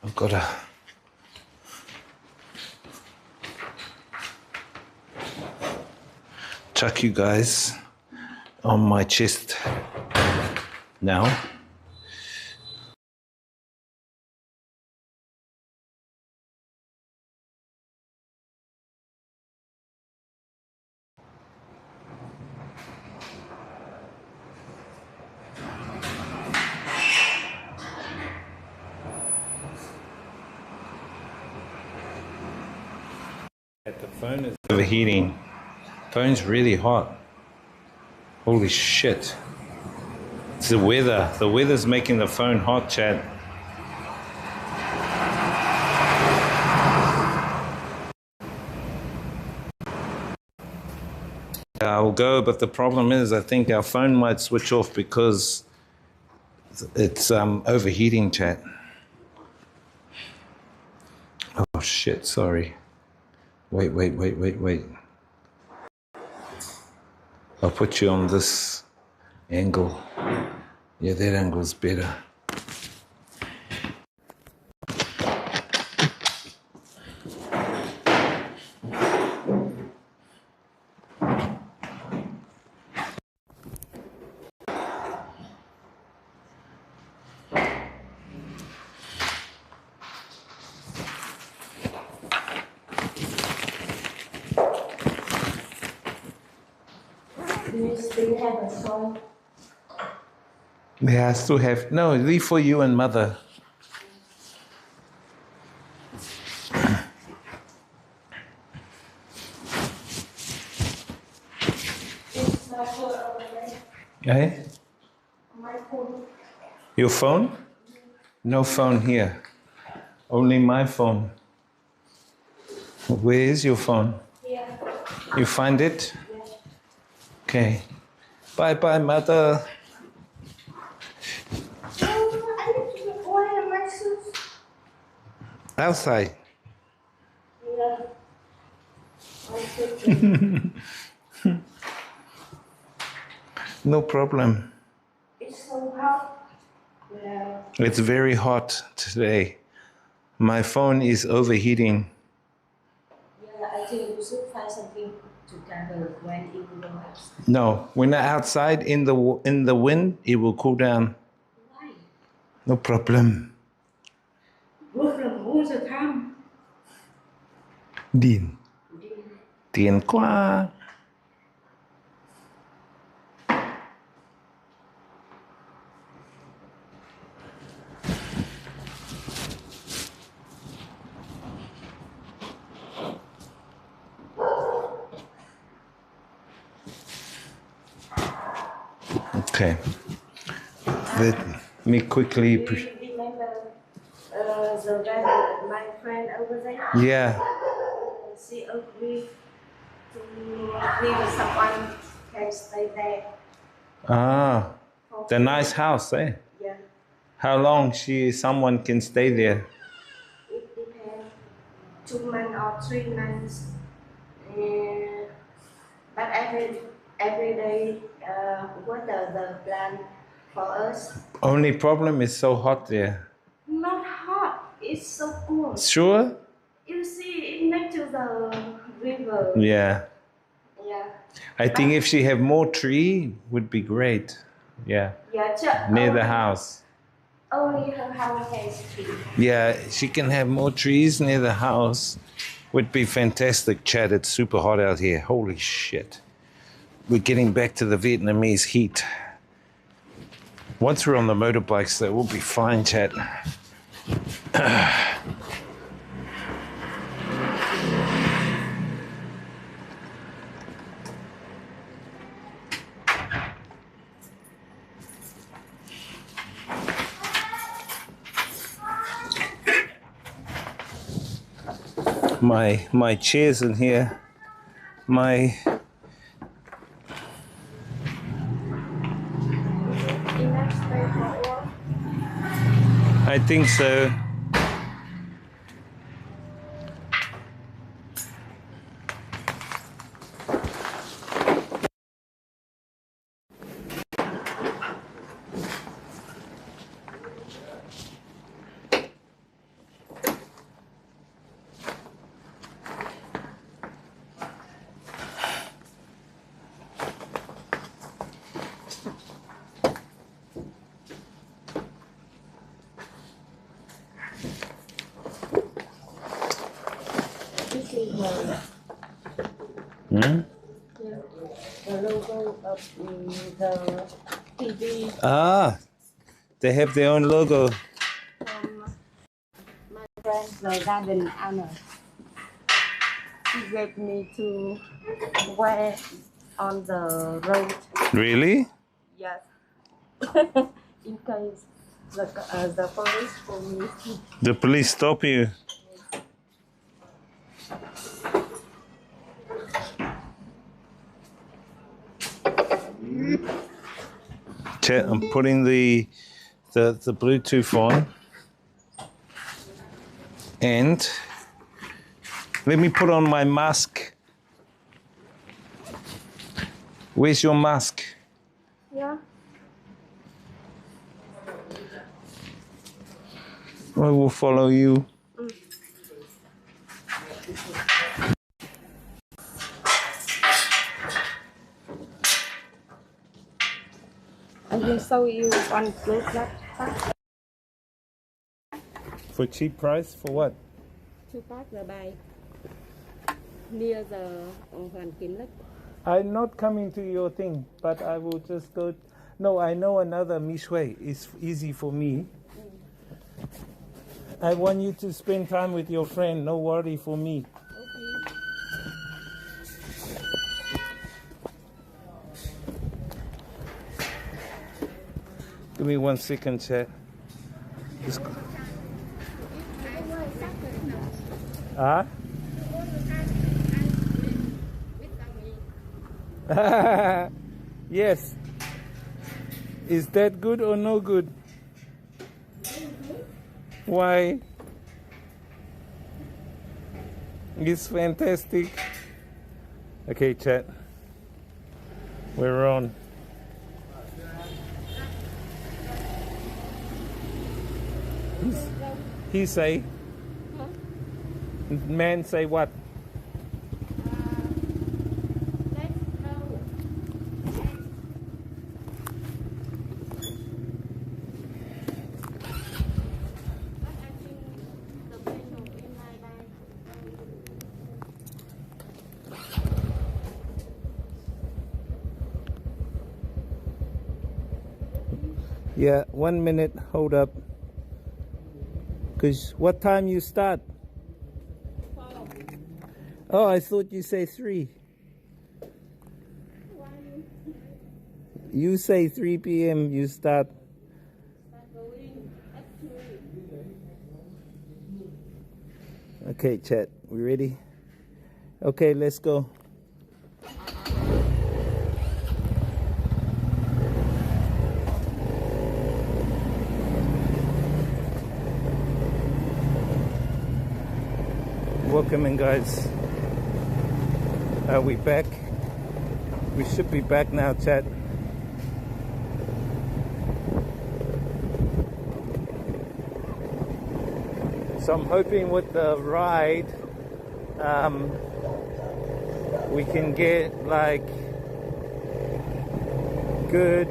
I've got to chuck you guys on my chest now. The phone is overheating. Phone's really hot. Holy shit. It's the weather. The weather's making the phone hot, chat. I'll go, but the problem is I think our phone might switch off because it's overheating, chat. Oh shit, sorry. Wait. I'll put you on this angle. Yeah, that angle's better. Do you still have a song? Yeah, I still have. No, leave for you and mother. Eh? My phone. Your phone? No phone here. Only my phone. Where is your phone? Yeah. You find it? Okay. Bye, mother. I need to wear my shoes. Outside. Yeah. No problem. It's so hot. Yeah. It's very hot today. My phone is overheating. Yeah, I think we should find something to cover when it will relax. No, when I'm outside in the wind, it will cool down. Why? No problem. Work from all the time. Điện. Tiền quá. Okay. Let me quickly. Do you remember the guy, my friend over there? Yeah. She agreed to give someone can stay there. The nice house, eh? Yeah, How long someone can stay there? it depends. 2 months or 3 months. But every day, what are the plan for us? Only problem is so hot there. Not hot. It's so cool. Sure? You see, it next to the river. Yeah. Yeah. I think if she have more tree would be great. Yeah. Yeah, Near the house. only her house has tree. Yeah, she can have more trees near the house. Would be fantastic, Chad. It's super hot out here. Holy shit. We're getting back to the Vietnamese heat. Once we're on the motorbikes, though, we'll be fine, Chad. My chair's in here. I think so. Hmm? The logo of the TV. Ah, they have their own logo. My friend, the garden owner, he gave me to wear on the road. Really? Yes. In case the police for me. The police stop you. Chat, I'm putting the Bluetooth on. And let me put on my mask. Where's your mask? Yeah. I will follow you. I will show you one good laptop For cheap price? For what? to park the bike near the Hoàn Kiếm Lake. I'm not coming to your thing, but I will just go. No, I know another Mishway. It's easy for me. I want you to spend time with your friend. No worry for me. Okay. Give me 1 second, chat. Just... Ah? Yes. Is that good or no good? Why? It's fantastic. Okay, chat. We're on. He say? Huh? Man say what? Let's go. Yeah, 1 minute, hold up. Because what time you start? Oh, I thought you say 3. You say 3 p.m. you start. Okay, chat, we ready? Okay, let's go. Welcome in, guys. Are we back? We should be back now, chat. So I'm hoping with the ride we can get like good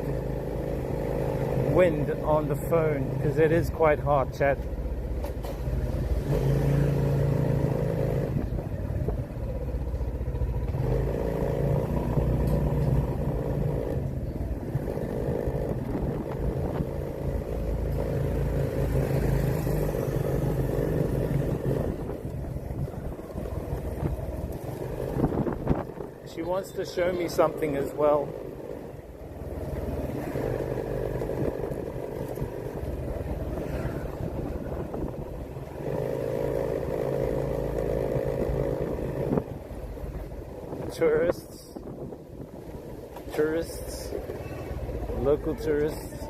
wind on the phone, because it is quite hot, chat. She wants to show me something as well. Tourists, local tourists.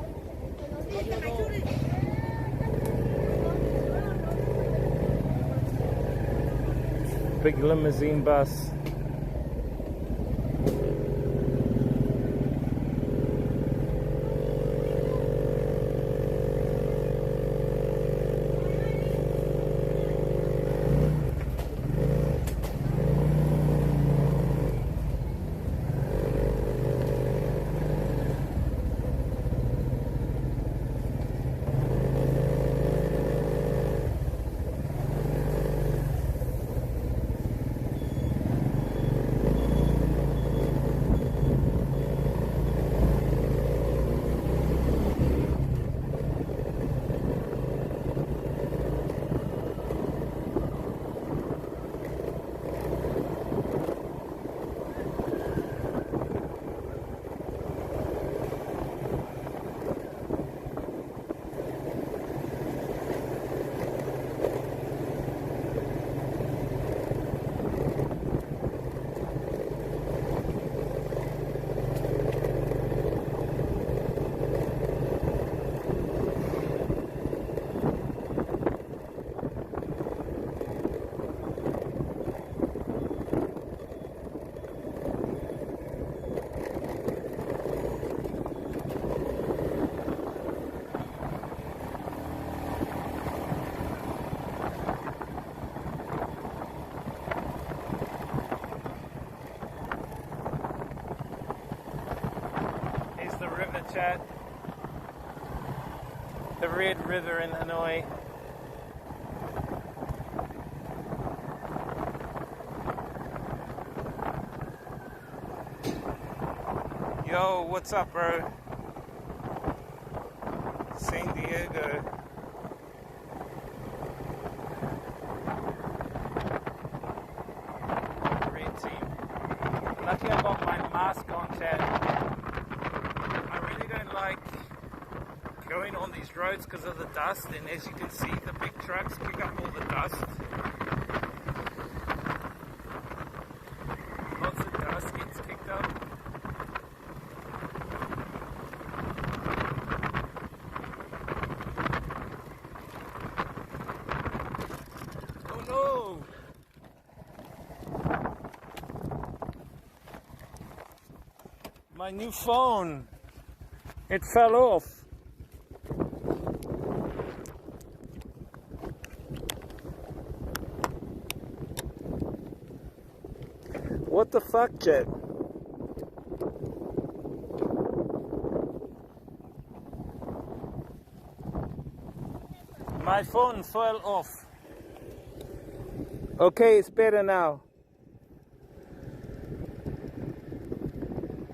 Big limousine bus. Chat. The Red River in Hanoi. Yo, what's up, bro? San Diego. Red team. Lucky I got my mask on, chat. Like going on these roads because of the dust, and as you can see, the big trucks pick up all the dust. Lots of dust gets kicked up. Oh no! My new phone! It fell off. What the fuck, Jet? My phone fell off. Okay, it's better now.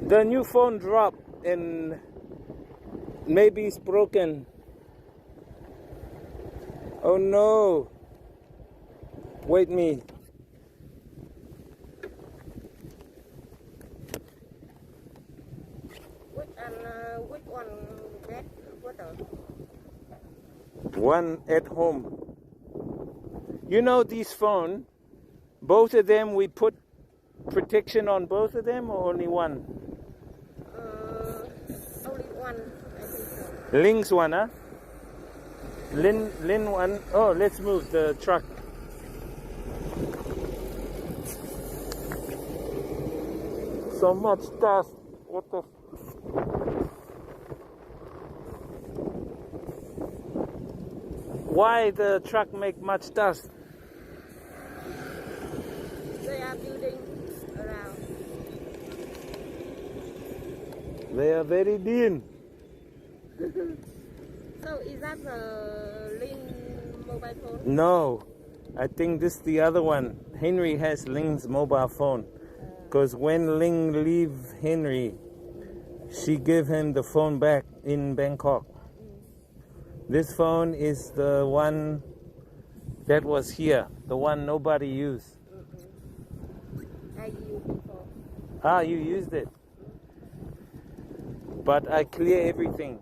The new phone dropped and maybe it's broken. Oh no. Wait me. Which one that water? One at home. You know this phone, both of them we put protection on both of them or only one? Only one, I think so. Ling's one, huh? Lin one. Oh, let's move the truck. So much dust. What the? Why the truck make much dust? They are building around. They are very thin. So is that the Lin mobile phone? No, I think this is the other one. Henry has Ling's mobile phone. Because when Ling leave Henry, she give him the phone back in Bangkok. This phone is the one that was here, the one nobody used. I used before. Ah, you used it. But I clear everything.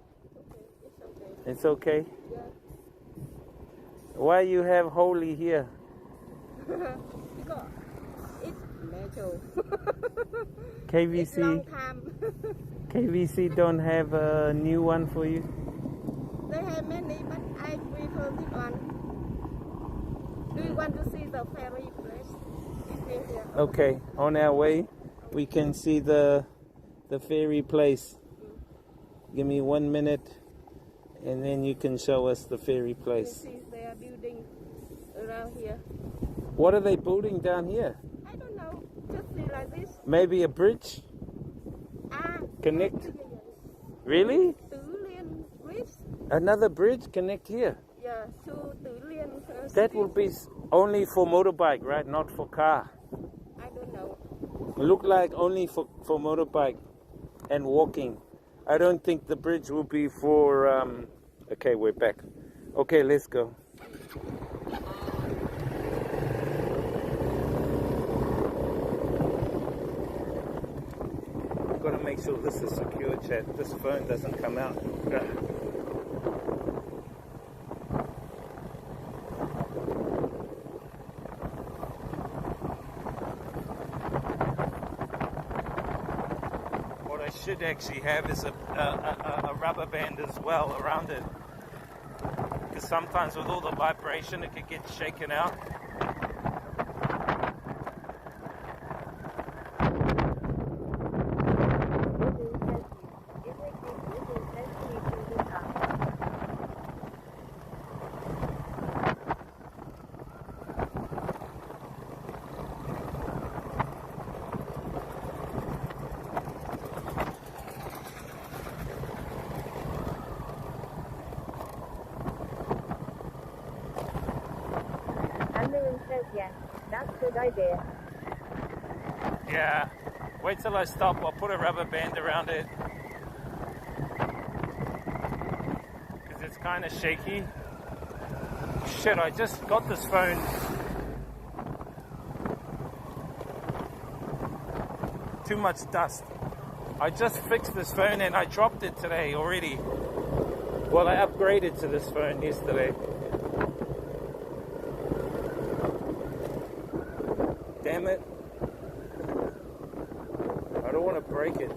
It's okay. It's okay? Yeah. Why you have holy here? Because it's natural. It's KVC, long time. KVC don't have a new one for you? They have many, but I prefer this one. Do you want to see the ferry place? It's near here. Okay, on our way, we can see the ferry place. Give me 1 minute, and then you can show us the ferry You place. see they are building around here. What are they building down here? I don't know. Just see like this. Maybe a bridge? Ah. Connect? Really? Tứ Liên Bridge. Another bridge connect here? Yeah, to Tứ Liên. That will be only for motorbike, right? Not for car. I don't know. Look like only for motorbike and walking. I don't think the bridge will be for okay, we're back. Okay, let's go. I've got to make sure this is secure, chat. This phone doesn't come out. What I should actually have is a rubber band as well around it. Because sometimes with all the vibration it could get shaken out. Yes, that's a good idea. Yeah. Wait till I stop. I'll put a rubber band around it. Because it's kind of shaky. Shit, I just got this phone. Too much dust. I just fixed this phone and I dropped it today already. Well, I upgraded to this phone yesterday. Damn it. I don't want to break it.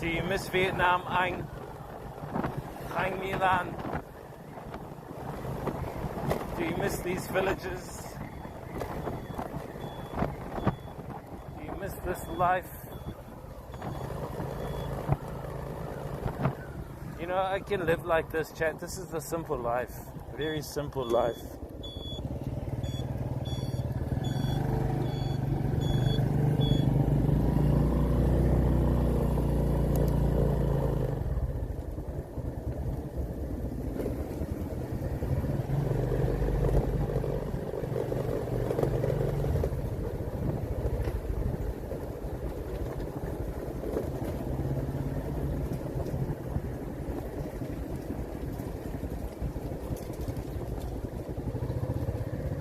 Do you miss Vietnam, Anh Milan? Do you miss these villages? Do you miss this life? You know, I can live like this, chat. This is the simple life. Very simple life.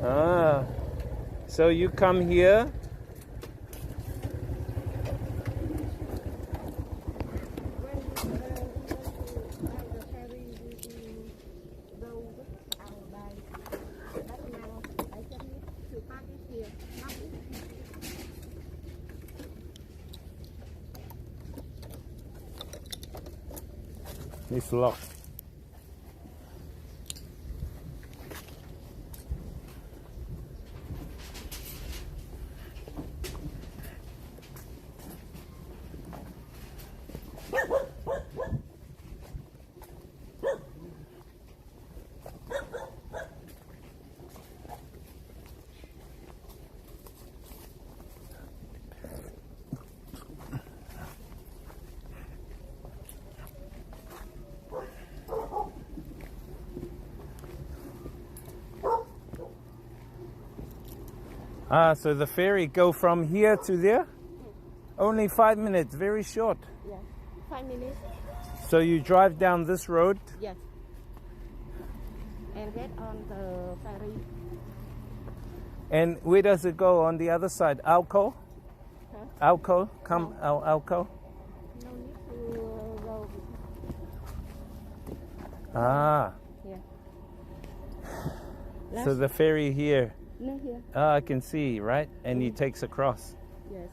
Ah, so you come here. It's locked. Ah, so the ferry go from here to there? Only 5 minutes, very short. Yeah, 5 minutes. So you drive down this road? Yes. And get on the ferry. And where does it go on the other side? Alco? Huh? Alco? Come, Alco? No need to go. Ah, Yeah. so the ferry here. No, here. Ah, I can see, right? And he takes across. Yes.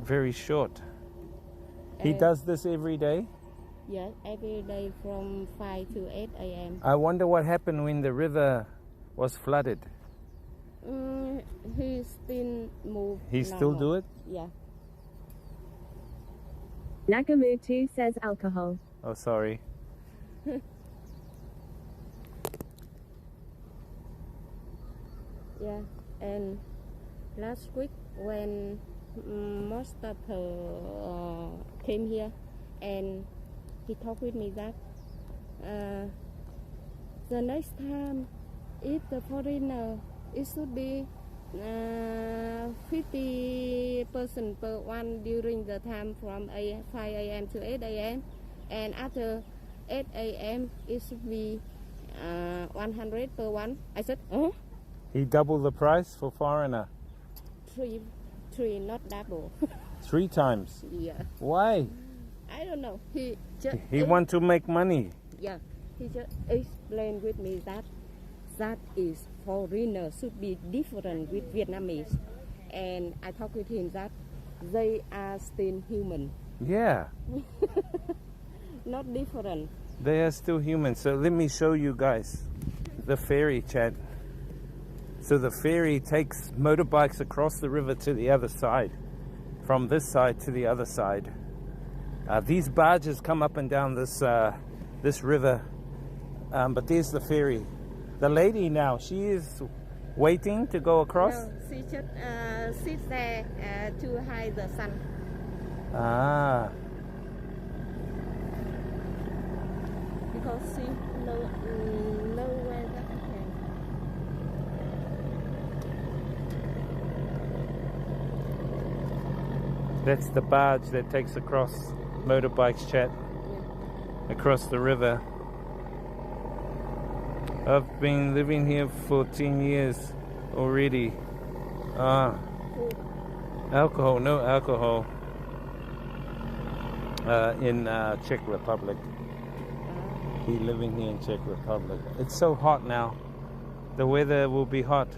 Very short. He And- does this every day? Yes, every day from 5 to 8 a.m. I wonder what happened when the river was flooded. He still move. He still normal. do it? Yeah. Nakamutu says alcohol. Oh, sorry. Yeah. And last week when most of her came here, and he talked with me that the next time, if the foreigner, it should be 50% per one during the time from 5 a.m. to 8 a.m. And after 8 a.m. it should be 100 per one. I said, He doubled the price for foreigner. three, not double. 3 times. Yeah. Why? I don't know. He just He want to make money. Yeah. He just explained with me that is foreigner should be different with Vietnamese, and I talked with him that they are still human, Yeah, not different. they are still human. So let me show you guys the ferry, Chad. So the ferry takes motorbikes across the river to the other side, from this side to the other side. These barges come up and down this river, but there's the ferry. The lady now, she is waiting to go across. No, she just sits there to hide the sun. Ah, Because she know where that can. that's the barge that takes across motorbikes, Chad, across the river. I've been living here for 10 years already. Alcohol, no alcohol in Czech Republic. He living here in Czech Republic. It's so hot now. The weather will be hot.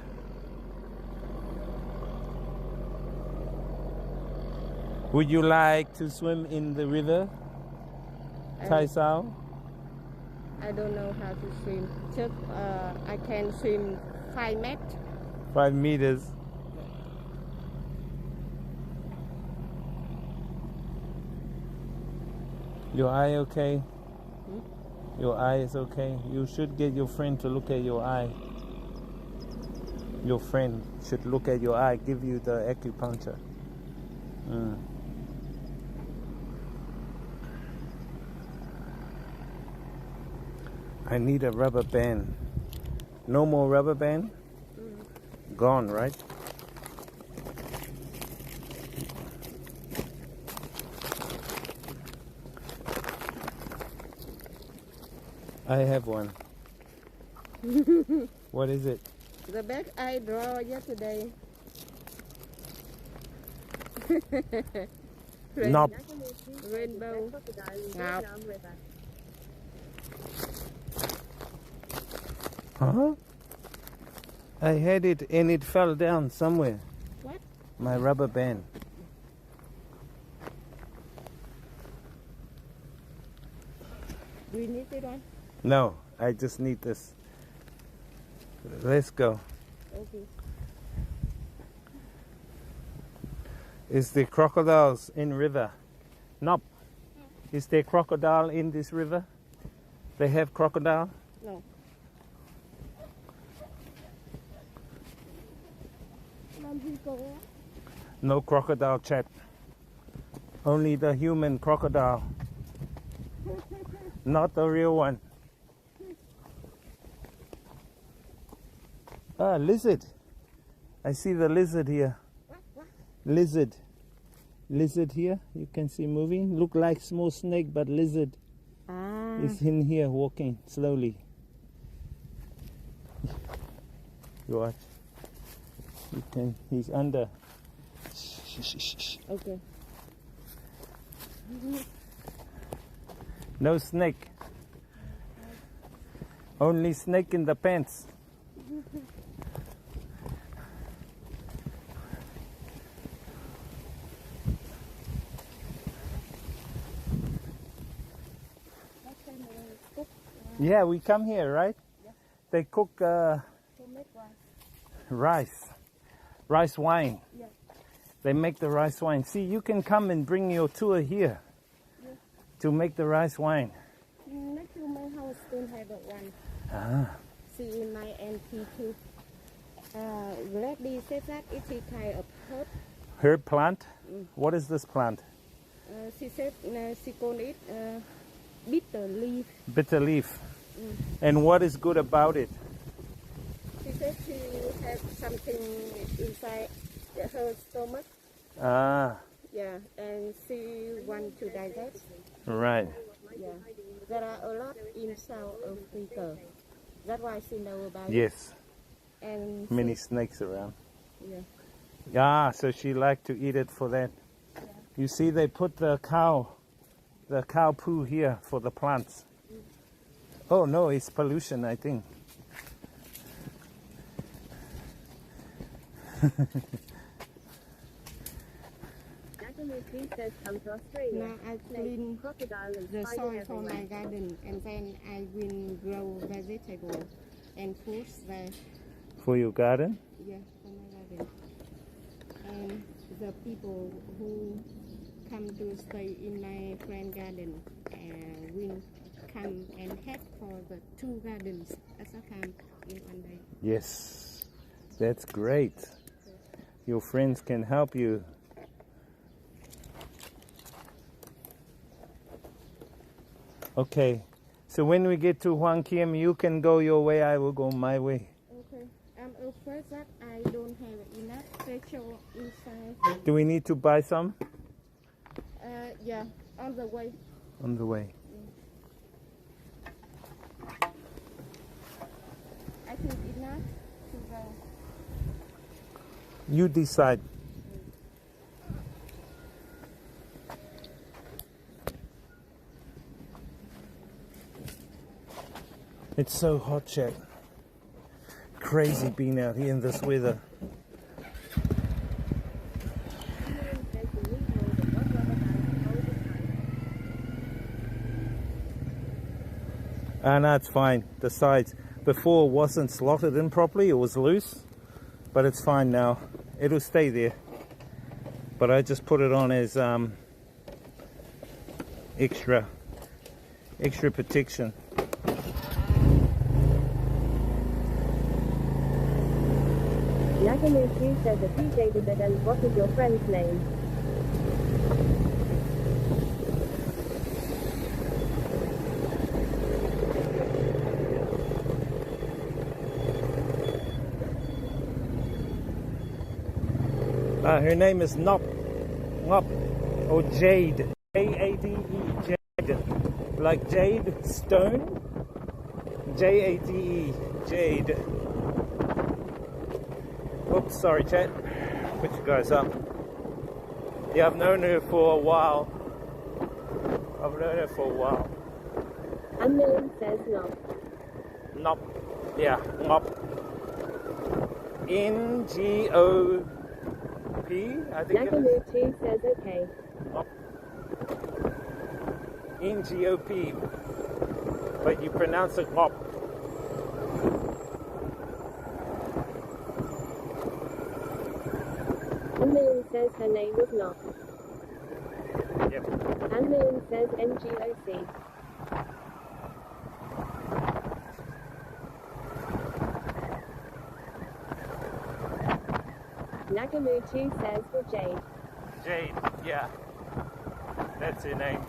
Would you like to swim in the river, Tai Sao? I don't know how to swim. Just I can swim 5 meters. 5 meters. Your eye okay? Your eye is okay. You should get your friend to look at your eye. Your friend should look at your eye, give you the acupuncture. I need a rubber band. No more rubber band? Gone, right? I have one. What is it? The bag I draw yesterday. Knob. Rainbow. Ngọc. Huh? I had it and it fell down somewhere. What? My rubber band. Do you need it one? No, I just need this. Let's go. Okay. Is the crocodiles in river? Nope. Is there crocodile in this river? They have crocodile? No. No crocodile, chat. Only the human crocodile. Not the real one. Ah, lizard. I see the lizard here. Lizard. Lizard here. You can see moving. Look like small snake, but lizard is in here walking slowly. You watch. You can. He's under. Okay. No snake. Only snake in the pants. Yeah, we come here, right? Yeah. They cook rice wine. Yeah. They make the rice wine. See, you can come and bring your tour here to make the rice wine. Next to my house still have one. See, in my NP too. Lady said that it's a kind of herb. Herb plant? What is this plant? She said she called it bitter leaf. Bitter leaf. And what is good about it? She said she have something inside her stomach. Yeah, and she want to digest. Right. Yeah, there are a lot in South Africa. That's why she know about it. Yes. And many snakes around. Yeah. Yeah, so she liked to eat it for that. Yeah. You see, they put the cow poo here for the plants. Oh no, it's pollution, I think. Now I clean the soil for my garden, and then I will grow vegetable and fruits there. For your garden? Yeah, for my garden. And the people who come to stay in my friend garden will come and help for the 2 gardens as a camp in one day. Yes, that's great. Your friends can help you. Okay, so when we get to Hoang Kiem, you can go your way, I will go my way. Okay, I'm afraid that I don't have enough petrol inside. Do we need to buy some? Yeah, on the way. On the way. I think enough to go. You decide. It's so hot, Jack. Crazy being out here in this weather. No, it's fine. The sides. Before it wasn't slotted in properly, it was loose. But it's fine now. It'll stay there. But I just put it on as extra protection. Nakamu2 says appreciated it, and what is your friend's name? Her name is Nop, or Jade, J-A-D-E, Jade, like Jade Stone, J-A-D-E, Jade. Oops, sorry chat, put you guys up. Yeah, I've known her for a while. Unknown says Nop. Nop, yeah, Nop. N-G-O-P, I think it is. Nakamu2 says okay. Nop. N-G-O-P, but you pronounce it Nop. Unknown says her name was Nop. Yep. Unknown says NGOC. Nakamu2 says for Jade. Jade, yeah. That's her name.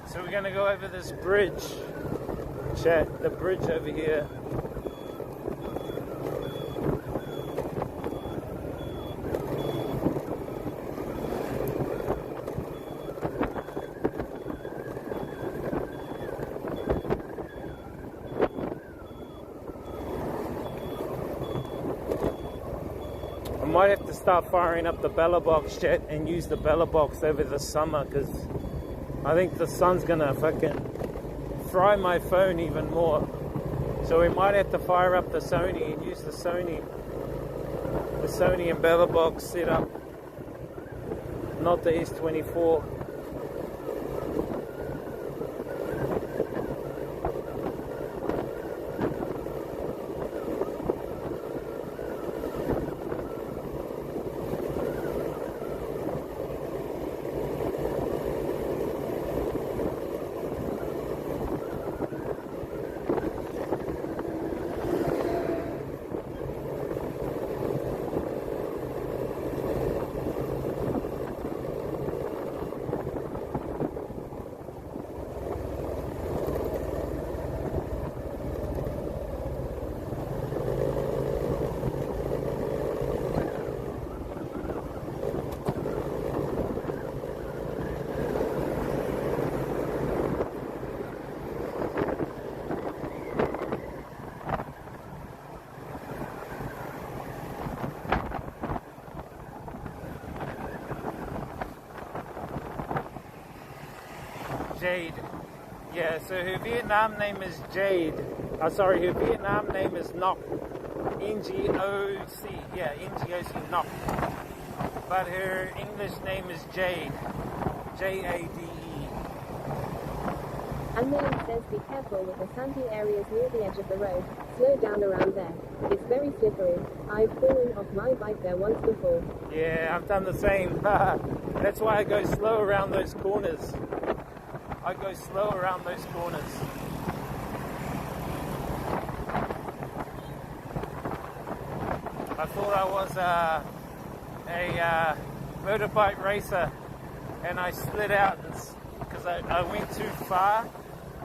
So we're going to go over this bridge, chat, the bridge over here. I might have to start firing up the Bella Box, chat, and use the Bella Box over the summer, because I think the sun's gonna fucking fry my phone even more. So we might have to fire up the Sony and use the Sony and Bella Box setup, not the S24. Jade. Yeah, so her Vietnam name is Jade. Sorry, her Vietnam name is Ngoc. N-G-O-C. Yeah, N-G-O-C, Ngoc. But her English name is Jade. J-A-D-E. Unknown says be careful with the sandy areas near the edge of the road. Slow down around there. It's very slippery. I've fallen off my bike there once before. Yeah, I've done the same. That's why I go slow around those corners. I go slow around those corners. I thought I was a motorbike racer, and I slid out because I went too far,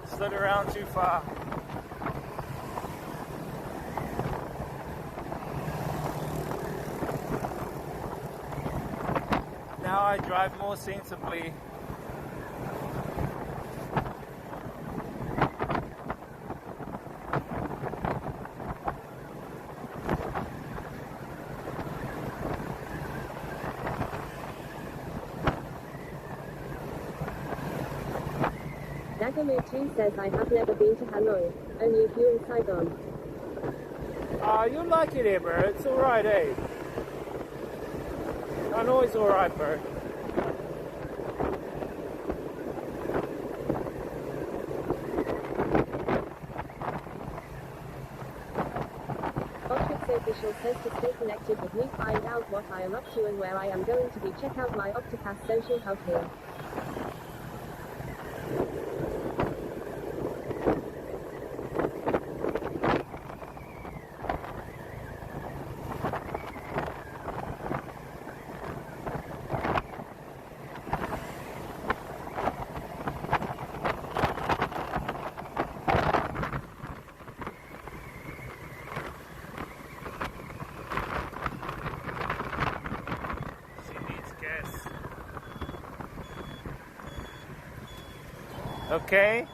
slid around too far. Now I drive more sensibly. Nagamu 2 says I have never been to Hanoi, only if you're in Saigon. You like it here, bro. It's alright, eh? Hanoi's alright, bro. Optrix official says to stay connected with me, find out what I am up to and where I am going to be. Check out my Octopass social hub here. Okay.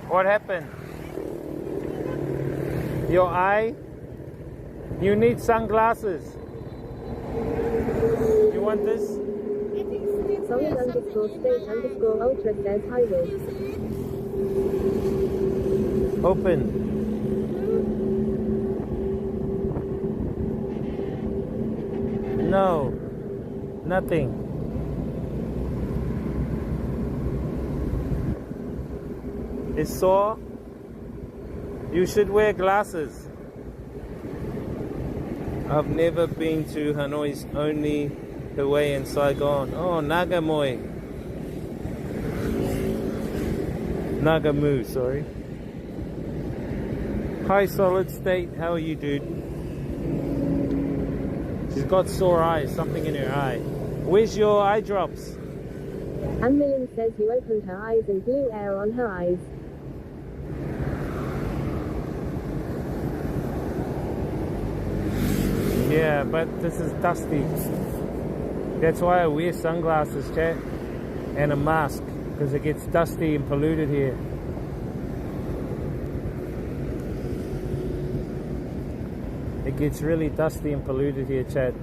What happened? Your eye? You need sunglasses. You want this? Solid_state_ultra says hi Will. Open. No. Nothing. It's sore. You should wear glasses. I've never been to Hanoi's only away in Saigon. Oh, Nagamu, sorry. Hi, Solid State. How are you, dude? She's got sore eyes, something in her eye. Where's your eye drops? Anne says you opened her eyes and blew air on her eyes. Yeah, but this is dusty. That's why I wear sunglasses, chat, and a mask, because it gets dusty and polluted here. It gets really dusty and polluted here, chat.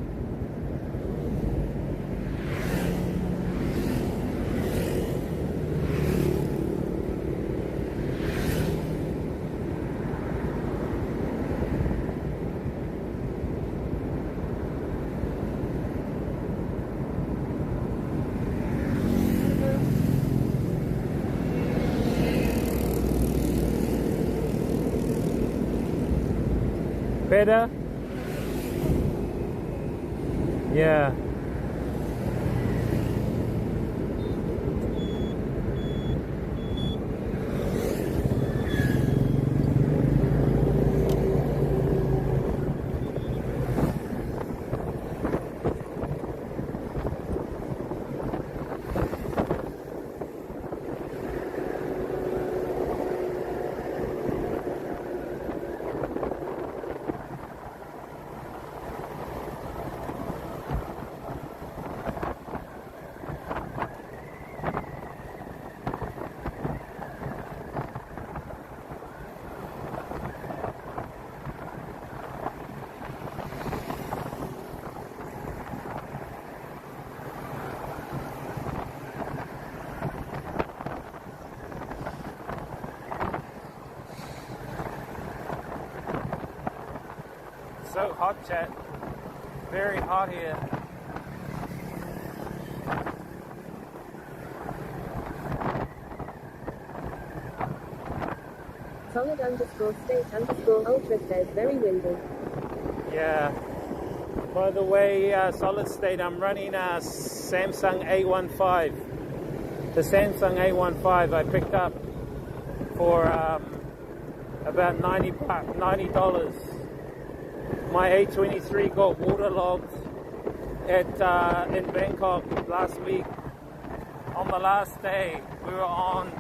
Better? Yeah. So hot, chat. Very hot here. Solid underscore state underscore ultra says very windy. Yeah. By the way, solid state, I'm running a Samsung A15. The Samsung A15 I picked up for about $90. My A23 got waterlogged in Bangkok last week. On the last day, we were on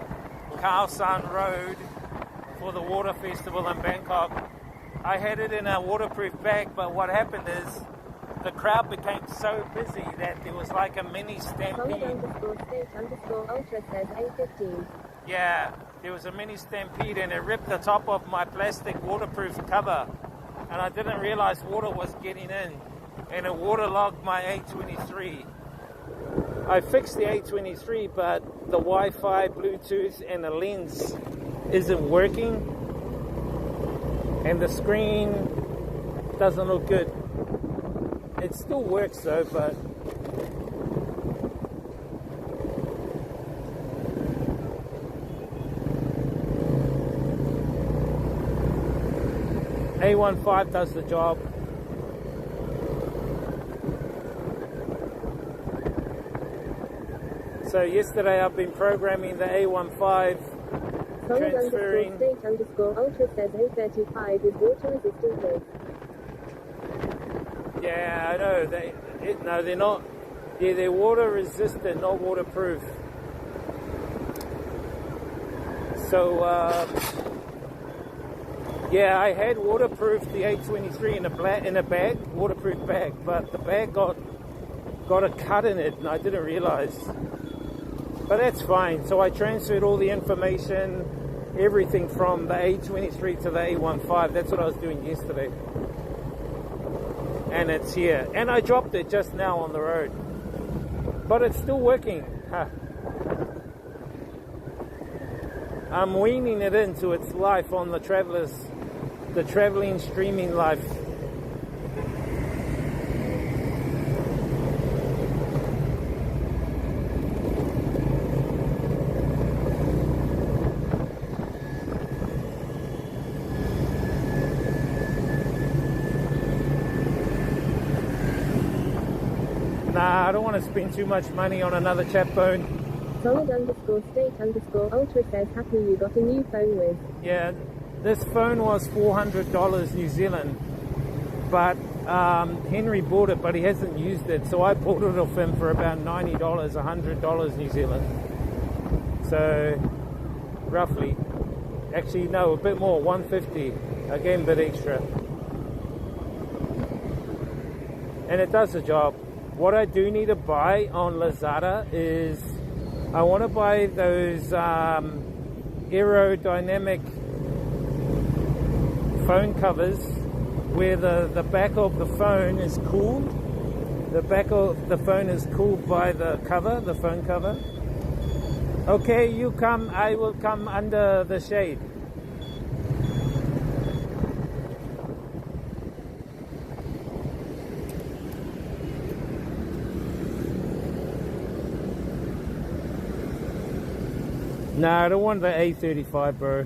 Khao San Road for the water festival in Bangkok. I had it in a waterproof bag, but what happened is the crowd became so busy that there was like a mini Solid stampede. underscore state underscore ultra says A15. Yeah, there was a mini stampede and it ripped the top of my plastic waterproof cover. And I didn't realize water was getting in and it waterlogged my A23. I fixed the A23, but the Wi-Fi, Bluetooth and the lens isn't working. And the screen doesn't look good. It still works though, but A15 does the job. So yesterday I've been programming the A15, Solid transferring. underscore state underscore ultra says A35 is water resistant with. Yeah, I know. No, they're not. Yeah, they're water resistant, not waterproof. So, yeah, I had waterproofed the A23 in a bag, waterproof bag, but the bag got a cut in it, and I didn't realize. But that's fine. So I transferred all the information, everything from the A23 to the A15. That's what I was doing yesterday. And it's here. And I dropped it just now on the road. But it's still working. Huh. I'm weaning it into its life on the traveling streaming life. Nah, I don't want to spend too much money on another chat phone. Solid underscore state underscore ultra says happy you got a new phone with. Yeah, this phone was $400 New Zealand, but Henry bought it, but he hasn't used it, so I bought it off him for about $90, $100 New Zealand. So, roughly. Actually, no, a bit more, $150. Again, a bit extra. And it does the job. What I do need to buy on Lazada is I want to buy those aerodynamic phone covers where the back of the phone is cooled. The back of the phone is cooled by the cover, the phone cover. Okay, you come, I will come under the shade. No, I don't want the A35, bro.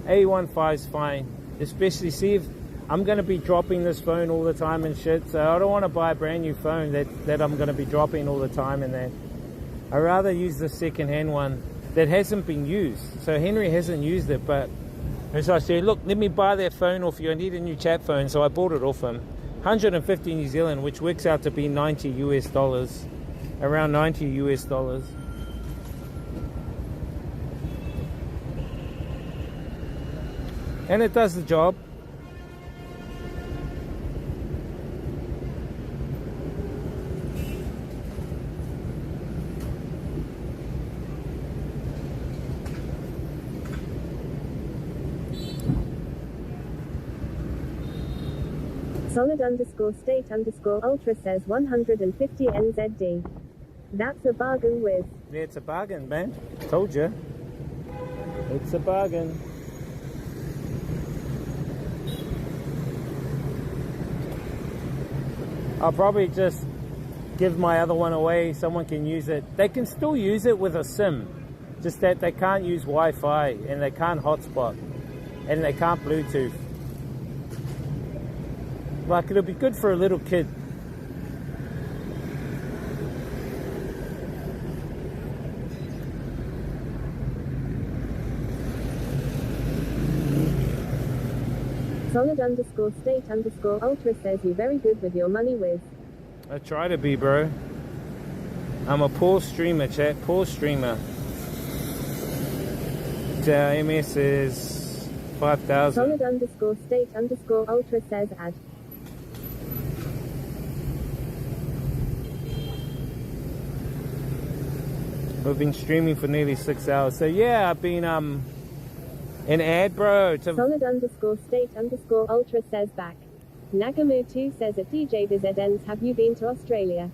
A15 is fine. Especially, see, if I'm going to be dropping this phone all the time and shit, so I don't want to buy a brand new phone that I'm going to be dropping all the time and that. I'd rather use the second-hand one that hasn't been used. So Henry hasn't used it, but so I said, look, let me buy that phone off you. I need a new chat phone, so I bought it off him. 150 New Zealand, which works out to be $90 US, around $90 US. And it does the job. Solid underscore state underscore ultra says 150 NZD. That's a bargain with. Yeah, it's a bargain, man. Told you. It's a bargain. I'll probably just give my other one away. Someone can use it. They can still use it with a SIM. Just that they can't use Wi-Fi and they can't hotspot. and they can't Bluetooth. Like, it'll be good for a little kid. Solid_state_ultra says you very good with your money whiz. I try to be, bro. I'm a poor streamer, chat. Poor streamer. MS is 5,000. Solid_state_ultra says ad. We've been streaming for nearly 6 hours. So yeah, I've been an ad, bro. Solid_state_ultra says back. Nagamu2 says at DJ Vibez ends, have you been to Australia?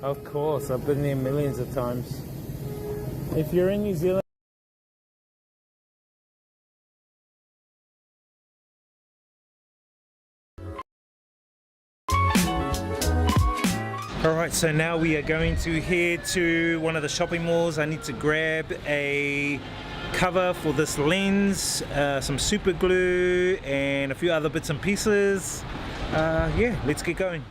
Of course, I've been there millions of times. If you're in New Zealand, alright, so now we are going to head to one of the shopping malls. I need to grab a cover for this lens, some super glue, and a few other bits and pieces. Yeah, let's get going.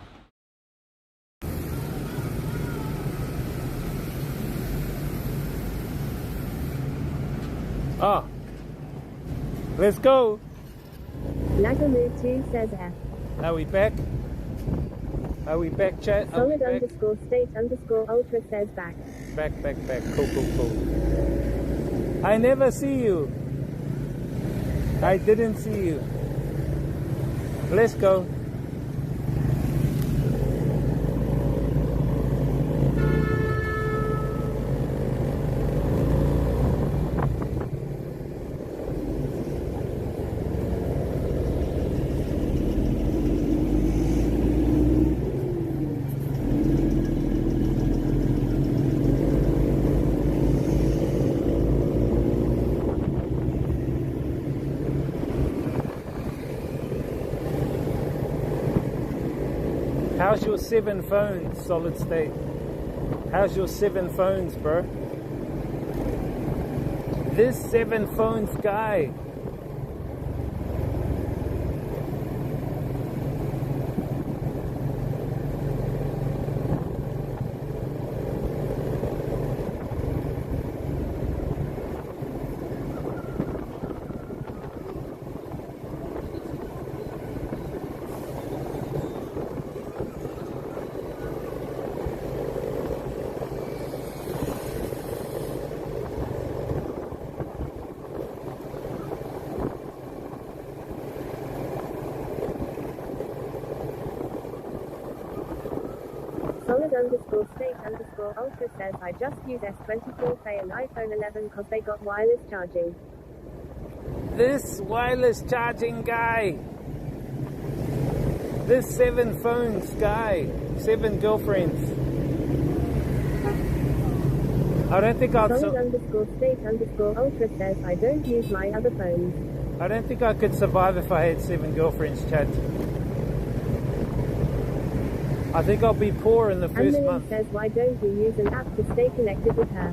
Ah, let's go. Nagamu2 says F. Are we back? Are we back, chat? Solid_state_ultra says back. Back. Cool. I never see you. I didn't see you. Let's go. How's your 7 phones, solid state? How's your 7 phones, bro? This 7 phones guy. Solid_state_ultra says I just use S24 Pay and iPhone 11 cause they got wireless charging. This wireless charging guy. This 7 phones guy. 7 girlfriends. I don't think I'll... Solid_state_ultra says I don't use my other phones. I don't think I could survive if I had 7 girlfriends, chat. I think I'll be poor in the first month. says why don't you use an app to stay connected with her?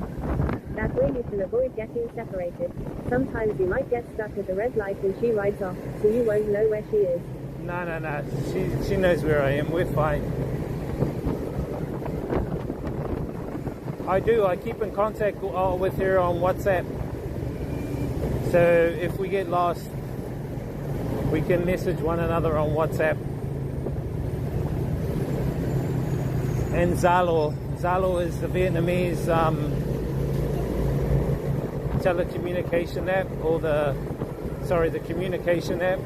That way you can avoid getting separated. Sometimes you might get stuck at the red light when she rides off, so you won't know where she is. No. She knows where I am. We're fine. I do. I keep in contact with her on WhatsApp. So if we get lost, we can message one another on WhatsApp. And Zalo. Zalo is the Vietnamese telecommunication app, or the communication app.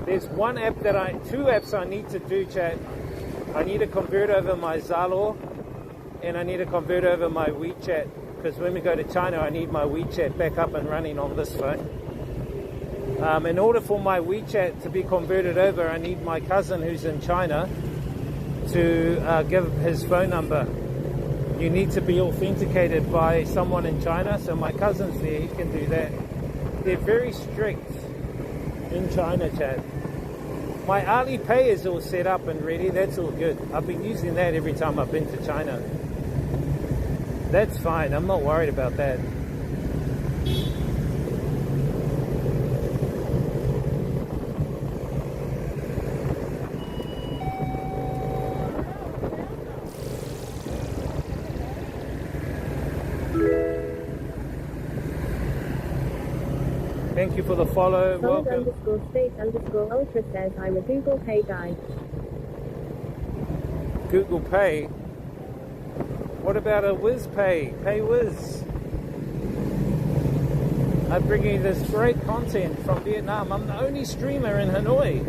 There's two apps I need to do, chat. I need to convert over my Zalo, and I need to convert over my WeChat, because when we go to China, I need my WeChat back up and running on this phone. In order for my WeChat to be converted over, I need my cousin who's in China to give his phone number. You need to be authenticated by someone in China, so my cousin's there, he can do that. They're very strict in China, chat. My Alipay is all set up and ready, that's all good. I've been using that every time I've been to China. That's fine. I'm not worried about that. Thank you for the follow. Welcome. _state_ultra says I'm a Google Pay guy. Google Pay. What about a Whiz Pay? Pay Whiz. I bring you this great content from Vietnam. I'm the only streamer in Hanoi.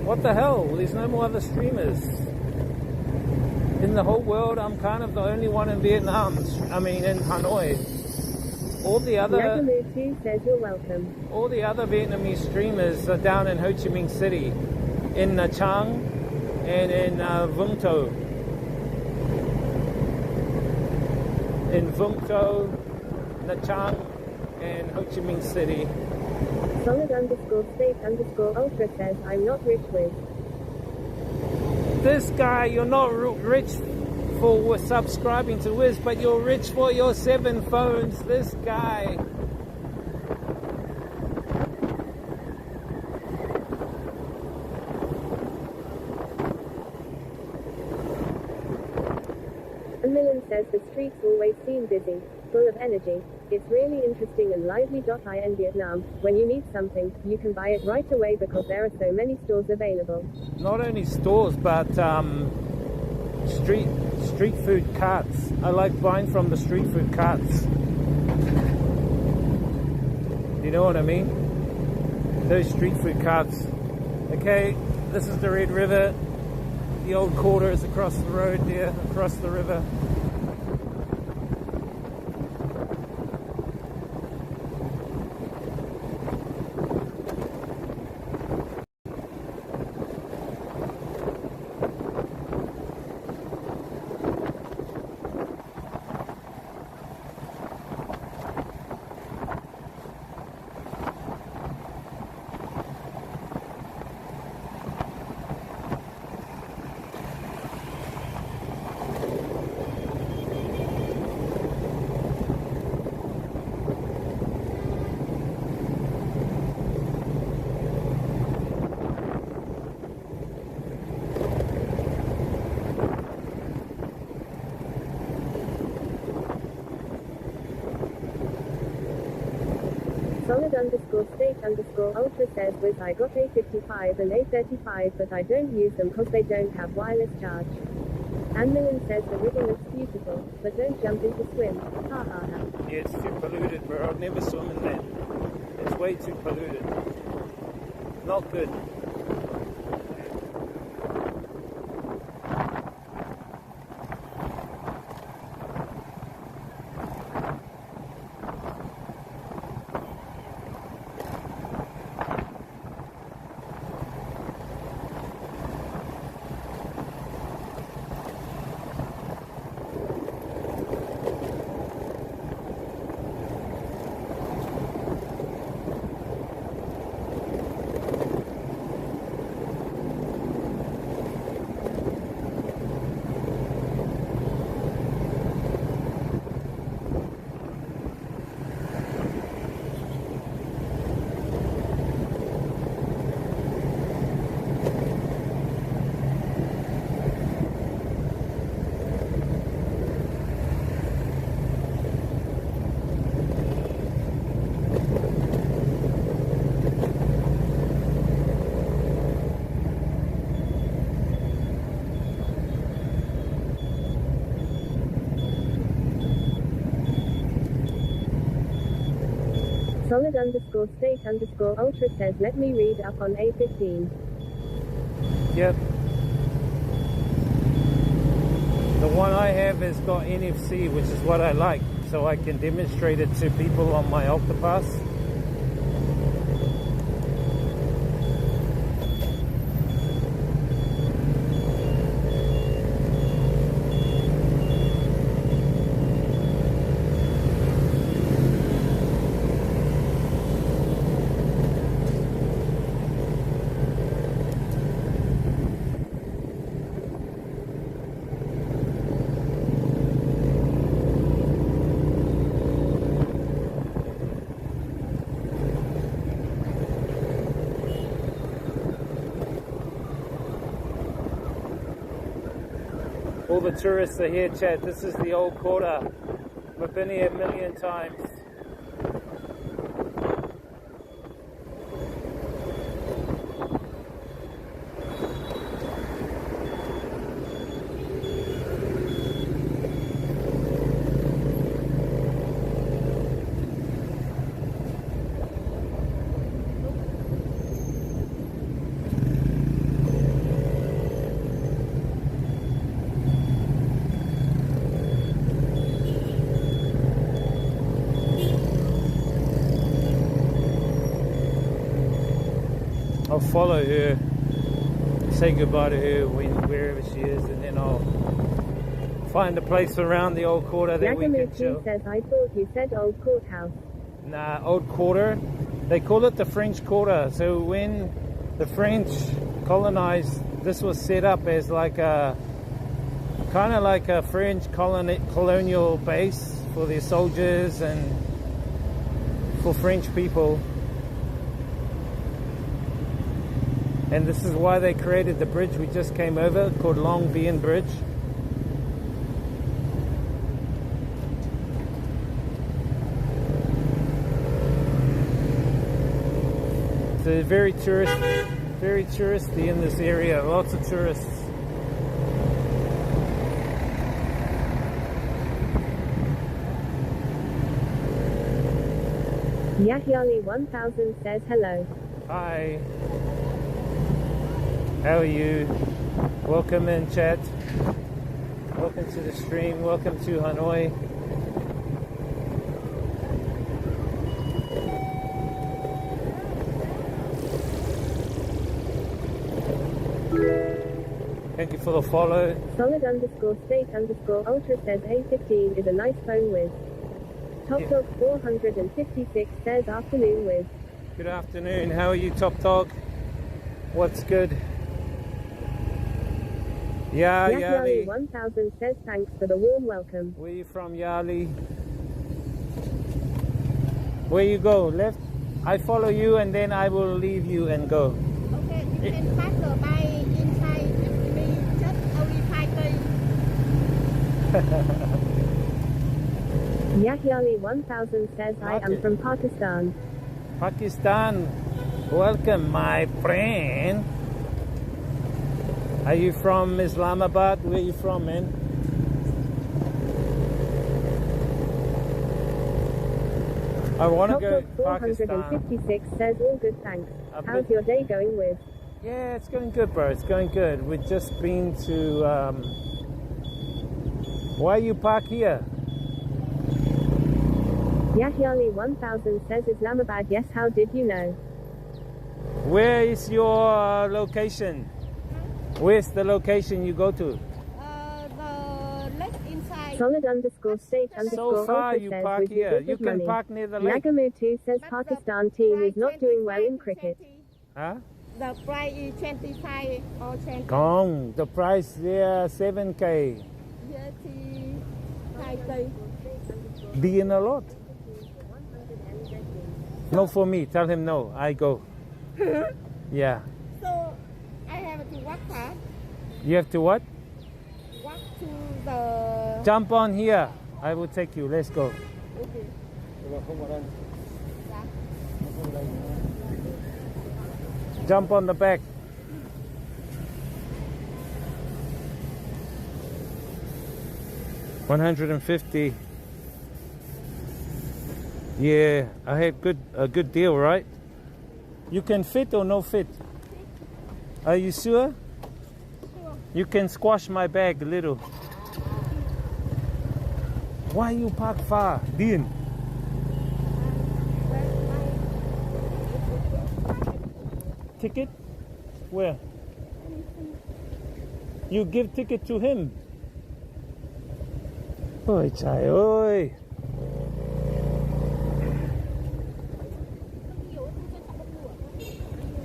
What the hell? There's no more other streamers. In the whole world, I'm kind of the only one in Vietnam. I mean, in Hanoi. All the other says you're welcome. All the other Vietnamese streamers are down in Ho Chi Minh City, in Nha Trang, and in Vung Tau. In Vung Tau, Nha Trang, and Ho Chi Minh City. Solid_state_ultra says I'm not rich with. This guy, you're not rich for subscribing to Wiz, but you're rich for your 7 phones. This guy. Millen says the streets always seem busy, full of energy. It's really interesting and lively. In Vietnam, when you need something, you can buy it right away because there are so many stores available. Not only stores, but street food carts. I like buying from the street food carts. You know what I mean? Those street food carts. Okay, this is the Red River. The old quarter is across the road there, across the river. Solid_state_ultra says with I got A55 and A35 but I don't use them cause they don't have wireless charge. And Millen says the river looks beautiful, but don't jump into swim. Ha ha ha. Yeah, it's too polluted, bro. I'd never swim in that. It's way too polluted. Not good. Solid_state_ultra says let me read up on A15. Yep. The one I have has got NFC, which is what I like, so I can demonstrate it to people on my Octopass. All the tourists are here, chat. This is the old quarter. We've been here a million times. I'll follow her, say goodbye to her wherever she is, and then I'll find a place around the old quarter that we can chill. says, I thought you said old courthouse. Nah, old quarter. They call it the French Quarter. So when the French colonized, this was set up as like a kind of like a French colonial base for their soldiers and for French people. And this is why they created the bridge we just came over, called Long Bien Bridge. It's very touristy in this area. Lots of tourists. Yahyali 1000 says hello. Hi. How are you? Welcome in, chat. Welcome to the stream. Welcome to Hanoi. Thank you for the follow. Solid_state_ultra says A15 is a nice phone whiz. Top Dog 456 says afternoon whiz. Good afternoon. How are you, Top Dog? What's good? Yeah, Yali Yali. 1000 says thanks for the warm welcome. Where you from, Yali? Where you go? Left? I follow you and then I will leave you and go. Okay, you can pass by inside me just only 5 days. Yahyali 1000 says I am from Pakistan. Pakistan. Welcome, my friend. Are you from Islamabad? Where are you from, man? I want to go to Pakistan. 456 says all good, thanks. How's your day going with? Yeah, it's going good, bro. It's going good. We've just been to... Why you park here? Yahyali 1000 says Islamabad. Yes, how did you know? Where is your location? Where's the location you go to? The left inside. Solid_state_ultra So far you says park with here. your You can money. park near the lake. Yagamu2 says Pakistan team is not doing well in cricket. Huh? The price is 25 or 20. Gone. The price there 7K. Here thì 2 cây. Being a lot. No for me. Tell him no. I go. Yeah. So I have to walk fast. You have to what? Walk to the. Jump on here. I will take you. Let's go. Okay. Jump on the back. $150. Yeah, I had a good deal, right? You can fit or no fit? Are you sure? You can squash my bag a little. Why you park far, Dean? Ticket? Where? You give ticket to him. Oi, chai, oi.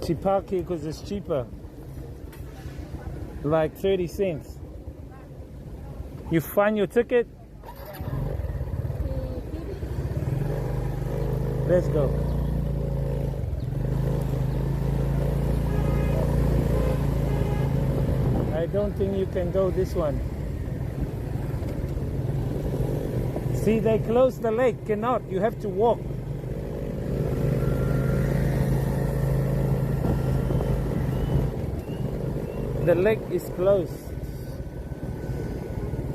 She park here because it's cheaper. Like 30 cents. You find your ticket? Let's go. I don't think you can go this one. See, they closed the lake. Cannot. You have to walk. The lake is closed.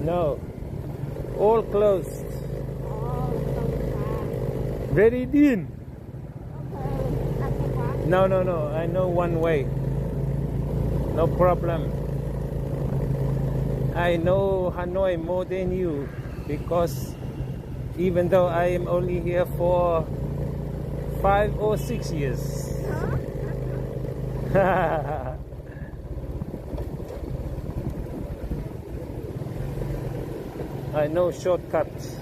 No. All closed. Very dean. No, no, no. I know one way. No problem. I know Hanoi more than you because even though I am only here for 5 or 6 years. I know shortcuts.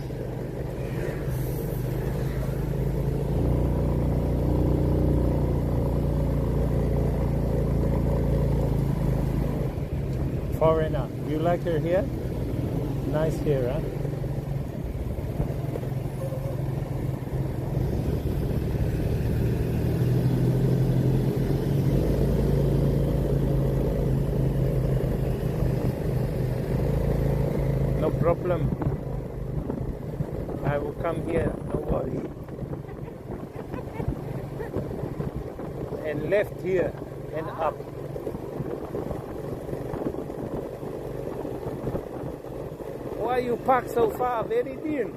Foreigner, you like her hair? Nice hair, huh? No problem. I will come here, no worry. And left here and up. Why you park so far? Very dear.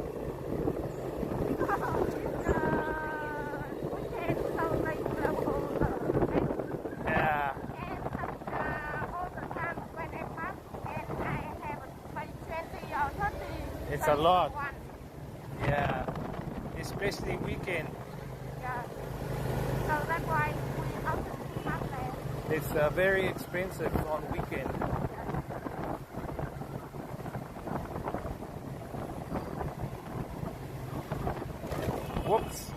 Yeah. It's a lot. Yeah. Especially weekend. Yeah. So that's why we often park there. It's very expensive on weekend. Whoops.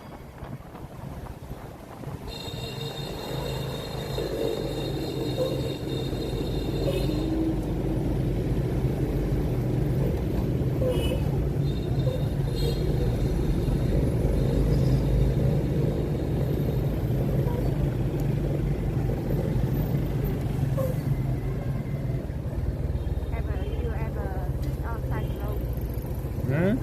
You ever sit on cyclone? Hmm?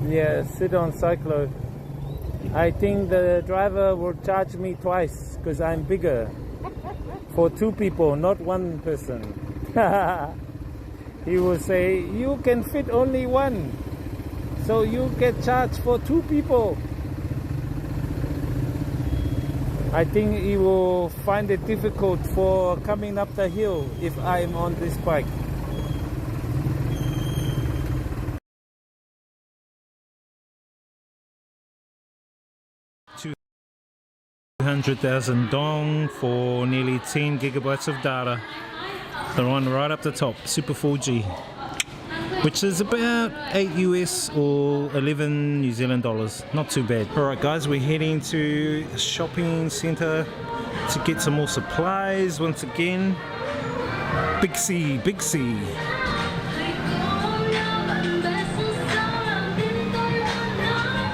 Yeah, sit on cyclone. I think the driver will charge me twice because I'm bigger. For 2 people, not 1 person. He will say, you can fit only 1. So you get charged for 2 people. I think he will find it difficult for coming up the hill if I'm on this bike. $200,000 for nearly 10 gigabytes of data. The one right up the top, Super 4G, which is about 8 US or 11 New Zealand dollars. Not too bad. Alright guys, we're heading to a shopping centre to get some more supplies once again. Big C, Big C.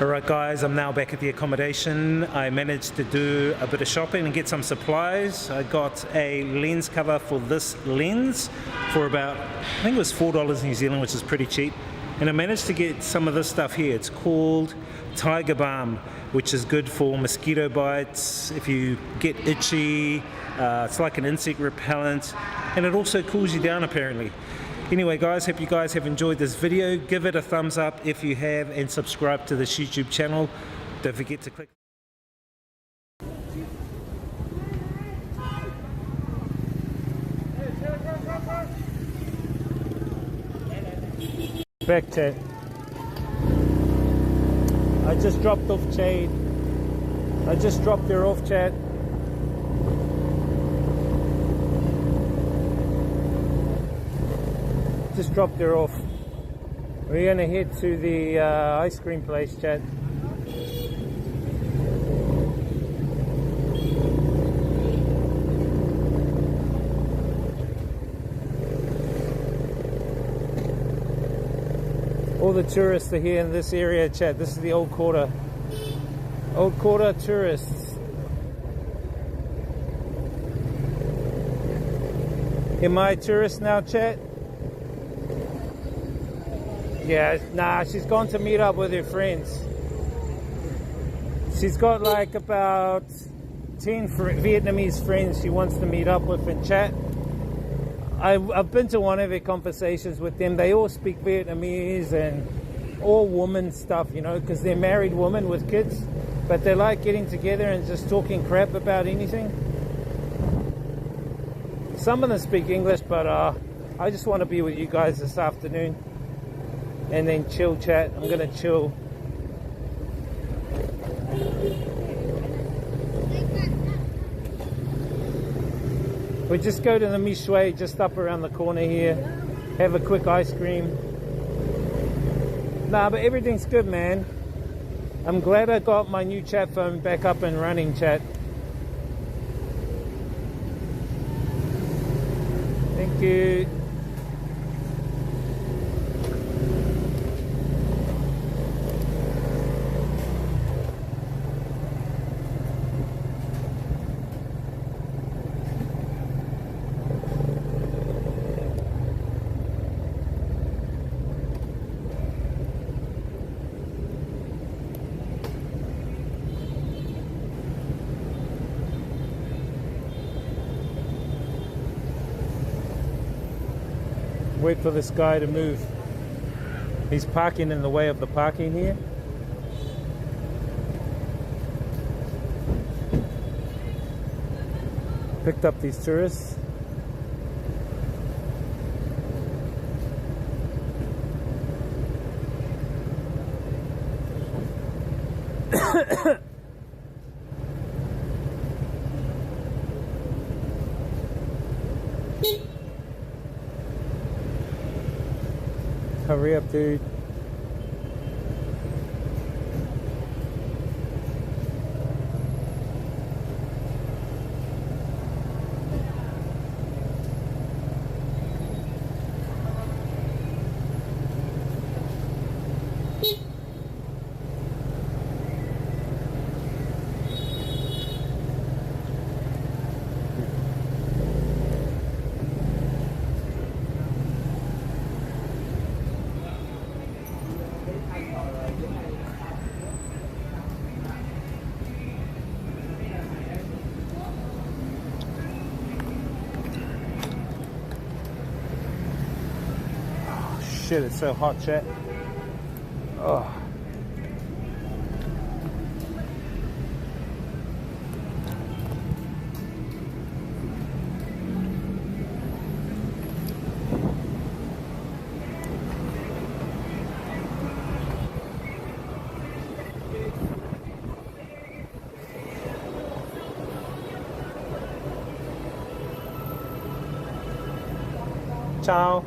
Alright guys, I'm now back at the accommodation. I managed to do a bit of shopping and get some supplies. I got a lens cover for this lens for about, I think it was $4 New Zealand, which is pretty cheap. And I managed to get some of this stuff here. It's called Tiger Balm, which is good for mosquito bites, if you get itchy. It's like an insect repellent, and it also cools you down apparently. Anyway guys, hope you guys have enjoyed this video. Give it a thumbs up if you have, and subscribe to this YouTube channel. Don't forget to click. Back chat. I just dropped off Jade. I just dropped her off, chat. Just dropped her off. We're gonna head to the ice cream place, chat. All the tourists are here in this area, chat. This is the Old Quarter. Old Quarter tourists. Am I a tourist now, chat? Yeah, nah, she's gone to meet up with her friends. She's got like about 10 Vietnamese friends she wants to meet up with and chat. I've been to one of her conversations with them. They all speak Vietnamese and all woman stuff, you know, because they're married women with kids. But they like getting together and just talking crap about anything. Some of them speak English, but I just want to be with you guys this afternoon. And then chill chat. I'm going to chill. We just go to the Mi Shui just up around the corner here. Have a quick ice cream. Nah, but everything's good, man. I'm glad I got my new chat phone back up and running, chat. Thank you. Wait for this guy to move. He's parking in the way of the parking here. Picked up these tourists. Hurry up, dude. Shit, it's so hot, chat. Oh. Ciao.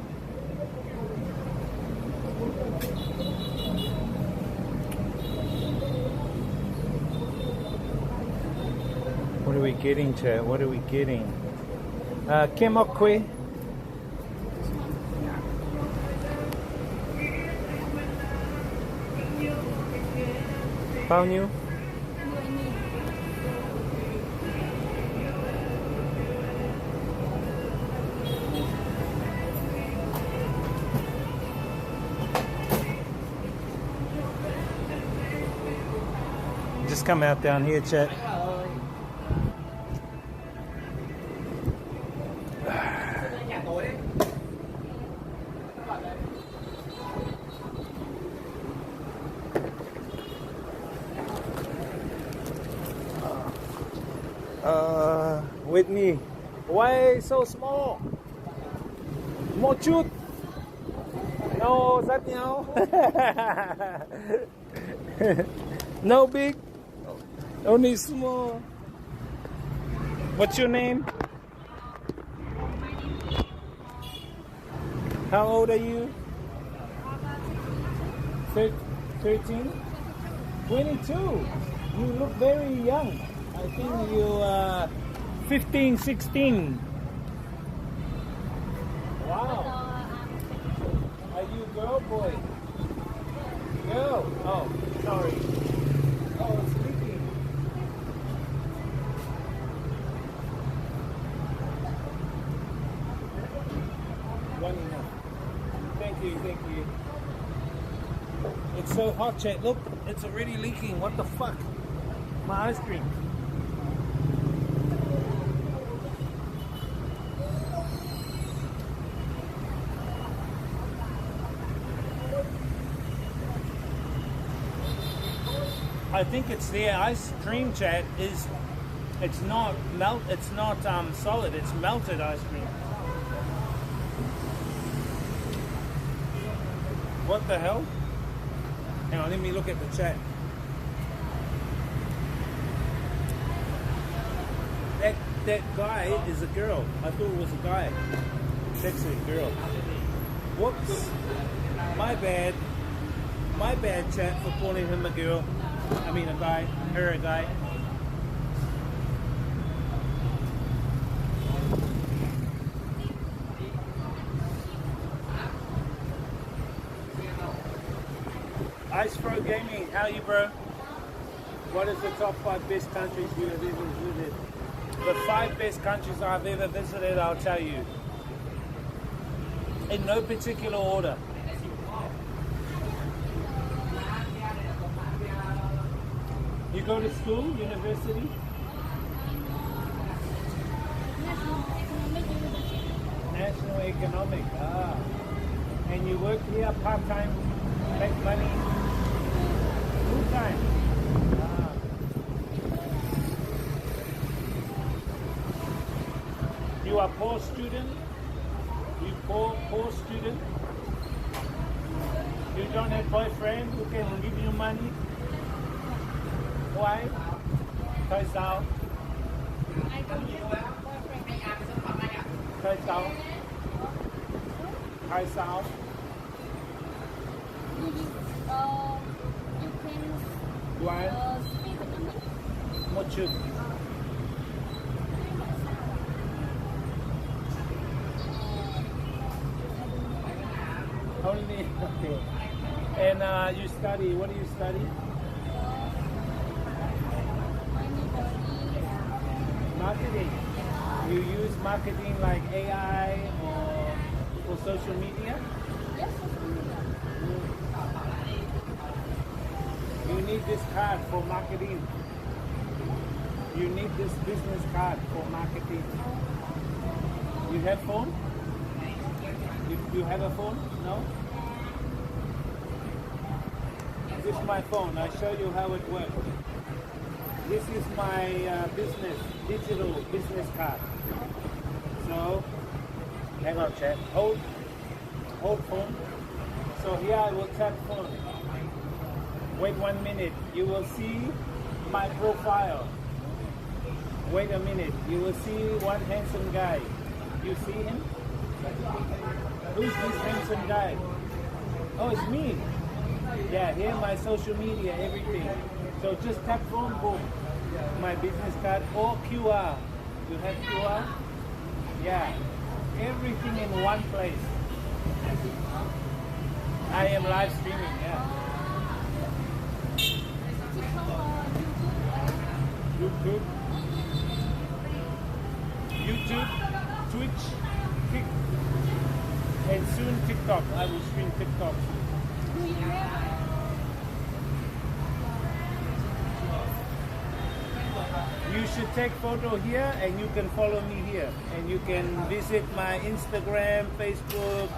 What are we getting, chat? What are we getting? Kem ok quê? Bao nhiêu? Just come out down here, chat. Whitney, why so small? Một chút. No, rất nhau. No big, only small. What's your name? How old are you? 13? 22? You look very young. I think you 15, 16. Wow. Are you a girl, boy? Girl. Oh, sorry. Oh, it's leaking. One enough. Thank you, thank you. so hot, chat. Look, it's already leaking. What the fuck? My ice cream. I think it's their ice cream, chat. It's not solid. It's melted ice cream. What the hell? Hang on, let me look at the chat. That guy is a girl. I thought it was a guy. It's actually a girl. Whoops. My bad. My bad, chat, for calling him a girl. I mean a guy. Her a guy. Ice Pro Gaming, how you, bro? What is the top 5 best countries you have ever visited? The 5 best countries I've ever visited, I'll tell you. In no particular order. You go to school, university? National Economic, and you work here part-time, make money, full-time. You are poor student? You poor student? You don't have boyfriend who can give you money? Why? Tại sao? Tại sao? Tại sao? Why? Một chút. Only, okay. And you study, what do you study? Marketing. You use marketing like AI or for social media? Yes, social media. You need this card for marketing. You need this business card for marketing. You have phone? You have a phone? No? This is my phone. I'll show you how it works. This is my digital business card. So, hang on, chat. Hold phone. So here I will tap phone. Wait 1 minute. You will see my profile. Wait a minute. You will see one handsome guy. You see him? Who's this handsome guy? Oh, it's me. Yeah, here my social media, everything. So just tap phone, boom. My business card or QR. You have QR? Yeah. Everything in one place. I am live streaming, yeah. YouTube, Twitch, and soon TikTok. I will stream TikTok. You should take photo here and you can follow me here. And you can visit my Instagram, Facebook,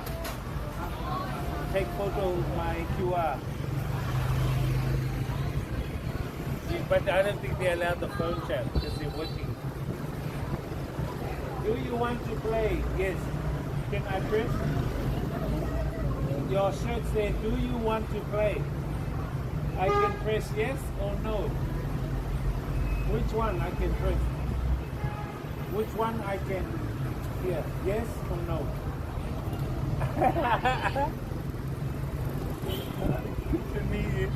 take photo with my QR. But I don't think they allow the phone chat because they're working. Do you want to play? Yes. Can I press? Your shirt says, do you want to play? I can press yes or no. Which one I can press? Which one I can hear? Yes or no? Good to meet you.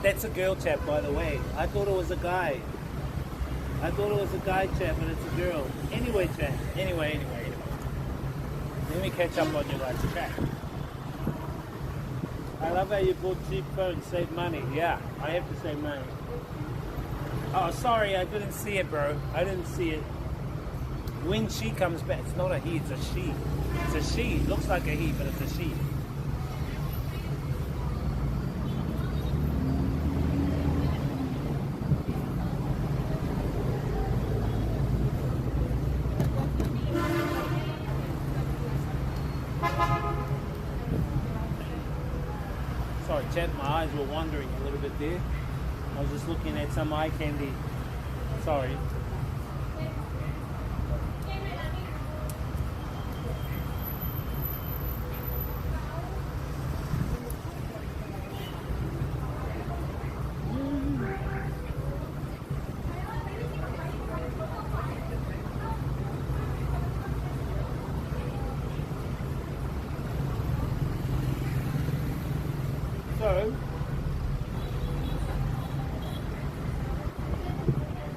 That's a girl chat, by the way. I thought it was a guy. I thought it was a guy chat, but it's a girl. Anyway, chat. Anyway. Let me catch up on you guys. Chat. I love how you bought cheap phones, save money. Yeah, I have to save money. Oh, sorry, I didn't see it, bro. I didn't see it. When she comes back, it's not a he, it's a she. It's a she. It looks like a he, but it's a she. eyes were wandering a little bit there. I was just looking at some eye candy. Sorry. So,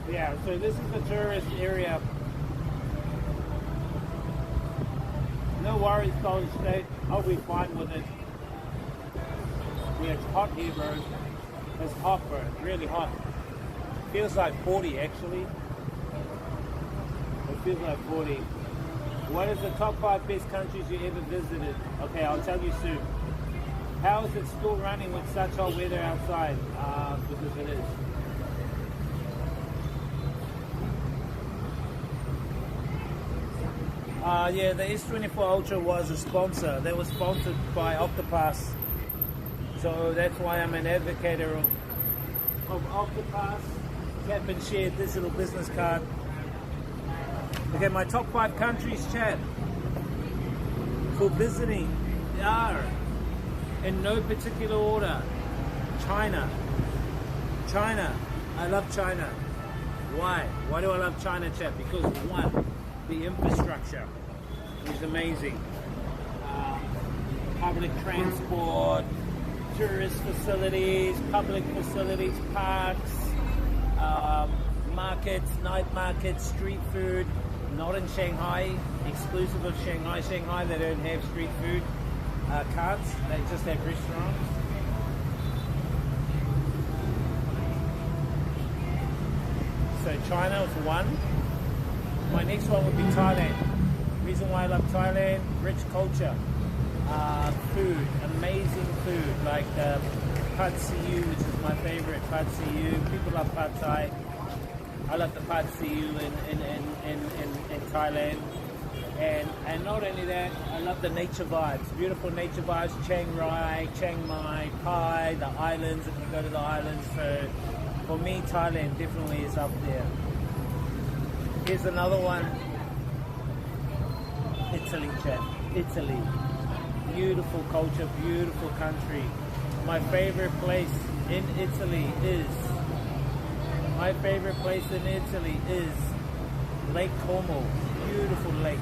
yeah, so this is the tourist area. No worries, College State. I'll be fine with it. Yeah, it's hot here, bro. It's hot, bro. Really hot. Feels like 40, actually. It feels like 40. What is the top 5 best countries you ever visited? Okay, I'll tell you soon. How is it still running with such hot weather outside? Because it is. Yeah, the S24 Ultra was a sponsor. That was sponsored by Octopass. So that's why I'm an advocate of Octopass. Cap and share digital business card. Okay, my top 5 countries, chat, for visiting are, in no particular order: China. China. I love China. Why? Why do I love China, chat? Because one, the infrastructure is amazing. Public transport, tourist facilities, public facilities, parks, markets, night markets, street food. Not in Shanghai, exclusive of Shanghai. Shanghai, they don't have street food carts, they just have restaurants. So China was one. My next one would be Thailand. Reason why I love Thailand: rich culture, food, amazing food, like pad see ew, which is my favorite. Pad see ew. People love pad thai. I love the pad see ew in Thailand. And not only that, I love the nature vibes, beautiful nature vibes. Chiang Rai, Chiang Mai, Pai, the islands. If you go to the islands, so for me, Thailand definitely is up there. Here's another one. Italy, chat. Italy. Beautiful culture, beautiful country. My favorite place in Italy is Lake Como. Beautiful lake.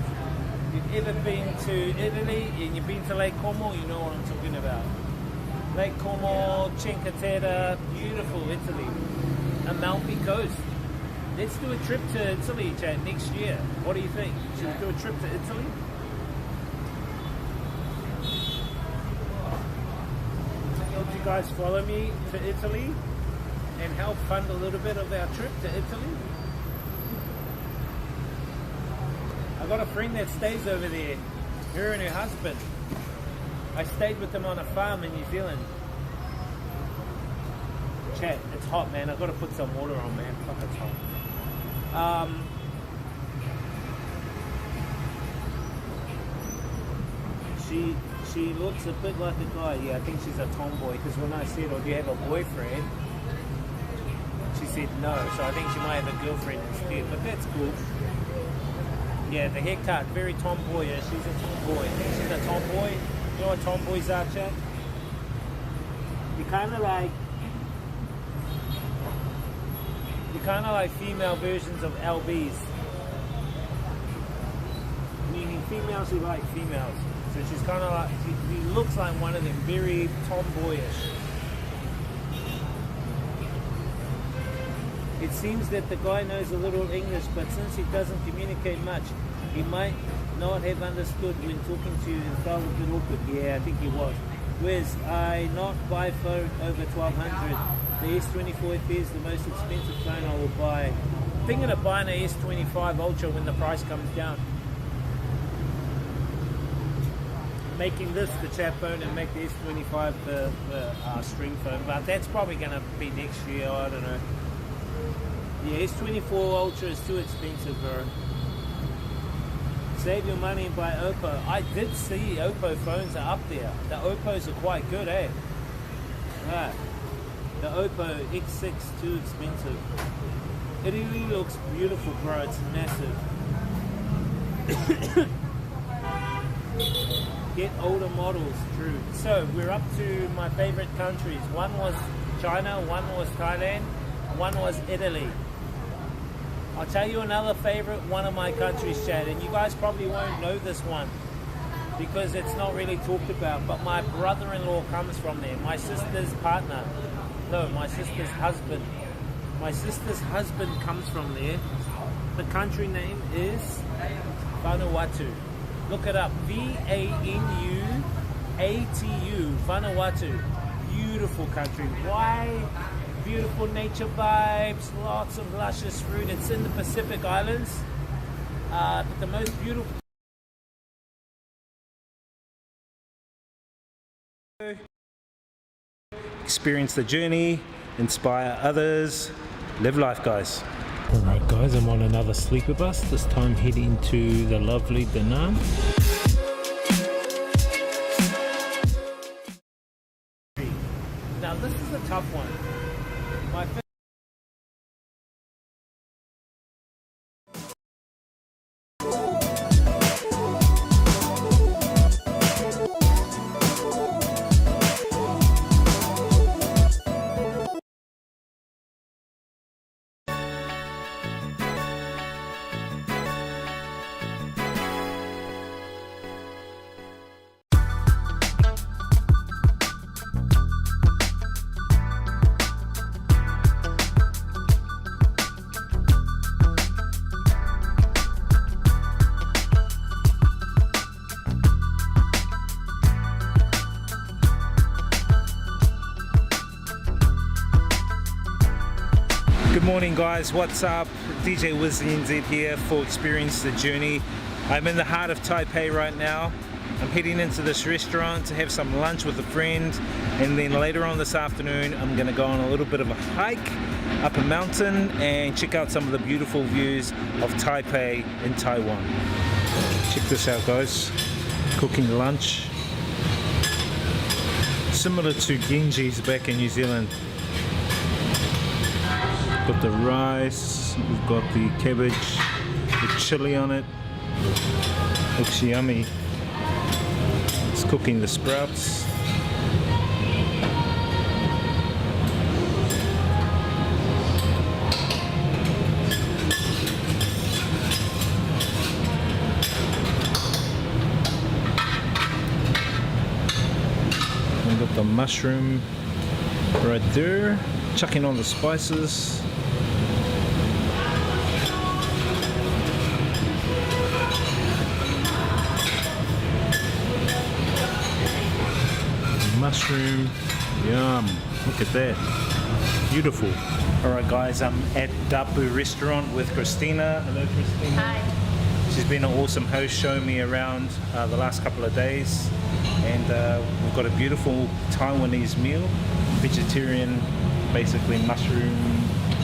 If you've ever been to Italy and you've been to Lake Como, you know what I'm talking about. Lake Como, Cinque Terre, beautiful Italy. Amalfi Coast. Let's do a trip to Italy, Chad, next year. What do you think? Should we do a trip to Italy? Would you guys follow me to Italy and help fund a little bit of our trip to Italy? I got a friend that stays over there, her and her husband. I stayed with them on a farm in New Zealand. Chat, it's hot, man. I've got to put some water on, man. Fuck, it's hot. She looks a bit like a guy. Yeah, I think she's a tomboy, because when I said, "Oh, do you have a boyfriend?" she said no, so I think she might have a girlfriend instead, but that's cool. Yeah, the haircut, very tomboyish. She's a tomboy. She's a tomboy. You know what tomboys are, chat? You're kind of like female versions of LBs. Meaning females who like females. So she's kind of like, she looks like one of them, very tomboyish. It seems that the guy knows a little English, but since he doesn't communicate much, he might not have understood when talking to you and felt a bit awkward. Yeah, I think he was. Whereas I not buy phone over 1200. The S24 FE is the most expensive phone I will buy. Thinking of buying an S25 Ultra when the price comes down. Making this the chat phone and make the S25 the string phone, but that's probably going to be next year. I don't know. Yeah, S24 Ultra is too expensive, bro. Save your money and buy Oppo. I did see Oppo phones are up there. The Oppos are quite good, eh? Ah, the Oppo X6 too expensive. It really looks beautiful, bro. It's massive. Get older models, true. So we're up to my favorite countries. One was China, one was Thailand, one was Italy. I'll tell you another favorite one of my countries, Chad, and you guys probably won't know this one because it's not really talked about, but my brother-in-law comes from there. My sister's partner, no, my sister's husband. My sister's husband comes from there. The country name is Vanuatu. Look it up, Vanuatu, Vanuatu. Beautiful country. Why? Beautiful nature vibes, lots of luscious fruit. It's in the Pacific Islands, but the most beautiful. Experience the journey, inspire others, live life, guys. Alright guys, I'm on another sleeper bus, this time heading to the lovely Da Nang. Now this is a tough one. My Good morning guys, what's up? DJ WizNZ here for Experience the Journey. I'm in the heart of Taipei right now. I'm heading into this restaurant to have some lunch with a friend, and then later on this afternoon I'm going to go on a little bit of a hike up a mountain and check out some of the beautiful views of Taipei in Taiwan. Check this out guys, cooking lunch. Similar to Genji's back in New Zealand. Got the rice, we've got the cabbage, the chili on it. Looks yummy. It's cooking the sprouts. We've got the mushroom right there. Chucking on the spices. Mushroom, yum, look at that, beautiful. Alright guys, I'm at Dapu restaurant with Christina. Hello Christina. Hi. She's been an awesome host, showing me around the last couple of days, and we've got a beautiful Taiwanese meal, vegetarian, basically mushroom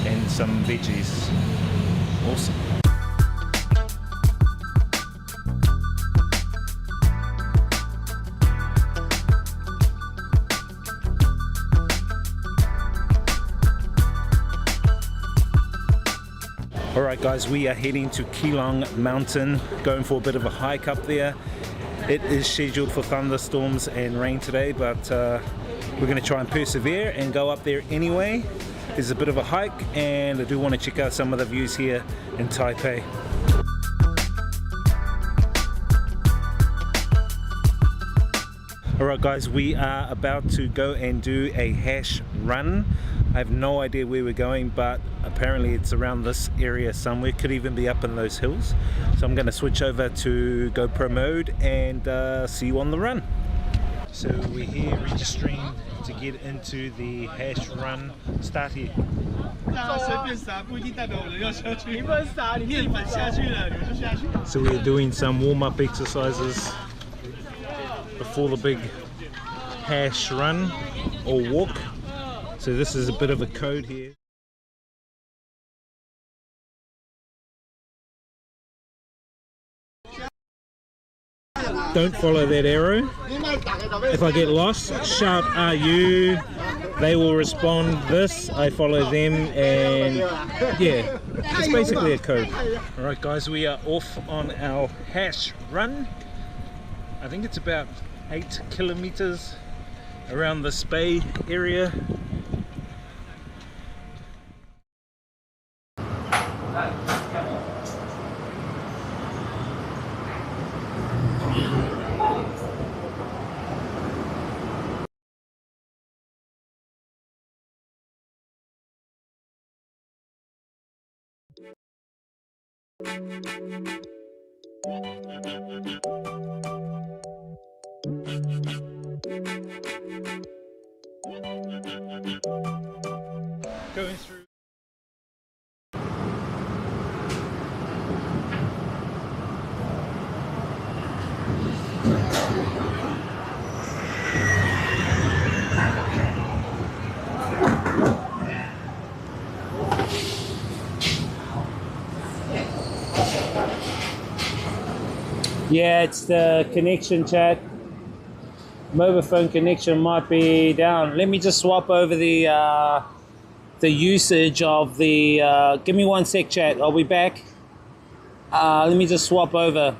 and some veggies. Awesome. Alright guys, we are heading to Keelong Mountain, going for a bit of a hike up there. It is scheduled for thunderstorms and rain today, but we're going to try and persevere and go up there anyway. There's a bit of a hike, and I do want to check out some of the views here in Taipei. Alright guys, we are about to go and do a hash run. I have no idea where we're going, but apparently it's around this area somewhere. Could even be up in those hills. So I'm going to switch over to GoPro mode and see you on the run. So we're here registering to get into the hash run. Start here. So we're doing some warm-up exercises before the big hash run or walk. So this is a bit of a code here. don't follow that arrow. If I get lost, shout "Are you?" They will respond this. I follow them, and yeah, it's basically a code. All right, guys, we are off on our hash run. I think it's about 8 kilometers around this bay area. Going through. Yeah, it's the connection, chat. Mobile phone connection might be down. Let me just swap over the usage of the. Give me 1 sec, chat. I'll be back. Let me just swap over.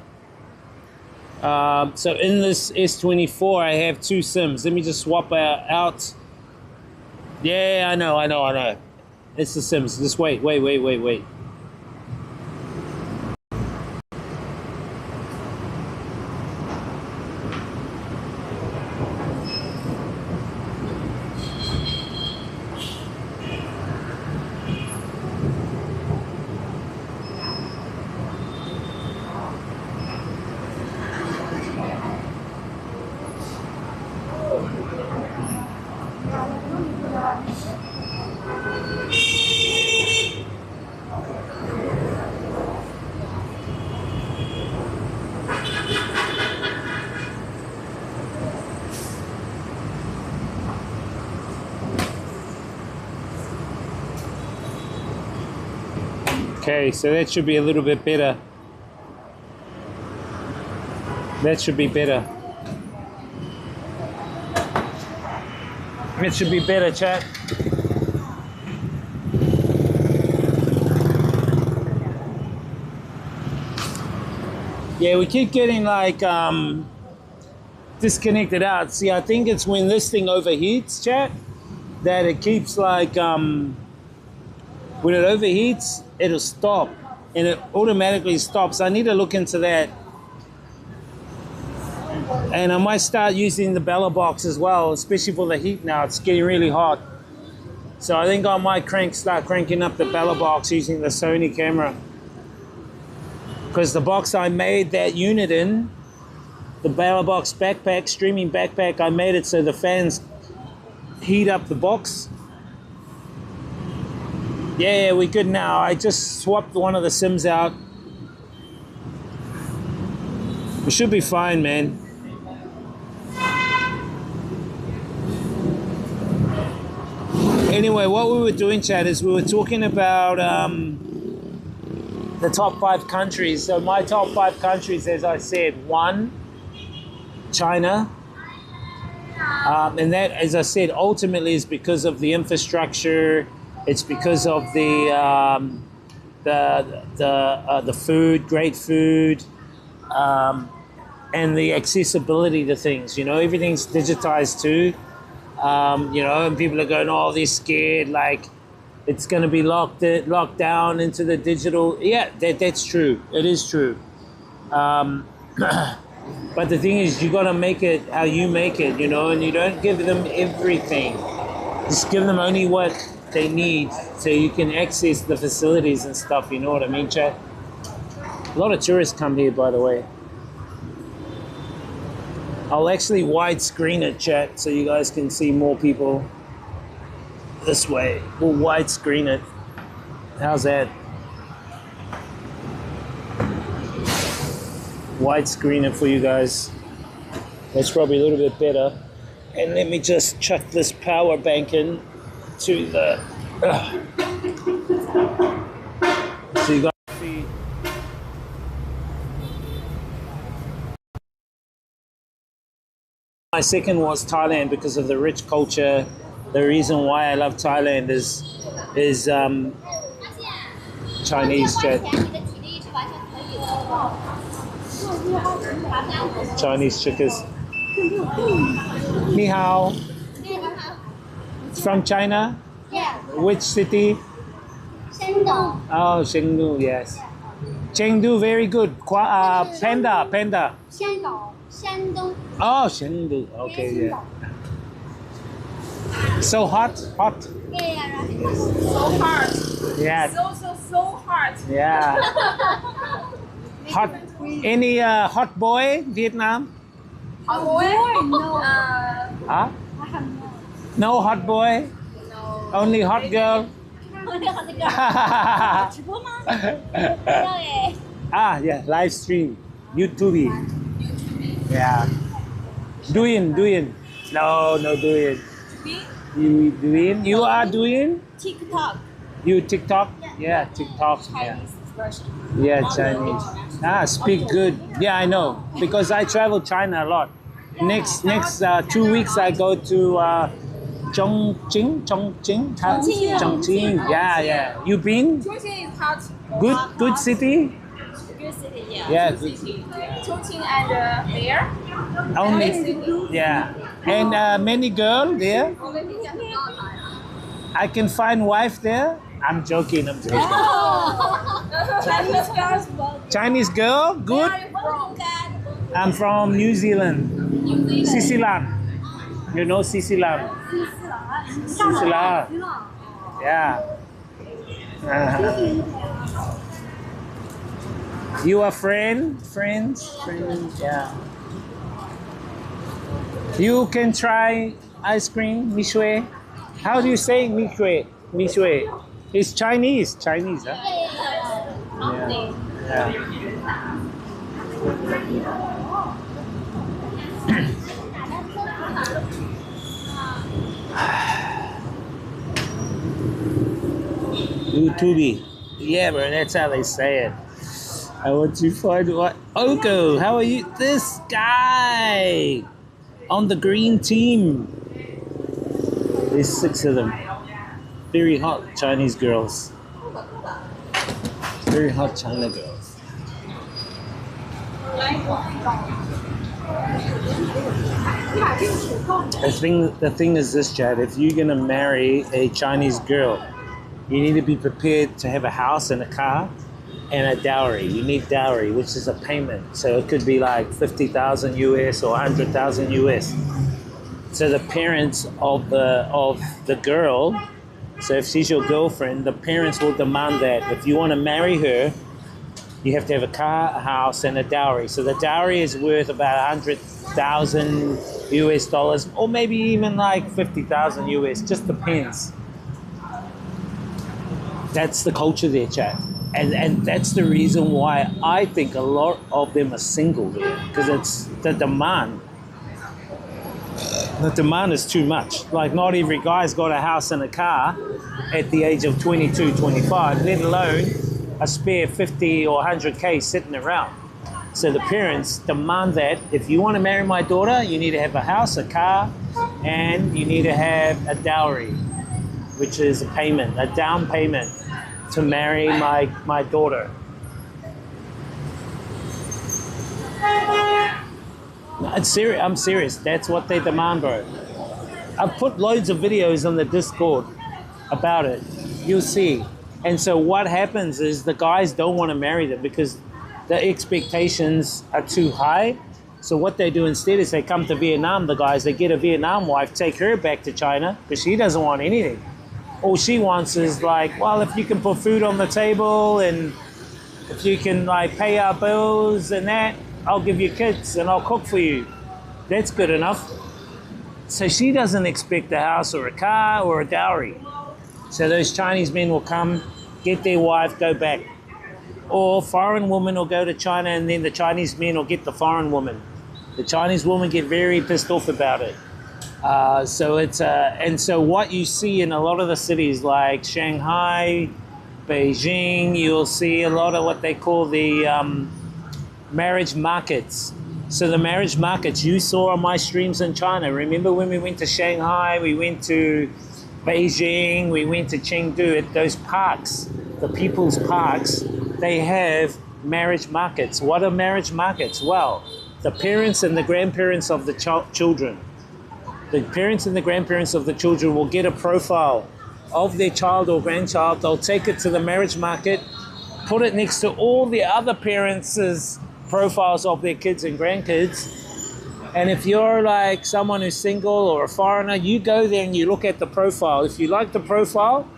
So in this S24, I have 2 SIMs. Let me just swap out. Yeah, I know. It's the SIMs. Just wait. Okay, so that should be a little bit better. That should be better. It should be better, chat. Yeah, we keep getting like disconnected out. See, I think it's when this thing overheats, chat, that it keeps like when it overheats, it'll stop, and it automatically stops. I need to look into that. And I might start using the Bella box as well, especially for the heat now. It's getting really hot. So I think I might start cranking up the Bella box using the Sony camera. Because the box I made that unit in, the Bella box backpack, streaming backpack, I made it so the fans heat up the box. Yeah, we're good now. I just swapped one of the SIMs out. We should be fine, man. Anyway, what we were doing, chat, is we were talking about the top 5 countries. So my top 5 countries, as I said, 1, China. And that, as I said, ultimately is because of the infrastructure. It's because of the food, great food, and the accessibility to things. You know, everything's digitized too. You know, and people are going, oh, they're scared, like it's going to be locked down into the digital. Yeah, that's true. It is true. But the thing is, you got to make it how you make it, you know, and you don't give them everything. Just give them only what they need so you can access the facilities and stuff, you know what I mean, chat? A lot of tourists come here, by the way. I'll actually widescreen it, chat, so you guys can see more people this way. We'll widescreen it. How's that? Widescreen it for you guys. That's probably a little bit better. And let me just chuck this power bank in to the so you guys see My second was Thailand because of the rich culture. The reason why I love Thailand is Chinese chat. Chinese chickers. Ni hao. From China? Yeah. Which city? Shandong. Oh, Chengdu, yes. Chengdu, very good. Panda. Shandong. Shandong. Oh, Chengdu. Okay, yeah. So hot. Yeah, right. So hard. Yeah, So hard. yeah. Hot. Any hot boy, Vietnam? Oh boy. No. Huh? No hot boy? No. Only hot girl? Yeah, live stream. YouTube. Yeah. Doing. No, doing. You doing? You are doing? TikTok. You TikTok? Yeah, TikTok. Yeah. Yeah, Chinese. Speak good. Yeah, I know. Because I travel China a lot. Next 2 weeks I go to Chongqing. Yeah. You been? Chongqing is hot. Good city? Good city, yeah. Yeah, good city. Chongqing and there. Only, yeah. And many girl there? I can find wife there? I'm joking. Chinese girls. Chinese girl? Good? I'm from New Zealand. Sisilan. You know Sisilan? Sisilan. Yeah. You are friends, yeah. You can try ice cream, Mishue. How do you say Mishue? It's Chinese, huh? Yeah. YouTube. Yeah, bro, that's how they say it. I want to find what Oko, how are you? This guy on the green team. There's 6 of them. Very hot Chinese girls. Very hot China girls. The thing is this, Chad, if you're gonna marry a Chinese girl, you need to be prepared to have a house and a car and a dowry. You need dowry, which is a payment. So it could be like 50,000 US or 100,000 US. So the parents of the girl, so if she's your girlfriend, the parents will demand that if you want to marry her, you have to have a car, a house, and a dowry. So the dowry is worth about 100,000 US dollars, or maybe even like 50,000 US, just depends. That's the culture there, chat. And that's the reason why I think a lot of them are single there, because it's the demand. The demand is too much. Like, not every guy's got a house and a car at the age of 22, 25, let alone a spare 50 or 100K sitting around. So the parents demand that if you want to marry my daughter, you need to have a house, a car, and you need to have a dowry, which is a payment, a down payment to marry my daughter. I'm serious. That's what they demand, bro. I've put loads of videos on the Discord about it. You'll see. And so what happens is the guys don't want to marry them because the expectations are too high. So what they do instead is they come to Vietnam, the guys, they get a Vietnam wife, take her back to China because she doesn't want anything. All she wants is like, well, if you can put food on the table and if you can like pay our bills and that, I'll give you kids and I'll cook for you. That's good enough. So she doesn't expect a house or a car or a dowry. So those Chinese men will come, get their wife, go back. Or foreign women will go to China and then the Chinese men will get the foreign woman. The Chinese women get very pissed off about it. And so what you see in a lot of the cities like Shanghai, Beijing, you'll see a lot of what they call the marriage markets. So the marriage markets you saw on my streams in China, remember when we went to Shanghai, we went to Beijing, we went to Chengdu, at those parks, the people's parks, they have marriage markets. What are marriage markets? Well, the parents and the grandparents of the children. The parents and the grandparents of the children will get a profile of their child or grandchild. They'll take it to the marriage market, put it next to all the other parents' profiles of their kids and grandkids. And if you're like someone who's single or a foreigner, you go there and you look at the profile. If you like the profile,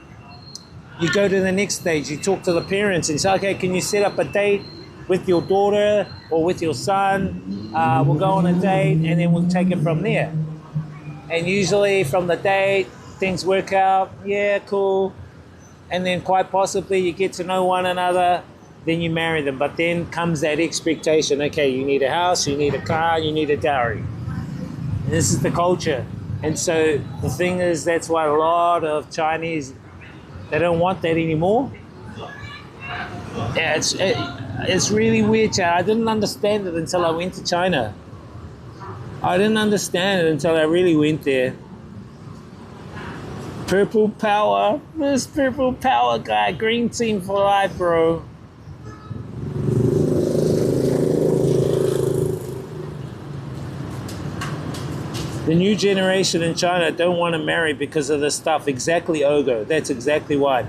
you go to the next stage. You talk to the parents and say, okay, can you set up a date with your daughter or with your son? We'll go on a date and then we'll take it from there. And usually from the date, things work out. Yeah, cool. And then quite possibly you get to know one another, then you marry them. But then comes that expectation. Okay, you need a house, you need a car, you need a dowry. And this is the culture. And so the thing is, that's why a lot of Chinese, they don't want that anymore. Yeah, it's really weird, Chad. I didn't understand it until I went to China. I didn't understand it until I really went there. Purple power. This purple power guy. Green team for life, bro. The new generation in China don't want to marry because of this stuff. Exactly, Ogo. That's exactly why.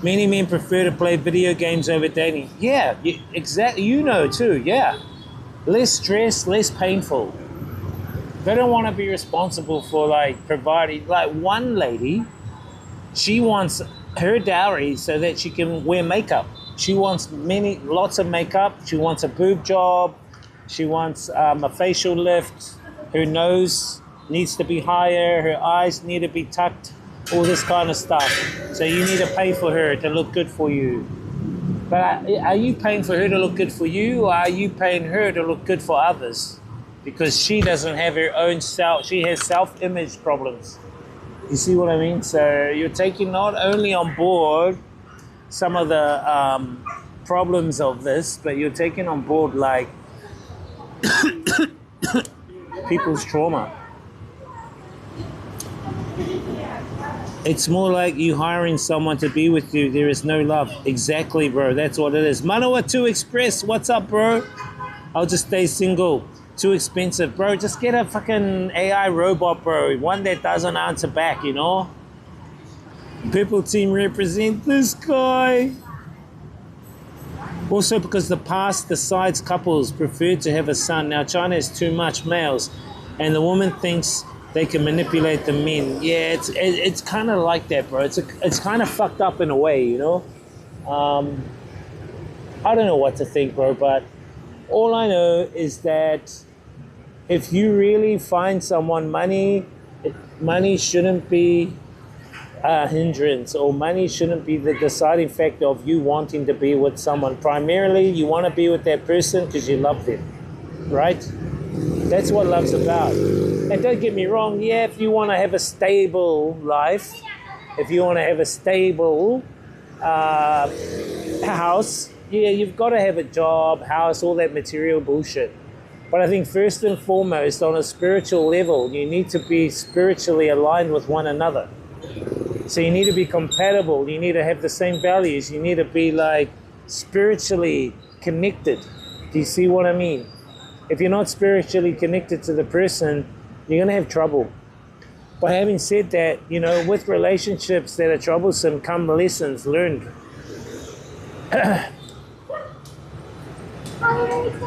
Many men prefer to play video games over dating. Yeah, exactly. You know too, yeah. Less stress, less painful. They don't want to be responsible for like providing. Like one lady, she wants her dowry so that she can wear makeup. She wants lots of makeup. She wants a boob job. She wants a facial lift. Her nose needs to be higher. Her eyes need to be tucked. All this kind of stuff. So you need to pay for her to look good for you. But are you paying for her to look good for you, or are you paying her to look good for others? Because she doesn't have her own self. She has self-image problems. You see what I mean? So you're taking not only on board some of the problems of this, but you're taking on board like people's trauma. It's more like you hiring someone to be with you. There is no love. Exactly, bro. That's what it is. Manawa 2 Express. What's up, bro? I'll just stay single. Too expensive, bro. Just get a fucking AI robot, bro. One that doesn't answer back, you know? Purple team represent this guy. Also because the past decides couples prefer to have a son. Now China has too much males. And the woman thinks they can manipulate the men. Yeah, it's kind of like that, bro. It's kind of fucked up in a way, you know? I don't know what to think, bro, but all I know is that if you really find someone, money shouldn't be a hindrance, or money shouldn't be the deciding factor of you wanting to be with someone. Primarily, you want to be with that person because you love them, right? That's what love's about. And don't get me wrong, yeah, if you want to have a stable life, if you want to have a stable house, yeah, you've got to have a job, house, all that material bullshit. But I think first and foremost, on a spiritual level, you need to be spiritually aligned with one another. So you need to be compatible. You need to have the same values. You need to be like spiritually connected. Do you see what I mean? If you're not spiritually connected to the person, you're going to have trouble. But having said that, you know, with relationships that are troublesome come lessons learned.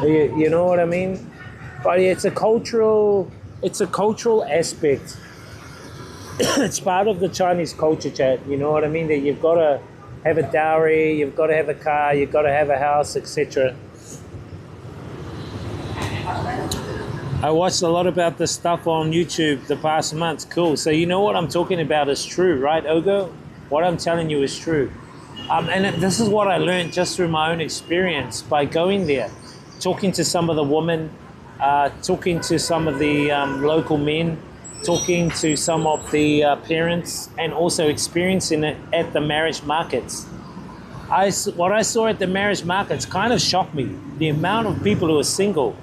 You know what I mean? But it's a cultural aspect. It's part of the Chinese culture, chat. You know what I mean? That you've got to have a dowry, you've got to have a car, you've got to have a house, etc. I watched a lot about this stuff on YouTube the past months. Cool. So you know what I'm talking about is true, right, Ogo? What I'm telling you is true. And this is what I learned just through my own experience by going there, talking to some of the women, talking to some of the local men, talking to some of the parents, and also experiencing it at the marriage markets. What I saw at the marriage markets kind of shocked me. The amount of people who are single.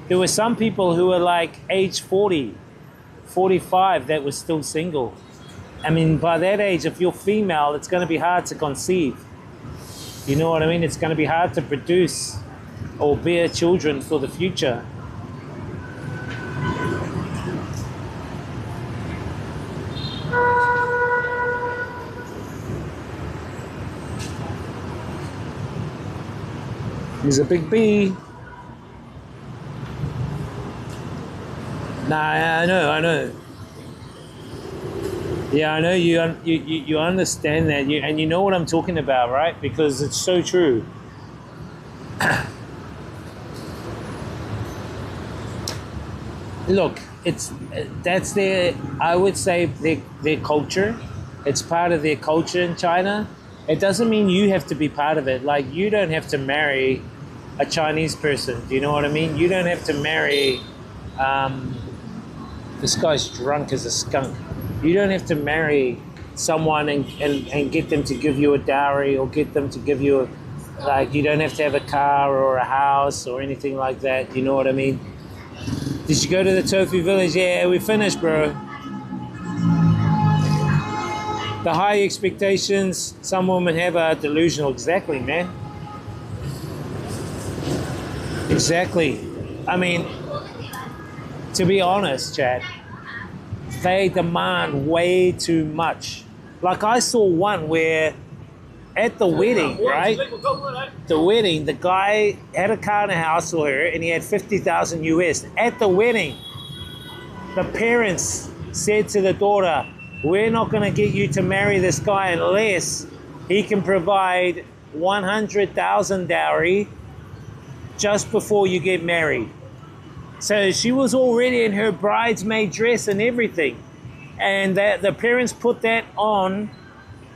there were some people who were like age 40, 45 that were still single. I mean, by that age, if you're female, it's going to be hard to conceive. You know what I mean? It's going to be hard to produce or bear children for the future. There's a big bee. Nah, I know. Yeah, I know you understand that, and you know what I'm talking about, right? Because it's so true. Look, that's I would say their culture. It's part of their culture in China. It doesn't mean you have to be part of it. Like, you don't have to marry a Chinese person. Do you know what I mean? You don't have to marry. This guy's drunk as a skunk. You don't have to marry someone and get them to give you a dowry, or get them to give you you don't have to have a car or a house or anything like that. You know what I mean? Did you go to the Tofu village? Yeah, we finished, bro. The high expectations some women have are delusional. Exactly, man. Exactly. I mean, to be honest, Chad, they demand way too much. Like, I saw one where at the wedding, right? The wedding, the guy had a car and a house for her, and he had 50,000 US. At the wedding, the parents said to the daughter, we're not going to get you to marry this guy unless he can provide 100,000 dowry just before you get married. So she was already in her bridesmaid dress and everything. And the parents put that on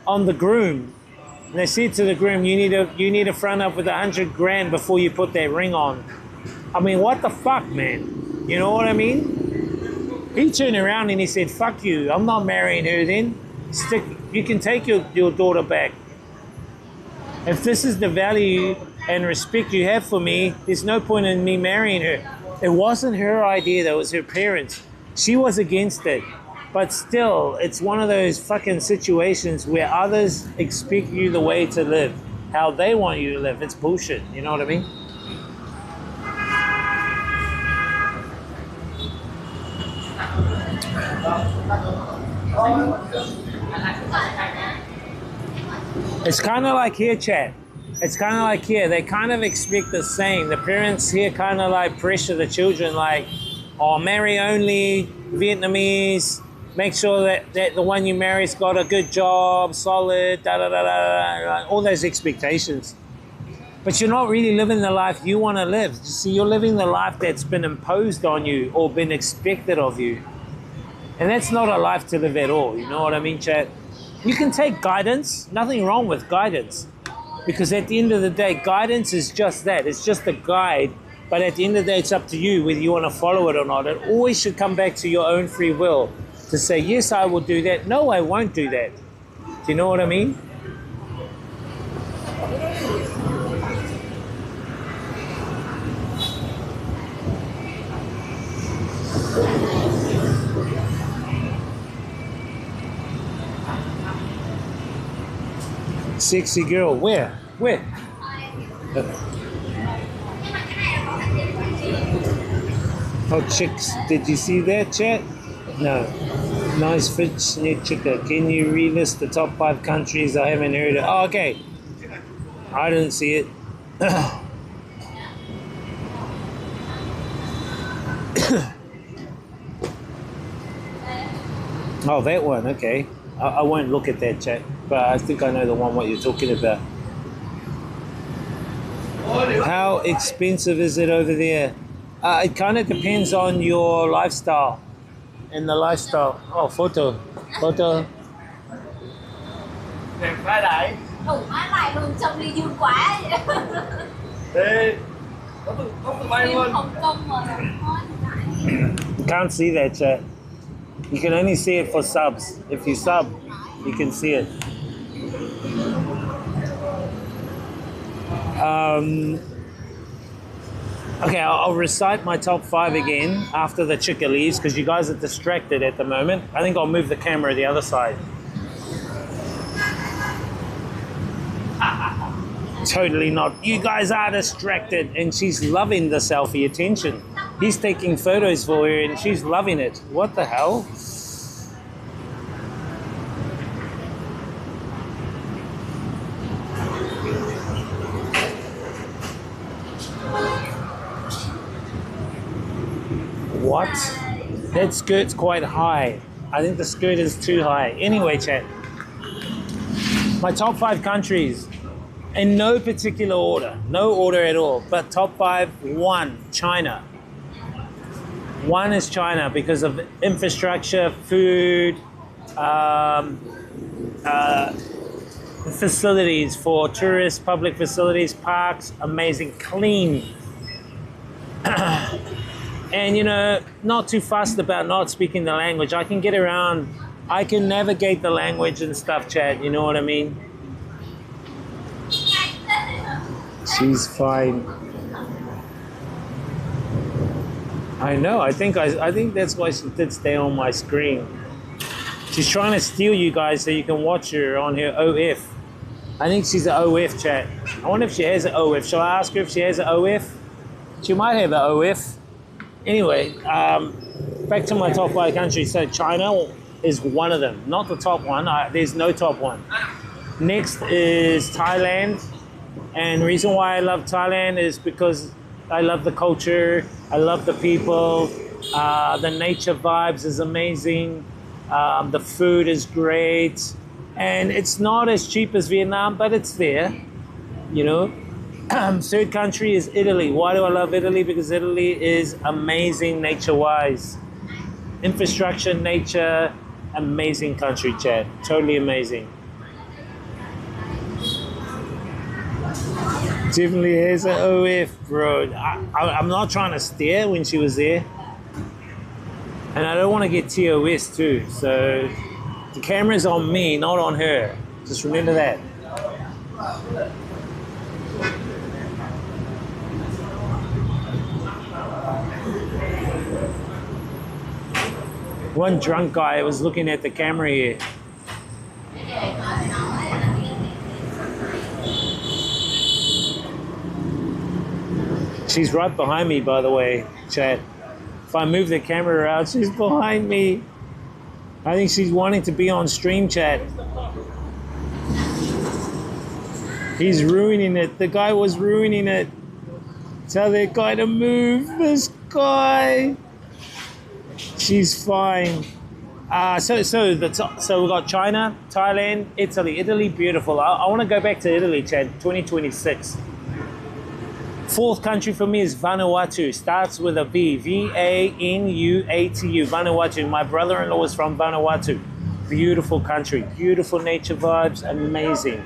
the groom. And they said to the groom, you need to front up with 100 grand before you put that ring on. I mean, what the fuck, man? You know what I mean? He turned around and he said, fuck you, I'm not marrying her then. You can take your daughter back. If this is the value and respect you have for me, there's no point in me marrying her. It wasn't her idea, though, it was her parents. She was against it. But still, it's one of those fucking situations where others expect you the way to live, how they want you to live. It's bullshit, you know what I mean? It's kind of like here, chat. It's kind of like here. They kind of expect the same. The parents here kind of like pressure the children, like, oh, marry only Vietnamese. Make sure that the one you marry's got a good job, solid, all those expectations. But you're not really living the life you want to live. You see, you're living the life that's been imposed on you or been expected of you. And that's not a life to live at all. You know what I mean, chat? You can take guidance. Nothing wrong with guidance. Because at the end of the day, guidance is just that. It's just a guide. But at the end of the day, it's up to you whether you want to follow it or not. It always should come back to your own free will. To say, yes, I will do that. No, I won't do that. Do you know what I mean? Sexy girl, where? Oh, chicks, did you see that, chat? No. Nice fish, net chicken. Can you relist the top 5 countries I haven't heard of? Oh, okay. I didn't see it. Oh, that one, okay. I won't look at that, chat, but I think I know the one what you're talking about. How expensive is it over there? It kind of depends on your lifestyle. And the lifestyle. Oh, photo. Đẹp quá đại. Đủ má lại luôn, trông đi vui quá vậy. Ê, có tụi bay luôn. Hồng Kông mà. You can't see that, chat. You can only see it for subs. If you sub, you can see it. Okay, I'll recite my top 5 again after the chica leaves because you guys are distracted at the moment. I think I'll move the camera the other side. Totally not. You guys are distracted, and she's loving the selfie attention. He's taking photos for her and she's loving it. What the hell? What? That skirt's quite high. I think the skirt is too high. Anyway, chat. My top 5 countries. In no particular order, no order at all, but top 5, 1, China. 1 is China because of infrastructure, food, facilities for tourists, public facilities, parks, amazing, clean. And you know, not too fussed about not speaking the language. I can get around, I can navigate the language and stuff, Chad, you know what I mean? She's fine. I know. I think that's why she did stay on my screen. She's trying to steal you guys so you can watch her on her OF. I think she's an OF, chat. I wonder if she has an OF. Shall I ask her if she has an OF? She might have an OF. Anyway, back to my top 5 countries. So China is one of them. Not the top one. There's no top one. Next is Thailand. And the reason why I love Thailand is because I love the culture, I love the people, the nature vibes is amazing, the food is great, and it's not as cheap as Vietnam, but it's there, you know. Third country is Italy. Why do I love Italy? Because Italy is amazing nature-wise. Infrastructure, nature, amazing country, Chad. Totally amazing. Definitely has an OF, bro. I'm not trying to stare when she was there. And I don't want to get TOS too. So the camera's on me, not on her. Just remember that. One drunk guy was looking at the camera here. She's right behind me, by the way, Chad. If I move the camera around, she's behind me. I think she's wanting to be on stream, Chad. He's ruining it. The guy was ruining it. Tell that guy to move. This guy. She's fine. So we got China, Thailand, Italy. Italy, beautiful. I want to go back to Italy, Chad. 2026. 4th country for me is Vanuatu. Starts with a V. Vanuatu. Vanuatu. My brother-in-law is from Vanuatu. Beautiful country. Beautiful nature vibes. Amazing.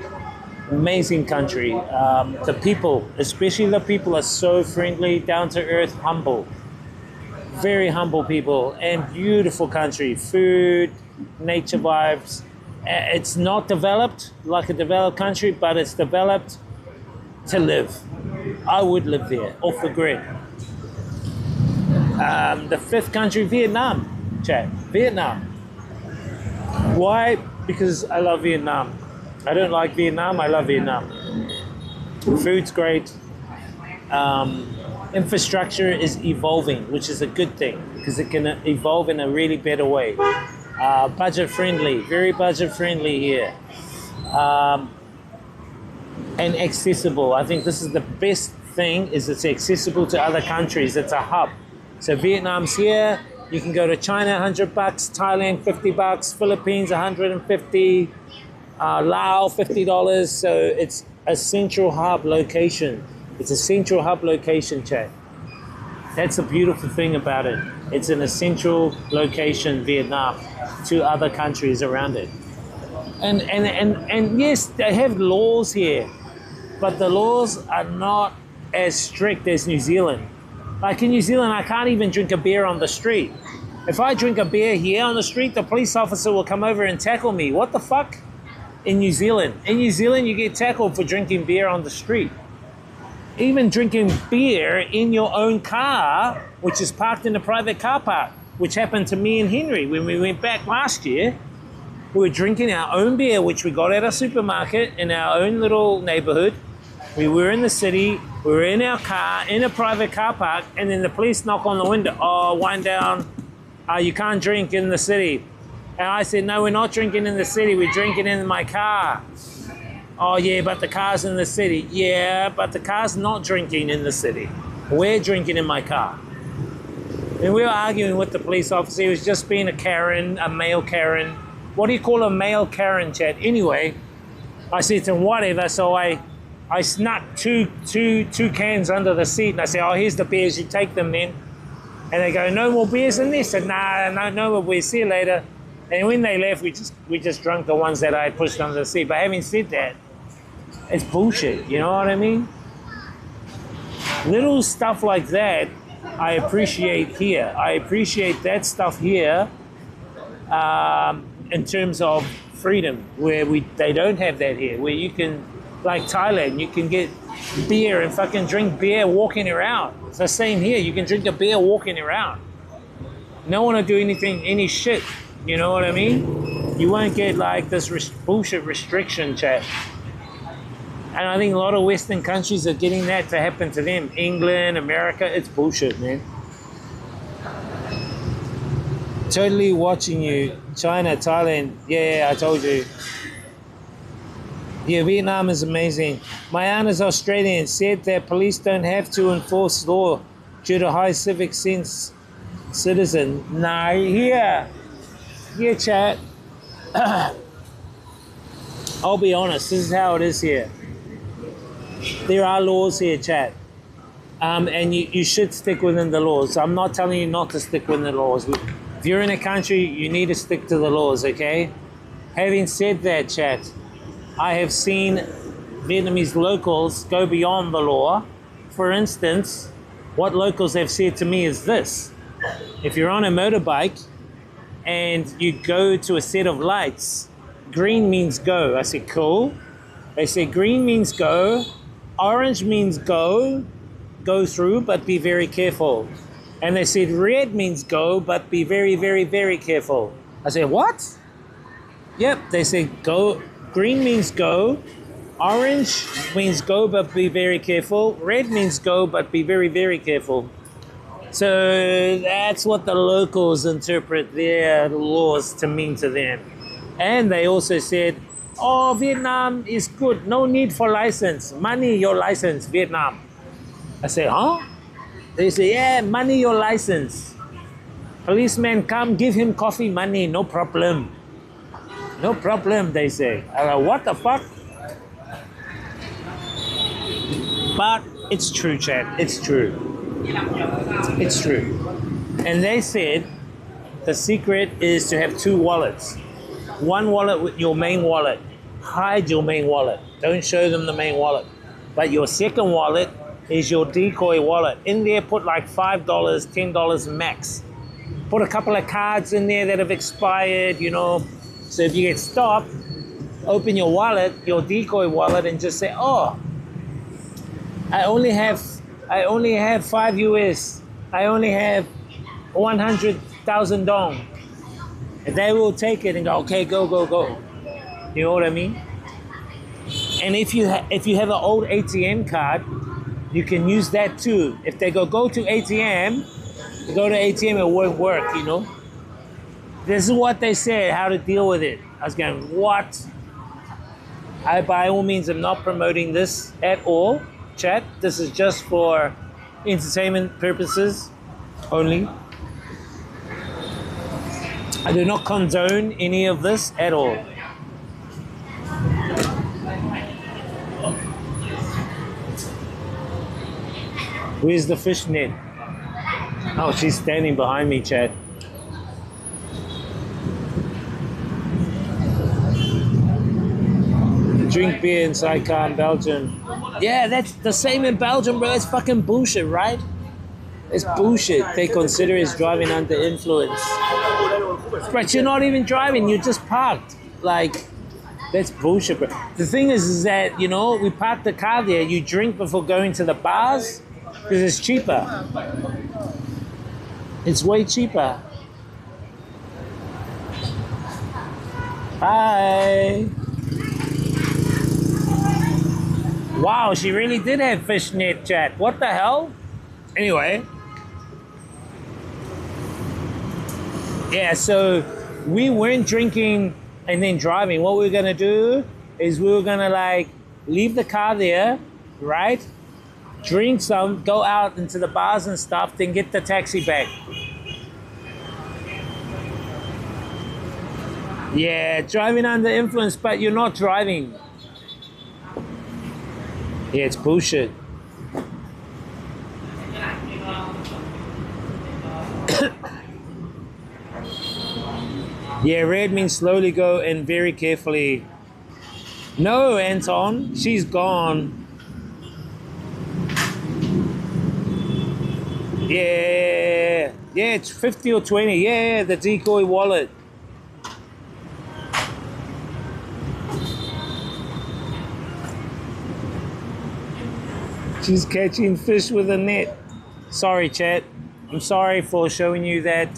Amazing country. The people, especially the people, are so friendly, down to earth, humble. Very humble people and beautiful country. Food, nature vibes. It's not developed like a developed country, but it's developed to live. I would live there, off the grid. The 5th country, Vietnam, Chad. Vietnam. Why? Because I love Vietnam. I don't like Vietnam, I love Vietnam. Food's great. Infrastructure is evolving, which is a good thing, because it can evolve in a really better way. Budget friendly, very budget friendly here. And accessible. I think this is the best thing, is it's accessible to other countries. It's a hub. So Vietnam's here. You can go to China, $100, Thailand, $50, Philippines, 150, Laos, $50. So it's a central hub location. It's a central hub location, Chad. That's the beautiful thing about it. It's an essential location, Vietnam, to other countries around it. And yes, they have laws here, but the laws are not as strict as New Zealand. Like in New Zealand, I can't even drink a beer on the street. If I drink a beer here on the street, the police officer will come over and tackle me. What the fuck? In New Zealand, you get tackled for drinking beer on the street. even drinking beer in your own car, which is parked in a private car park, which happened to me and Henry when we went back last year. We were drinking our own beer, which we got at a supermarket in our own little neighborhood. We were in the city, we were in our car, in a private car park, and then the police knock on the window. Oh, wind down, you can't drink in the city. And I said, no, we're not drinking in the city, we're drinking in my car. Oh yeah, but the car's in the city. Yeah, but the car's not drinking in the city. We're drinking in my car. And we were arguing with the police officer. He was just being a Karen, a male Karen. What do you call a male Karen, Chad? Anyway, I said to him, whatever. So I snuck two cans under the seat, and I said, oh, here's the beers, you take them then. And they go, no more beers in this? I said, nah, no more beers, see you later. And when they left, we just drank the ones that I pushed under the seat. But having said that, it's bullshit, you know what I mean? Little stuff like that, I appreciate here. I appreciate that stuff here in terms of freedom, where they don't have that here, where you can, like Thailand, you can get beer and fucking drink beer walking around. It's the same here. You can drink a beer walking around. No one will do any shit. You know what I mean? You won't get like this bullshit restriction, chat. And I think a lot of Western countries are getting that to happen to them. England, America, it's bullshit, man. Totally watching you. China, Thailand, yeah, I told you. Yeah, Vietnam is amazing. My aunt is Australian, said that police don't have to enforce law due to high civic sense citizen. Nah, here, chat. I'll be honest, this is how it is here. There are laws here, chat. And you should stick within the laws. I'm not telling you not to stick within the laws. If you're in a country, you need to stick to the laws, okay? Having said that, chat, I have seen Vietnamese locals go beyond the law. For instance, what locals have said to me is this. If you're on a motorbike and you go to a set of lights, green means go. I said, cool. They say green means go, orange means go through, but be very careful. And they said red means go, but be very, very, very careful. I said, what? Yep, they said go. Green means go, orange means go, but be very careful. Red means go, but be very, very careful. So that's what the locals interpret their laws to mean to them. And they also said, oh, Vietnam is good, no need for license. Money your license, Vietnam. I said, huh? They say, yeah, money your license. Policeman come, give him coffee money, no problem. No problem, they say. I go, what the fuck? But it's true, chat. It's true. It's true. And they said the secret is to have two wallets. One wallet with your main wallet. Hide your main wallet. Don't show them the main wallet. But your second wallet is your decoy wallet. In there, put like $5, $10 max. Put a couple of cards in there that have expired, you know. So if you get stopped, open your wallet, your decoy wallet, and just say, oh, I only have 5 US. I only have 100,000 dong. And they will take it and go, okay, go. You know what I mean? And if you have an old ATM card, you can use that too. If they go to ATM, it won't work, you know? This is what they said, how to deal with it. I was going, what? I, by all means, am not promoting this at all, chat. This is just for entertainment purposes only. I do not condone any of this at all. Where's the fish net? Oh, she's standing behind me, Chad. Drink beer inside car in Belgium. Yeah, that's the same in Belgium, bro. It's fucking bullshit, right? It's bullshit. They consider it's driving under influence. But you're not even driving, you're just parked. Like, That's bullshit, bro. The thing is that, you know, we park the car there, you drink before going to the bars because it's cheaper. It's way cheaper. Bye. Wow, she really did have fishnet, chat. What the hell? Anyway. Yeah, so we weren't drinking and then driving. What we were gonna do is we were gonna like leave the car there, right? Drink some, go out into the bars and stuff, then get the taxi back. Yeah, driving under influence, but you're not driving. Yeah, it's bullshit. Yeah, red means slowly go and very carefully. No, Anton, she's gone. Yeah, yeah, it's 50 or 20. Yeah, the decoy wallet. She's catching fish with a net. Sorry, chat. I'm sorry for showing you that.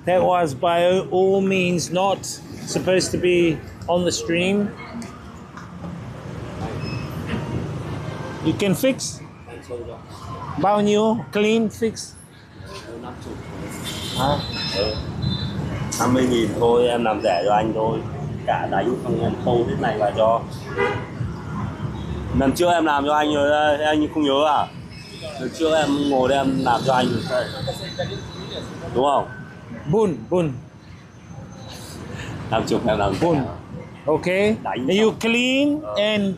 That was by all means not supposed to be on the stream. You can fix. Bao nhiêu? Clean fix. 50.000 thôi, em làm rẻ cho anh thôi. Cả đánh không em khâu hết này vào cho. Lần trước em làm cho anh rồi đây, anh không nhớ à? Lần trước em ngồi đây em làm cho anh rồi. Đúng không? Bun. Làm chụp em làm Bun. Okay. Đánh You clean and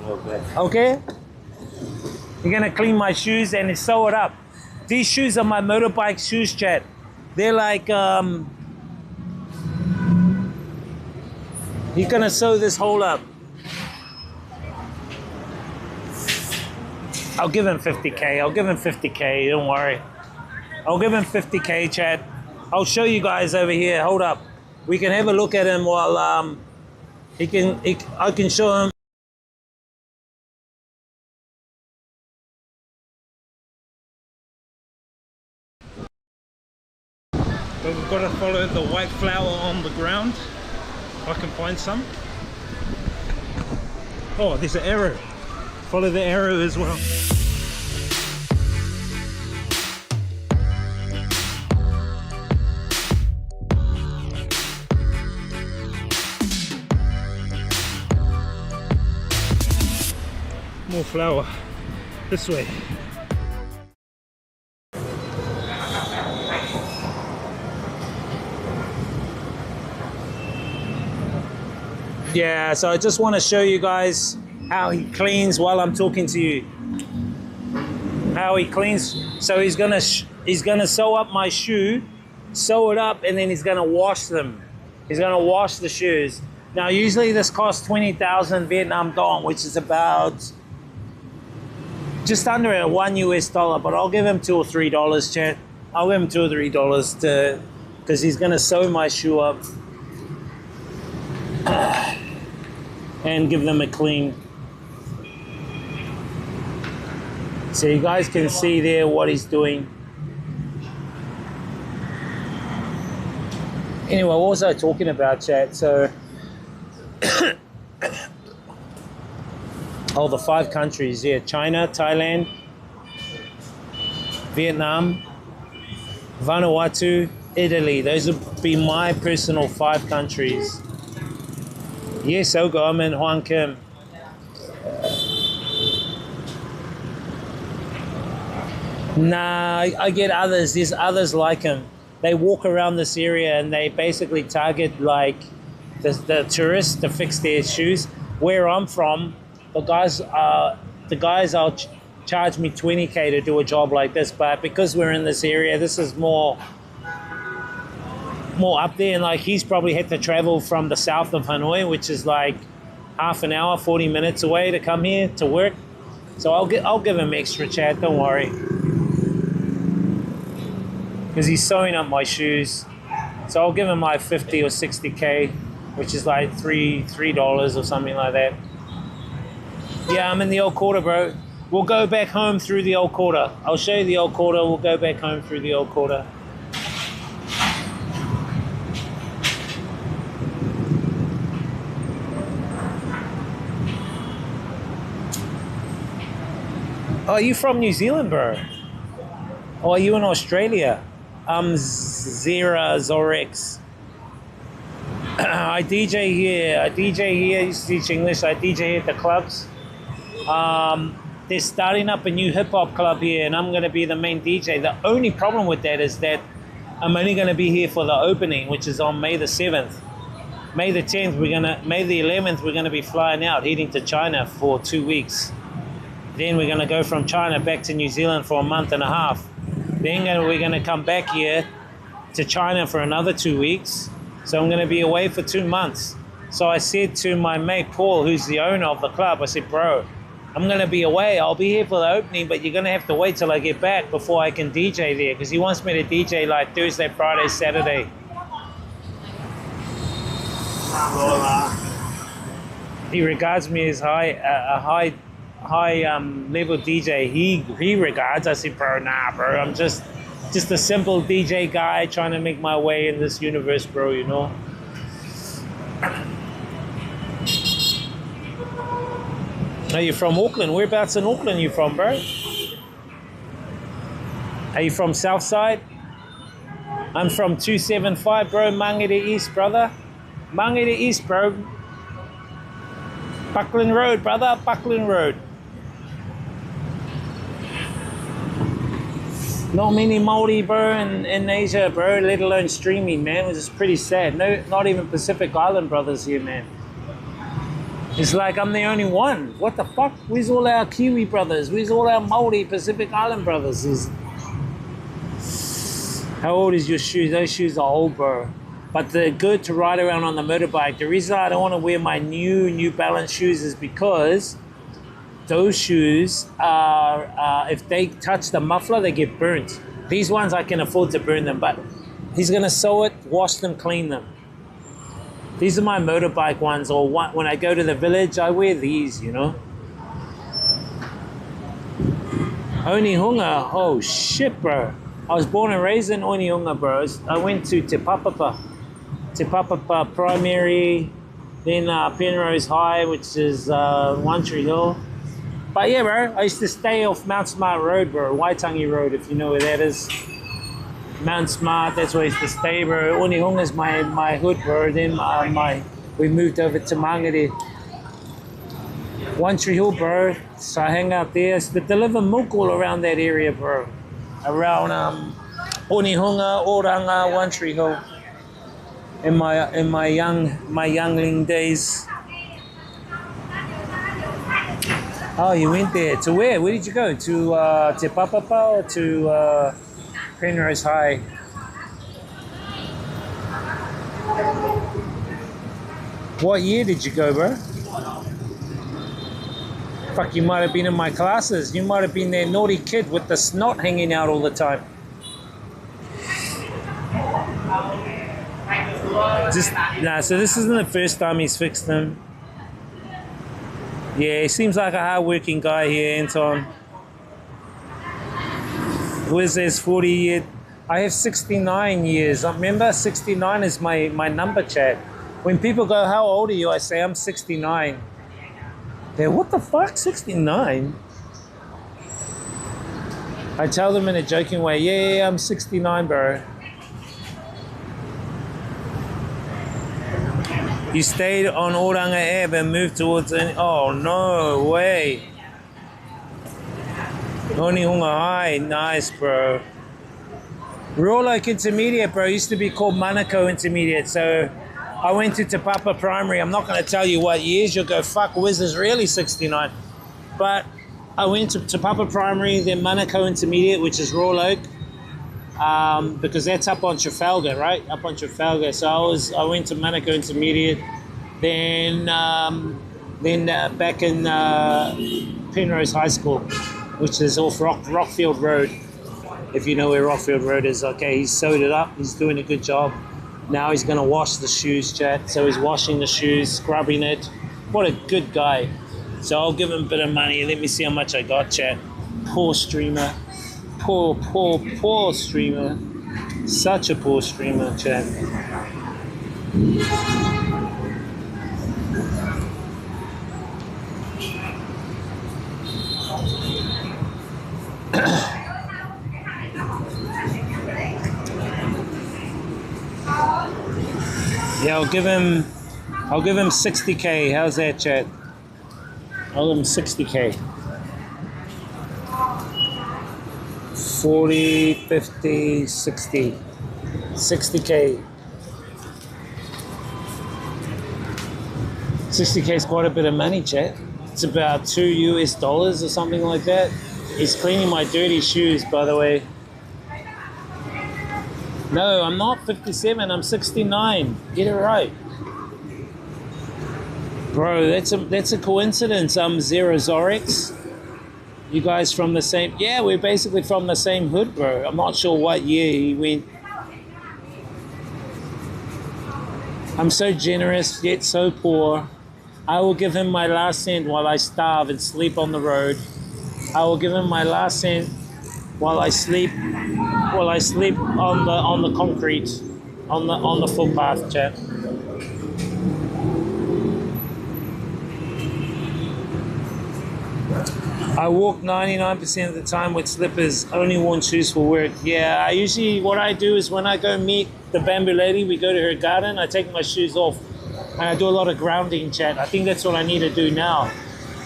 okay. okay. You're gonna clean my shoes and sew it up. These shoes are my motorbike shoes, chat. They're like you're gonna sew this hole up. I'll give him 50K. I'll give him 50K. Don't worry. I'll give him 50K, chat. I'll show you guys over here. Hold up. We can have a look at him while I can show him. But we've got to follow the white flour on the ground. If I can find some. Oh, there's an arrow. Follow the arrow as well. More flour. This way. Yeah, so I just want to show you guys how he cleans while I'm talking to you. How he cleans. So he's gonna sew up my shoe, sew it up, and then he's gonna wash them. He's gonna wash the shoes. Now usually this costs 20,000 Vietnam dong, which is about just under $1 US, but I'll give him $2 or $3, chat. I'll give him $2 or $3 because he's gonna sew my shoe up and give them a clean. So you guys can see there what he's doing. Anyway, what was I talking about, chat? So, oh, the 5 countries, yeah. China, Thailand, Vietnam, Vanuatu, Italy. Those would be my personal 5 countries. Yes, Ogo, I'm in Hoang Kim. Nah, I get others. There's others like him. They walk around this area and they basically target like the tourists to fix their shoes. Where I'm from, the guys charge me 20K to do a job like this, but because we're in this area, this is more up there, and like he's probably had to travel from the south of Hanoi, which is like half an hour, 40 minutes away to come here to work. So I'll give him extra, chat, don't worry. Because he's sewing up my shoes. So I'll give him like 50 or 60K, which is like $3 or something like that. Yeah, I'm in the old quarter, bro. We'll go back home through the old quarter. I'll show you the old quarter. We'll go back home through the old quarter. Oh, are you from New Zealand, bro? Or are you in Australia? I'm Zorex. I DJ here. I used to teach English. I DJ here at the clubs. They're starting up a new hip hop club here, and I'm going to be the main DJ. The only problem with that is that I'm only going to be here for the opening, which is on May the 7th. May the 10th, May the 11th, we're going to be flying out, heading to China for 2 weeks. Then we're going to go from China back to New Zealand for a month and a half. Then we're going to come back here to China for another 2 weeks. So I'm going to be away for 2 months. So I said to my mate Paul, who's the owner of the club, I said, bro, I'm going to be away. I'll be here for the opening, but you're going to have to wait till I get back before I can DJ there, because he wants me to DJ like Thursday, Friday, Saturday. He regards me as a high level DJ. He regards. I said, bro, nah, bro. I'm just a simple DJ guy trying to make my way in this universe, bro. You know. Are you from Auckland? Whereabouts in Auckland are you from, bro? Are you from Southside? I'm from 275, bro. Mangere East, brother. Mangere East, bro. Buckland Road, brother. Buckland Road. Not many Māori, bro, in Asia, bro, let alone streaming, man. It was pretty sad. No, not even Pacific Island brothers here, man. It's like I'm the only one. What the fuck? Where's all our Kiwi brothers? Where's all our Māori Pacific Island brothers? How old is your shoes? Those shoes are old, bro. But they're good to ride around on the motorbike. The reason I don't want to wear my New Balance shoes is because those shoes are, if they touch the muffler, they get burnt. These ones, I can afford to burn them, but he's going to sew it, wash them, clean them. These are my motorbike ones, or when I go to the village, I wear these, you know. Onehunga, oh shit, bro. I was born and raised in Onehunga, bro. I went to Te Papapa Primary, then Penrose High, which is One Tree Hill. But yeah, bro, I used to stay off Mount Smart Road, bro, Waitangi Road, if you know where that is. Mount Smart, that's where I used to stay, bro. Onehunga is my hood, bro. Then we moved over to Mangere. One Tree Hill, bro. So I hang out there. So they deliver milk all around that area, bro. Around Onehunga, Oranga, One Tree Hill. In my youngling days. Oh, you went there. To where? Where did you go? To Te Papapa or to Penrose High? What year did you go, bro? Fuck, you might have been in my classes. You might have been that naughty kid with the snot hanging out all the time. So this isn't the first time he's fixed them. Yeah, he seems like a hard-working guy here, Anton. Who says 40 years? I have 69 years. Remember, 69 is my number, chat. When people go, how old are you? I say, I'm 69. They're, what the fuck, 69? I tell them in a joking way, yeah, I'm 69, bro. You stayed on Oranga Ave and moved towards... Oh, no way. Onehunga High, nice, bro. Royal Oak Intermediate, bro, used to be called Manukau Intermediate, so I went to Te Papa Primary. I'm not going to tell you what years. You'll go, fuck, Wiz is really 69. But I went to Te Papa Primary, then Manukau Intermediate, which is Royal Oak, because that's up on Trafalgar, right? Up on Trafalgar. So I went to Manukau Intermediate, then back in Penrose High School, which is off Rockfield Road. If you know where Rockfield Road is, okay, he's sewed it up. He's doing a good job. Now he's gonna wash the shoes, chat. So he's washing the shoes, scrubbing it. What a good guy. So I'll give him a bit of money. Let me see how much I got, chat. Poor streamer. Poor streamer. Such a poor streamer, chat. Yeah, I'll give him 60K. How's that, chat? I'll give him 60K. 40, 50, 60. 60K. 60K is quite a bit of money, chat. It's about $2 or something like that. He's cleaning my dirty shoes, by the way. No, I'm not 57, I'm 69. Get it right. Bro, that's a coincidence. I'm Xerozorex. You guys from the same... Yeah, we're basically from the same hood, bro. I'm not sure what year he went. I'm so generous, yet so poor. I will give him my last cent while I starve and sleep on the road. I will give him my last cent while I sleep on the concrete, on the footpath, chat. I walk 99% of the time with slippers, only worn shoes for work. Yeah, what I do is when I go meet the bamboo lady, we go to her garden, I take my shoes off and I do a lot of grounding, chat. I think that's what I need to do now.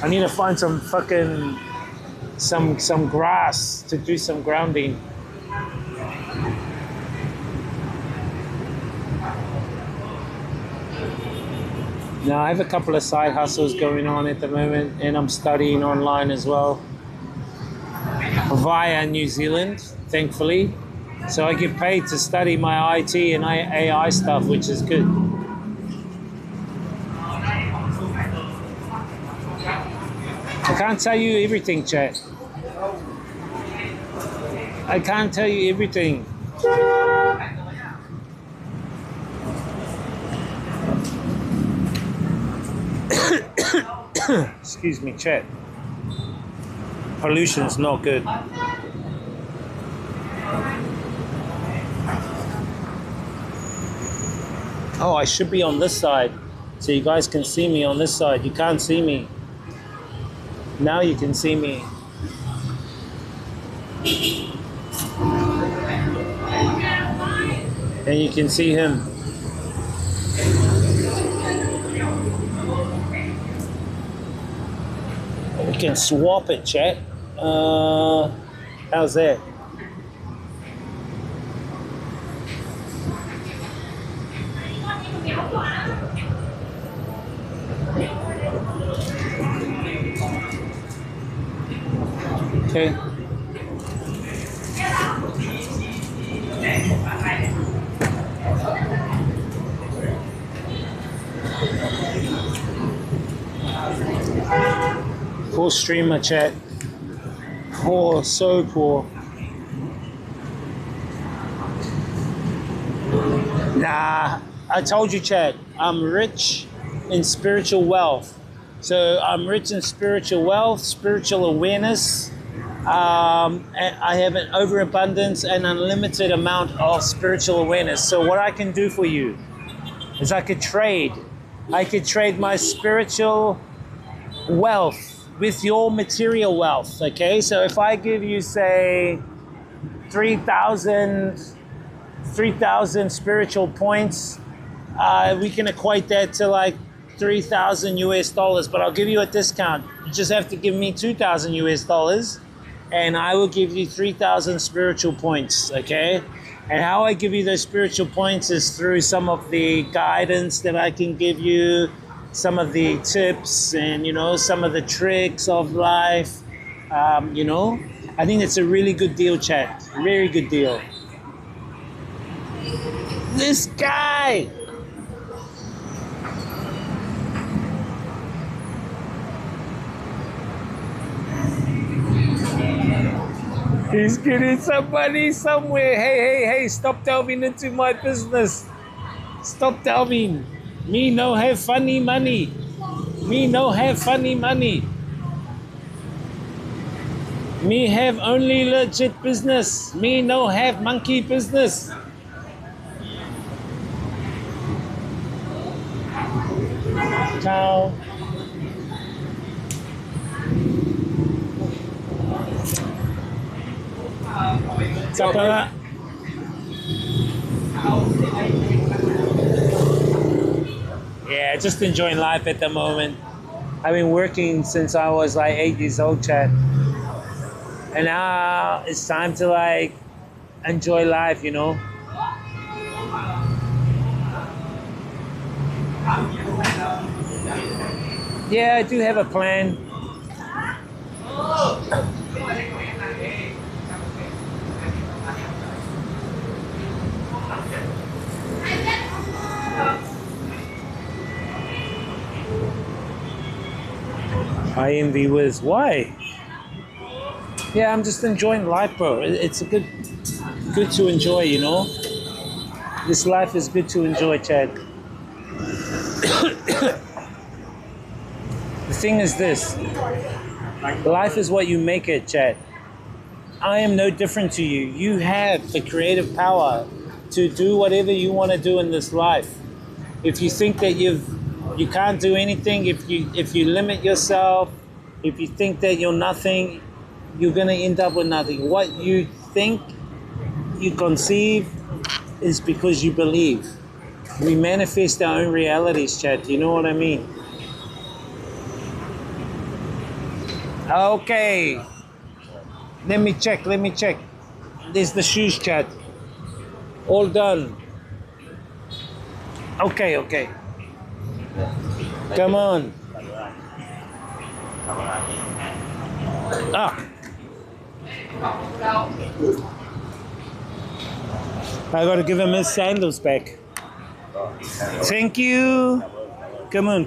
I need to find some fucking, some grass to do some grounding. Now, I have a couple of side hustles going on at the moment, and I'm studying online as well via New Zealand, thankfully. So I get paid to study my IT and AI stuff, which is good. I can't tell you everything, chat. I can't tell you everything. Excuse me, chat. Pollution's not good. Oh, I should be on this side so you guys can see me on this side. You can't see me. Now you can see me. And you can see him. We can swap it, chat. How's that? Okay. Poor streamer, chat. Poor, so poor. Nah, I told you, chat, I'm rich in spiritual wealth. So I'm rich in spiritual wealth, spiritual awareness. I have an overabundance and unlimited amount of spiritual awareness. So what I can do for you is I could trade my spiritual wealth with your material wealth, okay? So if I give you, say, 3,000 spiritual points, we can equate that to like $3,000, but I'll give you a discount. You just have to give me $2,000, and I will give you 3,000 spiritual points, okay? And how I give you those spiritual points is through some of the guidance that I can give you, some of the tips and, some of the tricks of life, I think it's a really good deal, chat. Very good deal. This guy! He's getting some money somewhere. Hey, stop delving into my business. Stop telling me no have funny money. Me no have funny money. Me have only legit business. Me no have monkey business. Ciao. Sapala. Yeah, just enjoying life at the moment. I've been working since I was like 8 years old, Chad. And now it's time to like enjoy life, you know? Yeah, I do have a plan. I envy Wiz. Why? Yeah, I'm just enjoying life, bro. It's a good to enjoy, you know? This life is good to enjoy, Chad. The thing is this. Life is what you make it, Chad. I am no different to you. You have the creative power to do whatever you want to do in this life. If you think that you can't do anything, if you limit yourself, if you think that you're nothing, you're gonna end up with nothing. What you think, you conceive, is because you believe. We manifest our own realities, Chad. You know what I mean? Okay. Let me check. There's the shoes, Chad. All done. Okay. Come on. I gotta give him his sandals back. Thank you. Come on.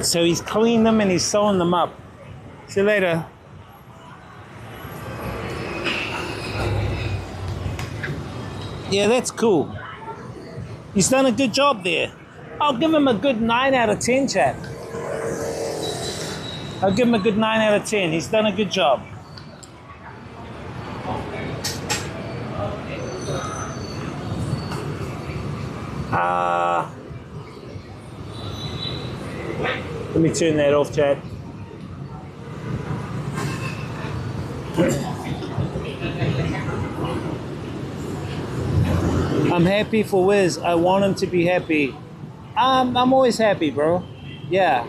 So he's cleaned them and he's sewing them up. See you later. Yeah, that's cool. He's done a good job there. I'll give him a good 9 out of 10, Chad. I'll give him a good 9 out of 10. He's done a good job. Let me turn that off, Chad. I'm happy for Wiz. I want him to be happy. I'm always happy, bro. Yeah.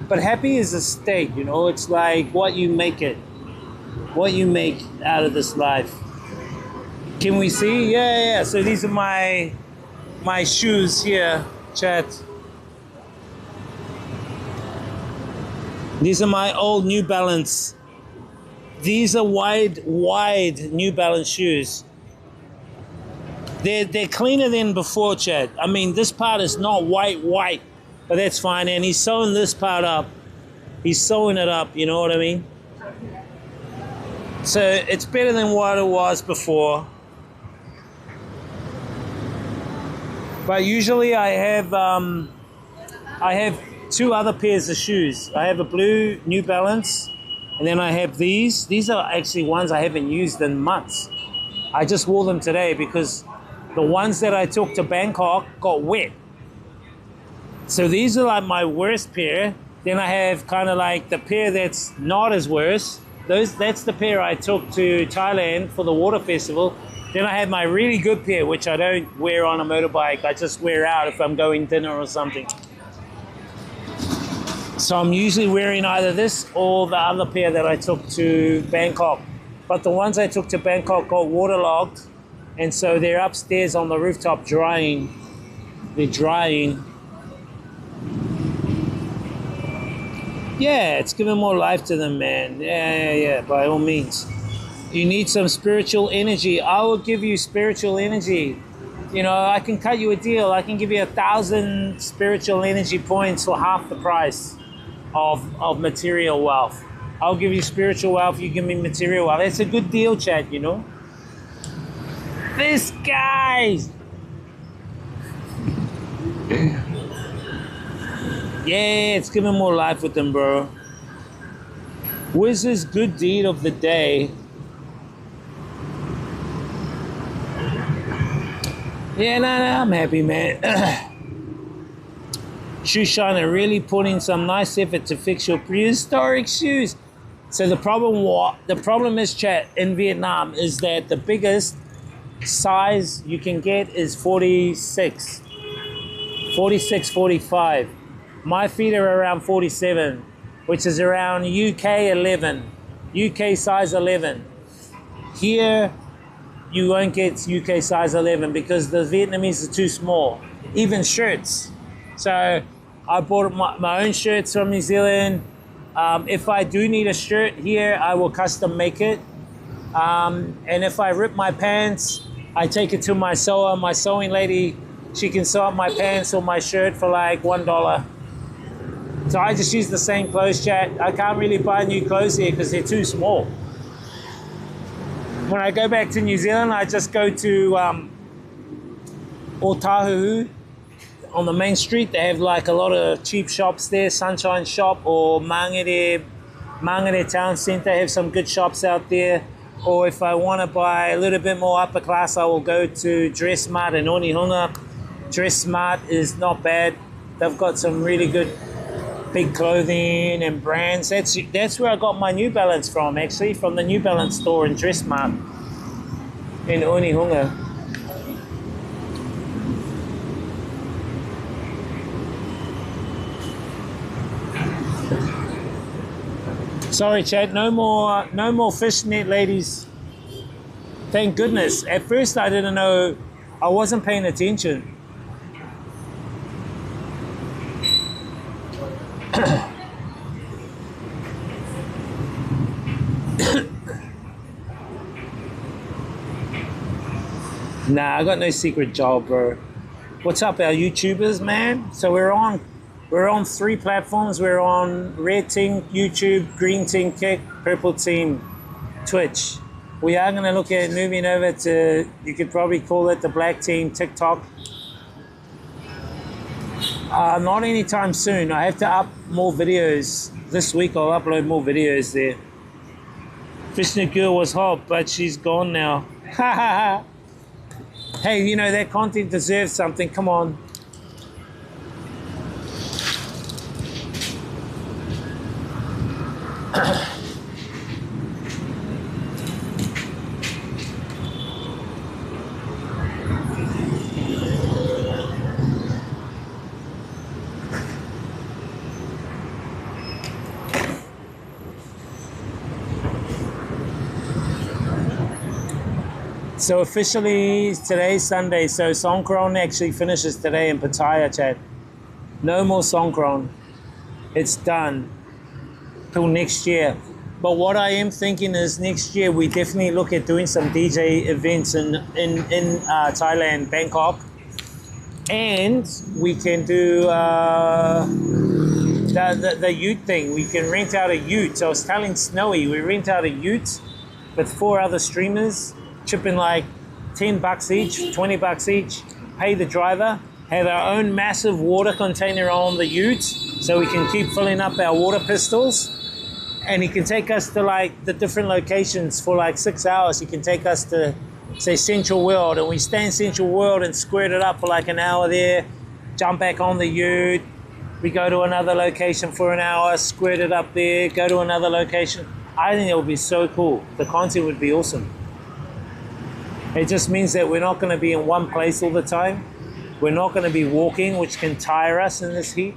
But happy is a state, you know? It's like what you make it. What you make out of this life. Can we see? Yeah. So these are my shoes here, chat. These are my old New Balance. These are wide New Balance shoes. They're cleaner than before, Chad. I mean, this part is not white, but that's fine. And he's sewing this part up. He's sewing it up, you know what I mean? So it's better than what it was before. But usually I have 2 other pairs of shoes. I have a blue New Balance, and then I have these. These are actually ones I haven't used in months. I just wore them today because the ones that I took to Bangkok got wet. So these are like my worst pair. Then I have kind of like the pair that's not as worse. That's the pair I took to Thailand for the water festival. Then I have my really good pair, which I don't wear on a motorbike. I just wear out if I'm going dinner or something. So I'm usually wearing either this or the other pair that I took to Bangkok. But the ones I took to Bangkok got waterlogged, and so they're upstairs on the rooftop drying. They're drying. Yeah, it's giving more life to them, man. Yeah, by all means. You need some spiritual energy. I will give you spiritual energy. You know, I can cut you a deal. I can give you 1,000 spiritual energy points for half the price of material wealth. I'll give you spiritual wealth, you give me material wealth. It's a good deal, Chad, you know. This guy. Yeah, it's giving more life with them, bro. Wiz's good deed of the day. Yeah, no, I'm happy, man. Shoe Shiner really put in some nice effort to fix your prehistoric shoes. So the problem is, chat, in Vietnam is that the biggest size you can get is 46, 45. My feet are around 47, which is around UK 11, UK size 11. Here, you won't get UK size 11 because the Vietnamese are too small. Even shirts. So I bought my own shirts from New Zealand. If I do need a shirt here, I will custom make it. And if I rip my pants, I take it to my sewer. My sewing lady, she can sew up my pants or my shirt for like $1. So I just use the same clothes, chat. I can't really buy new clothes here because they're too small. When I go back to New Zealand, I just go to Otahuhu on the main street. They have like a lot of cheap shops there, Sunshine Shop or Mangere Town Centre have some good shops out there. Or if I want to buy a little bit more upper class, I will go to Dress Mart in Onehunga. Dress Mart is not bad. They've got some really good big clothing and brands. That's where I got my New Balance from, actually, from the New Balance store in Dress Mart in Onehunga. Sorry, Chad, no more fishnet, ladies. Thank goodness. At first I didn't know, I wasn't paying attention. Nah, I got no secret job, bro. What's up, our YouTubers, man? So we're on 3 platforms. We're on Red Team YouTube, Green Team Kick, Purple Team Twitch. We are going to look at moving over to, you could probably call it the Black Team TikTok. Not anytime soon. I have to up more videos. This week I'll upload more videos there. Fishnet Girl was hot, but she's gone now. Hey, you know, that content deserves something. Come on. So officially today's Sunday, so Songkran actually finishes today in Pattaya, chat. No more Songkran. It's done till next year. But what I am thinking is next year we definitely look at doing some DJ events in Thailand, Bangkok. And we can do the ute thing. We can rent out a ute. I was telling Snowy, we rent out a ute with 4 other streamers, chip in like $10 each, $20 each, pay the driver, have our own massive water container on the ute so we can keep filling up our water pistols. And he can take us to like the different locations for like 6 hours. He can take us to, say, Central World, and we stay in Central World and squirt it up for like an hour there, jump back on the ute, we go to another location for an hour, squirt it up there, go to another location. I think it would be so cool. The content would be awesome. It just means that we're not going to be in one place all the time. We're not going to be walking, which can tire us in this heat.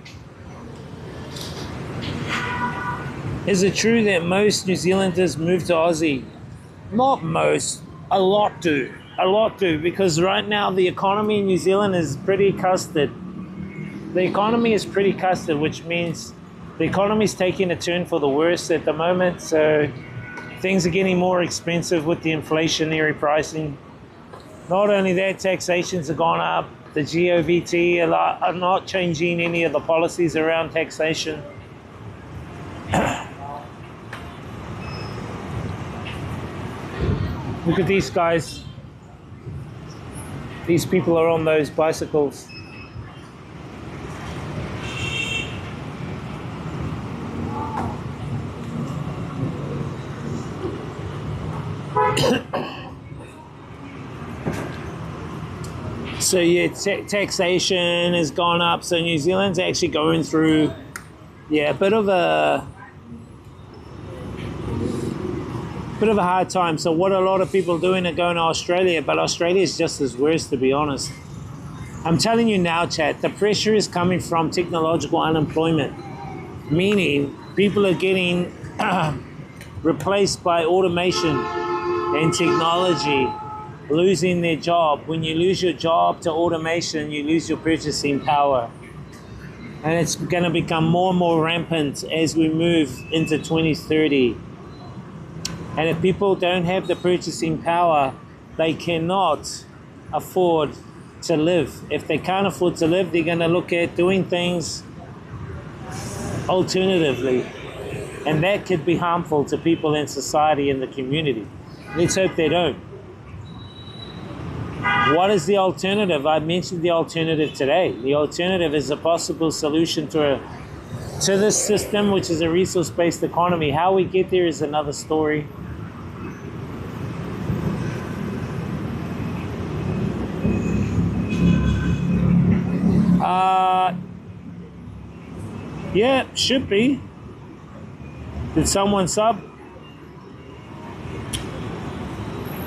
Is it true that most New Zealanders move to Aussie? Not most, a lot do. A lot do, because right now the economy in New Zealand is pretty custard. The economy is pretty custard, which means the economy is taking a turn for the worse at the moment. So things are getting more expensive with the inflationary pricing. Not only that, taxations have gone up. The GOVT are not changing any of the policies around taxation. Look at these guys. These people are on those bicycles. So yeah, taxation has gone up. So New Zealand's actually going through, yeah, a bit of a hard time. So what a lot of people doing are going to Australia, but Australia is just as worse, to be honest. I'm telling you now, chat, the pressure is coming from technological unemployment, meaning people are getting replaced by automation and technology, losing their job. When you lose your job to automation, you lose your purchasing power. And it's going to become more and more rampant as we move into 2030. And if people don't have the purchasing power, they cannot afford to live. If they can't afford to live, they're going to look at doing things alternatively. And that could be harmful to people in society and the community. Let's hope they don't. What is the alternative? I mentioned the alternative today. The alternative is a possible solution to this system, which is a resource-based economy. How we get there is another story. Yeah, should be. Did someone sub?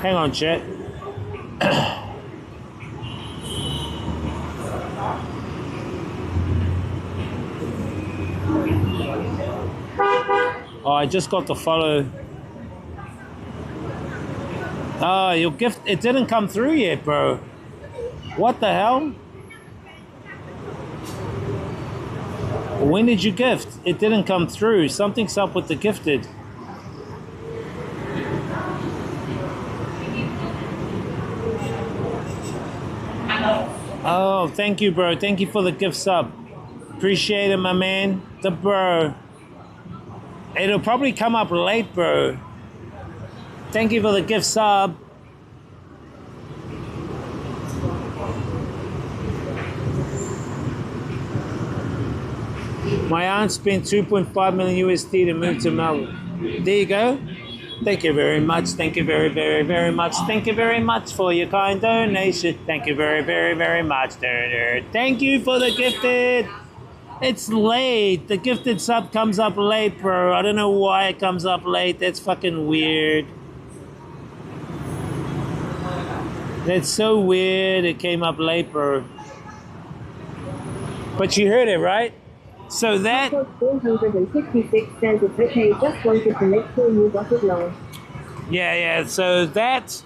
Hang on, chat. Oh, I just got to follow. Oh, your gift, it didn't come through yet, bro. What the hell? When did you gift? It didn't come through. Something's up with the gifted. Oh, thank you, bro. Thank you for the gift sub. Appreciate it, my man. The bro. It'll probably come up late, bro. Thank you for the gift sub. My aunt spent 2.5 million USD to move to Melbourne. There you go. Thank you very much. Thank you very, very, very much. Thank you very much for your kind donation. Thank you very, very, very much. Thank you for the gifted. It's late. The gifted sub comes up late, bro. I don't know why it comes up late. That's fucking weird. That's so weird. It came up late, bro. But you heard it, right? So that 456 says it's okay, just wanted to make sure you got it long. Yeah. So that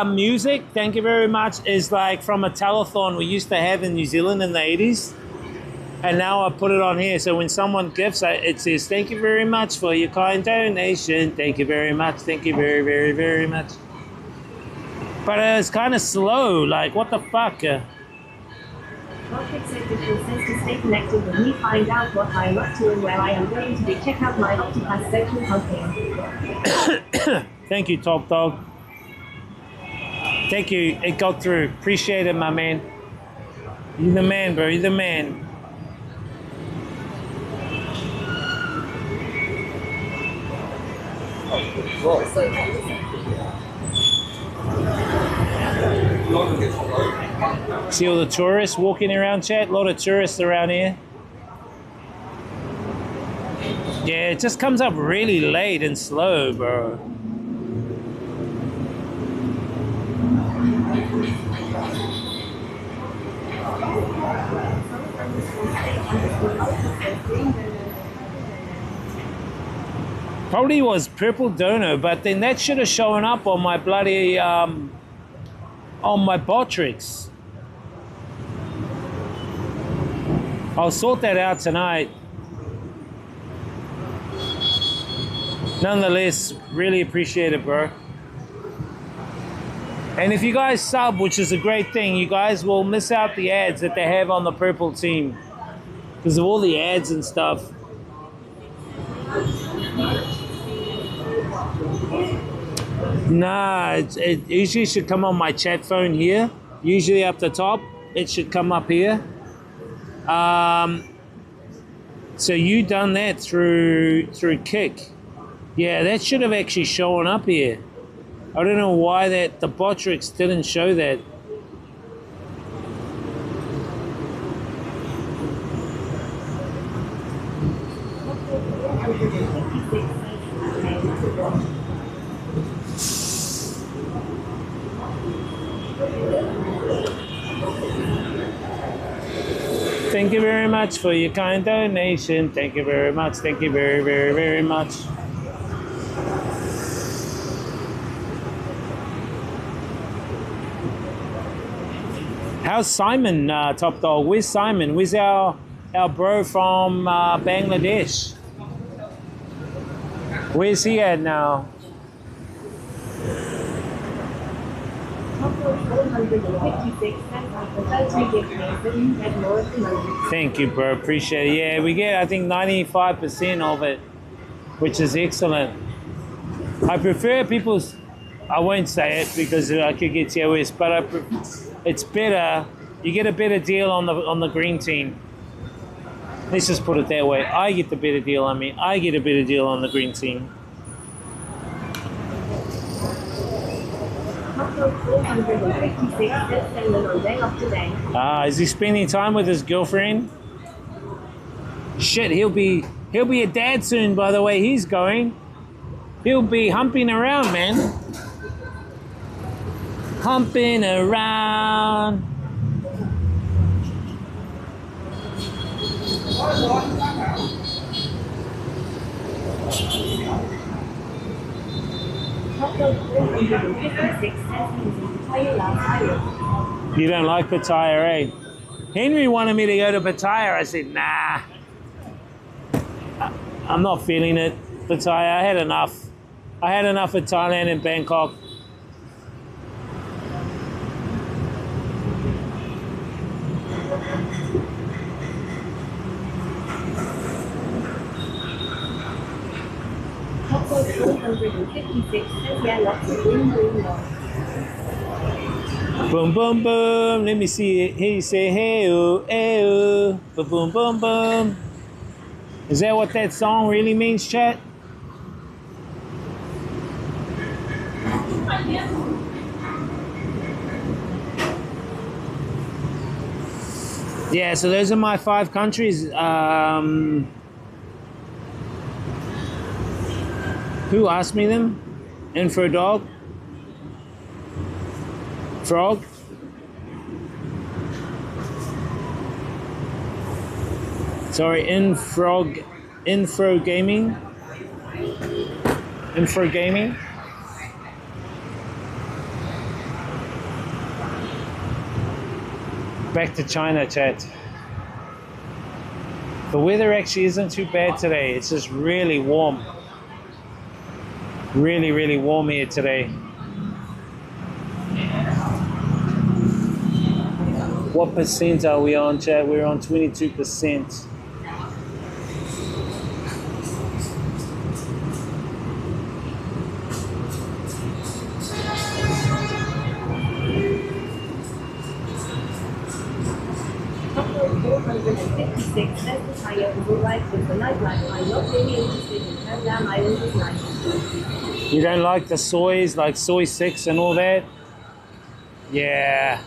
music, thank you very much, is like from a telethon we used to have in New Zealand in the 80s. And now I put it on here. So when someone gifts, it says, thank you very much for your kind donation. Thank you very much. Thank you very, very, very much. But it's kind of slow. Like, what the fuck? Rocket said that it says to stay connected with me, find out what I'm up to and where I am going to be. Check out my Octopath social campaign. Thank you, Top Dog. Thank you. It got through. Appreciate it, my man. You're the man, bro. You're the man. See all the tourists walking around, chat? A lot of tourists around here. Yeah, it just comes up really late and slow, bro. Probably was Purple Dono, but then that should have shown up on my bloody, on my Botrix. I'll sort that out tonight. Nonetheless, really appreciate it, bro. And if you guys sub, which is a great thing, you guys will miss out the ads that they have on the Purple team because of all the ads and stuff. Nah, it usually should come on my chat phone here, Usually up the top, it should come up here. So you done that through kick. Yeah, that should have actually shown up here. I don't know why the Botrix didn't show that. Thank you very much for your kind donation. Thank you very much. Thank you very, very, very much. How's Simon, Top Dog? Where's Simon? Where's our bro from Bangladesh? Where's he at now? Thank you, bro. Appreciate it. Yeah, we get, I think, 95% of it, which is excellent. I prefer people's, I won't say it because I could get TOS, but it's better. You get a better deal on the green team. Let's just put it that way. I get the better deal. I get a better deal on the green team. Is he spending time with his girlfriend? Shit, he'll be a dad soon. By the way, he's going. He'll be humping around, man. Humping around. You don't like Pattaya, eh? Henry wanted me to go to Pattaya. I said, nah. I'm not feeling it, Pattaya. I had enough. I had enough of Thailand and Bangkok. Boom, boom, boom. Let me see it. He say, hey, oh, hey, oh. Boom, boom, boom. Is that what that song really means, chat? Yeah, so those are my 5 countries. Who asked me them? In for a dog? Frog? Sorry, Infro Gaming? Infro Gaming? Back to China, chat. The weather actually isn't too bad today. It's just really warm. Really, really warm here today. What percent are we on, chat? We're on 22%. You don't like the soys, like soy 6 and all that? Yeah,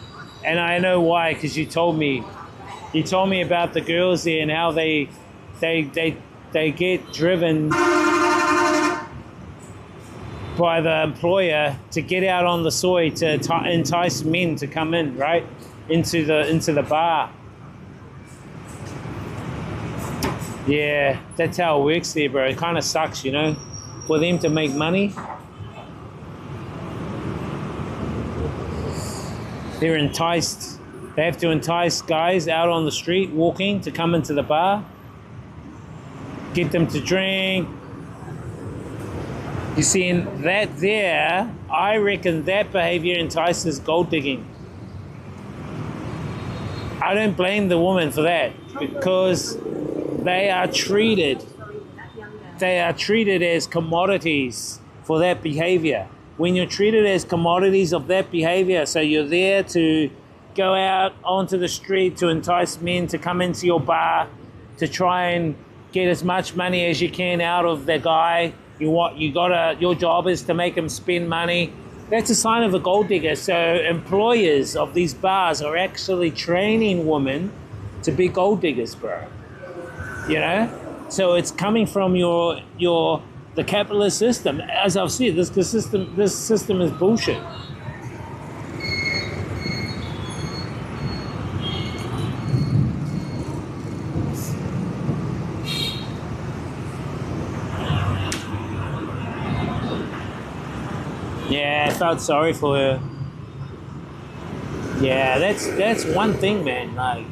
and I know why, because you told me about the girls there and how they get driven by the employer to get out on the soy to entice men to come in, right, into the bar. Yeah, that's how it works there, bro. It kind of sucks, you know, for them to make money. They're enticed. They have to entice guys out on the street walking to come into the bar, get them to drink. You see, in that there, I reckon that behavior entices gold digging. I don't blame the woman for that, because they are treated as commodities for that behavior. When you're treated as commodities of that behavior, so you're there to go out onto the street to entice men to come into your bar to try and get as much money as you can out of the guy. Your job is to make him spend money. That's a sign of a gold digger. So employers of these bars are actually training women to be gold diggers, bro. You know? So it's coming from the capitalist system. As I've said, this system is bullshit. Yeah, I felt sorry for her. Yeah, that's one thing, man. Like,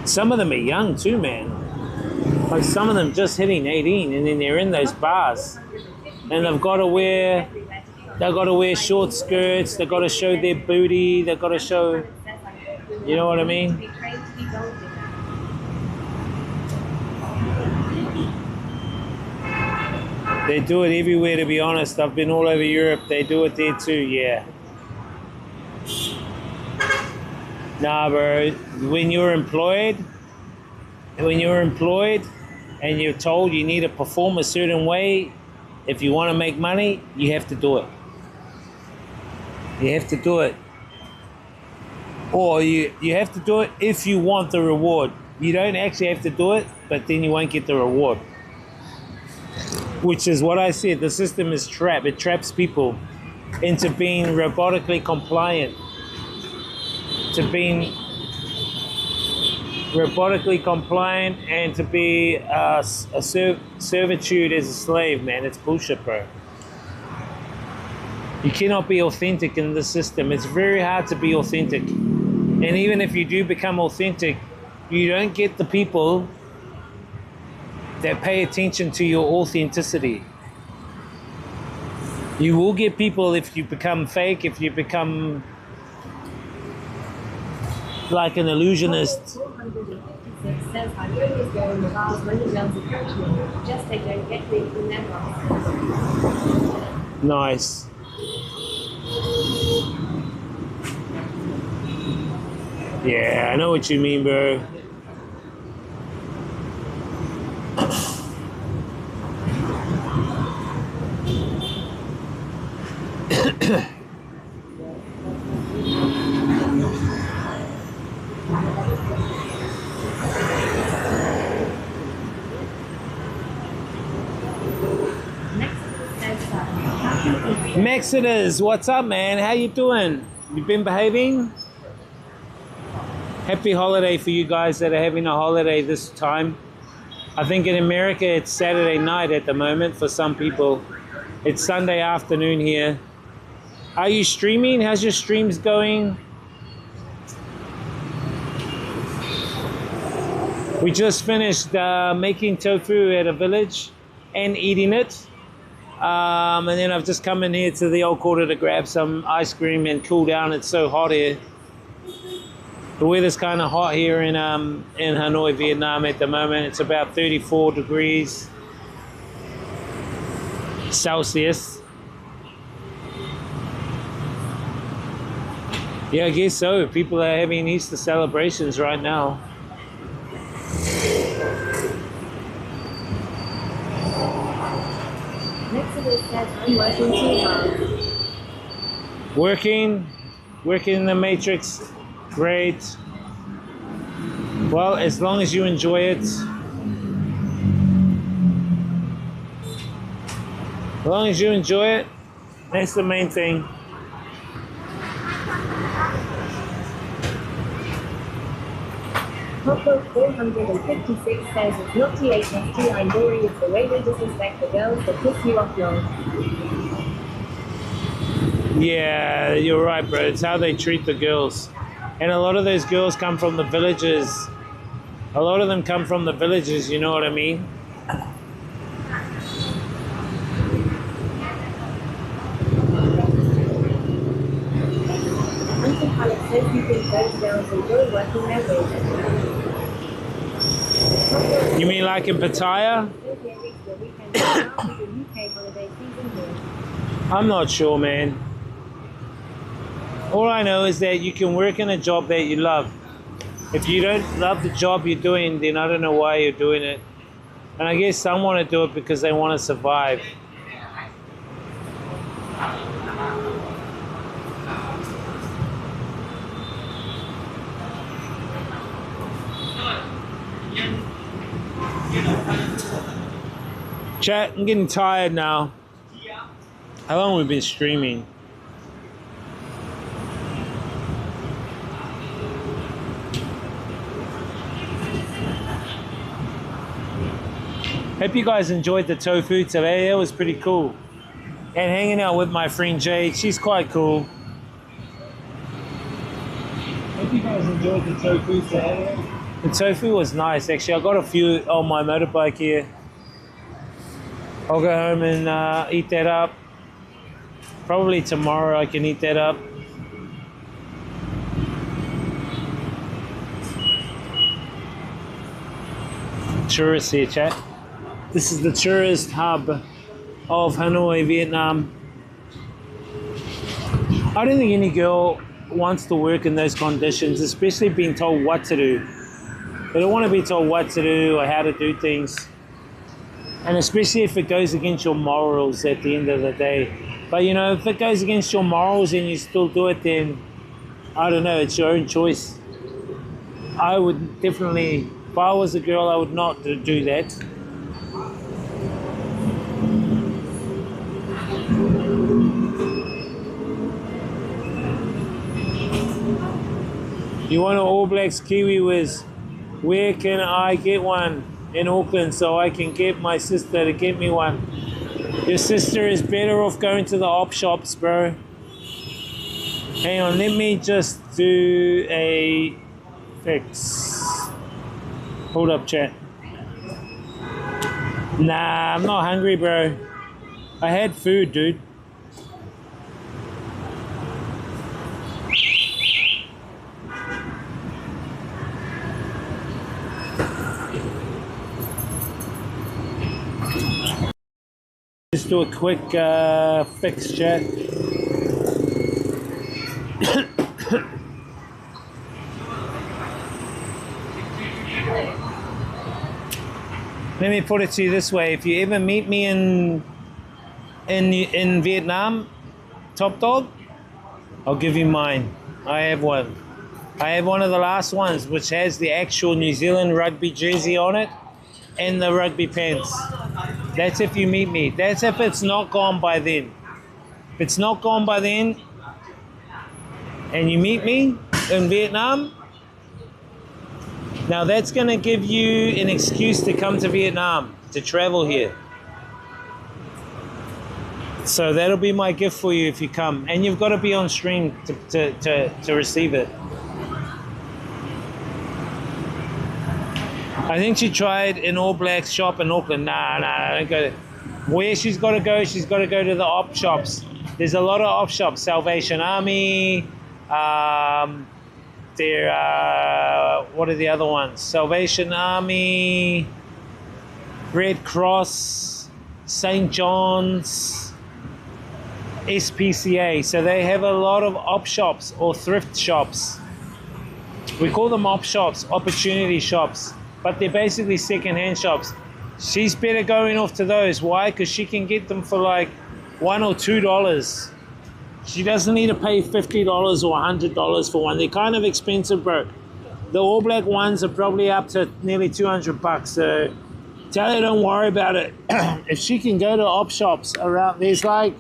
some of them are young too, man. Like, some of them just hitting 18, and then they're in those bars, and they've got to wear short skirts. They've got to show their booty. They've got to show, you know what I mean? They do it everywhere, to be honest. I've been all over Europe. They do it there too, yeah. Nah, bro. When you're employed and you're told you need to perform a certain way, if you want to make money, you have to do it. You have to do it. Or you have to do it if you want the reward. You don't actually have to do it, but then you won't get the reward. Which is what I said, the system is trapped. It traps people into being robotically compliant, and to be a servitude as a slave, man. It's bullshit, bro. You cannot be authentic in this system. It's very hard to be authentic. And even if you do become authentic, you don't get the people that pay attention to your authenticity. You will get people if you become fake, if you become like an illusionist. 456 says I always go in the bars when the girls approach me. Just they don't get me from their bars. Nice. Yeah, I know what you mean, bro. Mexodus, what's up, man? How you doing? You been behaving? Happy holiday for you guys that are having a holiday this time. I think in America it's Saturday night at the moment for some people. It's Sunday afternoon here. Are you streaming? How's your streams going? We just finished making tofu at a village and eating it. And then I've just come in here to the old quarter to grab some ice cream and cool down. It's so hot here. The weather's kind of hot here in Hanoi, Vietnam at the moment. It's about 34 degrees Celsius. Yeah, I guess so. People are having Easter celebrations right now. Mexodus says I'm working too hard. Working in the Matrix. Great. Well, as long as you enjoy it. As long as you enjoy it, that's the main thing. Popcorn 456 says it's not THST, I'm boring, it's the way they disrespect the girls that piss you off, lol. Yeah, you're right, bro. It's how they treat the girls. And a lot of those girls come from the villages. A lot of them come from the villages, you know what I mean? Uncle Alex says you think those girls enjoy working their way. You mean like in Pattaya? I'm not sure, man. All I know is that you can work in a job that you love. If you don't love the job you're doing, then I don't know why you're doing it. And I guess some want to do it because they want to survive. Chat, I'm getting tired now. How long have we been streaming? Hope you guys enjoyed the tofu today. It was pretty cool. And hanging out with my friend Jade, she's quite cool. Hope you guys enjoyed the tofu today. The tofu was nice, actually. I got a few on my motorbike here. I'll go home and eat that up. Probably tomorrow I can eat that up. Tourists here, chat. This is the tourist hub of Hanoi, Vietnam. I don't think any girl wants to work in those conditions, especially being told what to do. They don't want to be told what to do or how to do things. And especially if it goes against your morals at the end of the day. But you know, if it goes against your morals and you still do it, then I don't know, it's your own choice. I would definitely, if I was a girl, I would not do that. You want an All Blacks Kiwi Whiz? Where can I get one in Auckland so I can get my sister to get me one? Your sister is better off going to the op shops, bro. Hang on, let me just do a fix. Hold up, chat. Nah, I'm not hungry, bro. I had food, dude. Just do a quick fix, chat. Let me put it to you this way: if you ever meet me in Vietnam, Top Dog, I'll give you mine. I have one. I have one of the last ones, which has the actual New Zealand rugby jersey on it and the rugby pants. That's if you meet me. That's if it's not gone by then. If it's not gone by then and you meet me in Vietnam, now that's going to give you an excuse to come to Vietnam, to travel here. So that'll be my gift for you if you come. And you've got to be on stream to receive it. I think she tried an All Blacks shop in Auckland. Nah, don't go there. Where she's got to go to the op shops. There's a lot of op shops. Salvation Army. What are the other ones? Salvation Army, Red Cross, St. John's, SPCA. So they have a lot of op shops or thrift shops. We call them op shops, opportunity shops. But they're basically second-hand shops. She's better going off to those. Why? Because she can get them for like $1 or $2. She doesn't need to pay $50 or $100 for one. They're kind of expensive, bro. The All Black ones are probably up to nearly $200. So tell her don't worry about it. If she can go to op shops around, there's like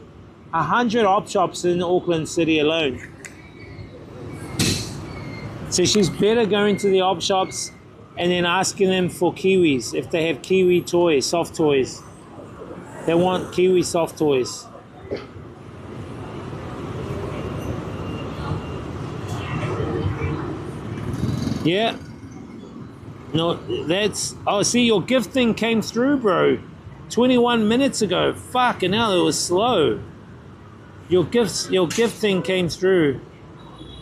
100 op shops in Auckland City alone. So she's better going to the op shops and then asking them for Kiwis, if they have Kiwi toys, soft toys. They want Kiwi soft toys. Yeah. No, that's... Oh, see, your gift thing came through, bro. 21 minutes ago. Fucking hell, it was slow. Your gift thing came through.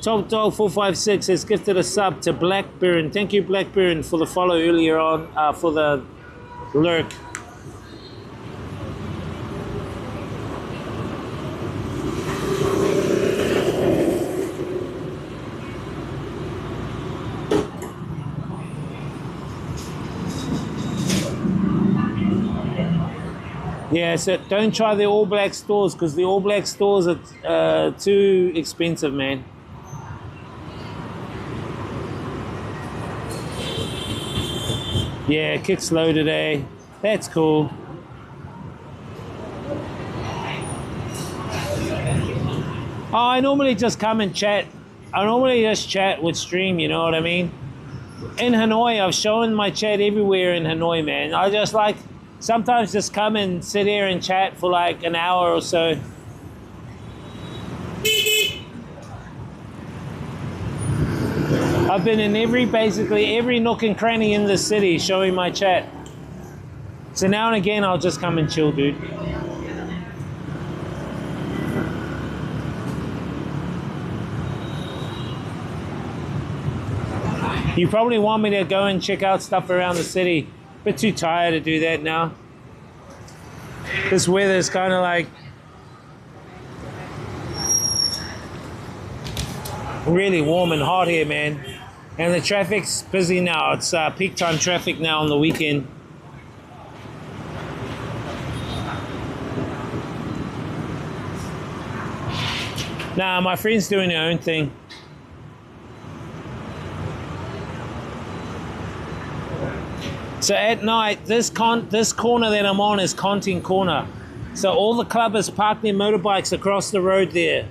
Top Dog 456 has gifted a sub to Blackburn. Thank you, Blackburn, for the follow earlier on, for the lurk. Yeah, so don't try the All Black stores because the All Black stores are too expensive, man. Yeah, kick slow today. That's cool. Oh, I normally just come and chat. I normally just chat with stream, you know what I mean? In Hanoi, I've shown my chat everywhere in Hanoi, man. I just like sometimes just come and sit here and chat for like an hour or so. I've been in basically every nook and cranny in the city showing my chat. So now and again, I'll just come and chill, dude. You probably want me to go and check out stuff around the city. Bit too tired to do that now. This weather's kind of like really warm and hot here, man. And the traffic's busy now. It's peak time traffic now on the weekend. Nah, my friend's doing their own thing. So at night, this corner that I'm on is Content Corner. So all the clubbers park their motorbikes across the road there.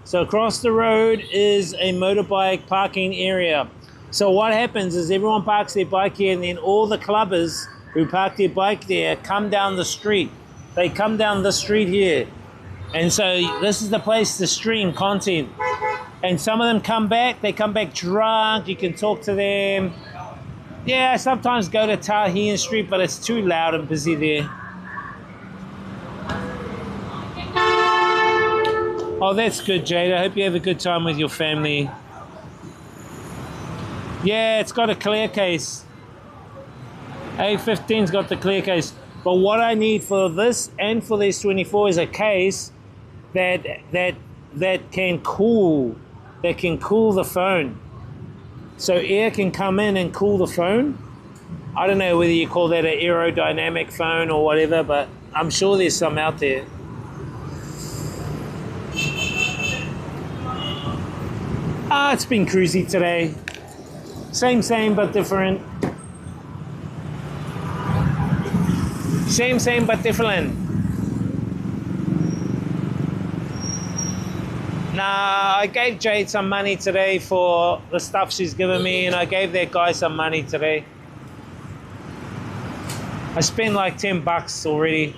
So across the road is a motorbike parking area. So what happens is everyone parks their bike here and then all the clubbers who park their bike there come down the street. They come down the street here. And so this is the place to stream content. And some of them come back, they come back drunk, you can talk to them. Yeah, I sometimes go to Tahian Street, but it's too loud and busy there. Oh, that's good, Jade. I hope you have a good time with your family. Yeah, it's got a clear case. A15's got the clear case. But what I need for this and for this 24 is a case that can cool the phone. So air can come in and cool the phone. I don't know whether you call that an aerodynamic phone or whatever, but I'm sure there's some out there. It's been cruisy today. Same, but different. Same, but different. Nah, I gave Jade some money today for the stuff she's given me, and I gave that guy some money today. I spent like $10 already.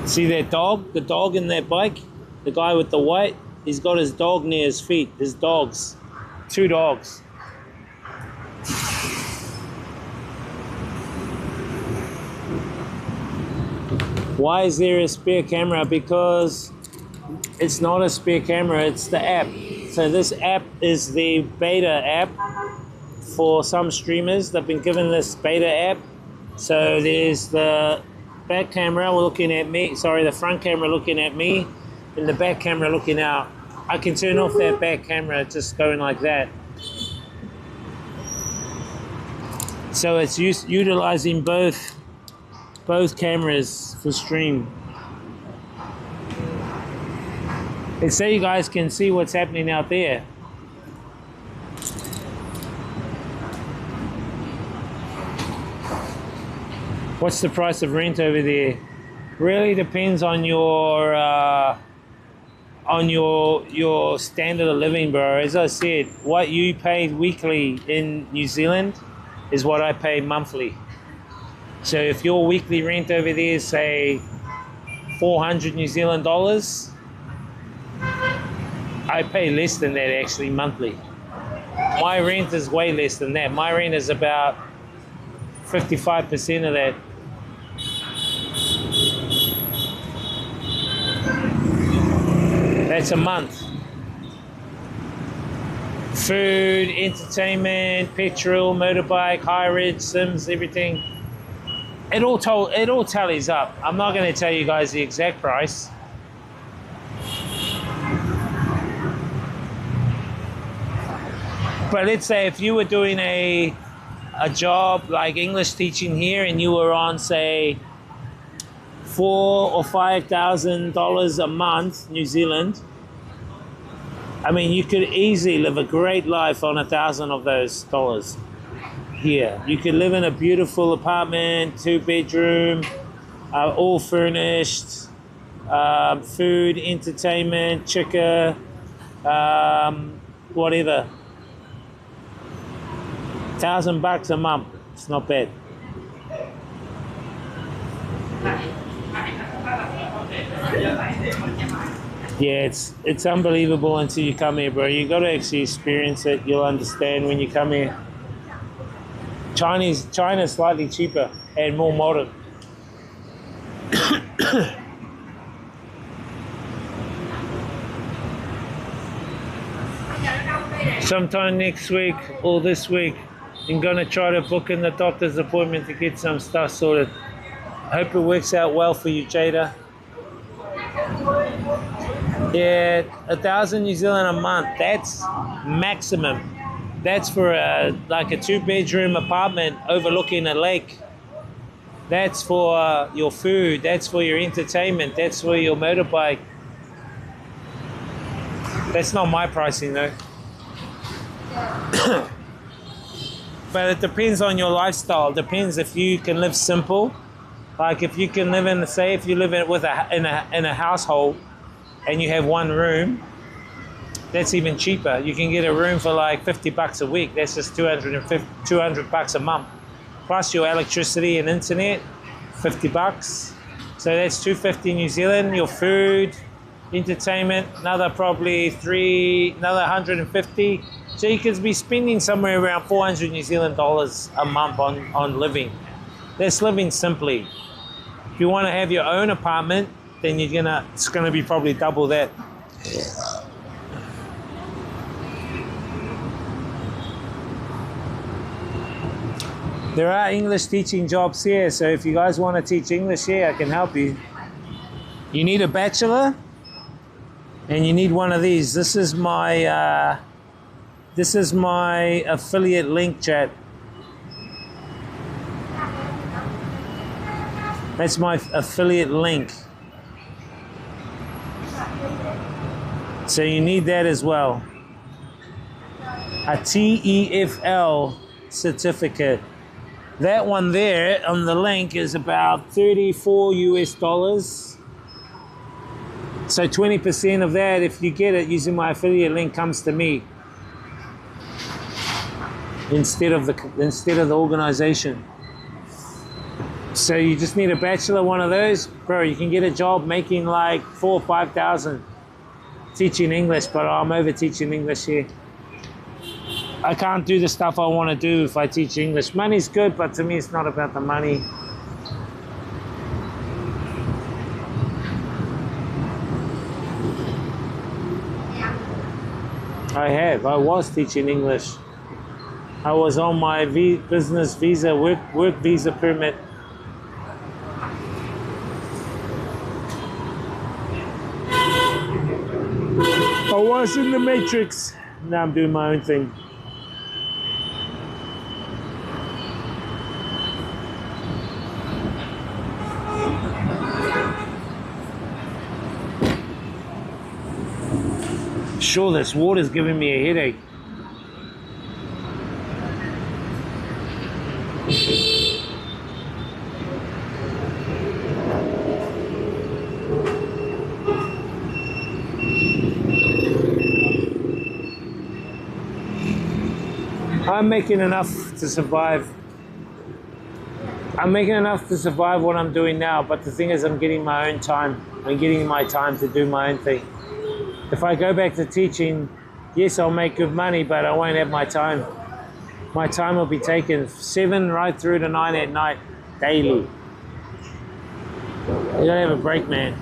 See that dog? The dog in that bike? The guy with the white? He's got his dog near his feet. His dogs. 2 dogs. Why is there a spare camera? Because it's not a spare camera, it's the app. So this app is the beta app for some streamers. They've been given this beta app. So there's the back camera looking at me, the front camera looking at me, and the back camera looking out. I can turn off that back camera just going like that. So it's utilizing both cameras for stream. And so you guys can see what's happening out there. What's the price of rent over there? Really depends on your standard of living, bro. As I said, what you paid weekly in New Zealand is what I pay monthly. So if your weekly rent over there is, say, 400 New Zealand dollars, I pay less than that actually monthly. My rent is way less than that. My rent is about 55% of that. That's a month. Food, entertainment, petrol, motorbike, high ridge, Sims, everything. It all tallies up. I'm not going to tell you guys the exact price. But let's say if you were doing a job like English teaching here and you were on, say, $4,000 or $5,000 a month, New Zealand, I mean, you could easily live a great life on 1,000 of those dollars here. You could live in a beautiful apartment, 2-bedroom, all furnished, food, entertainment, chicka, whatever. $1,000 a month. It's not bad. Yeah, it's unbelievable until you come here, bro. You got to actually experience it. You'll understand when you come here. China's slightly cheaper and more modern. Sometime next week or this week, I'm going to try to book in the doctor's appointment to get some stuff sorted. I hope it works out well for you, Jada. Yeah, 1,000 New Zealand a month, that's maximum. That's for like a 2-bedroom apartment overlooking a lake. That's for your food, that's for your entertainment, that's for your motorbike. That's not my pricing though. But it depends on your lifestyle. It depends if you can live simple. Like if you can live in, say if you live in a household and you have one room, that's even cheaper. You can get a room for like $50 a week. That's just $200 a month. Plus your electricity and internet, $50. So that's $250 New Zealand. Your food, entertainment, another probably another $150. So you could be spending somewhere around 400 New Zealand dollars a month on living. That's living simply. If you want to have your own apartment, then it's gonna be probably double that. There are English teaching jobs here, so if you guys want to teach English here, I can help you. You need a bachelor, and you need one of these. This is my affiliate link, chat. That's my affiliate link. So you need that as well. A TEFL certificate. That one there on the link is about $34 US. So 20% of that, if you get it using my affiliate link, comes to me instead of the organization. So you just need a bachelor, one of those, bro. You can get a job making like $4,000 or $5,000 teaching English, but I'm over teaching English here. I can't do the stuff I want to do if I teach English. Money's good, but to me it's not about the money. I was teaching English. I was on my business visa, work visa permit. I was in the Matrix. Now I'm doing my own thing. Sure, this water's giving me a headache. I'm making enough to survive. I'm making enough to survive what I'm doing now, but the thing is I'm getting my own time. I'm getting my time to do my own thing. If I go back to teaching, yes, I'll make good money, but I won't have my time. My time will be taken 7 right through to 9 at night, daily. You gotta have a break, man.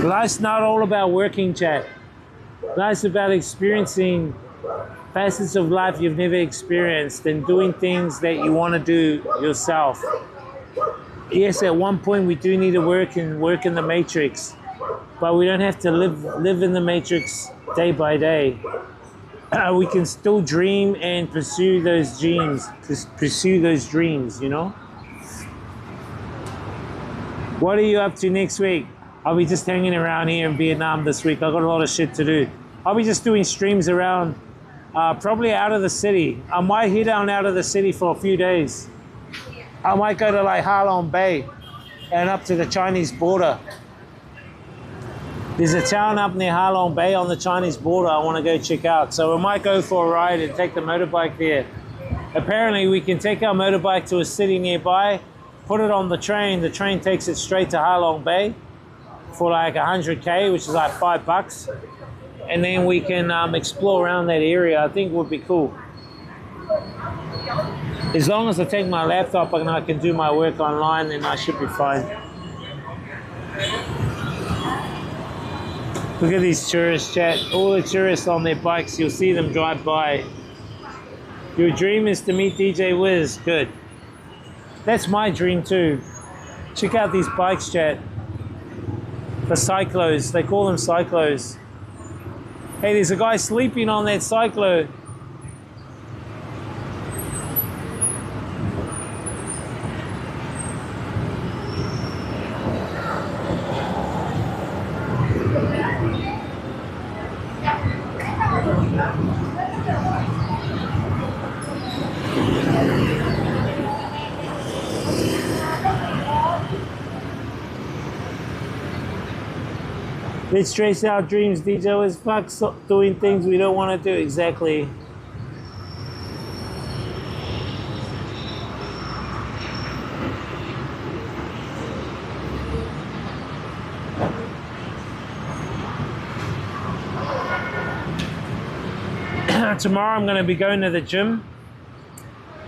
Life's not all about working, chat. Life's about experiencing facets of life you've never experienced and doing things that you want to do yourself. Yes, at one point we do need to work in the matrix, but we don't have to live in the matrix day by day. we can still dream and pursue those dreams, you know? What are you up to next week? I'll be just hanging around here in Vietnam this week. I've got a lot of shit to do. I'll be just doing streams around, probably out of the city. I might head down out of the city for a few days. I might go to like Ha Long Bay and up to the Chinese border. There's a town up near Ha Long Bay on the Chinese border I want to go check out. So we might go for a ride and take the motorbike there. Apparently we can take our motorbike to a city nearby, put it on the train takes it straight to Ha Long Bay for like 100K, which is like $5. And then we can explore around that area. I think would be cool. As long as I take my laptop and I can do my work online, then I should be fine. Look at these tourists, chat. All the tourists on their bikes, you'll see them drive by. Your dream is to meet DJ Wiz. Good. That's my dream too. Check out these bikes, chat. The cyclos, they call them cyclos. Hey, there's a guy sleeping on that cyclo. Let's trace our dreams, DJ. Is fuck doing things we don't want to do. Exactly. Tomorrow I'm going to be going to the gym.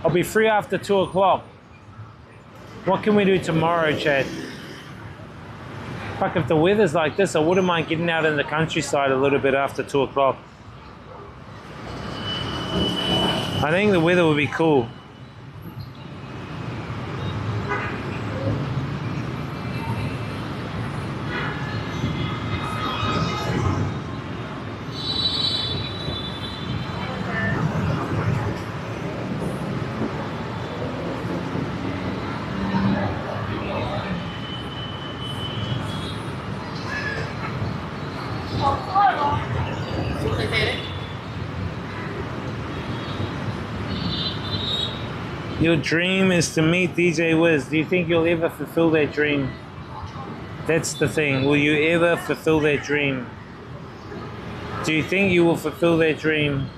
I'll be free after 2 o'clock. What can we do tomorrow, Chad? Fuck, if the weather's like this, I wouldn't mind getting out in the countryside a little bit after 2 o'clock. I think the weather would be cool. Your dream is to meet DJ Wiz. Do you think you'll ever fulfill that dream? That's the thing. Will you ever fulfill that dream? Do you think you will fulfill that dream?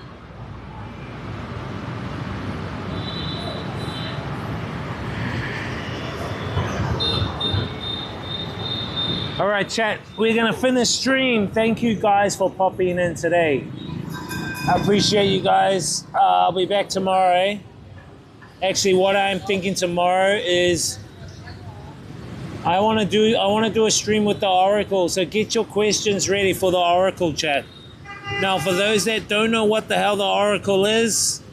All right, chat. We're going to finish stream. Thank you guys for popping in today. I appreciate you guys. I'll be back tomorrow, eh? Actually, what I'm thinking tomorrow is I want to do a stream with the Oracle. So get your questions ready for the Oracle, chat. Now, for those that don't know what the hell the Oracle is,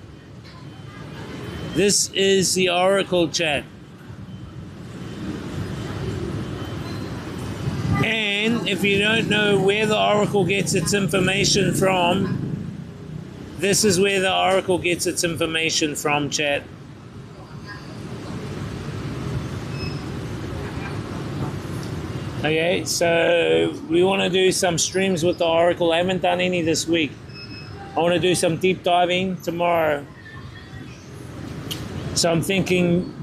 this is the Oracle, chat. And if you don't know where the Oracle gets its information from, this is where the Oracle gets its information from, chat. Okay, so we want to do some streams with the Oracle. I haven't done any this week. I want to do some deep diving tomorrow. So I'm thinking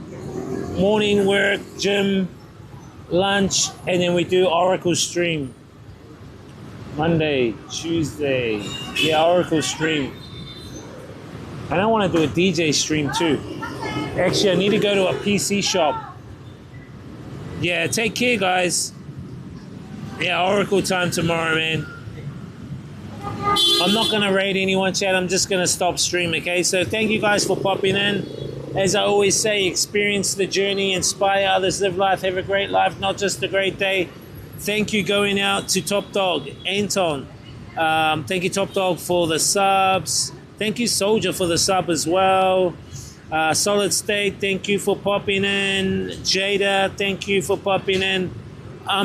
morning work, gym, lunch, and then we do Oracle stream. Monday, Tuesday, yeah, Oracle stream. And I want to do a DJ stream too. Actually, I need to go to a PC shop. Yeah, take care, guys. Yeah, Oracle time tomorrow, man. I'm not going to raid anyone, chat. I'm just going to stop stream, okay? So thank you guys for popping in. As I always say, experience the journey, inspire others, live life, have a great life, not just a great day. Thank you going out to Top Dog, Anton. Thank you, Top Dog, for the subs. Thank you, Soldier, for the sub as well. Solid State, thank you for popping in. Jada, thank you for popping in.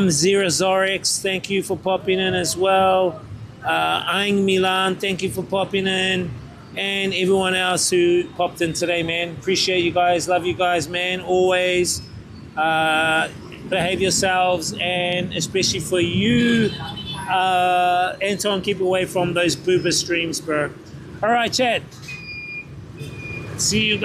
Zero Zorex, thank you for popping in as well. Aang Milan, thank you for popping in. And everyone else who popped in today, man. Appreciate you guys. Love you guys, man. Always. Behave yourselves. And especially for you, Anton, keep away from those boober streams, bro. All right, chat. See you guys.